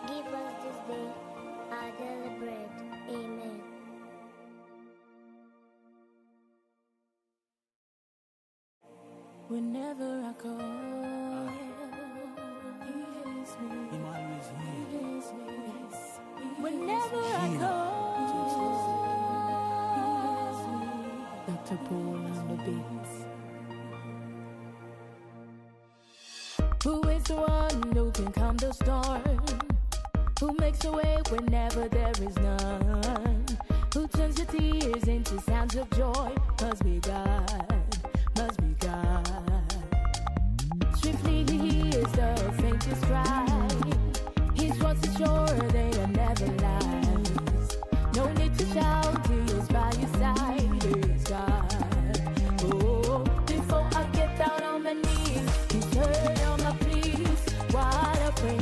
Give us this day our daily bread. Amen. Whenever I call, he hears me. Him always He here. hears me. Whenever I call, Dr. Paul on the beats. Who is the one who can calm the storm? Who makes a way whenever there is none? Who turns your tears into sounds of joy? Must be God, must be God. Swiftly he hears the faintest cry. His voice is sure they are never lies. No need to shout, he is by your side, he is God. Oh, before I get down on my knees, he's heard all my pleas. While I pray,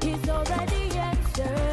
he's already answered.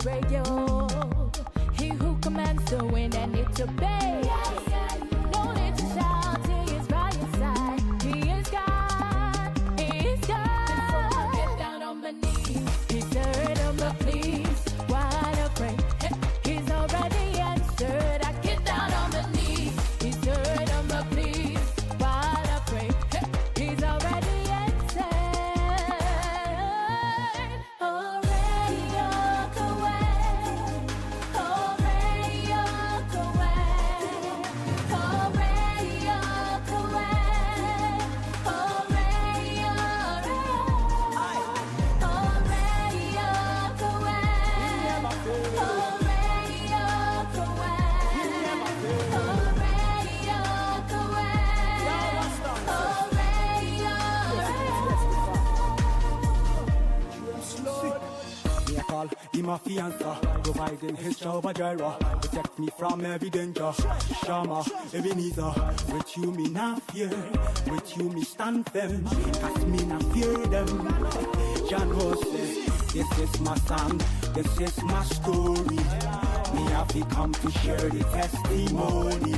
radio. He who commands the wind and it obeys. No need to shout, he is by your side. He is God, he is God. Get down on my knees, he's heard of my pleas. While I pray, he's already answered. I get down on my knees, he's heard of my pleas. While I pray, he's already answered. Already walk away, already walk away, already walk away, already, already walk away, already walk away, already walk away, Me a call him a fiancer, providing his Jehovah Jireh, protect me from every danger. Shama, Ebenezer, with you me not fear, with you me stand firm, cause me not fear them. John Jose, this is my song, this is my story. Me have to come to share the testimony.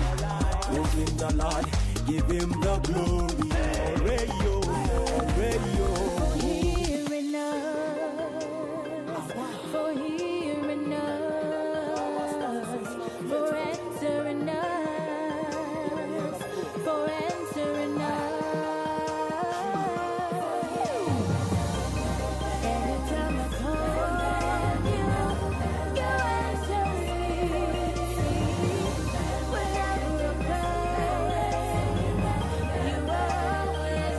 Praise him the Lord, give him the glory. Radio, radio. hearing us, for hearing us, for answering us, for answering us. Anytime I call you, you answer me. Whenever I pray, you always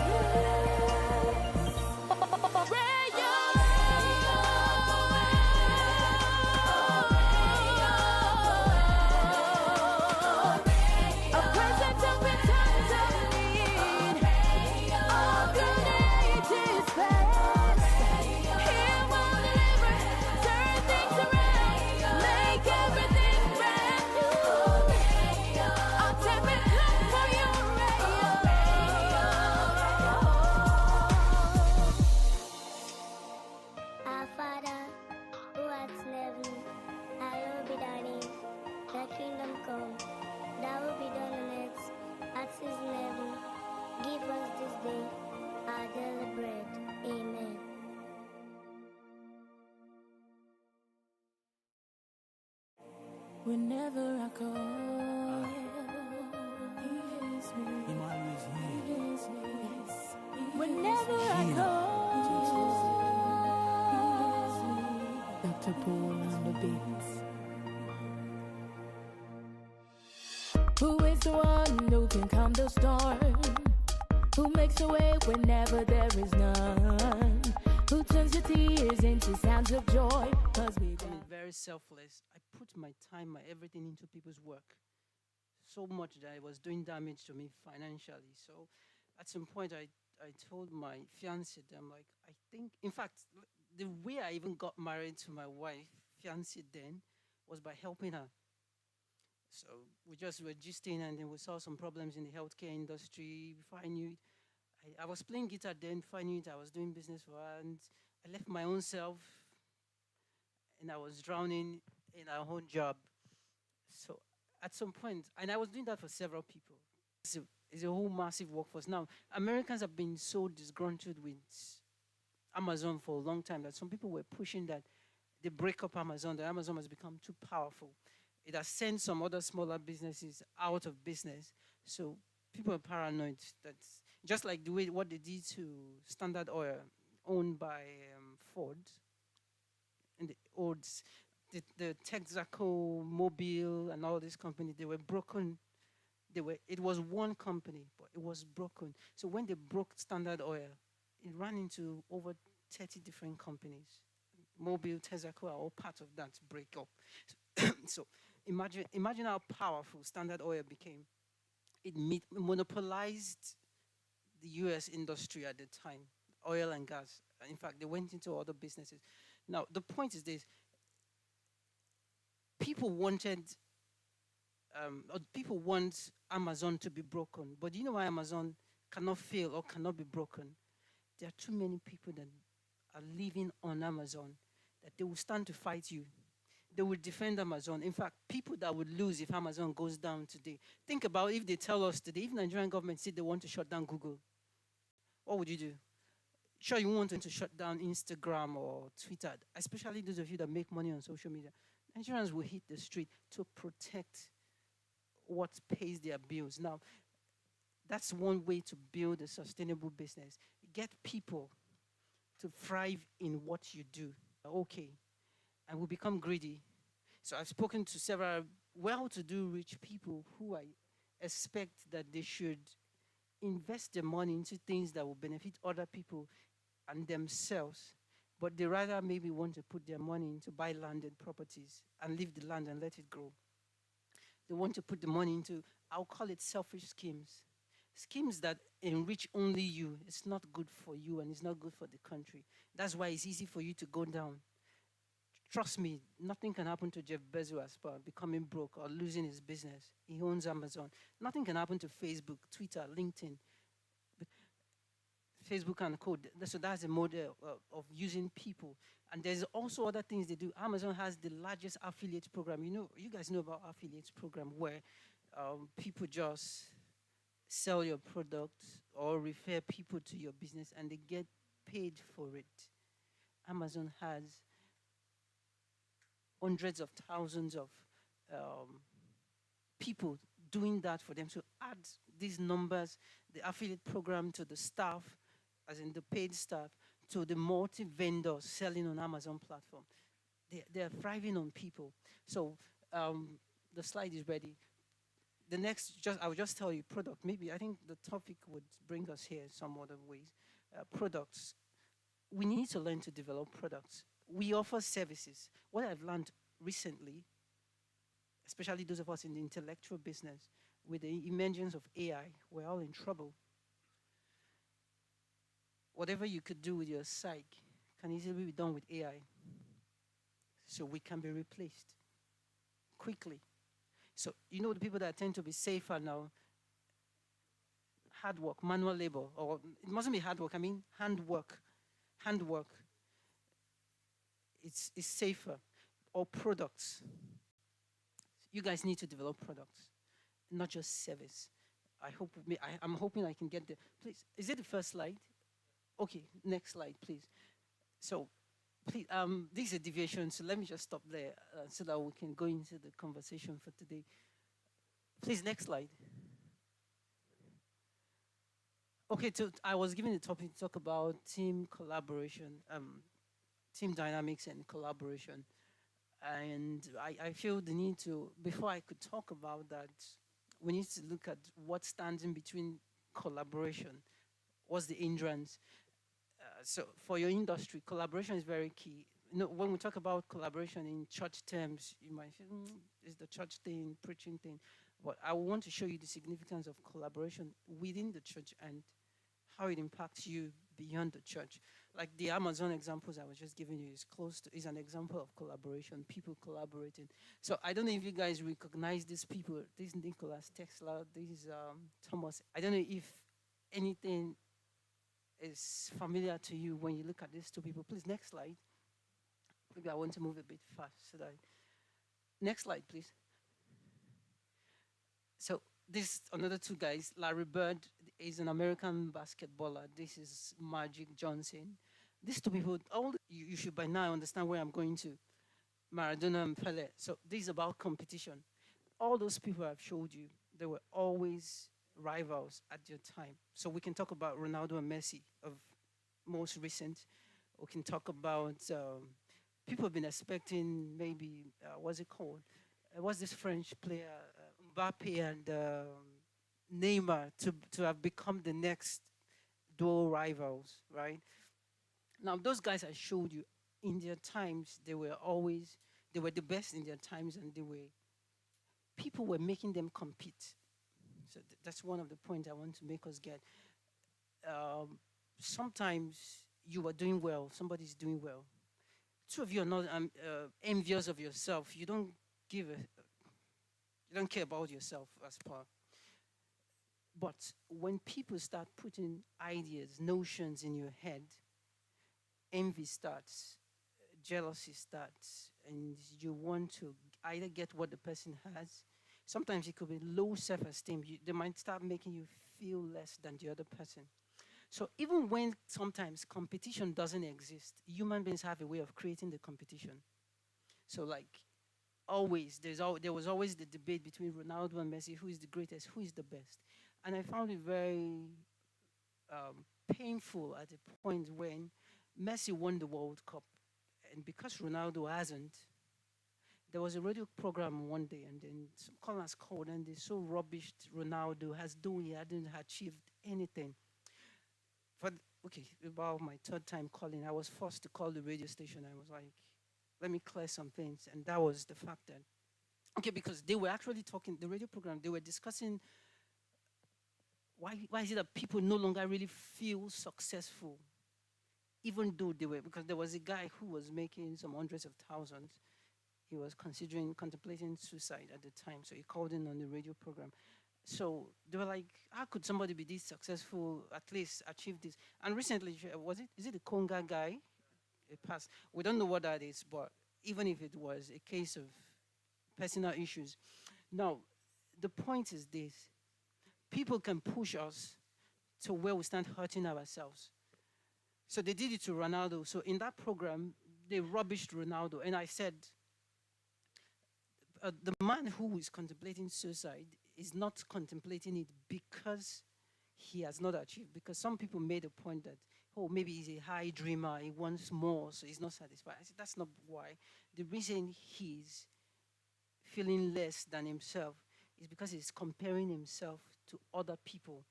Our Father, who art in heaven, hallowed be thy name. Thy kingdom come, thy will be done on earth as it is in heaven. Give us this day our daily bread. Amen. Whenever I call, he hears me. Him always He here. hears me. Whenever I call, Dr. Paul on the beats. Who is the one who can calm the storm? Who makes a way whenever there is none? Who turns your tears into sounds of joy? 'Cause we I'm very selfless. I put my time, my everything into people's work. So much that it was doing damage to me financially. So at some point, I told my fiance, I'm like, I think, in fact, the way I even got married to my wife, fiance then, was by helping her. So we just were gisting, and then we saw some problems in the healthcare industry. Before I knew it, I was playing guitar then. Before I knew it, I was doing business for her, and I left my own self, and I was drowning in our own job. So at some point, and I was doing that for several people. It's a whole massive workforce. Now, Americans have been so disgruntled with Amazon for a long time that some people were pushing that they break up Amazon, that Amazon has become too powerful. It has sent some other smaller businesses out of business. So people are paranoid that just like the way what they did to Standard Oil, owned by Ford, and the odds, the Texaco, Mobile, and all these companies, they were broken. It was one company, but it was broken. So when they broke Standard Oil, it ran into over 30 different companies. Mobile, Texaco are all part of that breakup. So imagine how powerful Standard Oil became. It monopolized the US industry at the time, oil and gas. In fact, they went into other businesses. Now, the point is this. People want Amazon to be broken. But do you know why Amazon cannot fail or cannot be broken? There are too many people that are living on Amazon that they will stand to fight you. they will defend Amazon. In fact, people that would lose if Amazon goes down today. Think about if they tell us today, if Nigerian government said they want to shut down Google, what would you do? Sure, you want to shut down Instagram or Twitter, especially those of you that make money on social media. Nigerians will hit the street to protect what pays their bills. Now, that's one way to build a sustainable business. Get people to thrive in what you do. Okay. And we become greedy. So I've spoken to several well-to-do rich people who I expect that they should invest their money into things that will benefit other people and themselves, but they rather maybe want to put their money into buy landed properties and leave the land and let it grow. They want to put the money into, I'll call it selfish schemes. Schemes that enrich only you. It's not good for you and it's not good for the country. That's why it's easy for you to go down. Trust me, nothing can happen to Jeff Bezos becoming broke or losing his business. He owns Amazon. Nothing can happen to Facebook, Twitter, LinkedIn. Facebook and code. So that's a model of using people. And there's also other things they do. Amazon has the largest affiliate program. You guys know about affiliates program where people just sell your products or refer people to your business and they get paid for it. Amazon has hundreds of thousands of people doing that for them. So add these numbers, the affiliate program to the staff, as in the paid staff, to the multi-vendors selling on Amazon platform. They're thriving on people. So the slide is ready. The next, I will just tell you product. Maybe I think the topic would bring us here some other ways. Products. We need to learn to develop products. We offer services. What I've learned recently, especially those of us in the intellectual business, with the emergence of AI, we're all in trouble. Whatever you could do with your psych can easily be done with AI. So we can be replaced quickly. So the people that tend to be safer now, hard work, manual labor, or it mustn't be hard work, I mean handwork. It's safer. Or products. You guys need to develop products, not just service. I'm hoping I can get there. Please, is it the first slide? Okay, next slide, please. So, please, this is a deviation, so let me just stop there so that we can go into the conversation for today. Please, next slide. Okay, so I was given the topic to talk about team collaboration, team dynamics and collaboration. And I feel the need to, before I could talk about that, we need to look at what stands in between collaboration. What's the hindrance? So for your industry, collaboration is very key. When we talk about collaboration in church terms, you might say, it's the church thing, preaching thing. But I want to show you the significance of collaboration within the church and how it impacts you beyond the church. Like the Amazon examples I was just giving you is an example of collaboration, people collaborating. So I don't know if you guys recognize these people. This is Nicholas Tesla, this is Thomas. I don't know if anything is familiar to you when you look at these two people. Please, next slide. Maybe I want to move a bit fast. Next slide, please. So this another two guys. Larry Bird is an American basketballer. This is Magic Johnson. These two people, you should by now understand where I'm going to. Maradona and Pele. So this is about competition. All those people I've showed you, they were always rivals at their time. So we can talk about Ronaldo and Messi of most recent. We can talk about people have been expecting maybe, what's it called? What's this French player? Mbappe and Neymar to have become the next dual rivals, right? Now, those guys I showed you, in their times, they were the best in their times, and people were making them compete. So that's one of the points I want to make us get. Sometimes you are doing well, somebody's doing well. Two of you are not envious of yourself. You don't care about yourself as part. But when people start putting ideas, notions in your head, envy starts. jealousy starts, and you want to either get what the person has. Sometimes it could be low self-esteem. They might start making you feel less than the other person. So even when sometimes competition doesn't exist, human beings have a way of creating the competition. So like always, there was always the debate between Ronaldo and Messi, who is the greatest, who is the best. And I found it very painful at a point when Messi won the World Cup. And because Ronaldo hasn't, there was a radio program one day, and then some callers called, and they so rubbished Ronaldo as though he hadn't achieved anything. But okay, about my third time calling, I was forced to call the radio station. I was like, let me clear some things. And that was the fact that, okay, because they were actually talking, the radio program, they were discussing why is it that people no longer really feel successful, even though they were, because there was a guy who was making some hundreds of thousands. He was contemplating suicide at the time. So he called in on the radio program. So they were like, how could somebody be this successful, at least achieve this? And recently, is it the Conga guy? It passed. We don't know what that is, but even if it was a case of personal issues. Now, the point is this. People can push us to where we start hurting ourselves. So they did it to Ronaldo. So in that program, they rubbished Ronaldo. And I said, the man who is contemplating suicide is not contemplating it because he has not achieved. Because some people made a point that, oh, maybe he's a high dreamer, he wants more, so he's not satisfied. I said, that's not why. The reason he's feeling less than himself is because he's comparing himself to other people.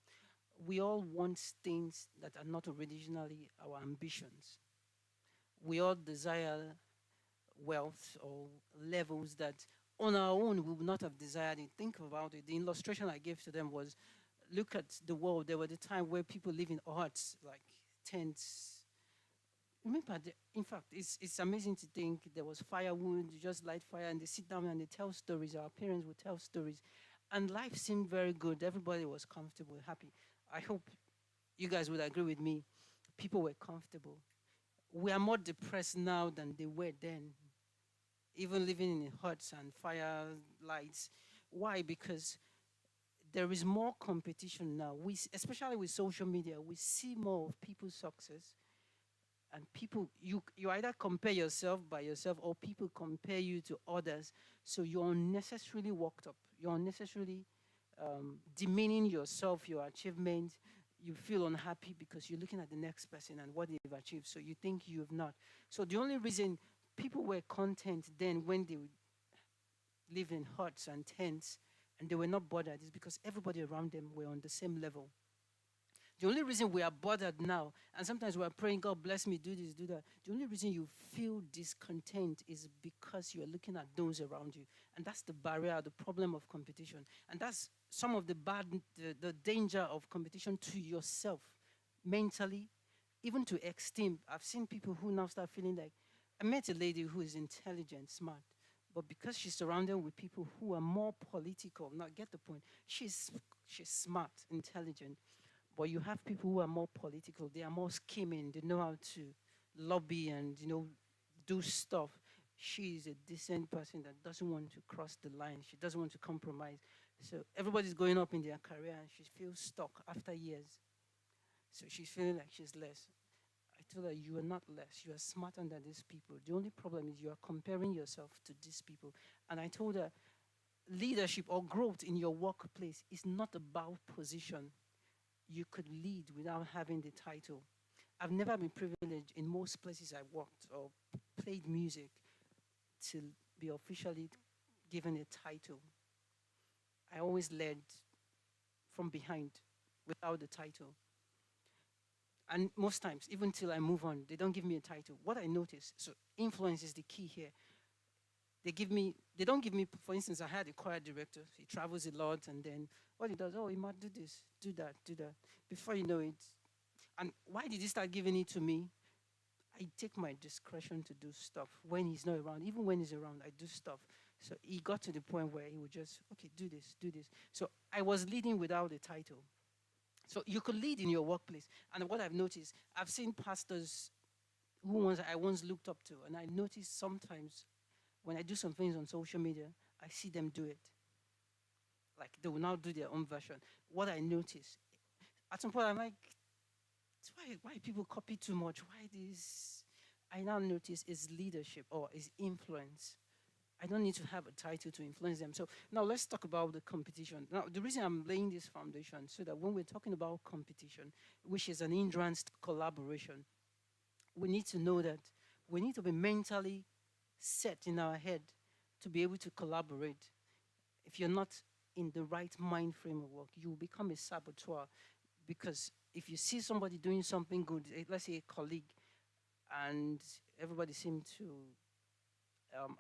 We all want things that are not originally our ambitions. We all desire wealth or levels that on our own we would not have desired it. Think about it. The illustration I gave to them was, look at the world. There were the time where people live in huts, like tents. Remember, in fact, it's amazing to think there was firewood, you just light fire, and they sit down and they tell stories. Our parents would tell stories. And life seemed very good. Everybody was comfortable, happy. I hope you guys would agree with me. People were comfortable. We are more depressed now than they were then, even living in huts and fire lights. Why? Because there is more competition now. Especially with social media, we see more of people's success. And people, you either compare yourself by yourself or people compare you to others. So you're unnecessarily worked up. You're unnecessarily demeaning yourself, your achievements. You feel unhappy because you're looking at the next person and what they've achieved. So you think you have not. So the only reason people were content then when they would live in huts and tents and they were not bothered is because everybody around them were on the same level. The only reason we are bothered now, and sometimes we are praying, God bless me, do this, do that. The only reason you feel discontent is because you are looking at those around you. And that's the barrier, the problem of competition. And that's some of the the danger of competition to yourself, mentally, even to esteem. I've seen people who now start feeling like, I met a lady who is intelligent, smart, but because she's surrounded with people who are more political, now get the point, she's smart, intelligent, but you have people who are more political. They are more scheming. They know how to lobby and, do stuff. She is a decent person that doesn't want to cross the line. She doesn't want to compromise. So everybody's going up in their career and she feels stuck after years. So she's feeling like she's less. I told her, you are not less. You are smarter than these people. The only problem is you are comparing yourself to these people. And I told her, leadership or growth in your workplace is not about position. You could lead without having the title. I've never been privileged in most places I worked or played music to be officially given a title. I always led from behind without the title. And most times, even till I move on, they don't give me a title. What I notice, so influence is the key here. They don't give me, for instance, I had a choir director. He travels a lot, and then what he does, oh, he might do this, do that, do that. Before you know it. And why did he start giving it to me? I take my discretion to do stuff when he's not around. Even when he's around, I do stuff. So he got to the point where he would just, okay, do this, do this. So I was leading without a title. So you could lead in your workplace. And what I've noticed, I've seen pastors I once looked up to, and I noticed sometimes when I do some things on social media, I see them do it. Like they will now do their own version. What I notice at some point, I'm like, why people copy too much? Why this? I now notice is leadership or is influence. I don't need to have a title to influence them. So now let's talk about the competition. Now, the reason I'm laying this foundation so that when we're talking about competition, which is an hindrance to collaboration, we need to know that we need to be mentally set in our head to be able to collaborate. If you're not in the right mind frame of work, you will become a saboteur because if you see somebody doing something good, let's say a colleague, and everybody seems to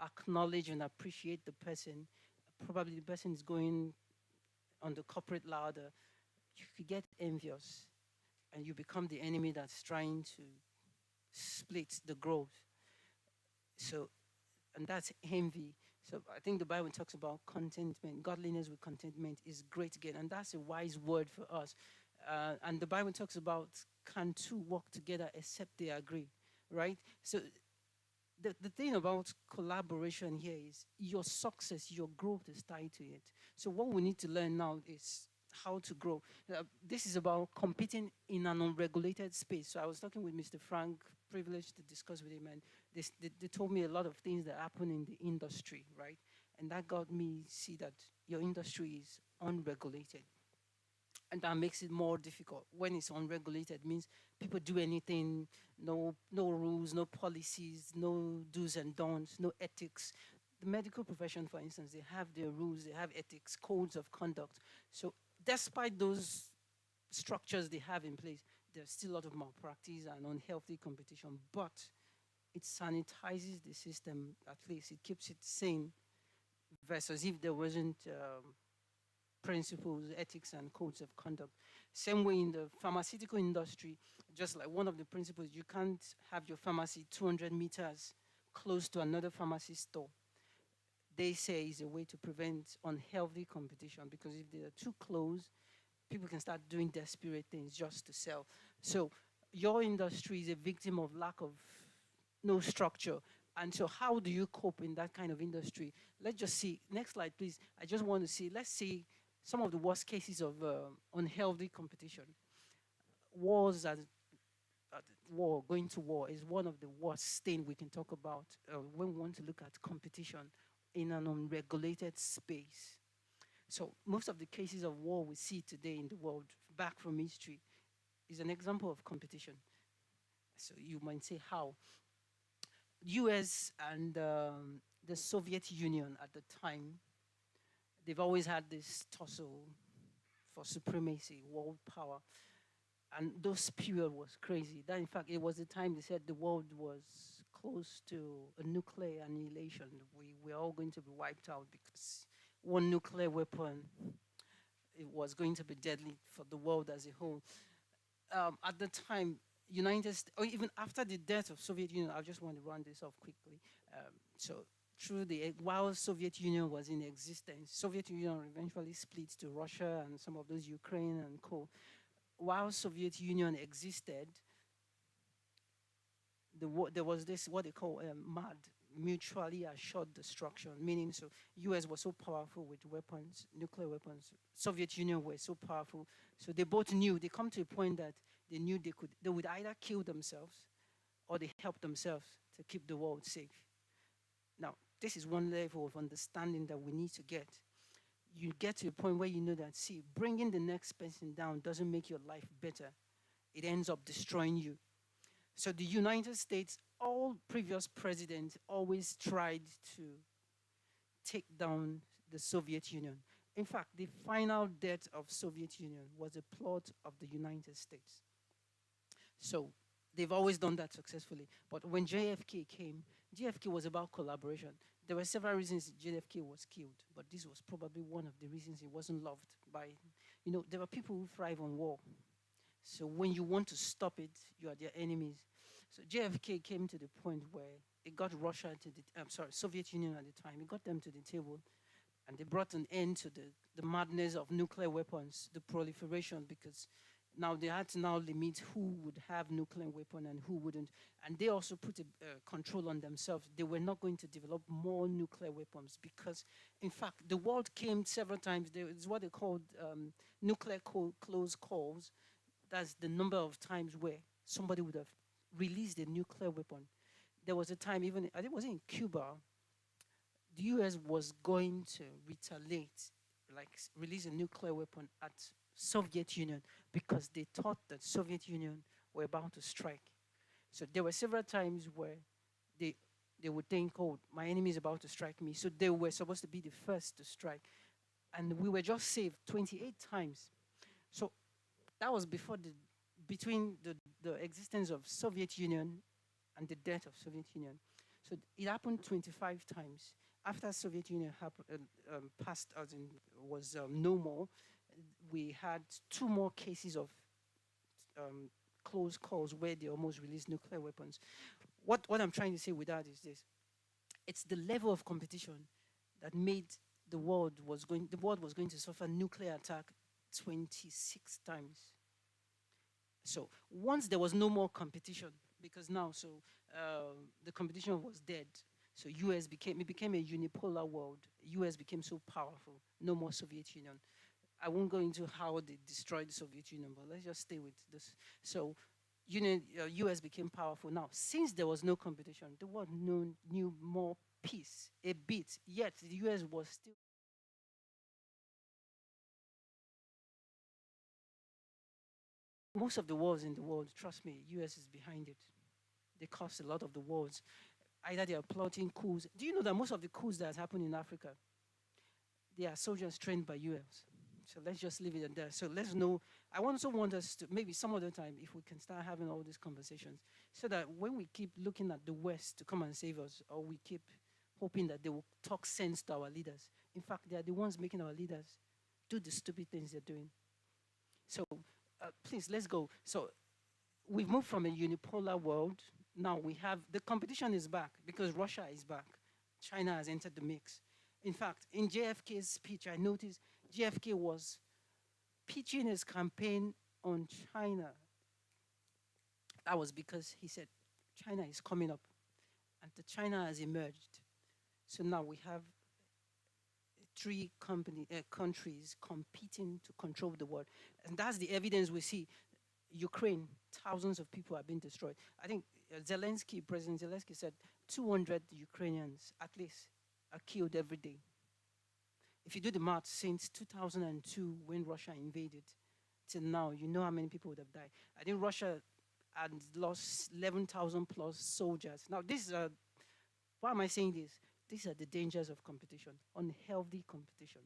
acknowledge and appreciate the person, probably the person is going on the corporate ladder, you could get envious and you become the enemy that's trying to split the growth. So, and that's envy. So I think the Bible talks about contentment. Godliness with contentment is great gain, and that's a wise word for us. And the Bible talks about can two walk together except they agree, right? So the thing about collaboration here is your success, your growth is tied to it. So what we need to learn now is how to grow. This is about competing in an unregulated space. So I was talking with Mr. Frank, privileged to discuss with him, and they told me a lot of things that happen in the industry, right? And that got me see that your industry is unregulated, and that makes it more difficult. When it's unregulated, means people do anything, no rules, no policies, no do's and don'ts, no ethics. The medical profession, for instance, they have their rules, they have ethics, codes of conduct. So despite those structures they have in place, there's still a lot of malpractice and unhealthy competition, but it sanitizes the system, at least it keeps it sane, versus if there wasn't principles, ethics, and codes of conduct. Same way in the pharmaceutical industry, just like one of the principles, you can't have your pharmacy 200 meters close to another pharmacy store. They say is a way to prevent unhealthy competition because if they are too close, people can start doing desperate things just to sell. So your industry is a victim of lack of no structure. And so how do you cope in that kind of industry? Let's just see. Next slide, please. I just want to see, let's see some of the worst cases of unhealthy competition. Wars and war, going to war is one of the worst things we can talk about when we want to look at competition in an unregulated space. So most of the cases of war we see today in the world, back from history, is an example of competition. So you might say how? US and the Soviet Union at the time, they've always had this tussle for supremacy, world power. And those period was crazy. That in fact, it was the time they said the world was close to a nuclear annihilation. We're all going to be wiped out because one nuclear weapon, it was going to be deadly for the world as a whole. At the time, United States, or even after the death of Soviet Union, I just want to run this off quickly. So through while Soviet Union was in existence, Soviet Union eventually split to Russia and some of those Ukraine and co. While Soviet Union existed, there was this what they call MAD, mutually assured destruction, meaning so US was so powerful with weapons, nuclear weapons, Soviet Union were so powerful, so they both knew, they come to a point that they knew they would either kill themselves or they help themselves to keep the world safe. Now, this is one level of understanding that we need to get. You get to a point where you know that, see, bringing the next person down doesn't make your life better. It ends up destroying you. So the United States, all previous presidents always tried to take down the Soviet Union. In fact, the final death of Soviet Union was a plot of the United States. So they've always done that successfully. But when JFK came, JFK was about collaboration. There were several reasons JFK was killed, but this was probably one of the reasons he wasn't loved by, there are people who thrive on war. So when you want to stop it, you are their enemies. So JFK came to the point where it got Russia to Soviet Union at the time. It got them to the table, and they brought an end to the madness of nuclear weapons, the proliferation, because Now they had to now limit who would have nuclear weapon and who wouldn't, and they also put a control on themselves. They were not going to develop more nuclear weapons because, in fact, the world came several times. There is what they called nuclear close calls. That's the number of times where somebody would have released a nuclear weapon. There was a time, even I think it was in Cuba, the US was going to retaliate, like release a nuclear weapon at Soviet Union because they thought that Soviet Union were about to strike. So there were several times where they they would think, oh, my enemy is about to strike me. So they were supposed to be the first to strike. And we were just saved 28 times. So that was before between the existence of Soviet Union and the death of Soviet Union. So it happened 25 times. After Soviet Union passed, as in was no more, we had two more cases of um, close calls where they almost released nuclear weapons. What I'm trying to say with that is this: it's the level of competition that made the world was going to suffer nuclear attack 26 times. So once there was no more competition, because now the competition was dead. So it became a unipolar world. US became so powerful. No more Soviet Union. I won't go into how they destroyed the Soviet Union, but let's just stay with this. So US became powerful. Now, since there was no competition, the world knew more peace a bit. Yet the US was still most of the wars in the world. Trust me, US is behind it. They caused a lot of the wars. Either they are plotting coups. Do you know that most of the coups that has happened in Africa, they are soldiers trained by US? So let's just leave it at that. So let's know. I also want us to maybe some other time if we can start having all these conversations, so that when we keep looking at the West to come and save us, or we keep hoping that they will talk sense to our leaders. In fact, they are the ones making our leaders do the stupid things they're doing. So please, let's go. So we've moved from a unipolar world. Now we have the competition is back because Russia is back. China has entered the mix. In fact, in JFK's speech, I noticed JFK was pitching his campaign on China. That was because he said China is coming up and the China has emerged. So now we have three countries competing to control the world. And that's the evidence we see. Ukraine, thousands of people have been destroyed. I think President Zelensky said 200 Ukrainians at least are killed every day. If you do the math, since 2002, when Russia invaded, till now, you know how many people would have died. I think Russia had lost 11,000 plus soldiers. Now, why am I saying this? These are the dangers of competition. Unhealthy competition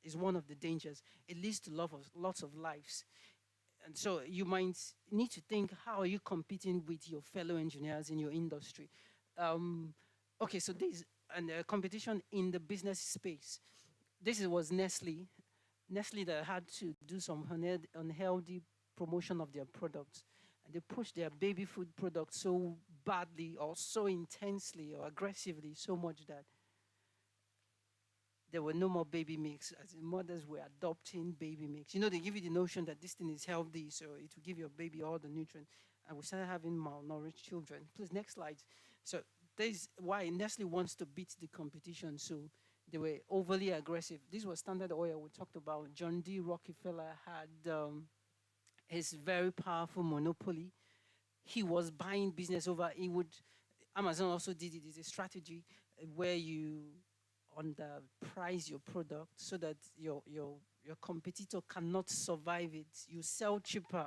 is one of the dangers. It leads to lots of lives. And so you might need to think, how are you competing with your fellow engineers in your industry? Okay, so this and competition in the business space. This was Nestle. Nestle that had to do some unhealthy promotion of their products. And they pushed their baby food products so badly or so intensely or aggressively, so much that there were no more baby mix, as in mothers were adopting baby mix. You know, they give you the notion that this thing is healthy, so it will give your baby all the nutrients. And we started having malnourished children. Please, next slide. So this is why Nestle wants to beat the competition. So they were overly aggressive. This was Standard Oil we talked about. John D. Rockefeller had his very powerful monopoly. He was buying business over. Amazon also did it. It's a strategy where you underprice your product so that your competitor cannot survive it. You sell cheaper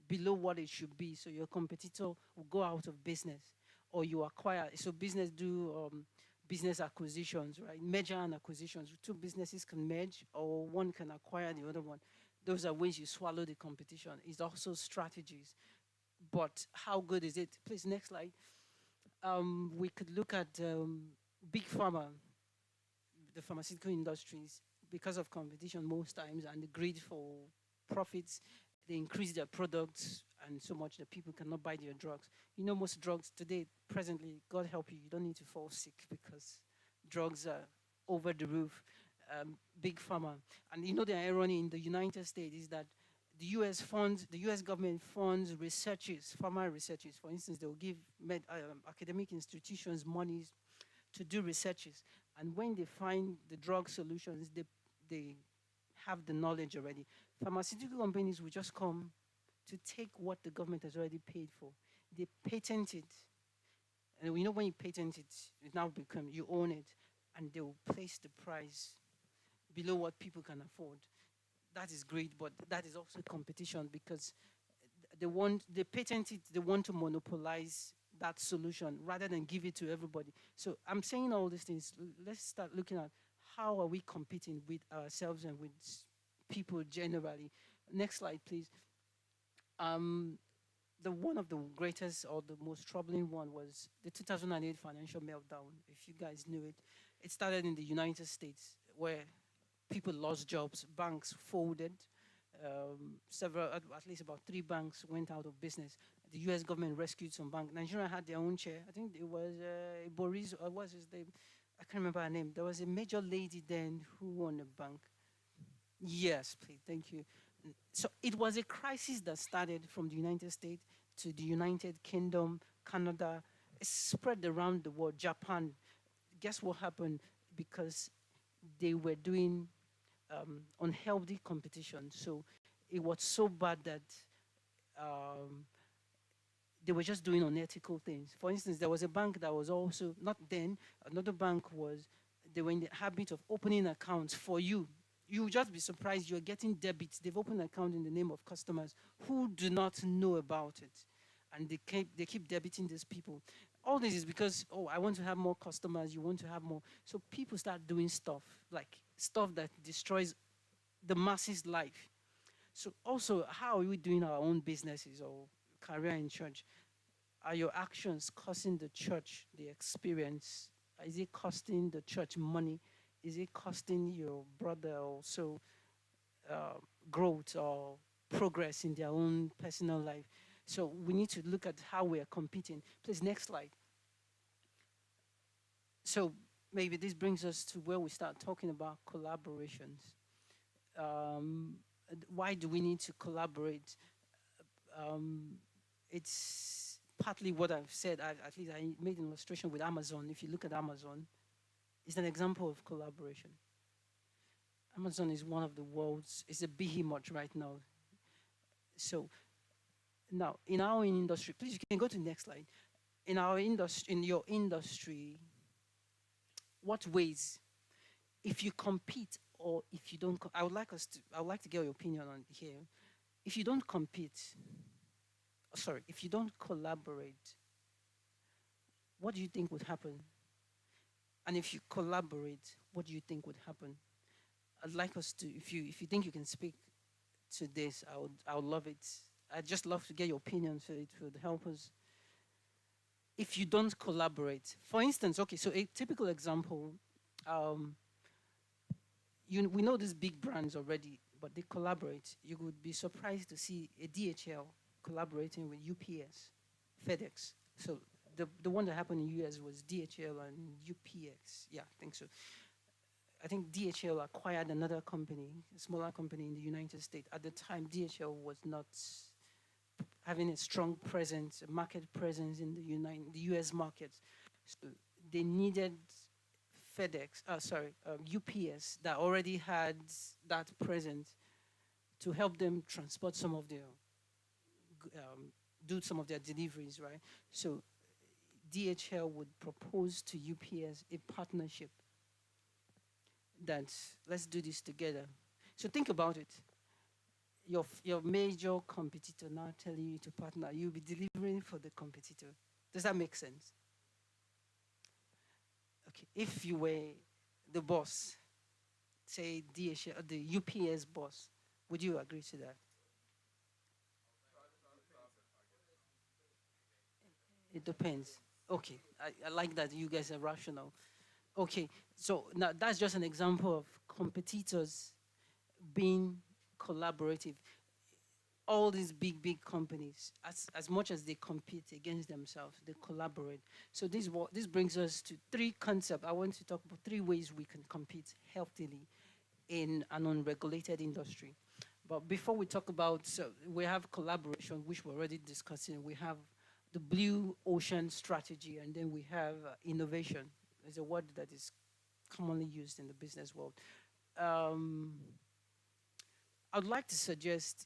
below what it should be, so your competitor will go out of business, or you acquire. So business do business acquisitions, right? Merger and acquisitions. Two businesses can merge, or one can acquire the other one. Those are ways you swallow the competition. It's also strategies. But how good is it? Please, next slide. We could look at big pharma, the pharmaceutical industries, because of competition most times and the greed for profits. They increase their products and so much that people cannot buy their drugs. You know, most drugs today, presently, God help you, you don't need to fall sick because drugs are over the roof. Big pharma. And you know, the irony in the United States is that the U.S. funds, the U.S. government funds researches, pharma researches. For instance, they will give academic institutions monies to do researches. And when they find the drug solutions, they have the knowledge already. Pharmaceutical companies will just come to take what the government has already paid for. They patent it. And we know when you patent it, it now becomes, you own it. And they will place the price below what people can afford. That is great, but that is also competition because they patent it, they want to monopolize that solution rather than give it to everybody. So I'm saying all these things. Let's start looking at how are we competing with ourselves and with people generally. Next slide, please. The one of the greatest or the most troubling one was the 2008 financial meltdown. If you guys knew it, it started in the United States where people lost jobs, banks folded. At least about 3 banks went out of business. The U.S. government rescued some banks. Nigeria had their own chair. I think it was Boris, or was his name? I can't remember her name. There was a major lady then who owned a bank. Yes, please, thank you. So it was a crisis that started from the United States to the United Kingdom, Canada. It spread around the world, Japan. Guess what happened? Because they were doing unhealthy competition. So it was so bad that they were just doing unethical things. For instance, there was a bank that was also, not then, another bank was, they were in the habit of opening accounts for you. You will just be surprised you're getting debits. They've opened an account in the name of customers who do not know about it. And they keep debiting these people. All this is because, oh, I want to have more customers, you want to have more. So people start doing stuff, like stuff that destroys the masses' life. So also, how are we doing our own businesses or career in church? Are your actions costing the church the experience? Is it costing the church money? Is it costing your brother also growth or progress in their own personal life? So we need to look at how we are competing. Please, next slide. So maybe this brings us to where we start talking about collaborations. Why do we need to collaborate? It's partly what I've said. At least I made an illustration with Amazon. If you look at Amazon, it's an example of collaboration. Amazon is one of the world's, it's a behemoth right now. So now in our industry, please you can go to the next slide. In our industry, in your industry, what ways, if you compete or if you don't, I would like to get your opinion on here. If you don't compete, if you don't collaborate, what do you think would happen? And if you collaborate, what do you think would happen? I'd like us to, if you think you can speak to this, I would love it. I'd just love to get your opinion so it would help us. If you don't collaborate, for instance, okay, so a typical example, we know these big brands already, but they collaborate. You would be surprised to see a DHL collaborating with UPS, FedEx. So the one that happened in US was DHL and UPX. Yeah, I think so. I think DHL acquired another company, a smaller company in the United States. At the time, DHL was not having a strong presence, a market presence in the US market. So they needed UPS that already had that presence to help them transport some of their, do some of their deliveries, right? So DHL would propose to UPS a partnership that let's do this together. So think about it. Your major competitor now telling you to partner, you'll be delivering for the competitor. Does that make sense? Okay, if you were the boss, say DHL, the UPS boss, would you agree to that? It depends. Okay, I like that you guys are rational. Okay, so now that's just an example of competitors being collaborative. All these big companies, as much as they compete against themselves, they collaborate. So this brings us to 3 concepts. I want to talk about 3 ways we can compete healthily in an unregulated industry. But before we talk about, so we have collaboration, which we're already discussing. We have the blue ocean strategy, and then we have innovation. It's a word that is commonly used in the business world. Um, I'd like to suggest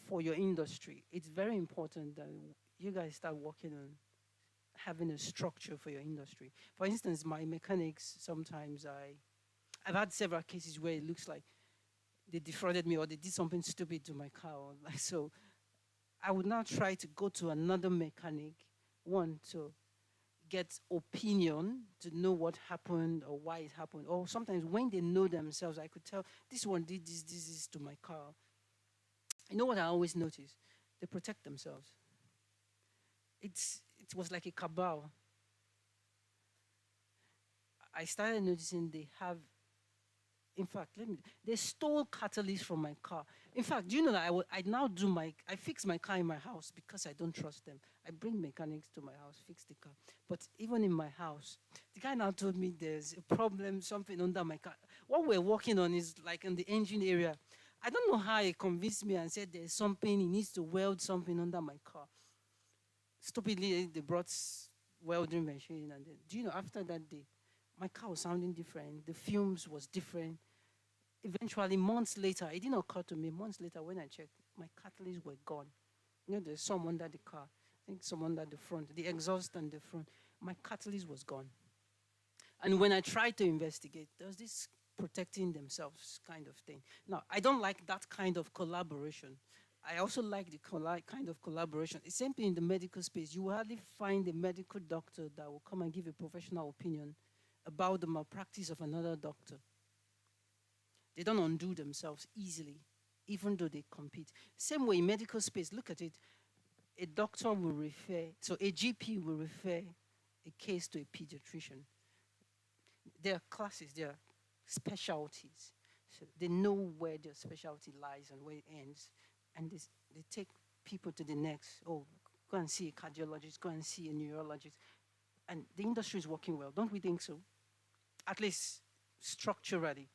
for your industry, it's very important that you guys start working on having a structure for your industry. For instance, my mechanics, sometimes I've had several cases where it looks like they defrauded me or they did something stupid to my car. Or like, so I would now try to go to another mechanic, one to get opinion to know what happened or why it happened. Or sometimes when they know themselves, I could tell this one did this to my car. You know what I always notice? They protect themselves. It was like a cabal. I started noticing they have, in fact, they stole catalyst from my car. In fact, do you know that I now I fix my car in my house because I don't trust them. I bring mechanics to my house, fix the car. But even in my house, the guy now told me there's a problem, something under my car. What we're working on is like in the engine area. I don't know how he convinced me and said there's something, he needs to weld something under my car. Stupidly, they brought welding machine. And then, do you know, after that day, my car was sounding different. The fumes was different. Eventually, months later, it didn't occur to me. Months later, when I checked, my catalysts were gone. You know, there's some under the car. I think some under the front, the exhaust and the front. My catalyst was gone. And when I tried to investigate, there was this protecting themselves kind of thing. Now, I don't like that kind of collaboration. I also like the kind of collaboration. It's same thing in the medical space. You will hardly find a medical doctor that will come and give a professional opinion about the malpractice of another doctor. They don't undo themselves easily, even though they compete. Same way in medical space, look at it. A doctor will refer, so a GP will refer a case to a pediatrician. There are classes, there are specialties. So they know where their specialty lies and where it ends. And they take people to the next. Oh, go and see a cardiologist, go and see a neurologist. And the industry is working well, don't we think so? At least structurally.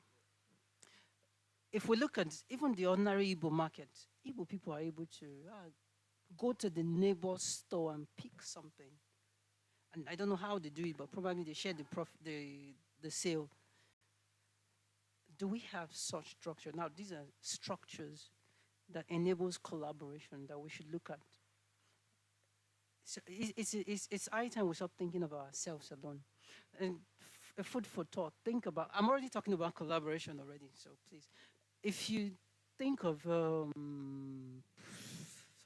If we look at even the ordinary Igbo market, Igbo people are able to go to the neighbor's store and pick something. And I don't know how they do it, but probably they share the sale. Do we have such structure? Now, these are structures that enables collaboration that we should look at. So it's high time we stop thinking of ourselves alone. And a food for thought. Think about, I'm already talking about collaboration already, so please. If you think of, sorry,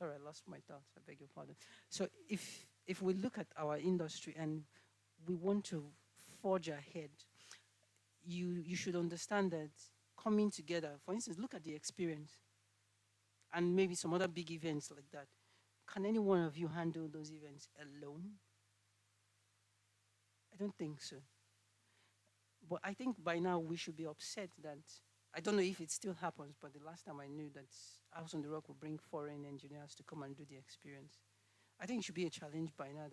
I lost my thoughts, I beg your pardon. So if we look at our industry and we want to forge ahead, you should understand that coming together, for instance, look at the experience and maybe some other big events like that. Can any one of you handle those events alone? I don't think so. But I think by now we should be upset that, I don't know if it still happens, but the last time I knew that House on the Rock would bring foreign engineers to come and do the experience. I think it should be a challenge by now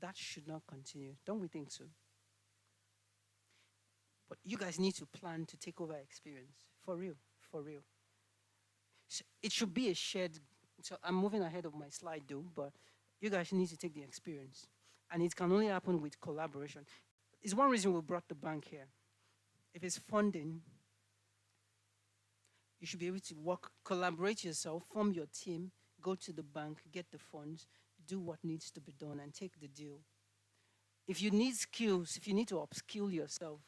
that should not continue. Don't we think so? But you guys need to plan to take over experience. For real, for real. So it should be a shared, so I'm moving ahead of my slide though, but you guys need to take the experience. And it can only happen with collaboration. It's one reason we brought the bank here. If it's funding, you should be able to work, collaborate yourself, form your team, go to the bank, get the funds, do what needs to be done, and take the deal. If you need skills, if you need to upskill yourself,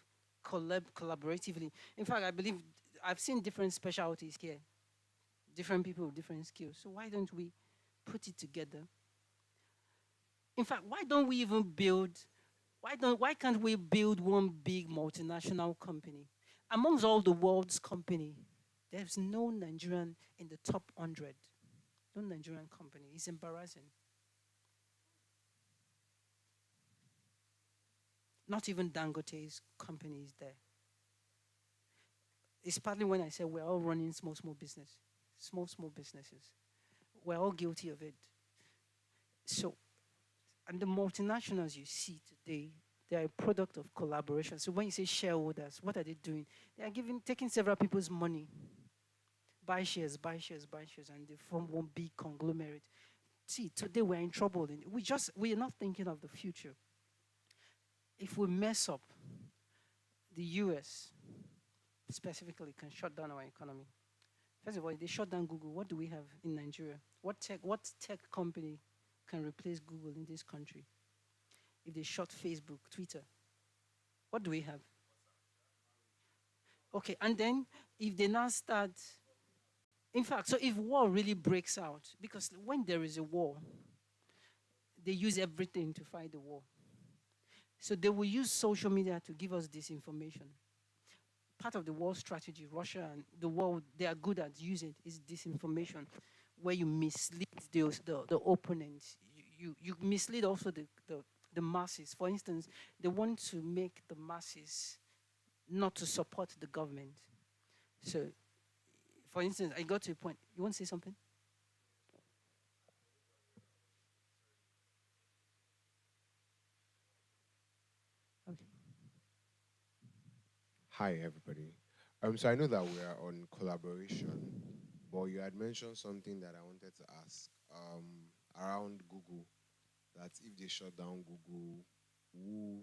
collaboratively. In fact, I believe I've seen different specialties here, different people with different skills. So why don't we put it together? In fact, why don't we even build, why can't we build one big multinational company? Amongst all the world's company, there's no Nigerian in the top 100. No Nigerian company. It's embarrassing. Not even Dangote's company is there. It's partly when I say we're all running small business, small businesses. We're all guilty of it. So, and the multinationals you see today, they are a product of collaboration. So when you say shareholders, what are they doing? They are taking several people's money. buy shares, buy shares, buy shares, and they form one big conglomerate. See, today we're in trouble. We're not thinking of the future. If we mess up, the US specifically can shut down our economy. First of all, they shut down Google. What do we have in Nigeria? What tech company can replace Google in this country? If they shut Facebook, Twitter, what do we have? Okay, and then if they now start, in fact, so if war really breaks out, because when there is a war, they use everything to fight the war. So they will use social media to give us disinformation. Part of the war strategy, Russia and the world, they are good at using is disinformation, where you mislead the opponent. You mislead also the masses. For instance, they want to make the masses not to support the government. So, for instance, I got to a point. You want to say something? Okay. Hi, everybody. So I know that we are on collaboration, but you had mentioned something that I wanted to ask around Google. That if they shut down Google, who,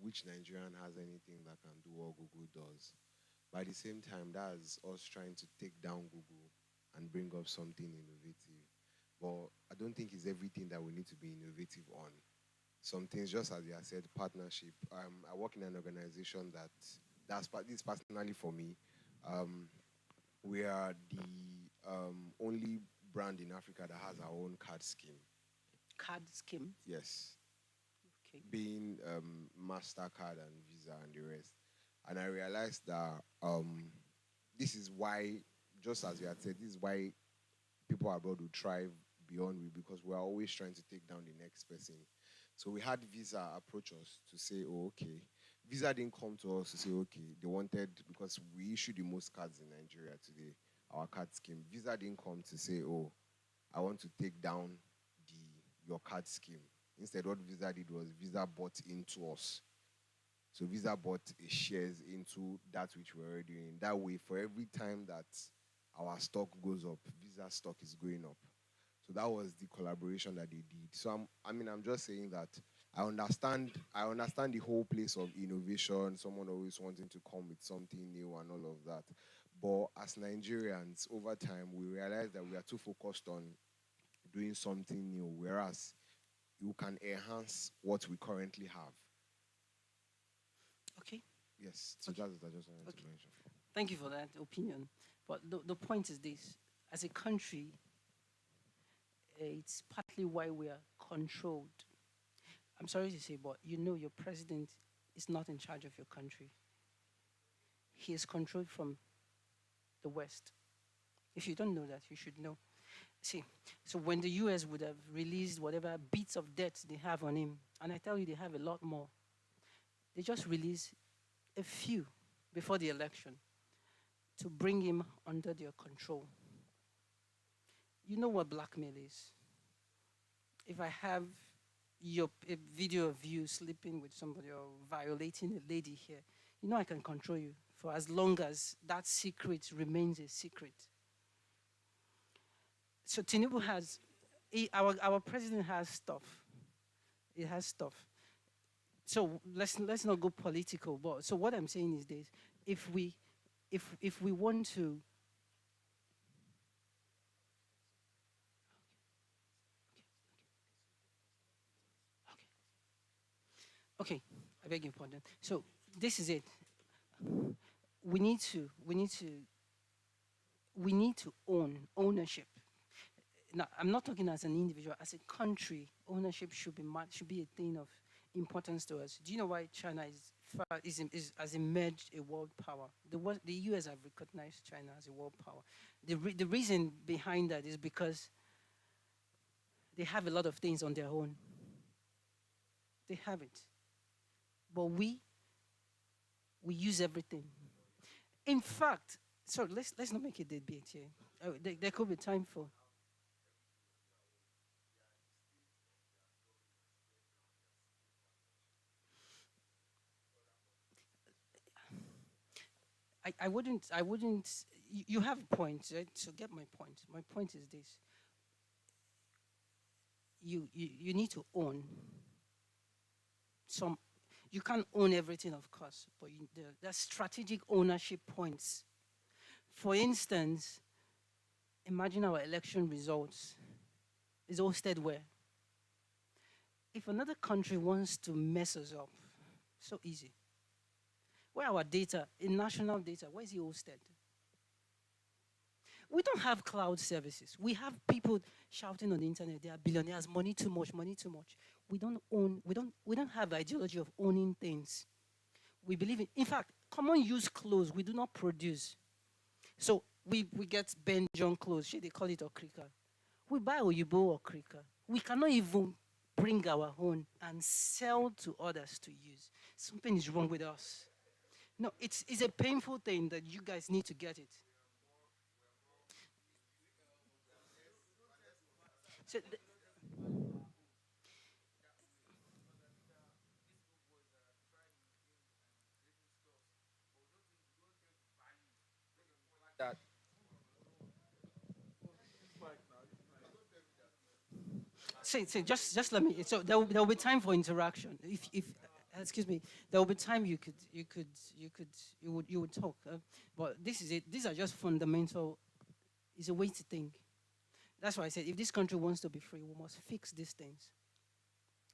which Nigerian has anything that can do what Google does? By the same time, that's us trying to take down Google and bring up something innovative. But I don't think it's everything that we need to be innovative on. Some things, just as you have said, partnership. I work in an organization this personally for me. Um, we are the only brand in Africa that has our own card scheme. Card scheme. Yes, Okay. being Mastercard and Visa and the rest. And I realized that this is why, just as you had said, this is why people abroad will thrive beyond we, because we are always trying to take down the next person. So we had Visa approach us to say, oh, okay. Visa didn't come to us to say, okay, they wanted, because we issue the most cards in Nigeria today, our card scheme. Visa didn't come to say, oh, I want to take down your card scheme. Instead, what Visa did was Visa bought into us. So Visa bought shares into that which we're already doing. That way, for every time that our stock goes up, Visa stock is going up. So that was the collaboration that they did. So I'm just saying that I understand the whole place of innovation, someone always wanting to come with something new and all of that. But as Nigerians, over time, we realize that we are too focused on doing something new, whereas you can enhance what we currently have. Okay. Yes, so Okay. that's what I just wanted to Okay. mention. Thank you for that opinion. But the point is this: as a country, it's partly why we are controlled. I'm sorry to say, but you know your president is not in charge of your country. He is controlled from the West. If you don't know that, you should know. See, so when the US would have released whatever bits of debt they have on him, and I tell you they have a lot more, they just release a few before the election to bring him under their control. You know what blackmail is? If I have a video of you sleeping with somebody or violating a lady here, you know I can control you for as long as that secret remains a secret. So Tinubu has, our president has stuff. It has stuff. So let's not go political. But so what I'm saying is this: if we want to, okay, I beg your pardon. So this is it. We need to we need to we need to own ownership. Now, I'm not talking as an individual, as a country. Ownership should be a thing of importance to us. Do you know why China has emerged a world power? The US have recognized China as a world power. The reason behind that is because they have a lot of things on their own. They have it, but we use everything. In fact, sorry, let's not make a debate here. There could be time for. I wouldn't you have a point, right? So get my point. My point is this: you need to own some. You can't own everything, of course, but there's strategic ownership points. For instance, imagine our election results is hosted where? If another country wants to mess us up, so easy. Where our data, in national data, where is it hosted? We don't have cloud services. We have people shouting on the internet, they are billionaires, money too much, money too much. We don't own, we don't have the ideology of owning things. We believe in fact, common use clothes, we do not produce. So we get Ben John clothes, they call it okrika. We buy Oyewole okrika. We cannot even bring our own and sell to others to use. Something is wrong with us. No, it's a painful thing that you guys need to get it. So That just let me. So there will be time for interaction. If excuse me, there will be time you would talk. But this is it. These are just fundamental. It's a way to think. That's why I said if this country wants to be free, we must fix these things.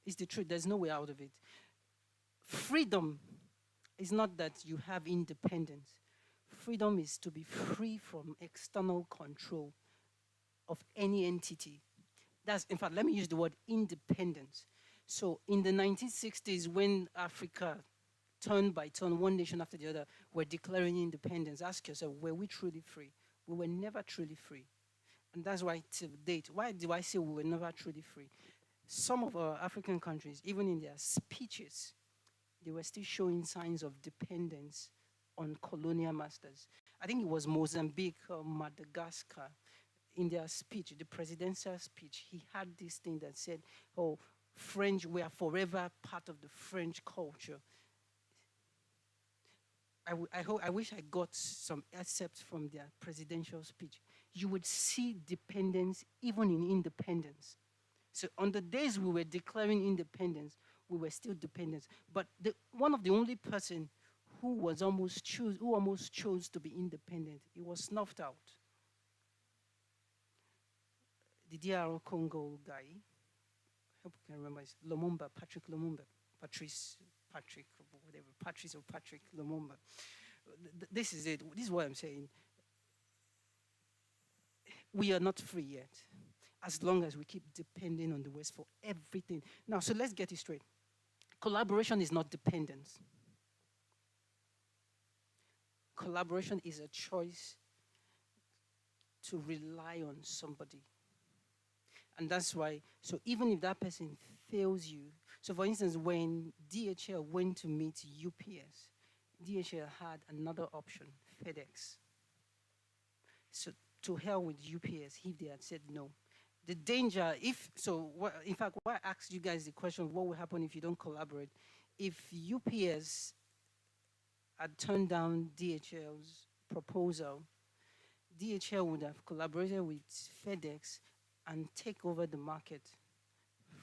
It's the truth. There's no way out of it. Freedom is not that you have independence. Freedom is to be free from external control of any entity. That's, in fact, let me use the word independence. So in the 1960s, when Africa, turn by turn, one nation after the other, were declaring independence, ask yourself, were we truly free? We were never truly free. And that's why till date, why do I say we were never truly free? Some of our African countries, even in their speeches, they were still showing signs of dependence on colonial masters. I think it was Mozambique or Madagascar. In their speech, the presidential speech, he had this thing that said, oh, French, we are forever part of the French culture. I wish I got some excerpts from their presidential speech. You would see dependence even in independence. So on the days we were declaring independence, we were still dependent. But one of the only person who almost chose to be independent, he was snuffed out. The DR Congo guy, I hope you can remember, is Lumumba, Patrick Lumumba, Patrick, whatever, Patrice or Patrick Lumumba. This is it. This is what I'm saying. We are not free yet, as long as we keep depending on the West for everything. Now, so let's get it straight. Collaboration is not dependence. Collaboration is a choice to rely on somebody. And that's why, so even if that person fails you, so for instance, when DHL went to meet UPS, DHL had another option, FedEx. So to hell with UPS if they had said no. The danger, in fact, why I asked you guys the question, what will happen if you don't collaborate? If UPS had turned down DHL's proposal, DHL would have collaborated with FedEx and take over the market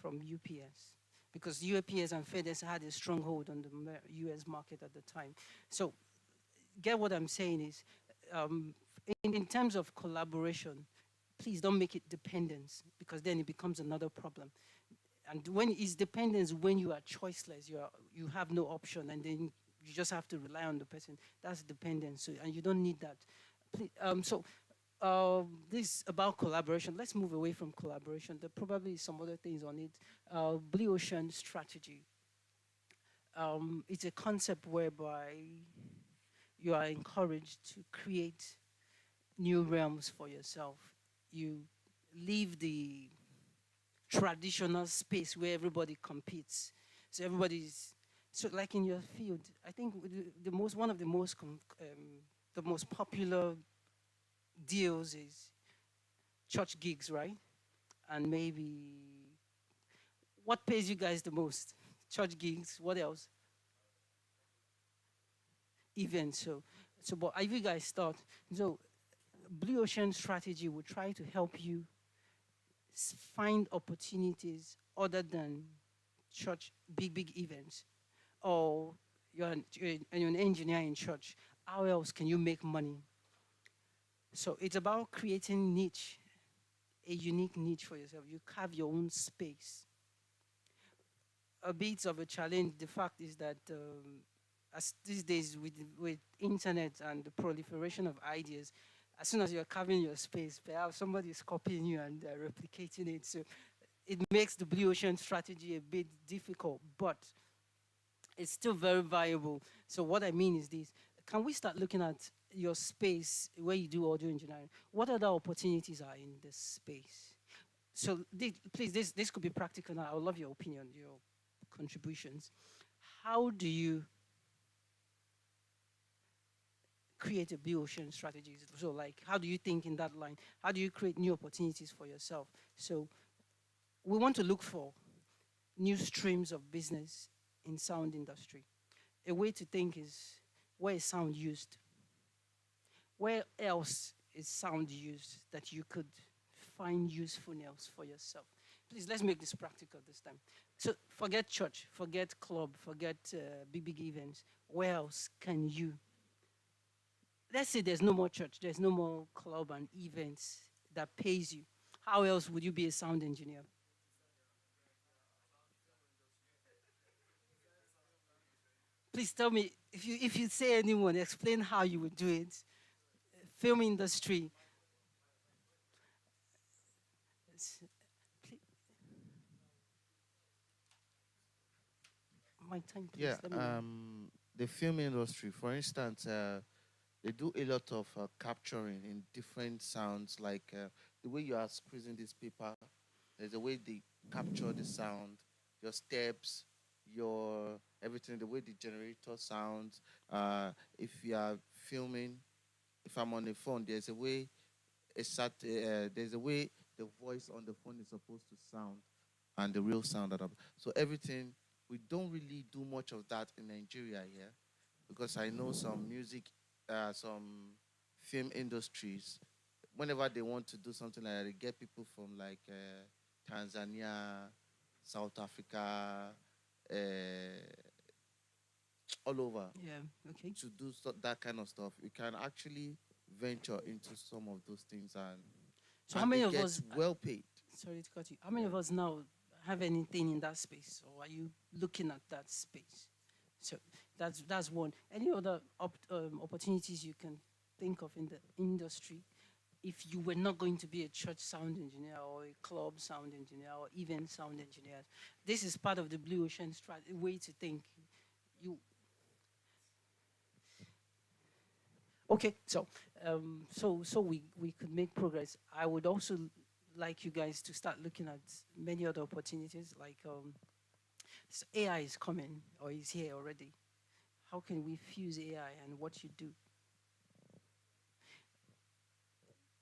from UPS, because UPS and FedEx had a stronghold on the US market at the time. So get what I'm saying is, in terms of collaboration, please don't make it dependence, because then it becomes another problem. And when it's dependence, when you are choiceless, you have no option, and then you just have to rely on the person. That's dependence, and you don't need that. Please, this about collaboration. Let's move away from collaboration. There probably is some other things on it. Blue ocean strategy. It's a concept whereby you are encouraged to create new realms for yourself. You leave the traditional space where everybody competes. So everybody's, so like in your field, I think one of the most popular deals is church gigs, right? And maybe, what pays you guys the most? Church gigs, what else? Events. So but if you guys start, so Blue Ocean strategy will try to help you find opportunities other than church big events, or you're an engineer in church. How else can you make money? So it's about creating niche, a unique niche for yourself. You carve your own space. A bit of a challenge. The fact is that as these days with internet and the proliferation of ideas, as soon as you're carving your space, perhaps somebody is copying you and replicating it. So it makes the blue ocean strategy a bit difficult, but it's still very viable. So what I mean is this: can we start looking at your space where you do audio engineering? What other opportunities are in this space? So please, this could be practical now. I would love your opinion, your contributions. How do you create a blue ocean strategy? So like, how do you think in that line? How do you create new opportunities for yourself? So we want to look for new streams of business in sound industry. A way to think is, where is sound used? Where else is sound used that you could find usefulness for yourself? Please, let's make this practical this time. So forget church, forget club, forget big events. Where else can you? Let's say there's no more church, there's no more club and events that pays you. How else would you be a sound engineer? Please tell me, if you say anyone, explain how you would do it. Film industry. My time, please. Yeah, Let me know. the film industry, for instance, they do a lot of capturing in different sounds, like the way you are squeezing this paper. There's a way they capture the sound, your steps, your everything, the way the generator sounds. If you are filming, if I'm on the phone, there's a way the voice on the phone is supposed to sound, and the real sound that so everything, we don't really do much of that in Nigeria here, because I know some film industries, whenever they want to do something like that, they get people from like Tanzania, South Africa, uh, all over Yeah, okay. to do that kind of stuff. You can actually venture into some of those things, So how and many they of get us, well paid. sorry to cut you, how many of us now have anything in that space, or are you looking at that space? So that's one. Any other opportunities you can think of in the industry, if you were not going to be a church sound engineer or a club sound engineer or even sound engineer? This is part of the blue ocean way to think. You Okay, so we could make progress. I would also like you guys to start looking at many other opportunities, like AI is coming or is here already. How can we fuse AI and what you do?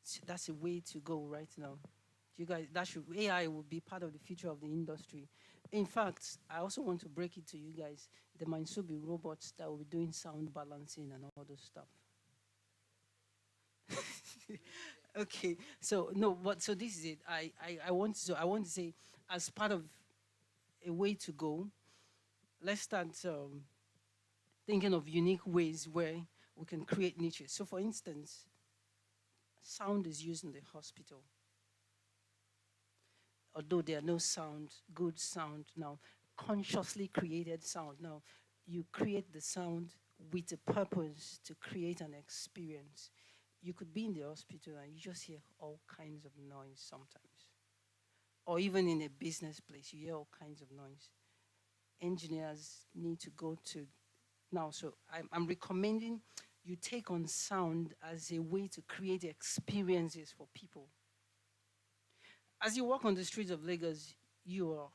So that's a way to go right now. You guys, AI will be part of the future of the industry. In fact, I also want to break it to you guys. There might still be robots that will be doing sound balancing and all those stuff. Okay, so no, but so this is it. I want to say, as part of a way to go, let's start thinking of unique ways where we can create niches. So for instance, sound is used in the hospital. Although there are no good sound now, consciously created sound. Now, you create the sound with a purpose to create an experience. You could be in the hospital and you just hear all kinds of noise sometimes. Or even in a business place, you hear all kinds of noise. Engineers need to go to now. So I'm recommending you take on sound as a way to create experiences for people. As you walk on the streets of Lagos, you are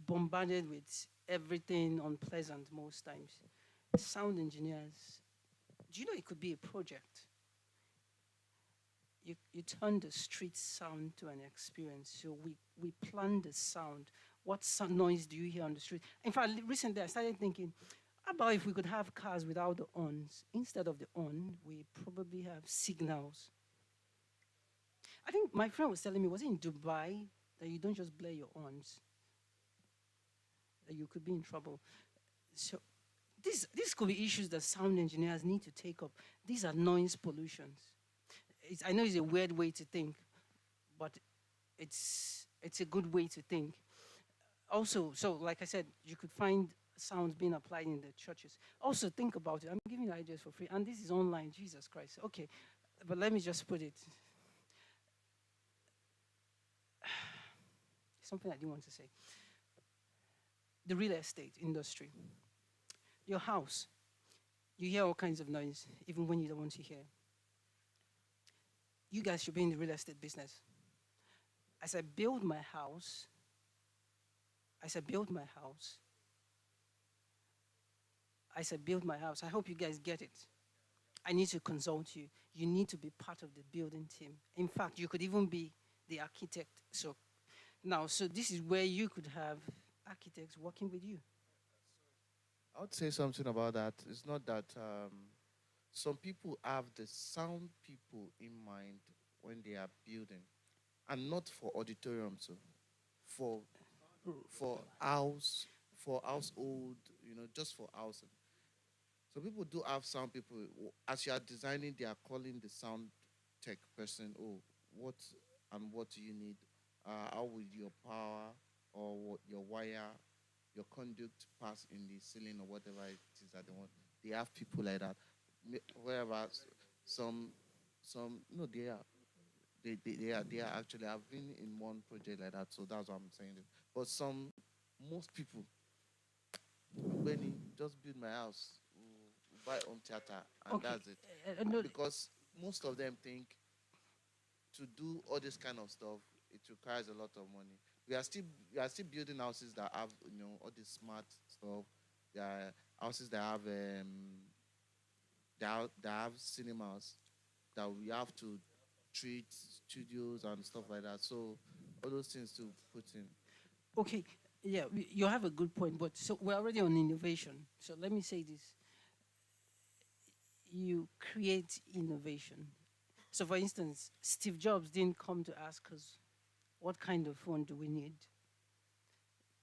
bombarded with everything unpleasant most times. Sound engineers, do you know it could be a project? You turn the street sound to an experience. So we plan the sound. What sound noise do you hear on the street? In fact, recently I started thinking, how about if we could have cars without the horns? Instead of the horn, we probably have signals. I think my friend was telling me, was it in Dubai that you don't just blare your horns, that you could be in trouble. So these could be issues that sound engineers need to take up. These are noise pollutions. I know it's a weird way to think, but it's a good way to think. Also, so like I said, you could find sounds being applied in the churches. Also, think about it. I'm giving you ideas for free, and this is online. Jesus Christ. Okay, but let me just put it. Something I didn't want to say. The real estate industry. Your house. You hear all kinds of noise, even when you don't want to hear. You guys should be in the real estate business. As I build my house, as I build my house, as I build my house, I hope you guys get it. I need to consult you. You need to be part of the building team. In fact, you could even be the architect. So now, so this is where you could have architects working with you. I would say something about that. It's not that some people have the sound people in mind when they are building, and not for auditorium, so for for household, just for housing. So people do have sound people. As you are designing, they are calling the sound tech person. Oh, what and what do you need? How will your power or what your wire, your conduit pass in the ceiling or whatever it is that they want? They have people like that. Wherever some no, they are actually. I've been in one project like that, so that's what I'm saying. But most people, Benny, just build my house, buy home theater, and Okay. that's it. No, Because most of them think to do all this kind of stuff, it requires a lot of money. We are still building houses that have all this smart stuff. There are houses that have that have cinemas that we have to treat studios and stuff like that. So all those things to put in. okay. Yeah, you have a good point. But so we're already on innovation. So let me say this: you create innovation. So, for instance, Steve Jobs didn't come to ask us, what kind of phone do we need?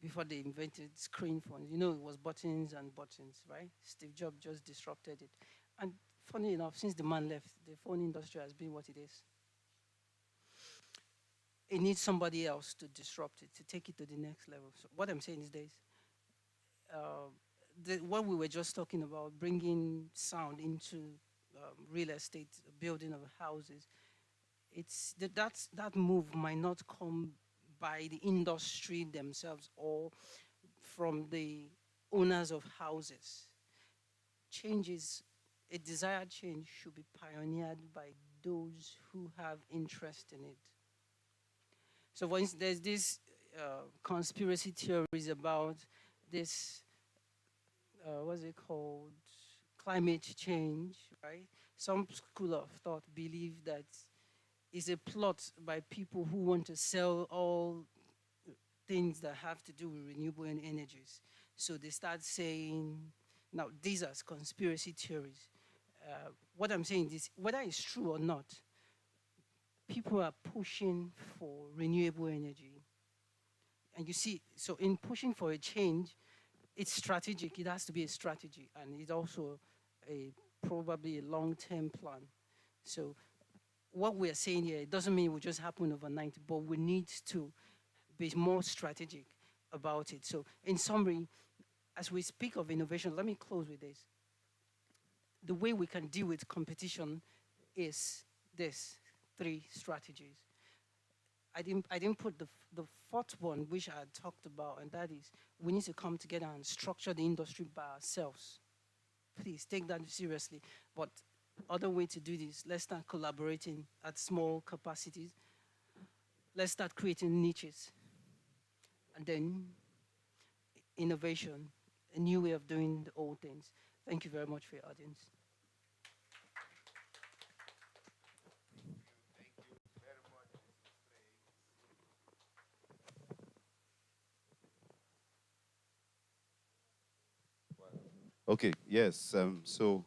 Before they invented screen phones. You know, it was buttons and buttons, right? Steve Jobs just disrupted it. And funny enough, since the man left, the phone industry has been what it is. It needs somebody else to disrupt it, to take it to the next level. So what I'm saying is this. Uh, what we were just talking about, bringing sound into real estate, building of houses, that move might not come by the industry themselves or from the owners of houses. Changes, a desired change should be pioneered by those who have interest in it. So, for instance, there's this conspiracy theories about this, what's it called, climate change, right? Some school of thought believe that it's a plot by people who want to sell all things that have to do with renewable energies. So they start saying, now these are conspiracy theories. What I'm saying is, whether it's true or not, people are pushing for renewable energy. And you see, so in pushing for a change, it's strategic. It has to be a strategy, and it's also a probably a long-term plan. So what we're saying here, it doesn't mean it will just happen overnight, but we need to be more strategic about it. So in summary, as we speak of innovation, let me close with this. The way we can deal with competition is this three strategies. I didn't put the fourth one, which I had talked about, and that is we need to come together and structure the industry by ourselves. Please take that seriously. But other way to do this, let's start collaborating at small capacities. Let's start creating niches. And then innovation, a new way of doing the old things. Thank you very much for your audience. Okay, yes. So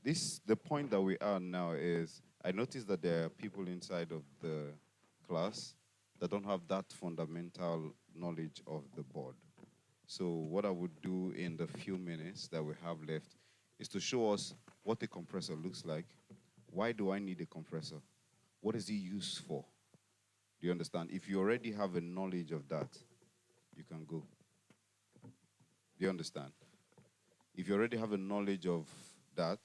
this the point that we are now is I noticed that there are people inside of the class that don't have that fundamental knowledge of the board. So what I would do in the few minutes that we have left is to show us what a compressor looks like. Why do I need a compressor? What is it used for? Do you understand? If you already have a knowledge of that, you can go. Do you understand? If you already have a knowledge of that,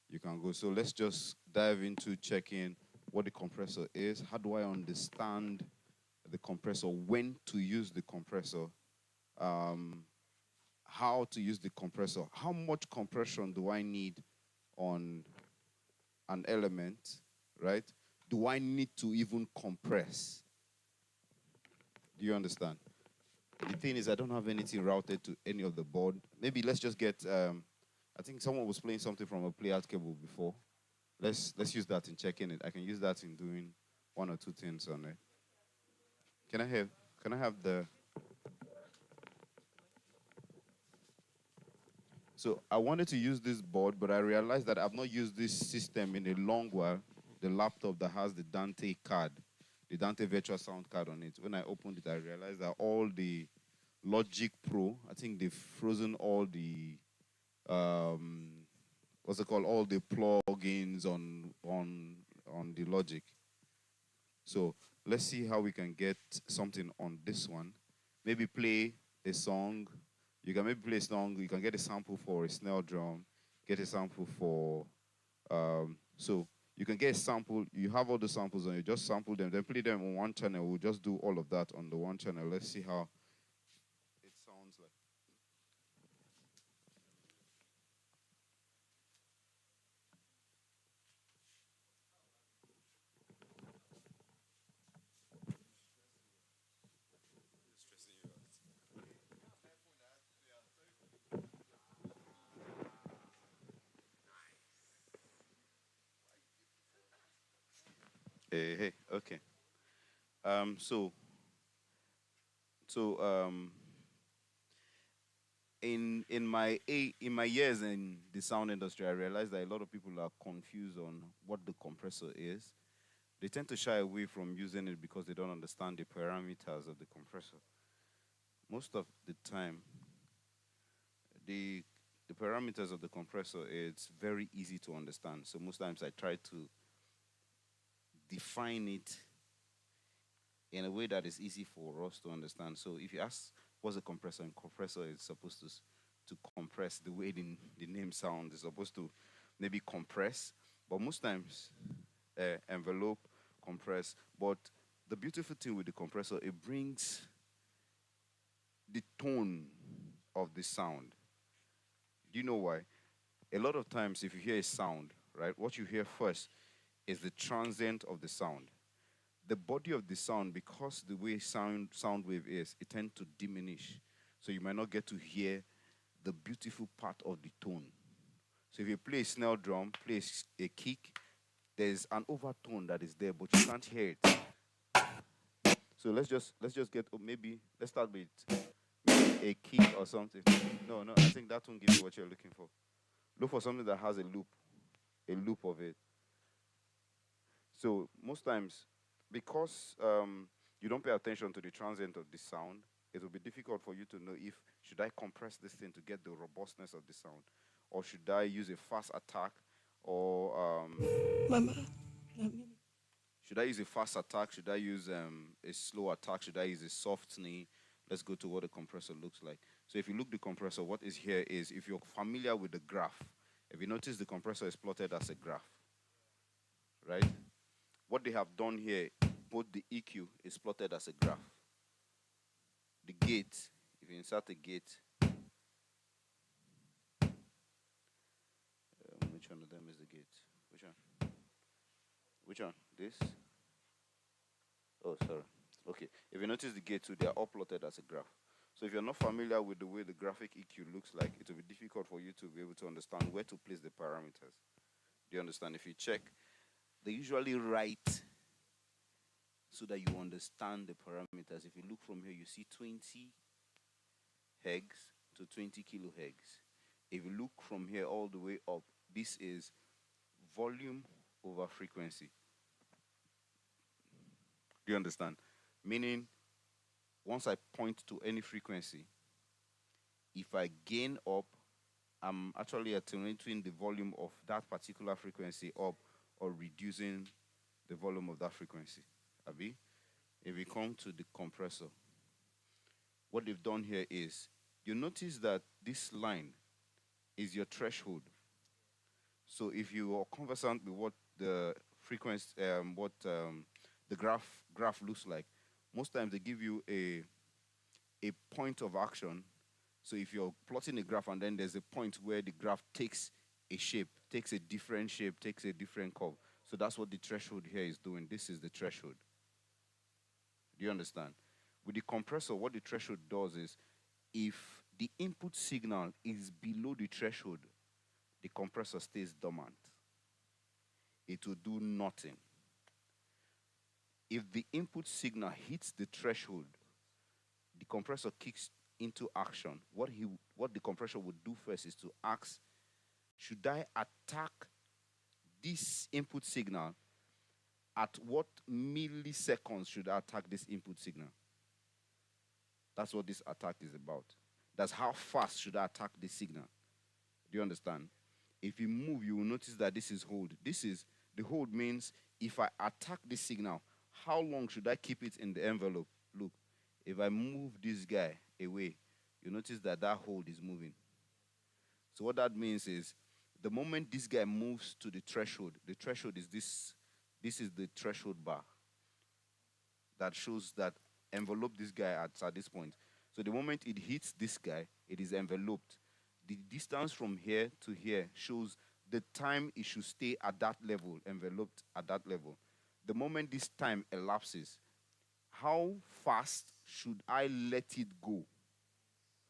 you can go. So let's just dive into checking what the compressor is. How do I understand the compressor? When to use the compressor? Um, how to use the compressor? How much compression do I need on an element, right? Do I need to even compress? Do you understand? The thing is, I don't have anything routed to any of the board. Maybe let's just get, I think someone was playing something from a playout cable before. Let's use that in checking it. I can use that in doing one or two things on it. Can I have, can I have the, so I wanted to use this board, but I realized that I've not used this system in a long while. The laptop that has the Dante card, the Dante virtual sound card on it. When I opened it, I realized that all the Logic Pro, I think they've frozen all the um, what's it called? All the plugins on the Logic. So let's see how we can get something on this one. Maybe play a song. You can maybe play a song. You can get a sample for a snare drum. Get a sample for so you can get a sample. You have all the samples and you just sample them. Then play them on one channel. We'll just do all of that on the one channel. Let's see how it sounds like. Hey, hey, okay. Um, so, so in my years in the sound industry, I realized that a lot of people are confused on what the compressor is. They tend to shy away from using it because they don't understand the parameters of the compressor. Most of the time, the the parameters of the compressor, it's very easy to understand. So most times I try to define it in a way that is easy for us to understand. So if you ask what's a compressor is supposed to compress the way the name sounds. It's supposed to maybe compress, but most times envelope, compress. But the beautiful thing with the compressor, it brings the tone of the sound. Do you know why? A lot of times, if you hear a sound, right, what you hear first is the transient of the sound. The body of the sound, because the way sound wave is, it tends to diminish. So you might not get to hear the beautiful part of the tone. So if you play a snare drum, play a kick, there's an overtone that is there, but you can't hear it. So let's just get maybe let's start with maybe a kick or something. No, no, I think that won't give you what you're looking for. Look for something that has a loop of it. So most times, because you don't pay attention to the transient of the sound, it will be difficult for you to know if should I compress this thing to get the robustness of the sound, or should I use a fast attack, or Mama, should I use a fast attack? Should I use a slow attack? Should I use a soft knee? Let's go to what a compressor looks like. So if you look the compressor, what is here is if you're familiar with the graph, if you notice the compressor is plotted as a graph, right? What they have done here, both the EQ is plotted as a graph. The gate, if you insert a gate, which one of them is the gate? Which one? Which one? This? Oh, sorry. Okay. If you notice the gate too, they are all plotted as a graph. So if you're not familiar with the way the graphic EQ looks like, it will be difficult for you to be able to understand where to place the parameters. Do you understand? If you check, they usually write so that you understand the parameters. If you look from here, you see 20 hex to 20 kilohertz. If you look from here all the way up, this is volume over frequency. Do you understand? Meaning, once I point to any frequency, if I gain up, I'm actually attenuating the volume of that particular frequency up or reducing the volume of that frequency. Abi? If we come to the compressor, what they've done here is you notice that this line is your threshold. So if you are conversant with what the frequency, what the graph looks like, most times they give you a point of action. So if you're plotting a graph and then there's a point where the graph takes a shape, takes a different shape, takes a different curve. So that's what the threshold here is doing. This is the threshold. Do you understand? With the compressor, what the threshold does is if the input signal is below the threshold, the compressor stays dormant. It will do nothing. If the input signal hits the threshold, the compressor kicks into action. What the compressor would do first is to ask, should I attack this input signal? At what milliseconds should I attack this input signal? That's what this attack is about. That's how fast should I attack this signal. Do you understand? If you move, you will notice that this is hold. The hold means if I attack this signal, how long should I keep it in the envelope? Look, if I move this guy away, you notice that that hold is moving. So what that means is the moment this guy moves to the threshold is this. This is the threshold bar that shows that envelope this guy at this point. So the moment it hits this guy, it is enveloped. The distance from here to here shows the time it should stay at that level, enveloped at that level. The moment this time elapses, how fast should I let it go?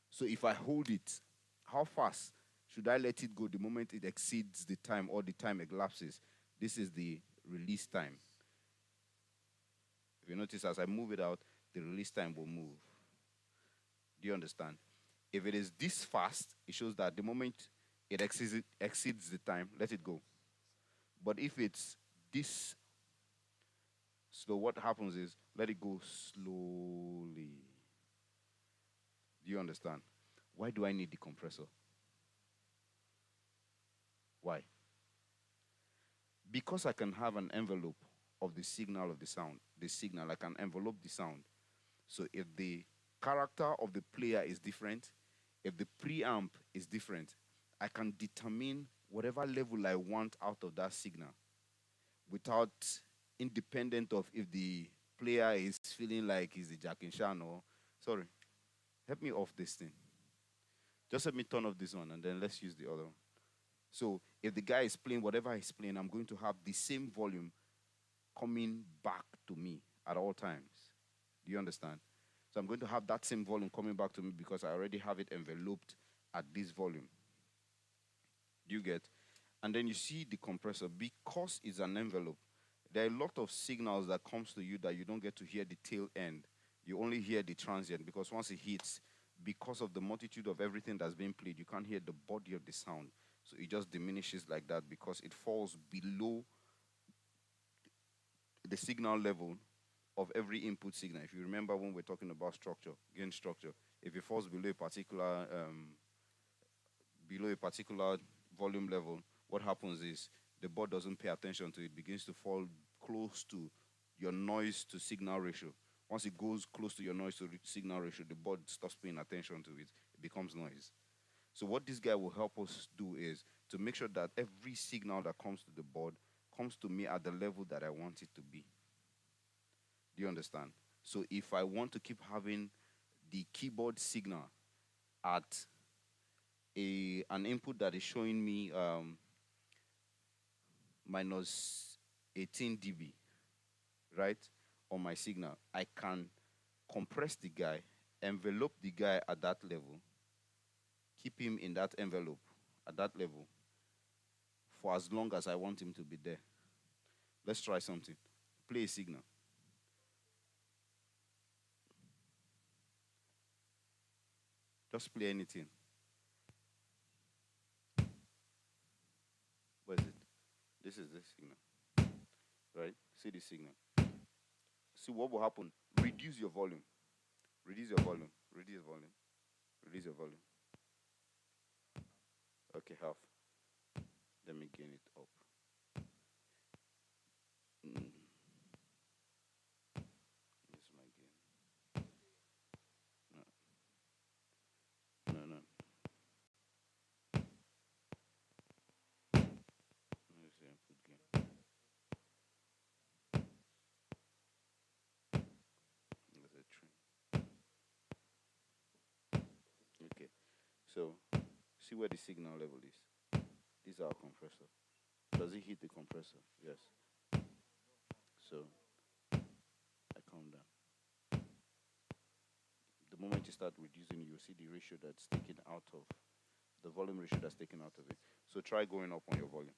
So if I hold it, how fast should I let it go the moment it exceeds the time or the time elapses? This is the release time. If you notice, as I move it out, the release time will move. Do you understand? If it is this fast, it shows that the moment it exceeds the time, let it go. But if it's this slow, what happens is let it go slowly. Do you understand? Why do I need the compressor? Why? Because I can have an envelope of the signal of the sound. The signal, I can envelope the sound. So if the character of the player is different, if the preamp is different, I can determine whatever level I want out of that signal without independent of if the player is feeling like he's the Jack and Shan or sorry. Help me off this thing. Just let me turn off this one and then let's use the other one. So if the guy is playing whatever he's playing, I'm going to have the same volume coming back to me at all times. Do you understand? So I'm going to have that same volume coming back to me because I already have it enveloped at this volume. Do you get? And then you see the compressor, because it's an envelope, there are a lot of signals that comes to you that you don't get to hear the tail end. You only hear the transient because once it hits, because of the multitude of everything that's being played, you can't hear the body of the sound. So it just diminishes like that because it falls below the signal level of every input signal. If you remember when we're talking about structure, gain structure, if it falls below a particular volume level, what happens is the board doesn't pay attention to it, begins to fall close to your noise to signal ratio. Once it goes close to your noise to signal ratio, the board stops paying attention to it. It becomes noise. So what this guy will help us do is to make sure that every signal that comes to the board comes to me at the level that I want it to be. Do you understand? So if I want to keep having the keyboard signal at an input that is showing me minus 18 dB, right, on my signal, I can compress the guy, envelope the guy at that level, keep him in that envelope at that level for as long as I want him to be there. Let's try something. Play a signal. Just play anything. What is it? This is the signal. See the signal. See what will happen. Reduce your volume. Reduce your volume. Reduce your volume. Reduce your volume. Okay, half. Let me gain it up. Mm. This is my gain. No, no, no. Let me see input gain. There's a trim. Okay. So see where the signal level is. This is our compressor. Does it hit the compressor? Yes. So I calm down. The moment you start reducing, you see the ratio that's taken out of the volume ratio that's taken out of it. So try going up on your volume.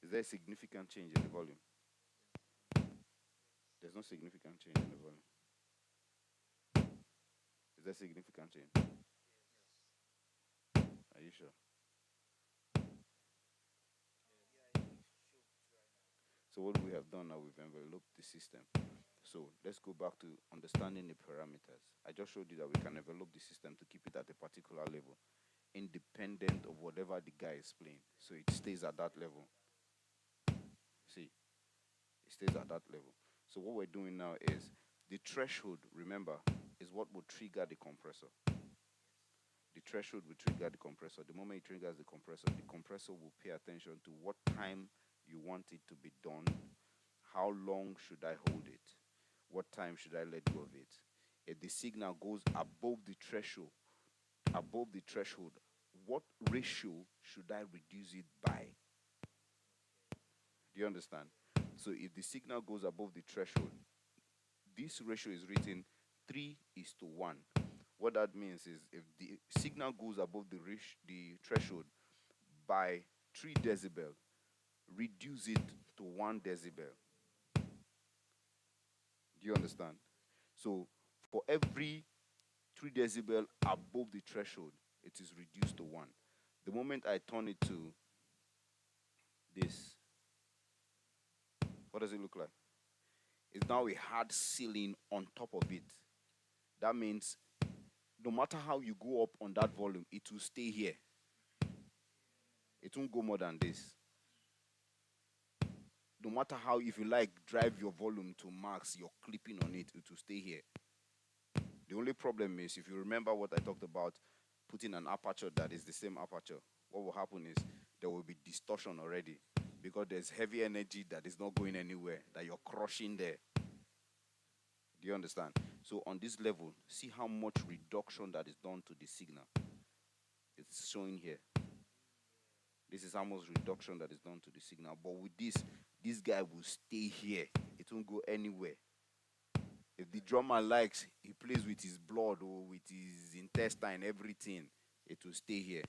Is there a significant change in the volume? There's no significant change in the volume. Is there significant change? Are you sure? So what we have done now, we've enveloped the system. So let's go back to understanding the parameters. I just showed you that we can envelop the system to keep it at a particular level, independent of whatever the guy is playing. So it stays at that level. See, it stays at that level. So what we're doing now is the threshold, remember, is what will trigger the compressor. The threshold will trigger the compressor. The moment it triggers the compressor will pay attention to what time you want it to be done, how long should I hold it, what time should I let go of it. If the signal goes above the threshold, what ratio should I reduce it by? Do you understand? So if the signal goes above the threshold, this ratio is written 3:1. What that means is if the signal goes above the threshold by 3 decibel, reduce it to 1 decibel. Do you understand? So for every 3 decibel above the threshold, it is reduced to 1. The moment I turn it to this, what does it look like? It's now a hard ceiling on top of it. That means no matter how you go up on that volume, it will stay here. It won't go more than this. No matter how, if you like, drive your volume to max, you're clipping on it, it will stay here. The only problem is, if you remember what I talked about, putting an aperture that is the same aperture, what will happen is there will be distortion already because there's heavy energy that is not going anywhere, that you're crushing there. Do you understand? So on this level, see how much reduction that is done to the signal. It's showing here. This is how much reduction that is done to the signal. But with this guy will stay here. It won't go anywhere. If the drummer likes, he plays with his blood or with his intestine, everything, it will stay here.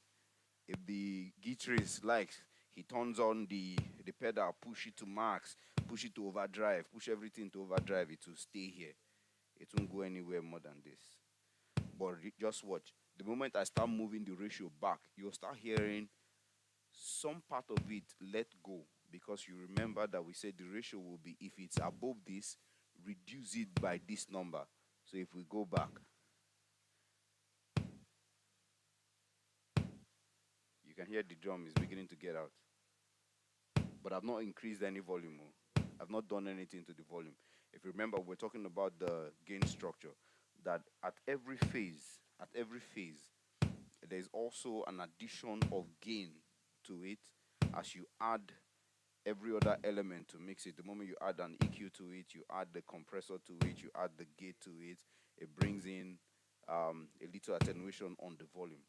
If the guitarist likes, he turns on the pedal, push it to max, push it to overdrive, push everything to overdrive, it will stay here. It won't go anywhere more than this. But just watch. The moment I start moving the ratio back, you'll start hearing some part of it let go, because you remember that we said the ratio will be, if it's above this, reduce it by this number. So if we go back, you can hear the drum is beginning to get out. But I've not increased any volume. I've not done anything to the volume. If you remember, we're talking about the gain structure, that at every phase, there's also an addition of gain to it as you add every other element to mix it. The moment you add an EQ to it, you add the compressor to it, you add the gate to it, it brings in a little attenuation on the volume.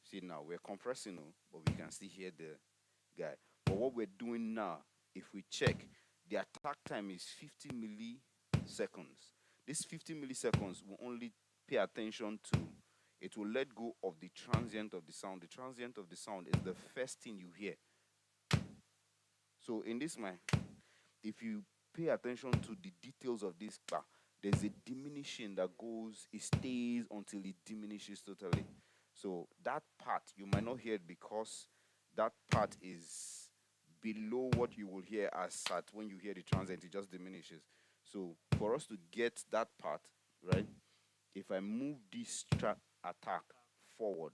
See, now we're compressing, but we can still hear the guy. But what we're doing now, if we check, the attack time is 50 milliseconds. This 50 milliseconds will only pay attention to, it will let go of the transient of the sound. The transient of the sound is the first thing you hear. So in this if you pay attention to the details of this car, there's a diminishing that goes, it stays until it diminishes totally. So that part you might not hear it because that part is below what you will hear as at when you hear the transient, it just diminishes. So for us to get that part, right, if I move this attack forward,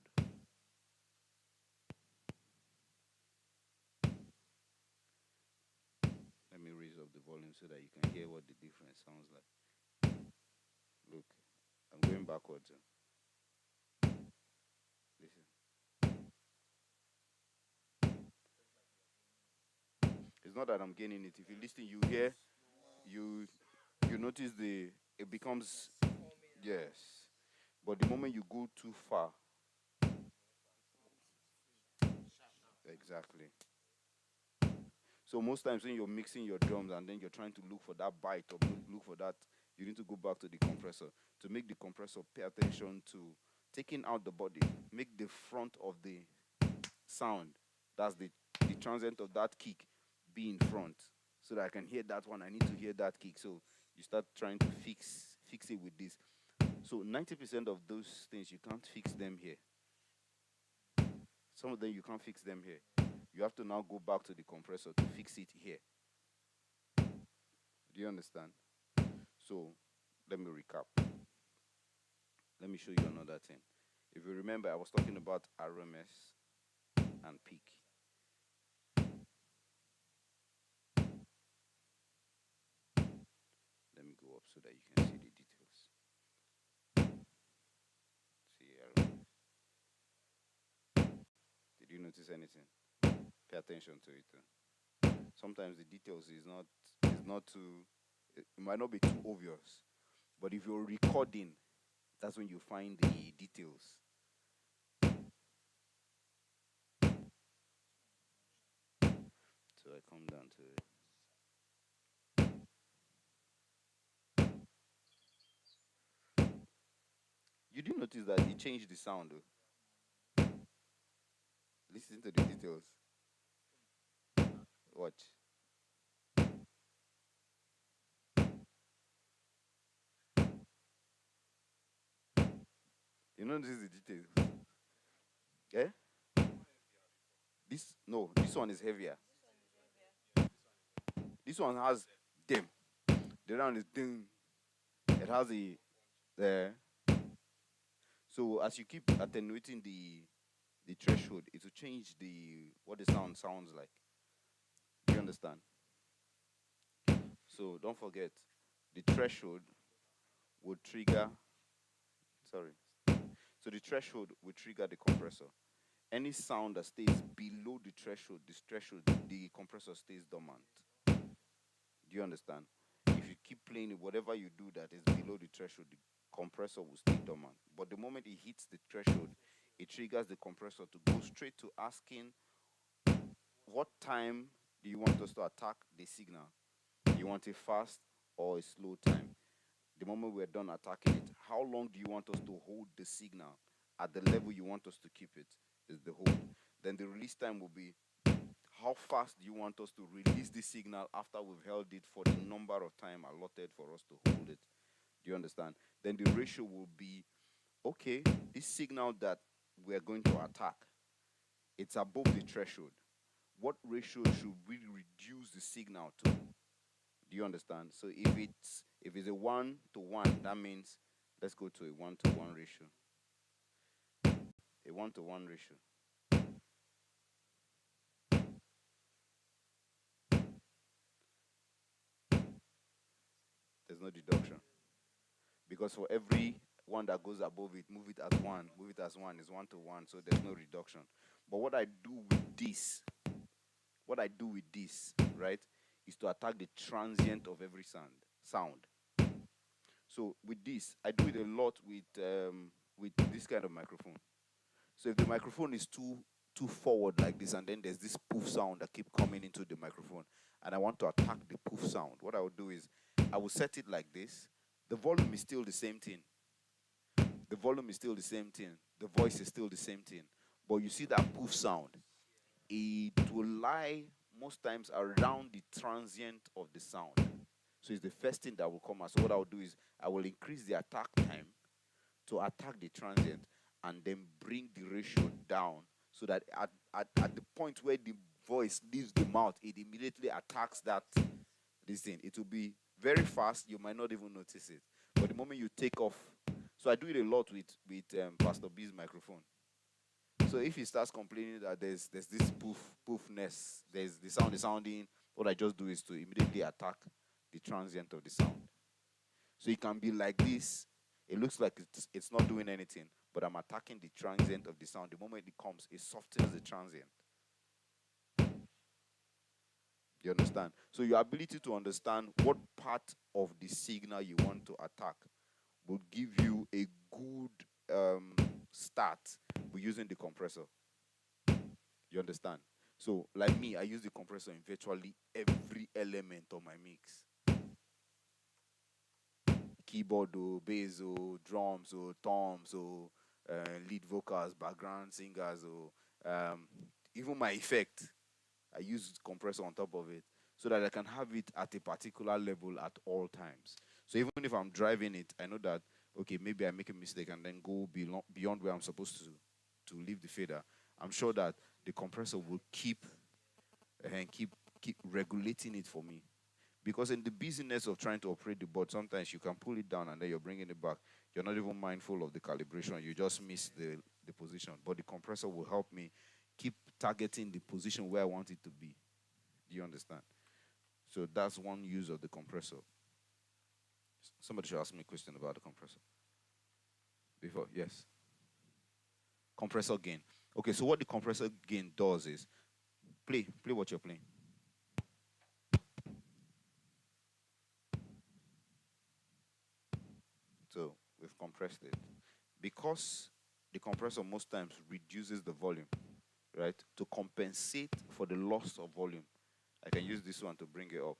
let me raise up the volume so that you can hear what the difference sounds like. Look, I'm going backwards. Listen. It's not that I'm gaining it. If you listen, you hear, you you notice it becomes, yes. But the moment you go too far, exactly. So most times when you're mixing your drums and then you're trying to look for that bite or look for that, you need to go back to the compressor to make the compressor pay attention to taking out the body, make the front of the sound, that's the transient of that kick, be in front, so that I can hear that one. I need to hear that kick. So you start trying to fix it with this. So 90% of those things you can't fix them here. Some of them you can't fix them here. You have to now go back to the compressor to fix it here. Do you understand? So let me recap. Let me show you another thing. If you remember, I was talking about RMS and peak. Let me go up so that you can see the details. See RMS. Did you notice anything? Pay attention to it. Sometimes the details is not too, it might not be too obvious, but if you're recording, that's when you find the details. So I come down to it. You didn't notice that it changed the sound though. Listen to the details. Watch. You notice the details. Yeah? This one is heavier. This one has dim. The other one is dim. It has the so as you keep attenuating the threshold, it will change what the sound sounds like. Do you understand? So don't forget, the threshold would trigger. Sorry. So the threshold will trigger the compressor. Any sound that stays below the threshold, the compressor stays dormant. Do you understand? If you keep playing it, whatever you do that is below the threshold, the compressor will stay dormant. But the moment it hits the threshold, it triggers the compressor to go straight to asking what time do you want us to attack the signal? You want it fast or a slow time? The moment we're done attacking it, how long do you want us to hold the signal at the level you want us to keep it? Is the hold. Then the release time will be how fast do you want us to release the signal after we've held it for the number of time allotted for us to hold it. Do you understand? Then the ratio will be, okay, this signal that we're going to attack, it's above the threshold. What ratio should we reduce the signal to? Do you understand? So if it's a 1-to-1, that means let's go to a 1-to-1 ratio. A 1-to-1 ratio. There's no deduction. Because for every one that goes above it, move it as one. Move it as one is 1-to-1, so there's no reduction. But what I do with this, right, is to attack the transient of every sound. So with this, I do it a lot with this kind of microphone. So if the microphone is too forward like this, and then there's this poof sound that keep coming into the microphone, and I want to attack the poof sound, what I will do is I will set it like this. The volume is still the same thing. The volume is still the same thing. The voice is still the same thing. But you see that poof sound, it will lie most times around the transient of the sound. So it's the first thing that will come out. So what I will do is I will increase the attack time to attack the transient, and then bring the ratio down so that at the point where the voice leaves the mouth, it immediately attacks that this thing. It will be very fast. You might not even notice it. But the moment you take off, so I do it a lot with Pastor B's microphone. So if he starts complaining that there's this poofness, there's the sound is sounding, what I just do is to immediately attack the transient of the sound. So it can be like this. It looks like it's not doing anything, but I'm attacking the transient of the sound. The moment it comes, it softens the transient. You understand? So your ability to understand what part of the signal you want to attack will give you a good start with using the compressor. You understand? So, like me, I use the compressor in virtually every element of my mix. Keyboard, bass, drums, toms, lead vocals, background singers, even my effect. I use compressor on top of it so that I can have it at a particular level at all times. So even if I'm driving it, I know that okay, maybe I make a mistake and then go beyond where I'm supposed to leave the fader. I'm sure that the compressor will keep regulating it for me. Because in the busyness of trying to operate the board, sometimes you can pull it down and then you're bringing it back. You're not even mindful of the calibration. You just miss the position. But the compressor will help me keep targeting the position where I want it to be. Do you understand? So that's one use of the compressor. Somebody should ask me a question about the compressor. Before, yes. Compressor gain. Okay, so what the compressor gain does is play what you're playing. So we've compressed it. Because the compressor most times reduces the volume, right? To compensate for the loss of volume. I can use this one to bring it up.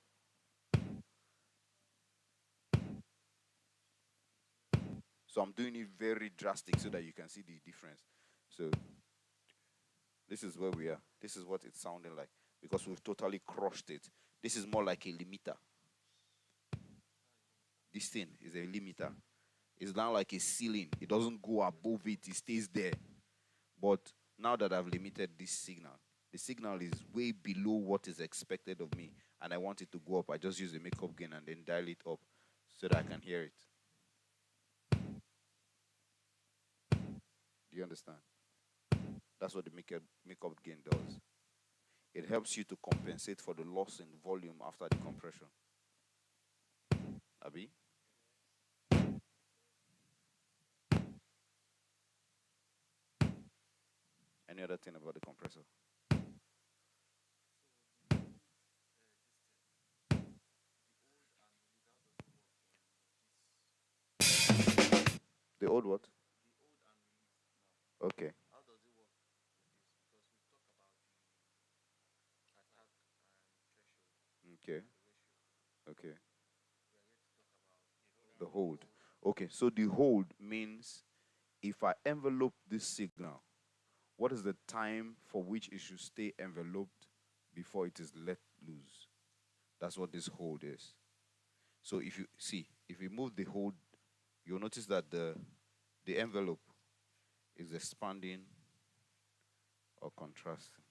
So I'm doing it very drastic so that you can see the difference. So this is where we are. This is what it's sounding like because we've totally crushed it. This is more like a limiter. This thing is a limiter. It's not like a ceiling. It doesn't go above it. It stays there. But now that I've limited this signal, the signal is way below what is expected of me, and I want it to go up. I just use the makeup gain and then dial it up so that I can hear it. Do you understand? That's what the makeup gain does. It helps you to compensate for the loss in volume after the compression. Abi? Any other thing about the compressor? The old what? Okay. Okay. Okay. The hold. Okay, so the hold means if I envelope this signal, what is the time for which it should stay enveloped before it is let loose? That's what this hold is. So if you see, if we move the hold, you'll notice that the envelope is expanding or contrasting.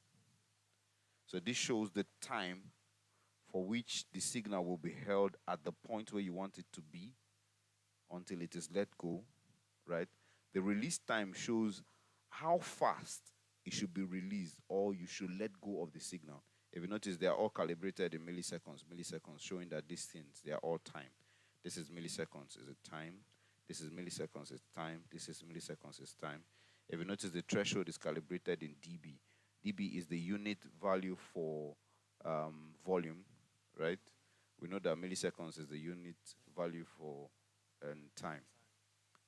So this shows the time for which the signal will be held at the point where you want it to be until it is let go, right? The release time shows how fast it should be released or you should let go of the signal. If you notice, they are all calibrated in milliseconds, showing that these things, they are all time. This is milliseconds, is a time. This is milliseconds, is time. This is milliseconds, is time. If you notice, the threshold is calibrated in dB. dB is the unit value for volume, right? We know that milliseconds is the unit value for time.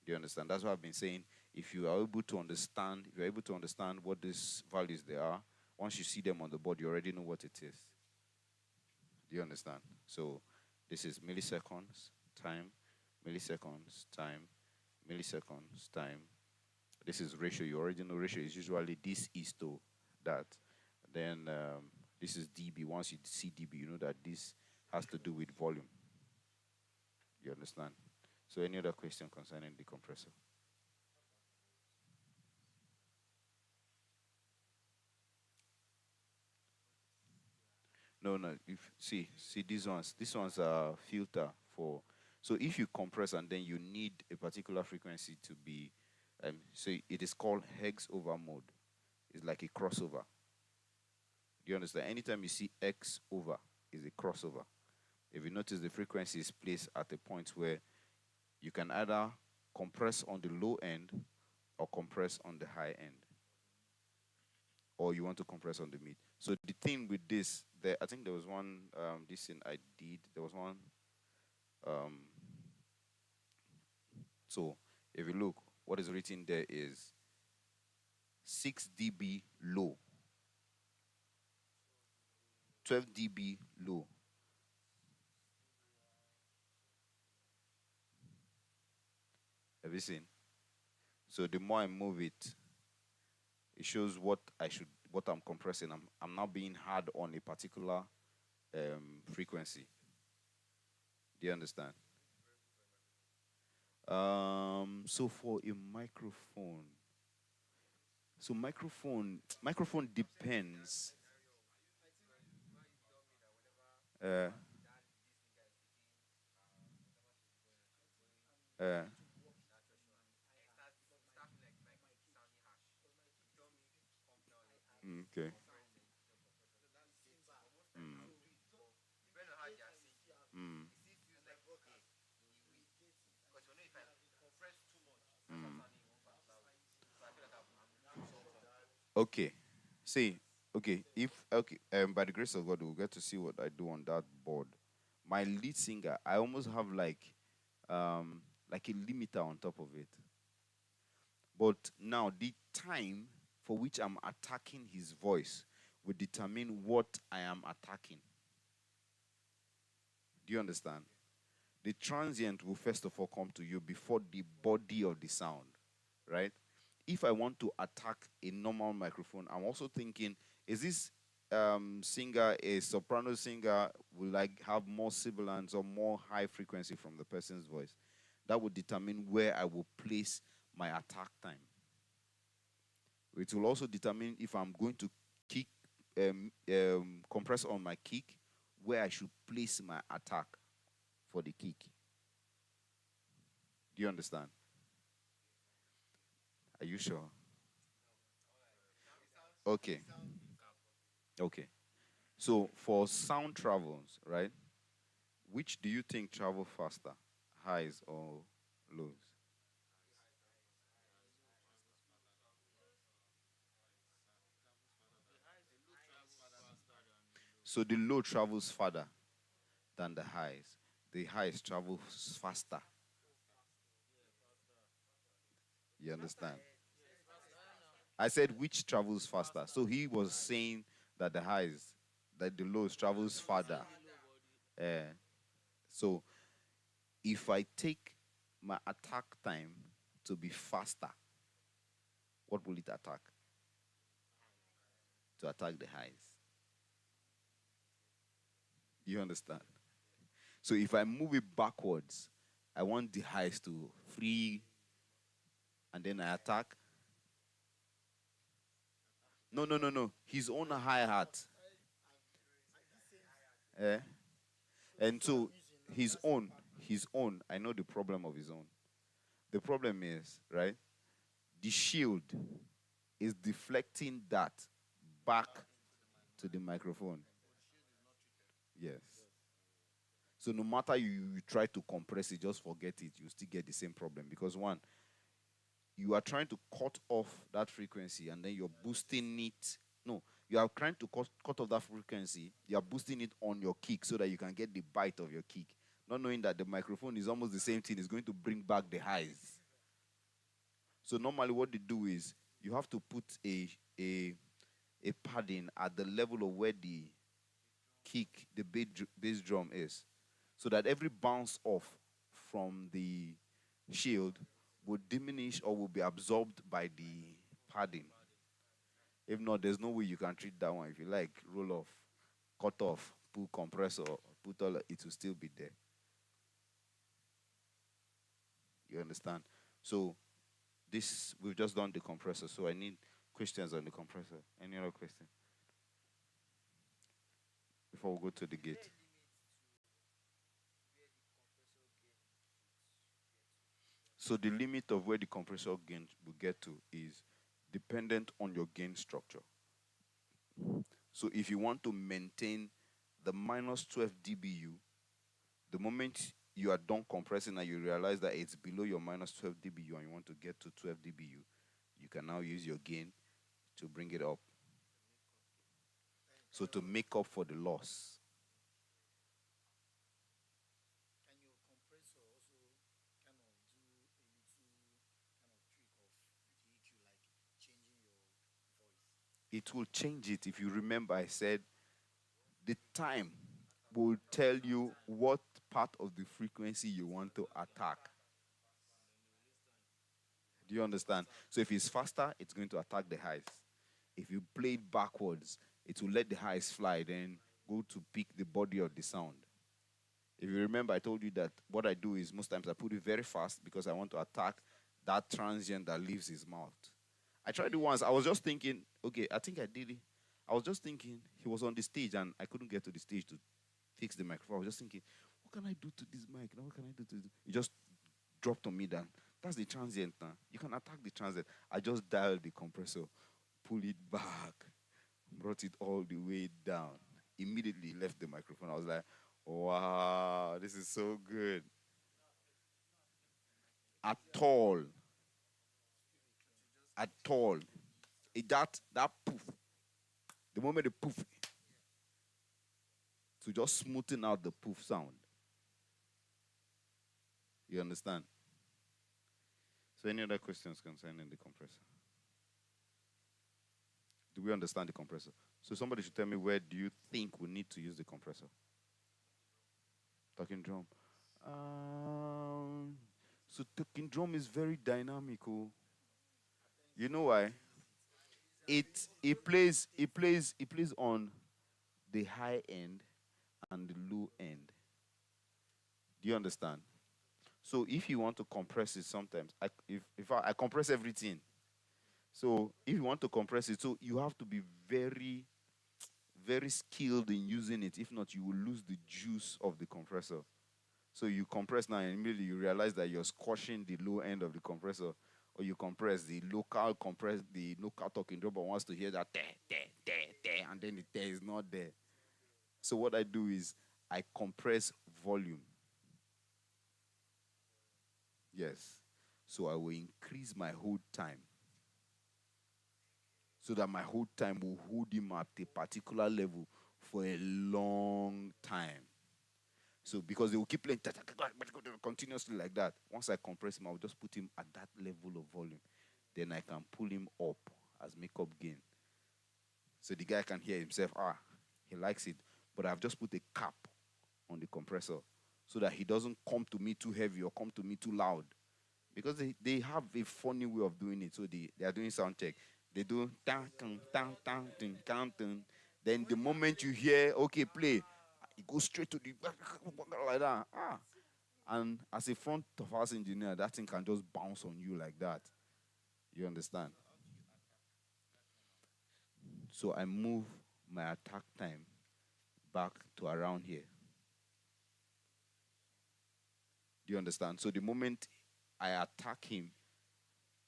Do you understand? That's what I've been saying. If you are able to understand, if you're able to understand what these values they are, once you see them on the board, you already know what it is. Do you understand? So this is milliseconds, time, milliseconds, time, milliseconds, time. This is ratio. You already know ratio is usually this is to that. Then this is dB. Once you see dB, you know that this has to do with volume. You understand? So any other question concerning the compressor? No, no. If see these ones are filter for. So if you compress and then you need a particular frequency to be, so it is called hex over mode. It's like a crossover. Do you understand? Anytime you see X over is a crossover. If you notice the frequency is placed at a point where you can either compress on the low end or compress on the high end, or you want to compress on the mid. So the thing with this, I think there was one this thing I did. There was one. Um, so if you look, what is written there is 6 dB low, 12 dB low. Have you seen? So the more I move it, it shows what I'm compressing. I'm now being hard on a particular frequency. Do you understand? So for a microphone, so microphone depends. Uh, uh, okay. Mm, mm, mm. Okay. See, okay, if okay, by the grace of God, we'll get to see what I do on that board. My lead singer, I almost have like a limiter on top of it. But now the time for which I'm attacking his voice will determine what I am attacking. Do you understand? The transient will first of all come to you before the body of the sound, right? If I want to attack a normal microphone, I'm also thinking, is this singer a soprano singer? Will I have more sibilants or more high frequency from the person's voice? That would determine where I will place my attack time. It will also determine if I'm going to kick, compress on my kick, where I should place my attack for the kick. Do you understand? Are you sure? Okay. Okay. So for sound travels, right? Which do you think travel faster, highs or lows? So the low travels farther than the highs. The highs travel faster. You understand? I said which travels faster. So he was saying that that the lows travels farther. Uh, so if I take my attack time to be faster, what will it attack? To attack the highs. You understand? So if I move it backwards, I want the highs to free and then I attack. No, no, no, no. His own hi hat. Eh? And so his own, I know the problem of his own. The problem is, right? The shield is deflecting that back to the microphone. Yes. So no matter you try to compress it, just forget it, you still get the same problem. Because one, you are trying to cut off that frequency and then you're boosting it. No, you are trying to cut off that frequency. You are boosting it on your kick so that you can get the bite of your kick. Not knowing that the microphone is almost the same thing, is going to bring back the highs. So normally what they do is you have to put a padding at the level of where the kick, the bass drum is, so that every bounce off from the shield will diminish or will be absorbed by the padding. If not, there's no way you can treat that one. If you like, roll off, cut off, put compressor, put all, it will still be there. You understand? So this, we've just done the compressor, so I need questions on the compressor. Any other question? before we go to the gate. So the limit of where the compressor gain will get to is dependent on your gain structure. So if you want to maintain the minus 12 dBu, the moment you are done compressing and you realize that it's below your minus 12 dBu and you want to get to 12 dBu, you can now use your gain to bring it up. So to make up for the loss. It will change it. If you remember, I said the time will tell you what part of the frequency you want to attack. Do you understand? So if it's faster, it's going to attack the highs. If you play it backwards, it will let the highs fly, then go to pick the body of the sound. If you remember, I told you that what I do is most times I put it very fast because I want to attack that transient that leaves his mouth. I tried it once. I was just thinking, okay, I think I did it. I was just thinking, he was on the stage and I couldn't get to the stage to fix the microphone. I was just thinking, what can I do to this mic? Now, what can I do to this? It just dropped on me then. That's the transient now. You can attack the transient. I just dialed the compressor, pull it back, brought it all the way down. Immediately left the microphone. I was like, wow, this is so good. At all. At all. That poof. The moment the poof, to just smoothen out the poof sound. You understand? So any other questions concerning the compressor? Do we understand the compressor? So somebody should tell me, where do you think we need to use the compressor? Talking drum. So talking drum is very dynamic. Oh. You know why? It plays on the high end and the low end. Do you understand? So if you want to compress it, sometimes I compress everything. So if you want to compress it, so you have to be very, very skilled in using it. If not, you will lose the juice of the compressor. So you compress now, and immediately you realize that you're squashing the low end of the compressor, or you compress the local talking drum, but wants to hear that and then the is not there. So what I do is I compress volume. Yes. So I will increase my hold time, so that my hold time will hold him at a particular level for a long time. So because they will keep playing continuously like that. Once I compress him, I'll just put him at that level of volume. Then I can pull him up as makeup gain. So the guy can hear himself, he likes it. But I've just put a cap on the compressor so that he doesn't come to me too heavy or come to me too loud. Because they have a funny way of doing it. So they are doing sound check. They do tan tan tan tan tan tan tan. Then the moment you hear, okay, play, it goes straight to the like that. And as a front of house engineer, that thing can just bounce on you like that. You understand? So I move my attack time back to around here. Do you understand? So the moment I attack him,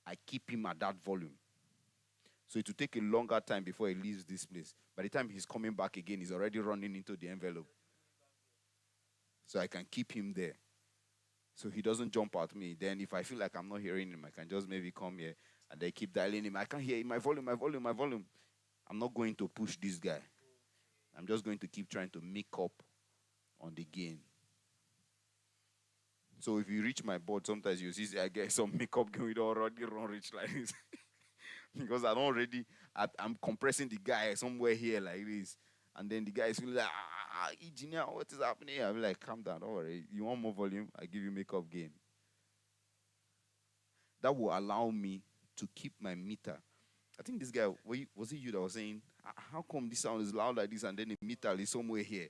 I keep him at that volume. So it will take a longer time before he leaves this place. By the time he's coming back again, he's already running into the envelope. So I can keep him there. So he doesn't jump at me. Then if I feel like I'm not hearing him, I can just maybe come here and they keep dialing him. I can't hear him. My volume, my volume, my volume. I'm not going to push this guy. I'm just going to keep trying to make up on the gain. So if you reach my board, sometimes you see I get some makeup going already run reach like this. Because I'm compressing the guy somewhere here like this. And then the guy is feeling like, engineer, what is happening? I'll be like, calm down, don't worry. You want more volume? I give you makeup gain. That will allow me to keep my meter. I think this guy, was it you that was saying, how come this sound is loud like this and then the meter is somewhere here?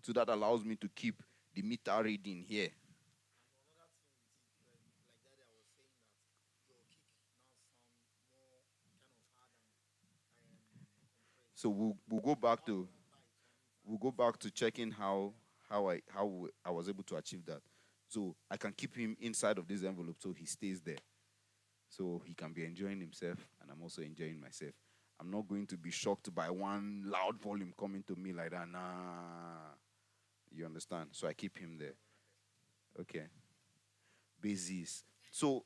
So that allows me to keep the meter reading here. So we'll go back to we'll go back to checking how I was able to achieve that. So I can keep him inside of this envelope so he stays there. So he can be enjoying himself and I'm also enjoying myself. I'm not going to be shocked by one loud volume coming to me like that. Nah. You understand? So I keep him there. Okay. Bases. So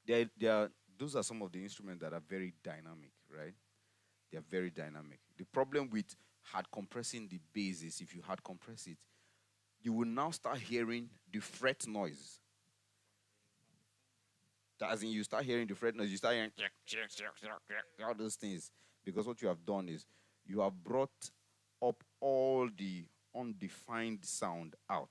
there are those are some of the instruments that are very dynamic, right? They are very dynamic. The problem with hard compressing the bass is if you hard compress it, you will now start hearing the fret noise. As in, you start hearing the fret noise, you start hearing all those things. Because what you have done is you have brought up all the undefined sound out.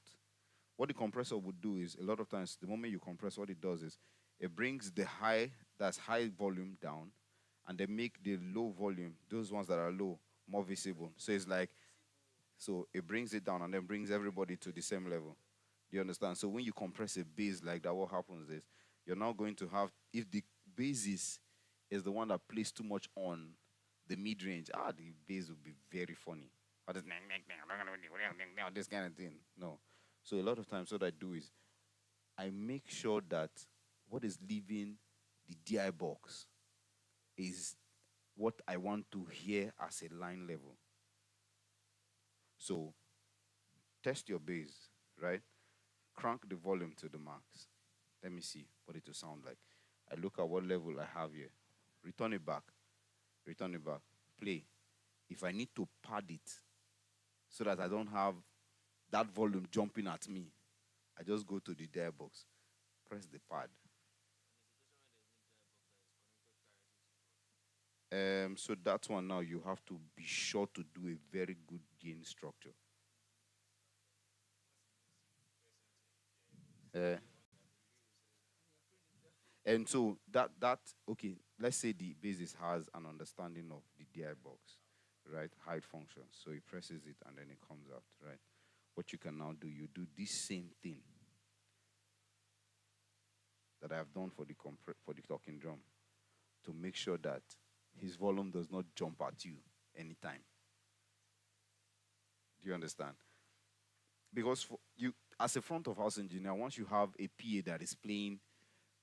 What the compressor would do is a lot of times, the moment you compress, what it does is it brings the high, that's high volume down, and they make the low volume, those ones that are low, more visible. So it's like, so it brings it down and then brings everybody to the same level. Do you understand? So when you compress a bass like that, what happens is you're now going to have, if the bass is the one that plays too much on the mid range, the bass will be very funny. This kind of thing. No. So a lot of times, what I do is I make sure that what is leaving the DI box is what I want to hear as a line level. So test your bass, right? Crank the volume to the max. Let me see what it will sound like. I look at what level I have here. Return it back. Return it back. Play. If I need to pad it so that I don't have that volume jumping at me, I just go to the DI box, press the pad. So that one now you have to be sure to do a very good gain structure. Uh, and so that okay, let's say the basis has an understanding of the DI box, right? How it functions. So he presses it and then it comes out, right? What you can now do, you do this same thing that I have done for the talking drum to make sure that his volume does not jump at you anytime. Do you understand? Because for you, as a front of house engineer, once you have a PA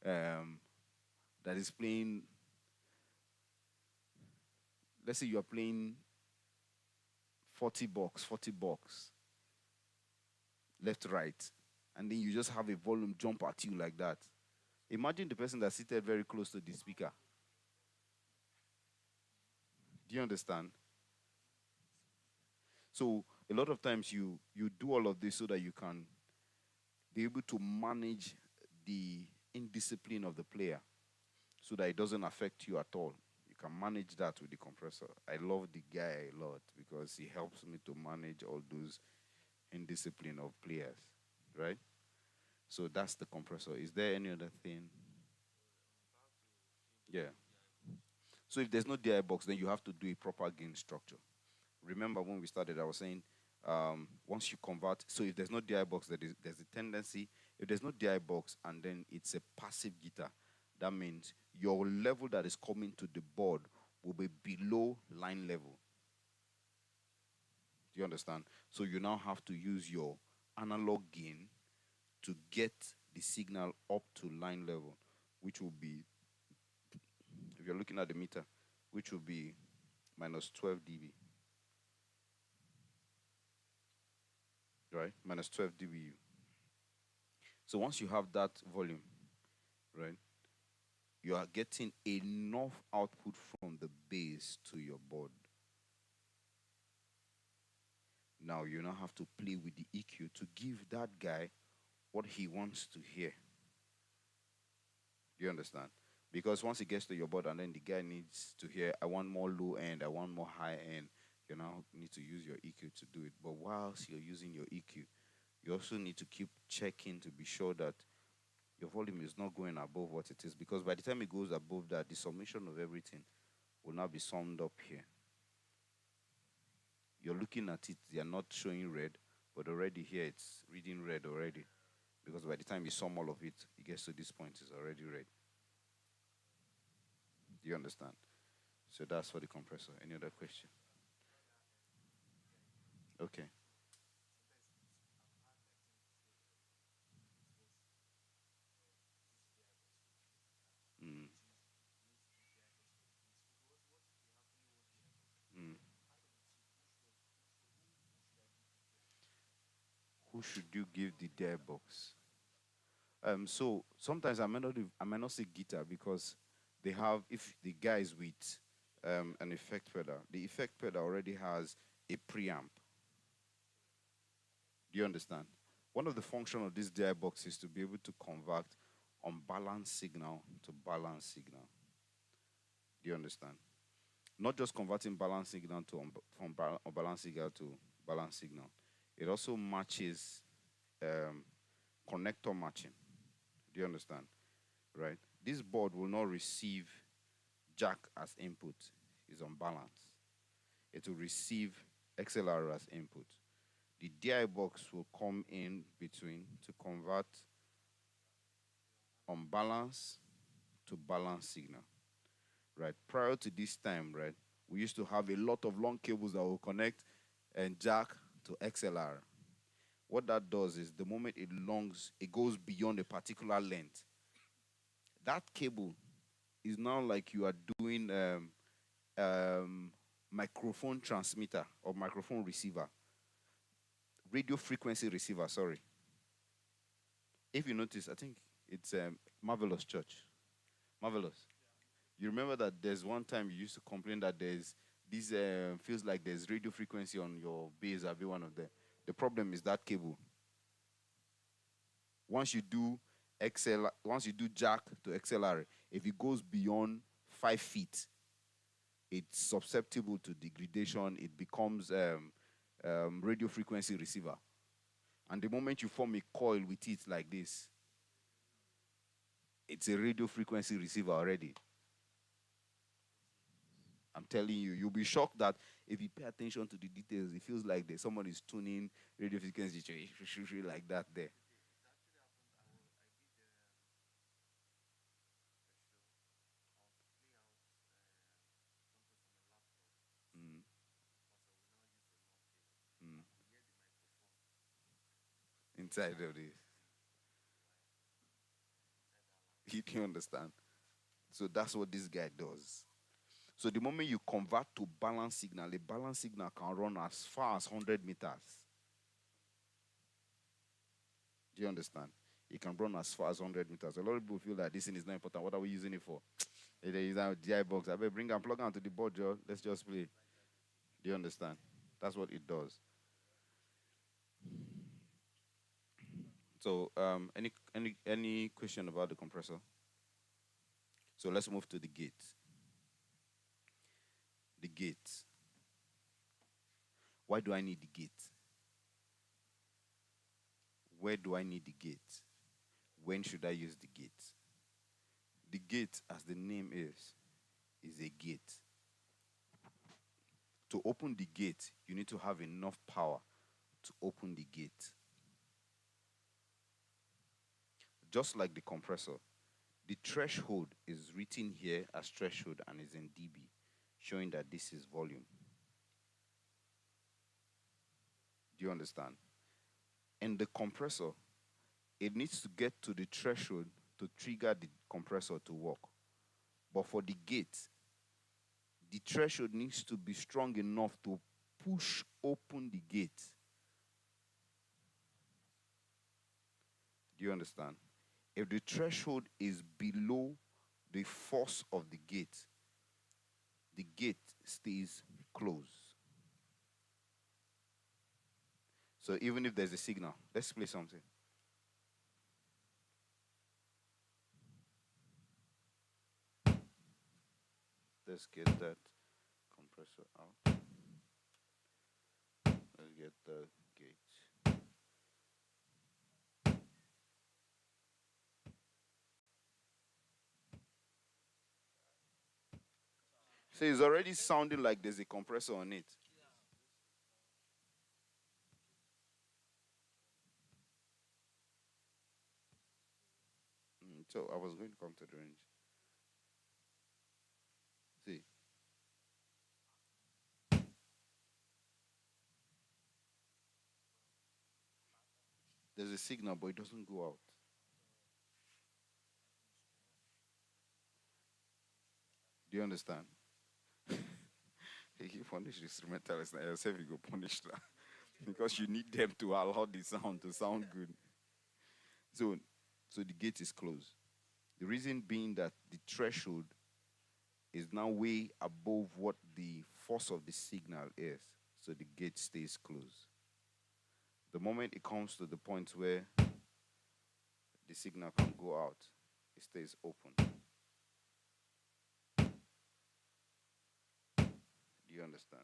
um, that is playing, let's say you are playing 40 bucks, left, right, and then you just have a volume jump at you like that. Imagine the person that's seated very close to the speaker. Do you understand? So a lot of times you do all of this so that you can be able to manage the indiscipline of the player so that it doesn't affect you at all. You can manage that with the compressor. I love the guy a lot because he helps me to manage all those indiscipline of players, right? So that's the compressor. Is there any other thing? Yeah. So if there's no DI box, then you have to do a proper gain structure. Remember when we started, I was saying once you convert, so if there's no DI box, there's a tendency, if there's no DI box and then it's a passive guitar, that means your level that is coming to the board will be below line level. Do you understand? So you now have to use your analog gain to get the signal up to line level, which will be, if you're looking at the meter, which will be minus 12 dB, right? Minus 12 dBu. So once you have that volume, right, you are getting enough output from the bass to your board. Now you now have to play with the EQ to give that guy what he wants to hear. Do you understand? Because once it gets to your board and then the guy needs to hear, I want more low end, I want more high end, you now need to use your EQ to do it. But whilst you're using your EQ, you also need to keep checking to be sure that your volume is not going above what it is. Because by the time it goes above that, the summation of everything will now be summed up here. You're looking at it, they are not showing red, but already here it's reading red already. Because by the time you sum all of it, it gets to this point, it's already red. Do you understand? So that's for the compressor. Any other question? Okay. Mm. Mm. Who should you give the dare box? So sometimes I may not say guitar because they have, if the guy is with an effect pedal, the effect pedal already has a preamp. Do you understand? One of the function of this DI box is to be able to convert unbalanced signal to balanced signal. Do you understand? Not just converting balanced signal to unbalanced signal to balanced signal. It also matches um, connector matching. Do you understand? Right? This board will not receive jack as input. It's unbalanced. It will receive XLR as input. The DI box will come in between to convert unbalanced to balanced signal. Right? Prior to this time, right, we used to have a lot of long cables that will connect and jack to XLR. What that does is the moment it goes beyond a particular length. That cable is now like you are doing um, microphone transmitter or microphone receiver, radio frequency receiver. Sorry. If you notice, I think it's Marvelous Church. Marvelous. You remember that there's one time you used to complain that there's this feels like there's radio frequency on your base. I'll be one of them. The problem is that cable. Once you do once you do jack to XLR, if it goes beyond 5 feet, it's susceptible to degradation. It becomes radio frequency receiver. And the moment you form a coil with it like this, it's a radio frequency receiver already. I'm telling you, you'll be shocked that if you pay attention to the details, it feels like there's someone is tuning radio frequency like that there. Mm. Mm. Inside of this. You understand? So that's what this guy does. So the moment you convert to balance signal, a balance signal can run as far as 100 meters. Do you understand? It can run as far as 100 meters. A lot of people feel that this thing is not important. What are we using it for? They use our DI box. I better bring and plug onto the board, Joe. Let's just play. Do you understand? That's what it does. So, any question about the compressor? So let's move to the gate. The gate. Why do I need the gate? Where do I need the gate? When should I use the gate? The gate, as the name is a gate. To open the gate, you need to have enough power to open the gate. Just like the compressor, the threshold is written here as threshold and is in dB, showing that this is volume. Do you understand? In the compressor, it needs to get to the threshold to trigger the compressor to work. But for the gate, the threshold needs to be strong enough to push open the gate. Do you understand? If the threshold is below the force of the gate stays closed. So even if there's a signal, let's play something. Let's get that compressor out. Let's get the gate. So it's already sounding like there's a compressor on it. So I was going to come to the range. See. There's a signal, but it doesn't go out. Do you understand? If you punish instrumentalists, now yourself you go punish that because you need them to allow the sound to sound good. So, so the gate is closed. The reason being that the threshold is now way above what the force of the signal is. So the gate stays closed. The moment it comes to the point where the signal can go out, it stays open. Do you understand?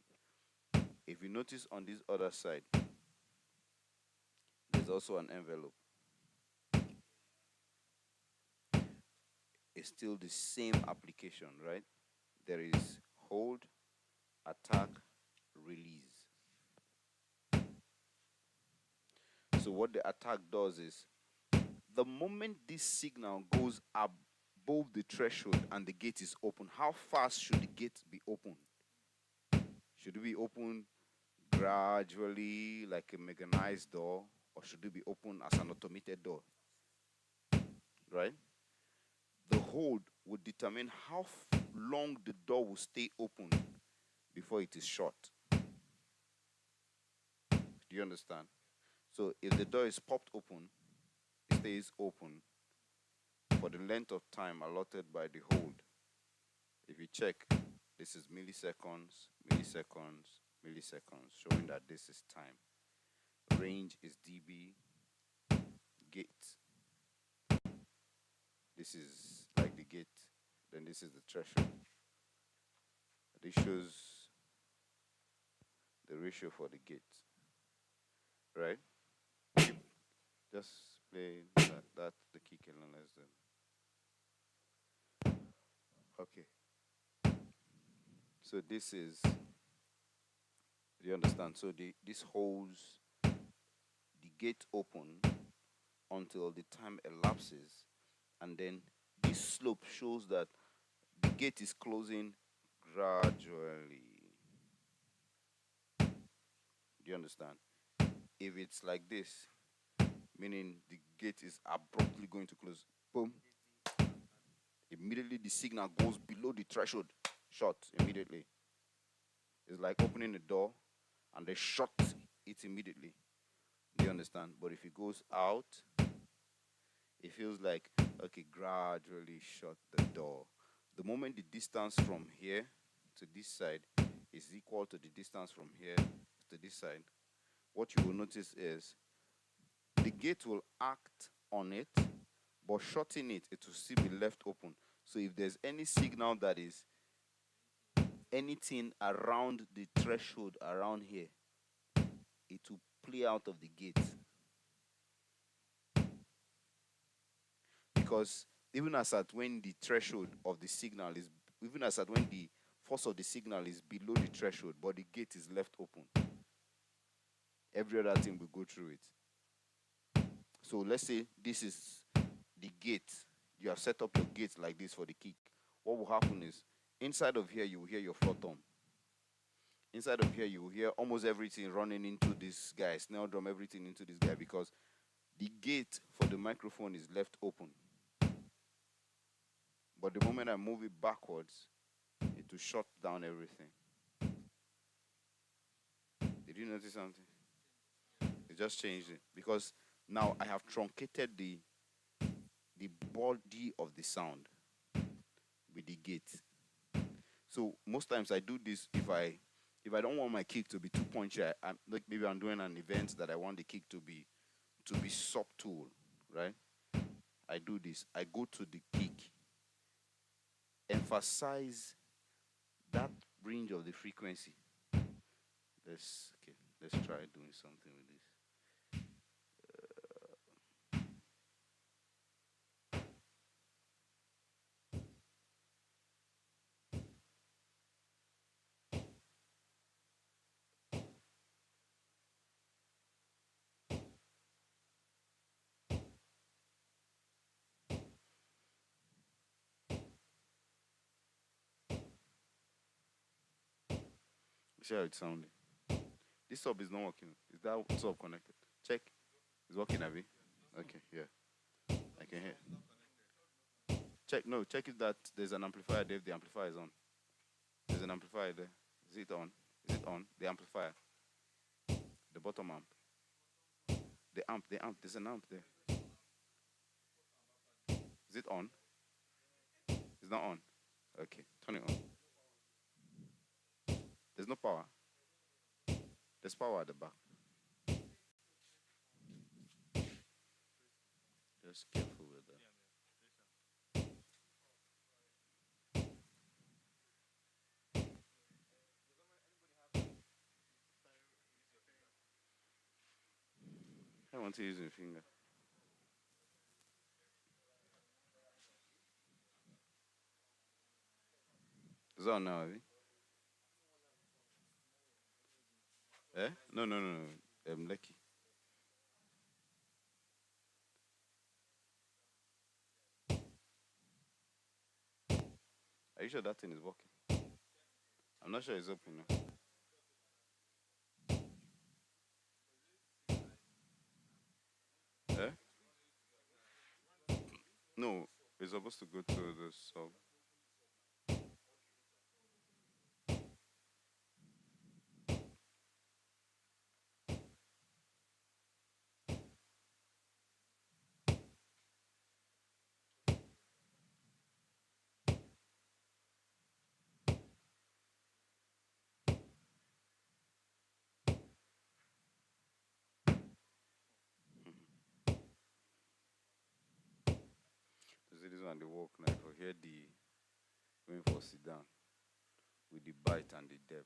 If you notice on this other side, there's also an envelope. It's still the same application, right? There is hold, attack, release. So what the attack does is, the moment this signal goes above the threshold and the gate is open, how fast should the gate be open? Should it be open gradually like a mechanized door, or should it be open as an automated door? Right? The hold would determine how long the door will stay open before it is shut. Do you understand? So if the door is popped open, it stays open for the length of time allotted by the hold. If you check, this is milliseconds, milliseconds, milliseconds, showing that this is time. Range is dB. Gate. This is like the gate. Then this is the threshold. This shows the ratio for the gate. Right? Just play that the kick and less than. Okay. So this is, do you understand? So this holds the gate open until the time elapses, and then this slope shows that the gate is closing gradually. Do you understand? If it's like this, meaning the gate is abruptly going to close, boom, immediately the signal goes below the threshold, shut immediately. It's like opening the door and they shut it immediately. Do you understand? But if it goes out, it feels like, okay, gradually shut the door. The moment the distance from here to this side is equal to the distance from here to this side, what you will notice is the gate will act on it, but shutting it, it will still be left open. So if there's any signal that is anything around the threshold around here, it will play out of the gate. Because even as at when the threshold of the signal is, even as at when the force of the signal is below the threshold, but the gate is left open, every other thing will go through it. So let's say this is the gate. You have set up your gate like this for the kick. What will happen is, inside of here, you will hear your floor tom. Inside of here, you will hear almost everything running into this guy, snare drum, everything into this guy, because the gate for the microphone is left open. But the moment I move it backwards, it will shut down everything. Did you notice something? It just changed it. Because now I have truncated the body of the sound with the gate. So most times I do this if I don't want my kick to be too punchy. Like maybe I'm doing an event that I want the kick to be subtle, right? I do this. I go to the kick, emphasize that range of the frequency. Let's try doing something with this. See how it's sounding. This sub is not working. Is that sub connected? Check. It's working, Abby. Okay, yeah, I can hear. Check, no, check if that there's an amplifier there. If the amplifier is on, there's an amplifier there. Is it on? Is it on? The amplifier, the bottom amp, the amp. There's an amp there. Is it on? It's not on. Okay, turn it on. There's no power. There's power at the back. Just careful with that. I want to use my finger. Is that on now, Abby? Eh? No, no, no, no. Lucky. Are you sure that thing is working? I'm not sure it's open now. Eh? No, it's supposed to go to the sub. You see this one, the walk now. For here, the going for sit down with the bite and the depth.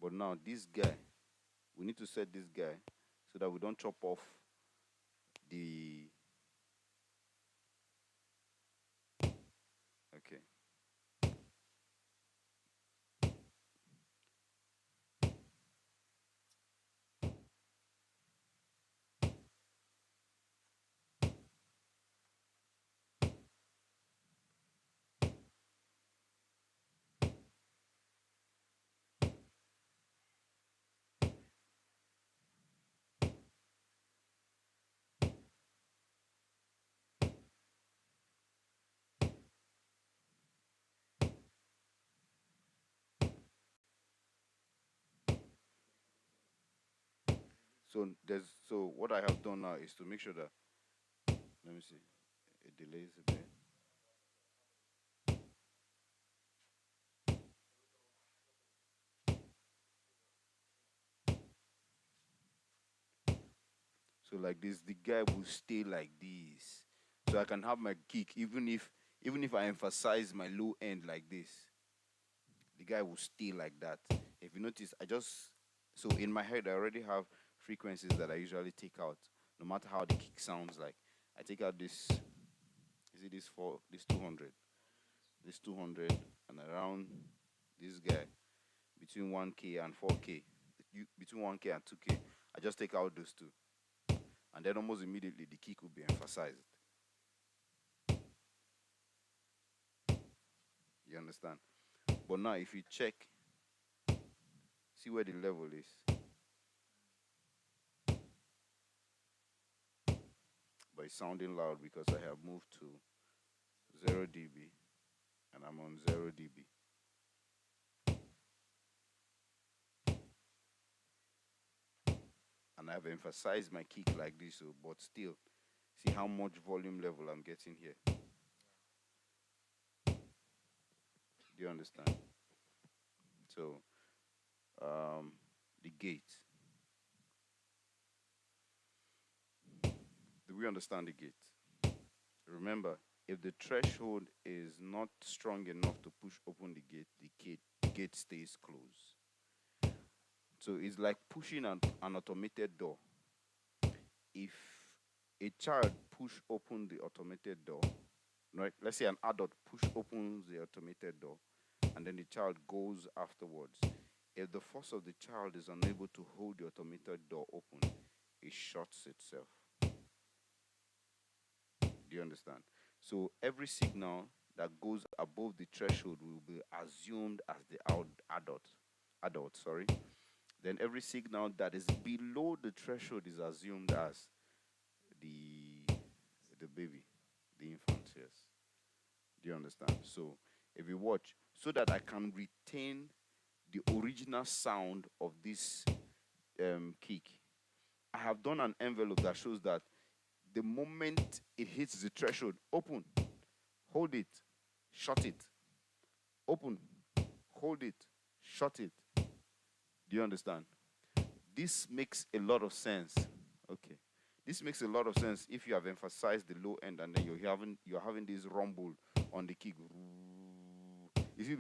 But now this guy, we need to set this guy so that we don't chop off the. Okay. So what I have done now is to make sure that, let me see, it delays a bit. So like this, the guy will stay like this. So I can have my kick even if I emphasize my low end like this, the guy will stay like that. If you notice, so in my head I already have frequencies that I usually take out, no matter how the kick sounds like. I take out this, is it this 200, this 200, and around this guy between 1K and 4K, between 1K and 2K. I just take out those two, and then almost immediately the kick will be emphasized. You understand? But now if you check, see where the level is. But it's sounding loud because I have moved to 0 dB and I'm on 0 dB. And I've emphasized my kick like this, so, but still, see how much volume level I'm getting here. Do you understand? So, the gate. Do we understand the gate? Remember, if the threshold is not strong enough to push open the gate stays closed. So it's like pushing an automated door. If a child push open the automated door, right? Let's say an adult push opens the automated door, and then the child goes afterwards. If the force of the child is unable to hold the automated door open, it shuts itself. Do you understand? So every signal that goes above the threshold will be assumed as the adult, adult, sorry, then every signal that is below the threshold is assumed as the the baby, the infant, yes. Do you understand? So if you watch, so that I can retain the original sound of this kick, I have done an envelope that shows that the moment it hits the threshold, open, hold it, shut it, open, hold it, shut it. Do you understand? This makes a lot of sense. Okay. This makes a lot of sense if you have emphasized the low end and then you're having this rumble on the kick. You see,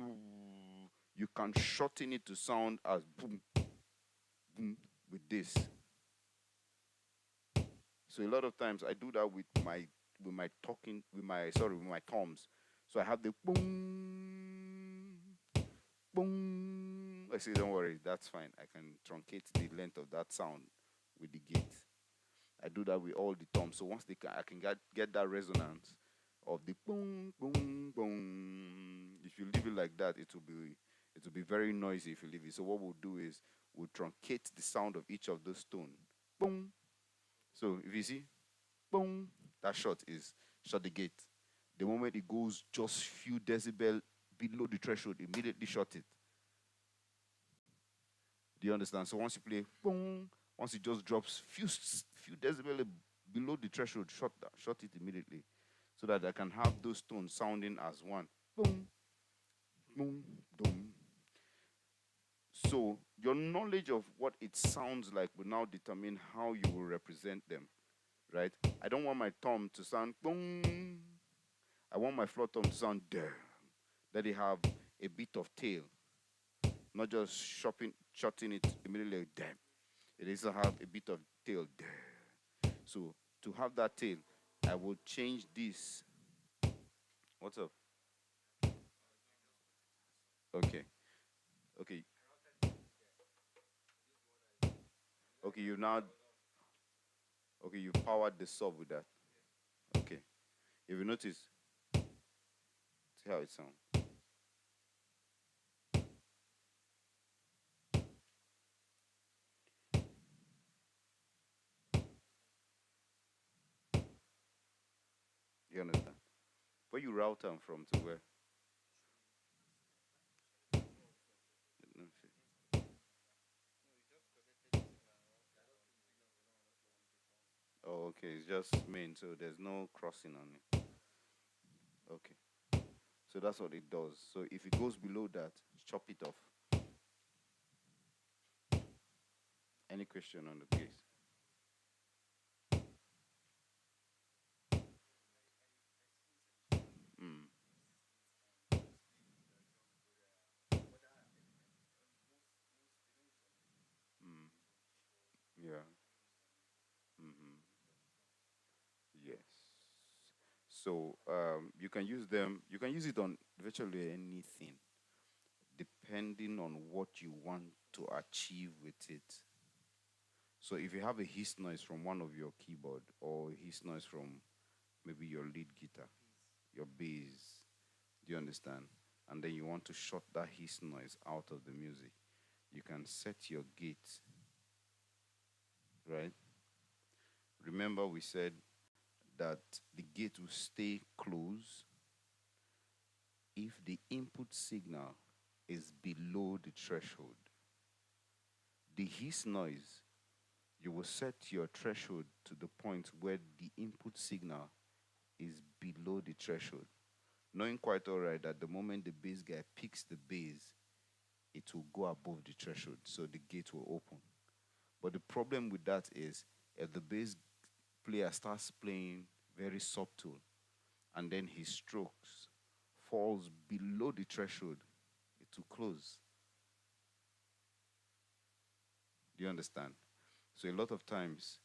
you can shorten it to sound as boom, boom with this. So a lot of times I do that with my talking with my thumbs. So I have the boom, boom. I say, don't worry, that's fine. I can truncate the length of that sound with the gate. I do that with all the thumbs. So once I can get that resonance of the boom, boom, boom. If you leave it like that, it will be very noisy if you leave it. So what we'll do is we'll truncate the sound of each of those tones. Boom. So if you see, boom, that shot is shut the gate. The moment it goes just few decibel below the threshold, immediately shut it. Do you understand? So once you play, boom, once it just drops few decibel below the threshold, shut it immediately, so that I can have those tones sounding as one. Boom, boom, boom. So your knowledge of what it sounds like will now determine how you will represent them, right? I don't want my thumb to sound boom. I want my floor thumb to sound damn. That they have a bit of tail, not just shutting it immediately damn. It needs to have a bit of tail there. So to have that tail, I will change this. What's up? Okay. Okay. Okay, you now okay, you powered the sub with that. Okay. If you notice, see how it sounds. You understand? Where you route them from to where? Oh, okay. It's just main, so there's no crossing on it. Okay. So that's what it does. So if it goes below that, chop it off. Any question on the case? Mm. Mm. Yeah. Mm-hmm. Yes. So you can use them. You can use it on virtually anything, depending on what you want to achieve with it. So if you have a hiss noise from one of your keyboard or a hiss noise from maybe your lead guitar, your bass, do you understand? And then you want to shut that hiss noise out of the music, you can set your gate, right? Remember we said that the gate will stay closed if the input signal is below the threshold. The hiss noise, you will set your threshold to the point where the input signal is below the threshold, knowing quite all right that the moment the bass guy picks the bass, it will go above the threshold, so the gate will open. But the problem with that is if the bass player starts playing very subtle and then his strokes falls below the threshold, it will close. Do you understand? So a lot of times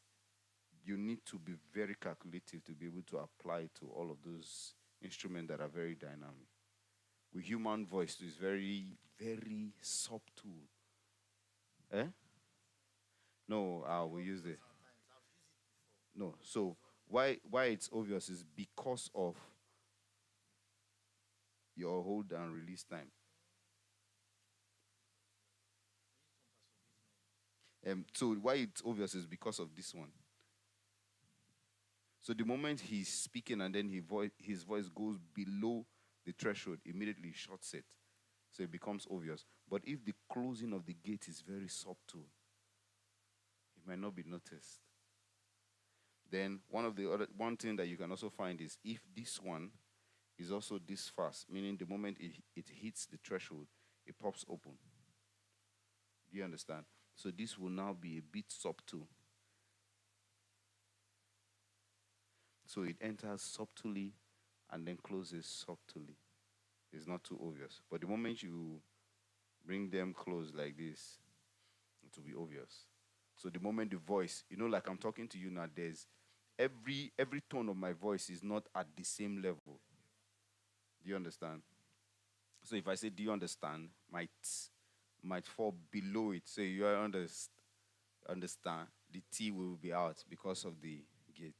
you need to be very calculative to be able to apply to all of those instruments that are very dynamic. With human voice, it's very, very subtle. Eh? No, we use it. No. So why it's obvious is because of your hold and release time. So why it's obvious is because of this one. So the moment he's speaking and then his voice goes below the threshold, immediately shuts it. So it becomes obvious. But if the closing of the gate is very subtle, it might not be noticed. Then one thing that you can also find is if this one is also this fast, meaning the moment it hits the threshold, it pops open. Do you understand? So this will now be a bit subtle. So it enters subtly and then closes subtly. It's not too obvious. But the moment you bring them close like this, it will be obvious. So the moment the voice, like I'm talking to you now, there's every tone of my voice is not at the same level. Do you understand? So if I say, "Do you understand?" might fall below it. So you understand. The T will be out because of the gate.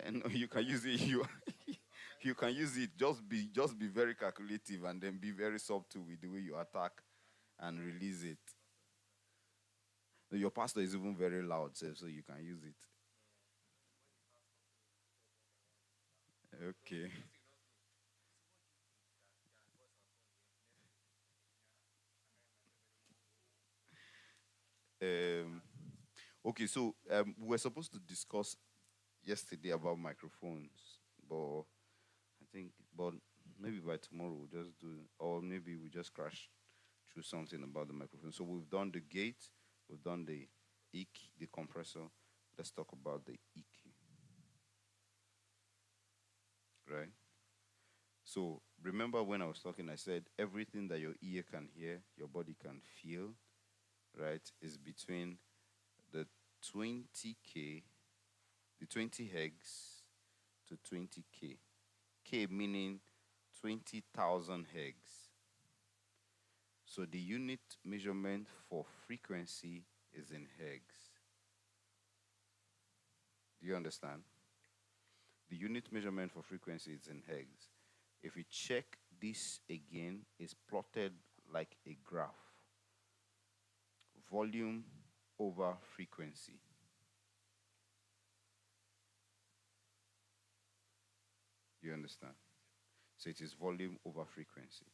And you can use it. You can use it. Just be very calculative and then be very subtle with the way you attack and release it. Your pastor is even very loud, so you can use it. Okay. Um, okay, so we were supposed to discuss yesterday about microphones, but I think, but maybe by tomorrow we'll just do, or maybe we just crash through something about the microphone. So we've done the gate, we've done the EQ, the compressor. Let's talk about the EQ, right? So remember when I was talking, I said everything that your ear can hear, your body can feel, right, is between the 20K, the 20 hertz to 20K. K meaning 20,000 hertz. So the unit measurement for frequency is in hertz. Do you understand? The unit measurement for frequency is in hertz. If we check this again, it's plotted like a graph. Volume over frequency. Do you understand? So it is volume over frequency.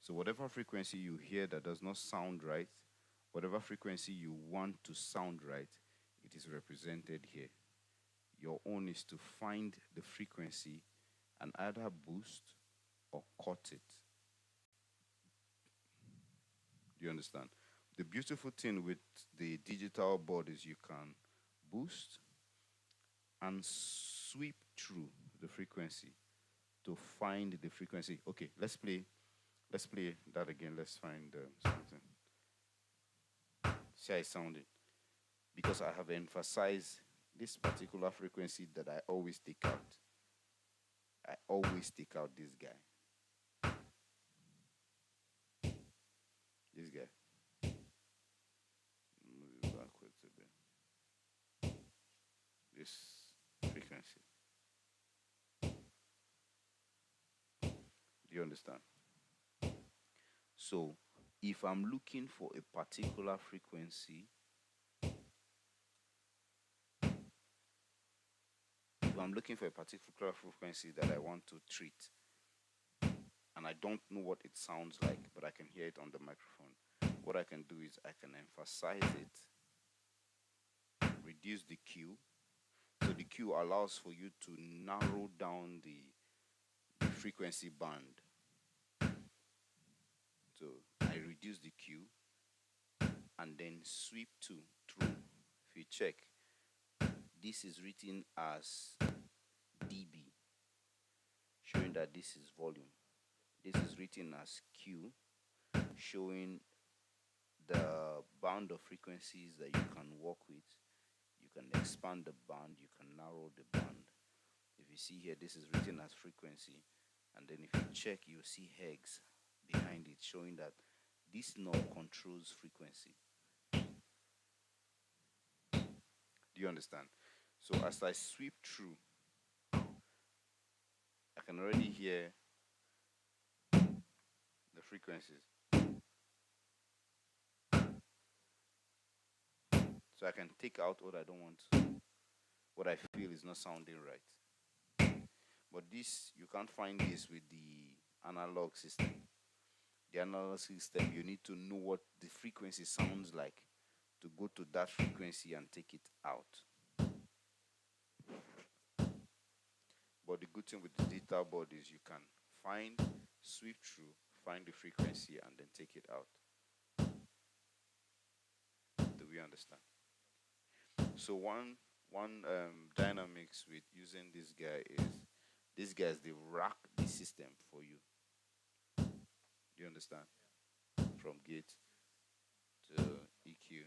So whatever frequency you hear that does not sound right, whatever frequency you want to sound right, it is represented here. Your own is to find the frequency and either boost or cut it. Do you understand? The beautiful thing with the digital board is you can boost and sweep through the frequency to find the frequency. Okay, let's play that again. Let's find something. See how it sounded. Because I have emphasized this particular frequency that I always take out. I always take out this guy. This guy. Move it backwards a bit. This frequency. Do you understand? So, if I'm looking for a particular frequency, if I'm looking for a particular frequency that I want to treat, and I don't know what it sounds like, but I can hear it on the microphone, what I can do is I can emphasize it, reduce the Q. So the Q allows for you to narrow down the frequency band. So I reduce the Q and then sweep through. If you check, this is written as dB, showing that this is volume. This is written as Q, showing the band of frequencies that you can work with. You can expand the band, you can narrow the band. If you see here, this is written as frequency, and then if you check, you see hertz behind it, showing that this knob controls frequency. Do you understand? So as I sweep through, I can already hear the frequencies. So I can take out what I don't want, what I feel is not sounding right. But this, you can't find this with the analog system. The analog system, you need to know what the frequency sounds like to go to that frequency and take it out. But the good thing with the digital board is you can find, sweep through, find the frequency, and then take it out. Do we understand? So one dynamics with using this guy is these guys, they rack the system for you. You understand? From gate to EQ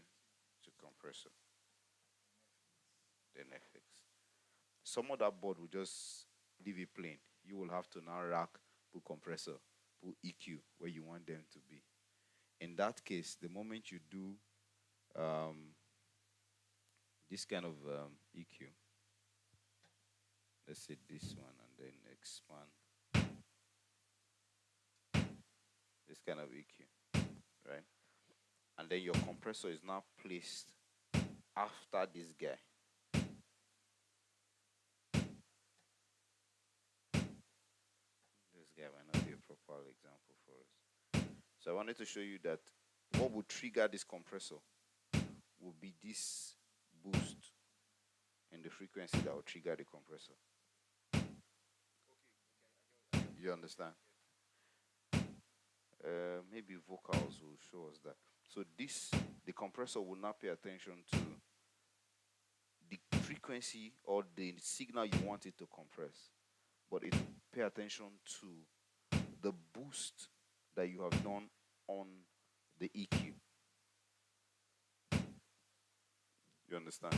to compressor, then FX. Some of that board will just leave it plain. You will have to now rack, put compressor, put EQ where you want them to be. In that case, the moment you do this kind of EQ, let's say this one, and then expand this kind of EQ, right? And then your compressor is now placed after this guy. This guy might not be a proper example for us. So I wanted to show you that what would trigger this compressor would be this boost in the frequency that will trigger the compressor. You understand? Maybe vocals will show us that. So this, the compressor will not pay attention to the frequency or the signal you want it to compress, but it will pay attention to the boost that you have done on the EQ. You understand?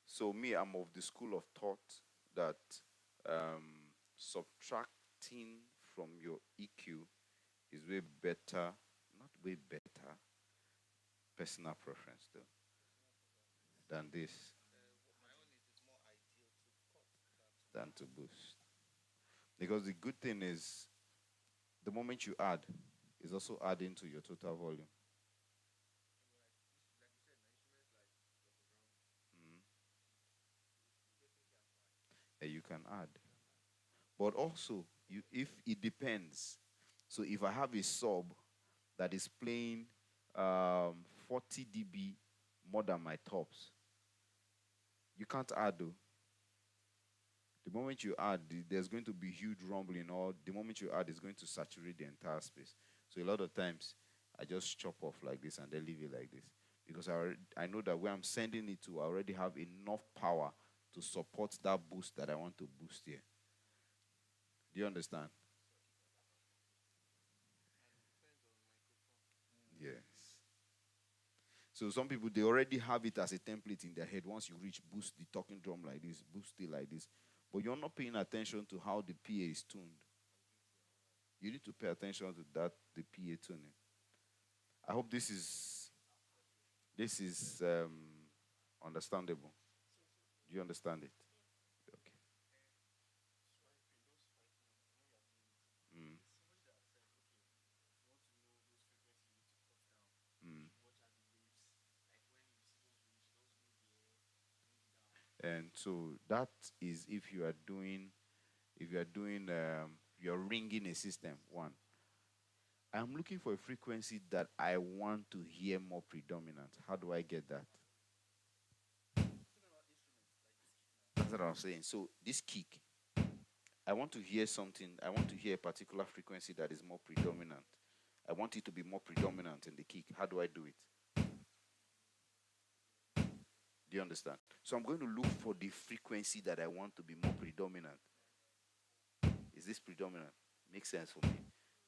So me, I'm of the school of thought that subtracting from your EQ is way better, not way better, personal preference though, than this, than to boost. Because the good thing is, the moment you add, is also adding to your total volume. And you can add. But also, if it depends. So if I have a sub that is playing 40 dB more than my tops, you can't add though. The moment you add, there's going to be huge rumbling, or the moment you add, it's going to saturate the entire space. So a lot of times, I just chop off like this and then leave it like this. Because I know that where I'm sending it to, I already have enough power to support that boost that I want to boost here. Do you understand? Yes. So some people, they already have it as a template in their head. Once you reach boost the talking drum like this, boost it like this. But you're not paying attention to how the PA is tuned. You need to pay attention to that, the PA tuning. I hope this is understandable. Do you understand it? Okay. Mm. Mm. And so that is if you are doing, you're ringing a system. One, I'm looking for a frequency that I want to hear more predominant. How do I get that? That's what I'm saying. So this kick, I want to hear something. I want to hear a particular frequency that is more predominant. I want it to be more predominant in the kick. How do I do it? Do you understand? So I'm going to look for the frequency that I want to be more predominant. Is this predominant? Makes sense for me.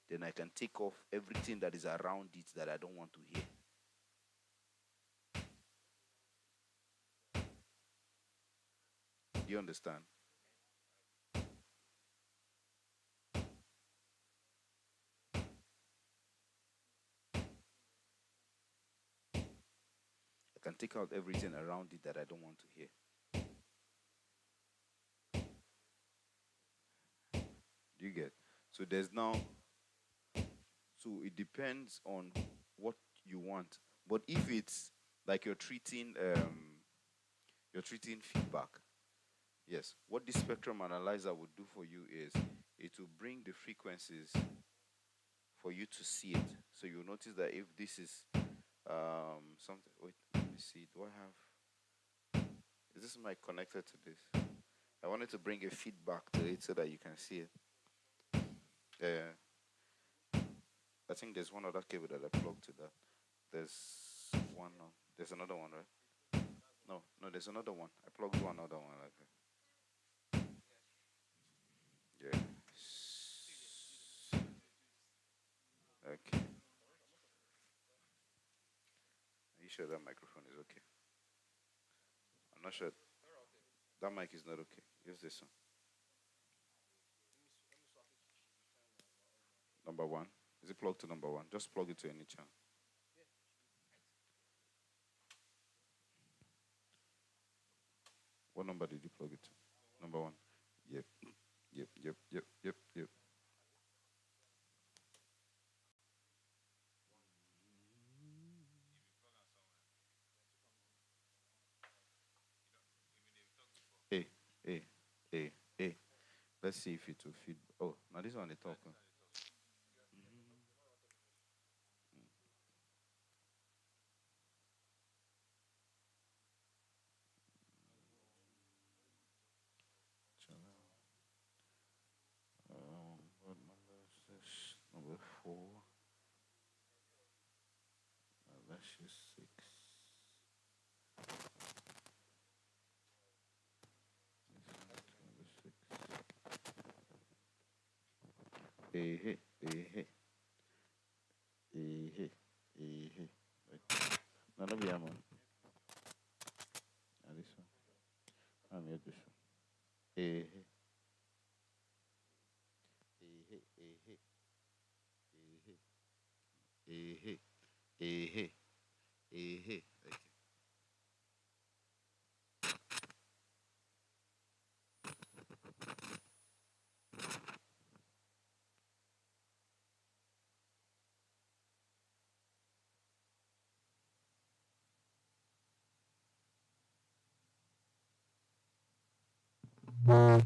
Then I can take off everything that is around it that I don't want to hear. Do you understand? I can take out everything around it that I don't want to hear. Do you get? So there's now, so it depends on what you want. But if it's like you're treating feedback, yes, what the spectrum analyzer would do for you is it will bring the frequencies for you to see it. So you'll notice that if this is something, wait, let me see. Do I have, is this mic connected to this? I wanted to bring a feedback to it so that you can see it. Yeah, I think there's one other cable that I plugged to that. There's one. There's another one, right? No, no, there's another one. I plugged one other one like that. Yeah. Okay. Are you sure that microphone is okay? I'm not sure. That mic is not okay. Use this one. Number one. Is it plugged to number one? Just plug it to any channel. What number did you plug it to? Number one. Yep. Yep. Yep. Yep. Yep. Yep. Hey. Hey. Hey. Hey. Let's see if it will feed. Oh, now this one they talk. Huh? What number is this? Number four. That's just six. Number six. Hey, hey, hey, hey, hey, hey, hey, hey. Wait. No, no, be man. Now this one. I'm here this one. Hey, hey, hey, hey, hey, hey, hey, hey, hey, hey, hey, hey, hey. Okay.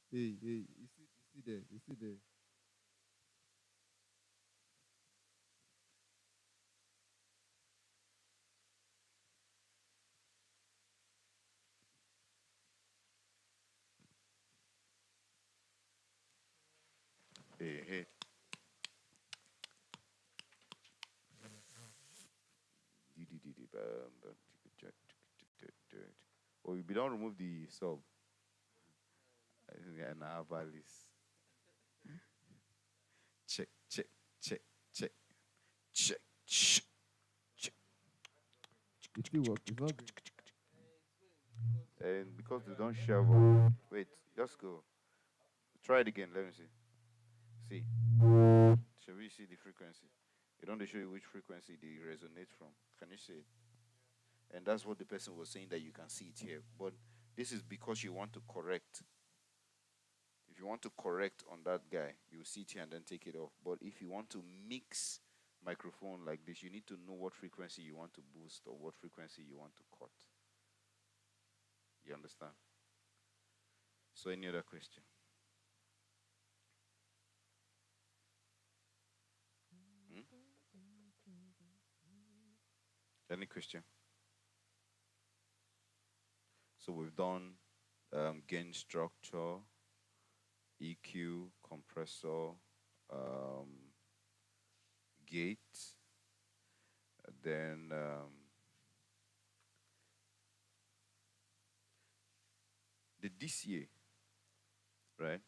Hey, hey, you see there, you see there. Hey, hey. Oh, you don't remove the sub. I think I now have this. Check, check, check, check, check, check, check. It still work. It's not good. And because they don't shovel. Wait, just go. Try it again. Let me see. See. Shall we see the frequency? It don't show you which frequency they resonate from. Can you see it? And that's what the person was saying that you can see it here. But this is because you want to correct. If you want to correct on that guy, you see it here and then take it off. But if you want to mix microphone like this, you need to know what frequency you want to boost or what frequency you want to cut. You understand? So any other question? Hmm? Any question? So we've done gain structure, EQ, compressor, um, gate, then the DCA, right?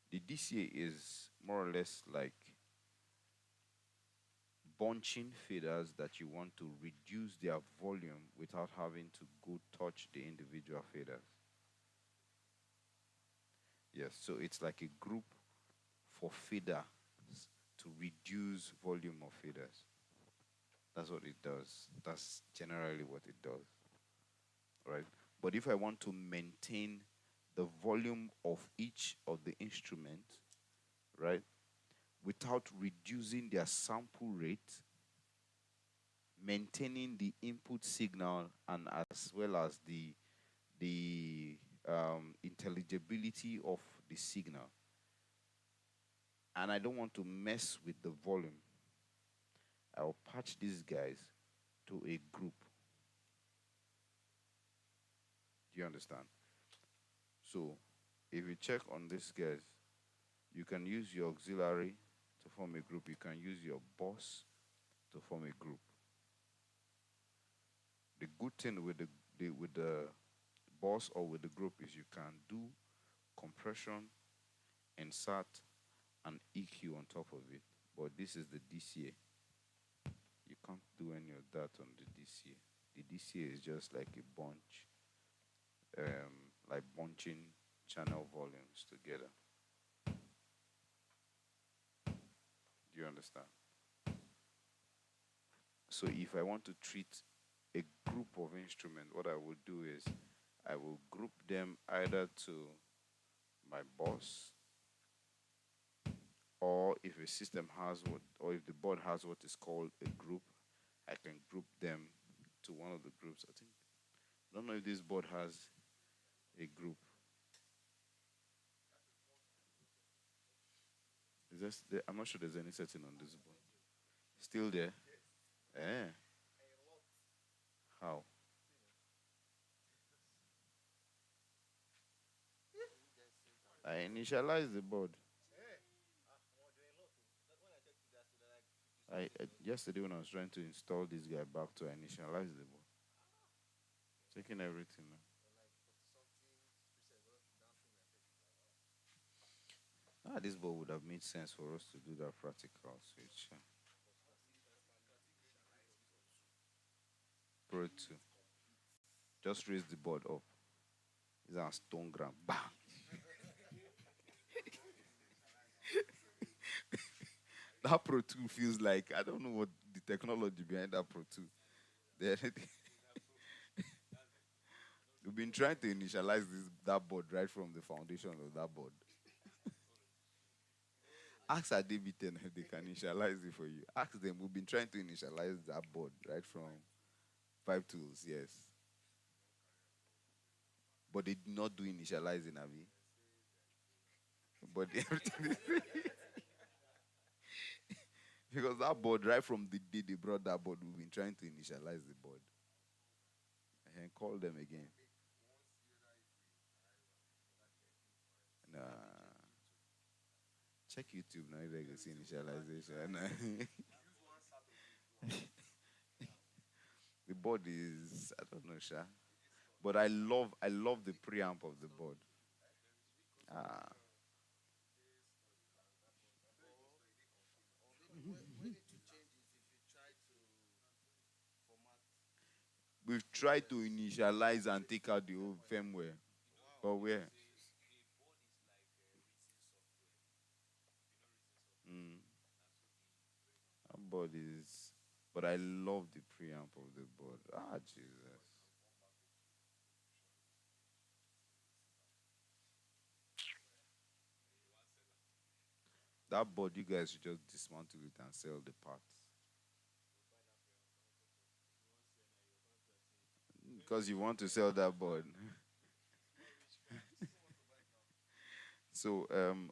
The DCA is more or less like bunching faders that you want to reduce their volume without having to go touch the individual faders. Yes, so it's like a group for faders to reduce volume of faders. That's what it does. That's generally what it does, right? But if I want to maintain the volume of each of the instruments, right, without reducing their sample rate, maintaining the input signal and as well as the intelligibility of the signal, and I don't want to mess with the volume, I'll patch these guys to a group. Do you understand? So if you check on these guys, you can use your auxiliary to form a group. You can use your boss to form a group. The good thing with the boss or with the group is you can do compression, insert, and EQ on top of it. But this is the DCA. You can't do any of that on the DCA. The DCA is just like a bunch, like bunching channel volumes together. Do you understand? So if I want to treat a group of instruments, what I would do is I will group them either to my boss, or if a system has what, or if the board has what is called a group, I can group them to one of the groups. I don't know if this board has a group. I'm not sure there's any setting on this board. Still there? Eh? How? I initialize the board. Yesterday when I was trying to install this guy back to initialize the board. Checking everything now. This board would have made sense for us to do that practical switch. Pro 2. Just raise the board up. It's a stone ground. Bam! That Pro 2 feels like, I don't know what the technology behind that Pro 2. We've been trying to initialize that board right from the foundation of that board. Ask our David if they can initialize it for you. Ask them. We've been trying to initialize that board right from 5 tools, yes. But they did not do initializing, Abby. But everything is because that board, right from the day they brought that board, we've been trying to initialize the board. And call them again. Nah. Check YouTube now if they can see initialization. The board is, I don't know, Sha. But I love the preamp of the board. Ah. We've tried to initialize and take out the old firmware. But where? Mm. That board is, but I love the preamp of the board. Ah, Jesus. That board, you guys should just dismantle it and sell the parts. Because you want to sell that board. So,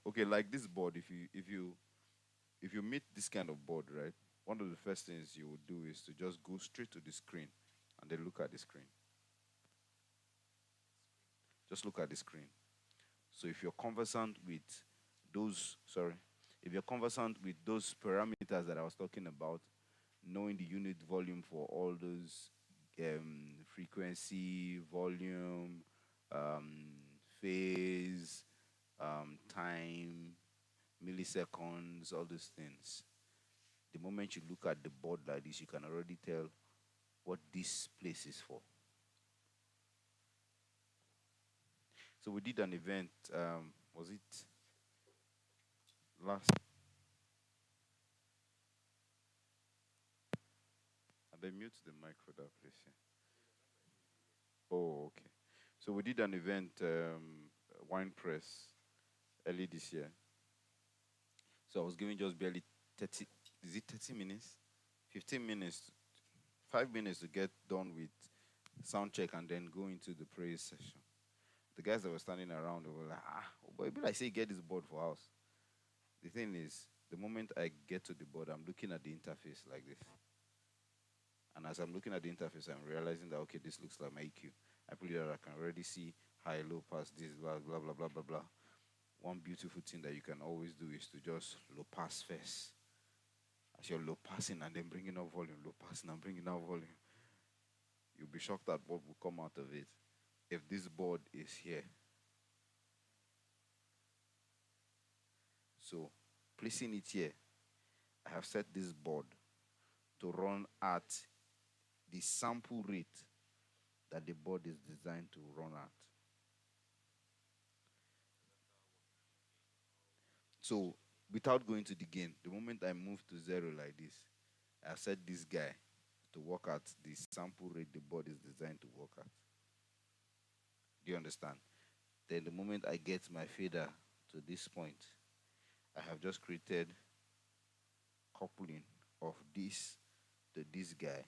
okay, like this board, if you meet this kind of board, right? One of the first things you would do is to just go straight to the screen and then look at the screen. Just look at the screen. So if you're conversant with if you're conversant with those parameters that I was talking about, knowing the unit volume for all those frequency, volume, phase, time, milliseconds, all those things. The moment you look at the board like this, you can already tell what this place is for. So we did an event, was it last? And then mute the mic for that, please. Yeah. Oh, okay. So we did an event, wine press, early this year. So I was giving just barely 30, is it 30 minutes? 15 minutes, 5 minutes to get done with sound check and then go into the praise session. The guys that were standing around, they were like, oh boy, it be like say get this board for us. The thing is, the moment I get to the board, I'm looking at the interface like this. And as I'm looking at the interface, I'm realizing that, okay, this looks like my EQ. I put it out, I can already see high, low pass, this, blah, blah, blah, blah, blah, blah. One beautiful thing that you can always do is to just low pass first. As you're low passing and then bringing up volume, low passing and bringing up volume, you'll be shocked at what will come out of it. If this board is here, so placing it here, I have set this board to run at the sample rate that the board is designed to run at. So without going to the gain, the moment I move to 0 like this, I set this guy to work at the sample rate the board is designed to work at. Do you understand? Then the moment I get my fader to this point, I have just created coupling of this to this guy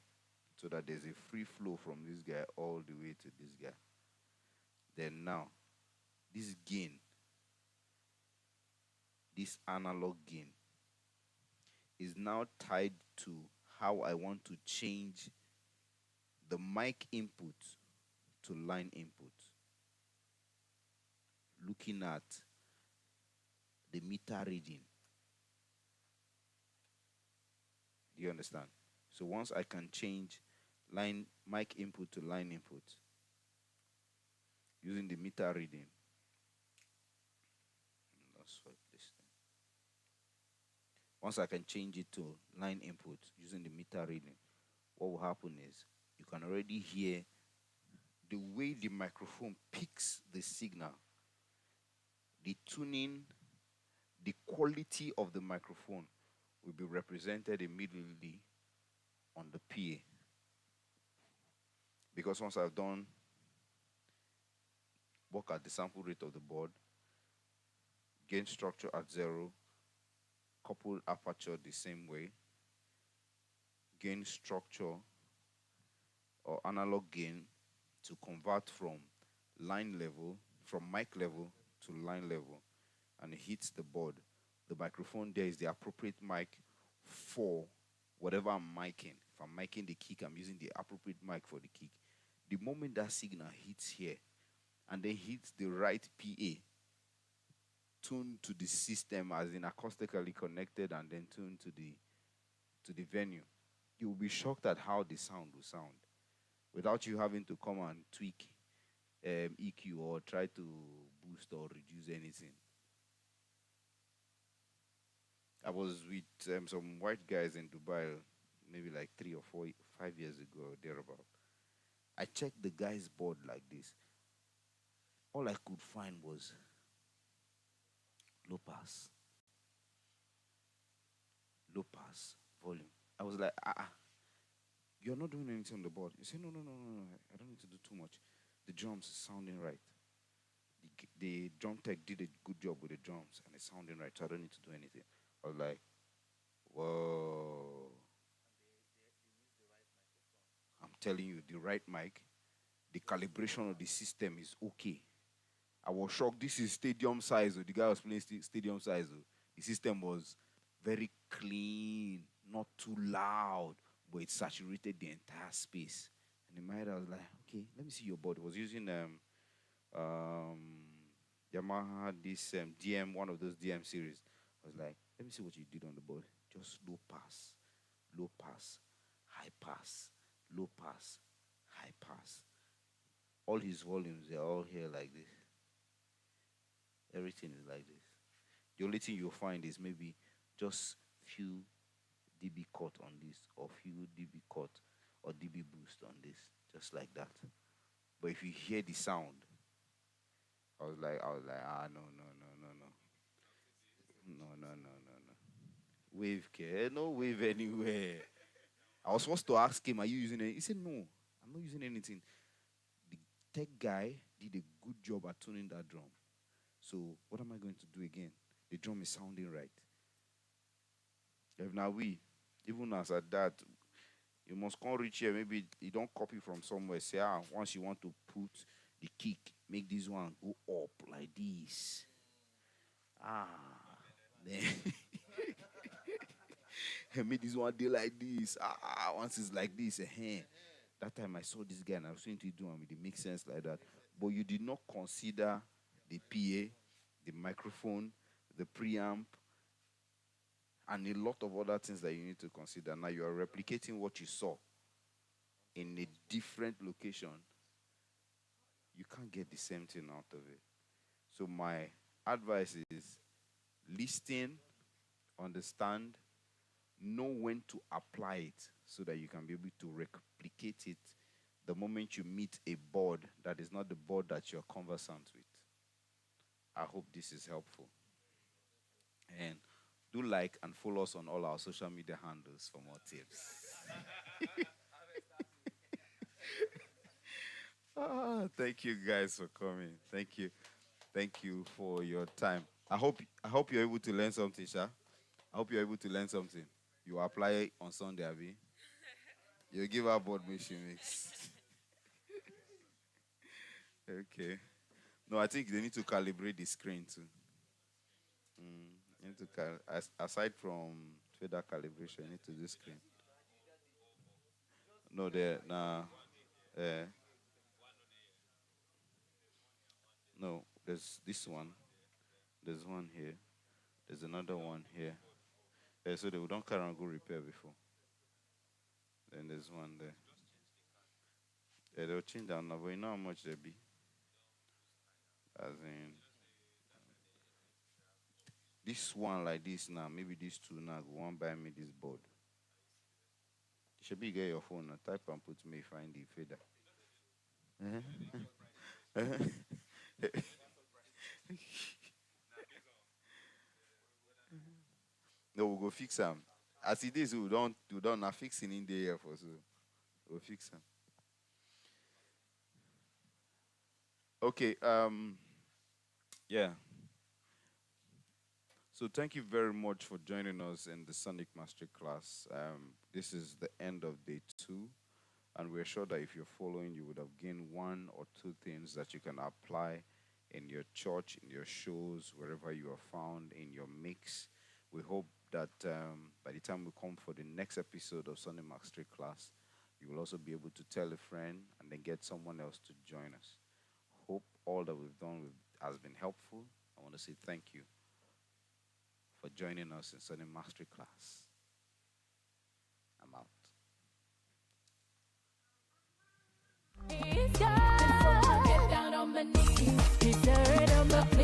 so that there's a free flow from this guy all the way to this guy. Then now, this gain, this analog gain, is now tied to how I want to change the mic input to line input. Looking at the meter reading. Do you understand? So once I can change line mic input to line input using the meter reading. Let's swipe this thing. Once I can change it to line input using the meter reading, what will happen is you can already hear the way the microphone picks the signal, the tuning, the quality of the microphone will be represented immediately on the PA. Because once I've done work at the sample rate of the board, gain structure at 0, couple aperture the same way, gain structure or analog gain to convert from line level, from mic level to line level, and it hits the board. The microphone there is the appropriate mic for whatever I'm micing. If I'm micing the kick, I'm using the appropriate mic for the kick. The moment that signal hits here and then hits the right PA, tuned to the system as in acoustically connected and then tuned to the venue, you will be shocked at how the sound will sound without you having to come and tweak EQ or try to boost or reduce anything. I was with some white guys in Dubai maybe like 3 or 4, 5 years ago or thereabout. I checked the guy's board like this. All I could find was low pass, volume. I was like, you're not doing anything on the board. He said, no, I don't need to do too much. The drums is sounding right. The drum tech did a good job with the drums and it's sounding right, so I don't need to do anything. I was like, whoa. I'm telling you, the right mic, the calibration of the system is okay. I was shocked. This is stadium size. The guy was playing stadium size. The system was very clean, not too loud, but it saturated the entire space. And in my head, I was like, okay, let me see your board. I was using Yamaha, this DM, one of those DM series. I was like, let me see what you did on the board. Just low pass, high pass, low pass, high pass. All his volumes, they're all here like this. Everything is like this. The only thing you'll find is maybe just few dB cut on this, or few dB cut or dB boost on this, just like that. But if you hear the sound, ah, no, no, no, no, no, no, no, no, no, no. Wave care, no wave anywhere. I was supposed to ask him, "Are you using it?" He said, "No, I'm not using anything." The tech guy did a good job at tuning that drum. So what am I going to do again? The drum is sounding right. If now even as at that, you must come reach here. Maybe you don't copy from somewhere. Say, once you want to put the kick, make this one go up like this. Then make this one do like this. Once it's like this, That time I saw this guy and I was trying to do him. It makes sense like that. But you did not consider the PA, the microphone, the preamp, and a lot of other things that you need to consider. Now you are replicating what you saw in a different location. You can't get the same thing out of it. So my advice is listen, understand, know when to apply it so that you can be able to replicate it the moment you meet a board that is not the board that you're conversant with. I hope this is helpful. And do like and follow us on all our social media handles for more tips. Thank you guys for coming. Thank you. Thank you for your time. I hope you're able to learn something, Sha. I hope you're able to learn something. You apply it on Sunday, Abby. You give our board machine mix. Okay. No, I think they need to calibrate the screen too. You need to aside from fader calibration, you need to do screen. No, there nah. No, there's this one. There's one here. There's another one here. So they don't carry on go repair before. Then there's one there. They'll change down now, but you know how much they be. As in this one like this now, maybe these two now go one buy me this board. You should be get your phone and type and put me find the fader. No, we'll go fix them. As it is, we don't not fixing in the air for so we'll fix them. Okay, yeah. So thank you very much for joining us in the Sonic Mastery class. This is the end of day 2, and we're sure that if you're following, you would have gained 1 or 2 things that you can apply in your church, in your shows, wherever you are found, in your mix. We hope that by the time we come for the next episode of Sonic Mastery class, you will also be able to tell a friend and then get someone else to join us. Hope all that we've done has been helpful. I want to say thank you for joining us in Sonic Mastery class. I'm out. Get down on my knees. Deserve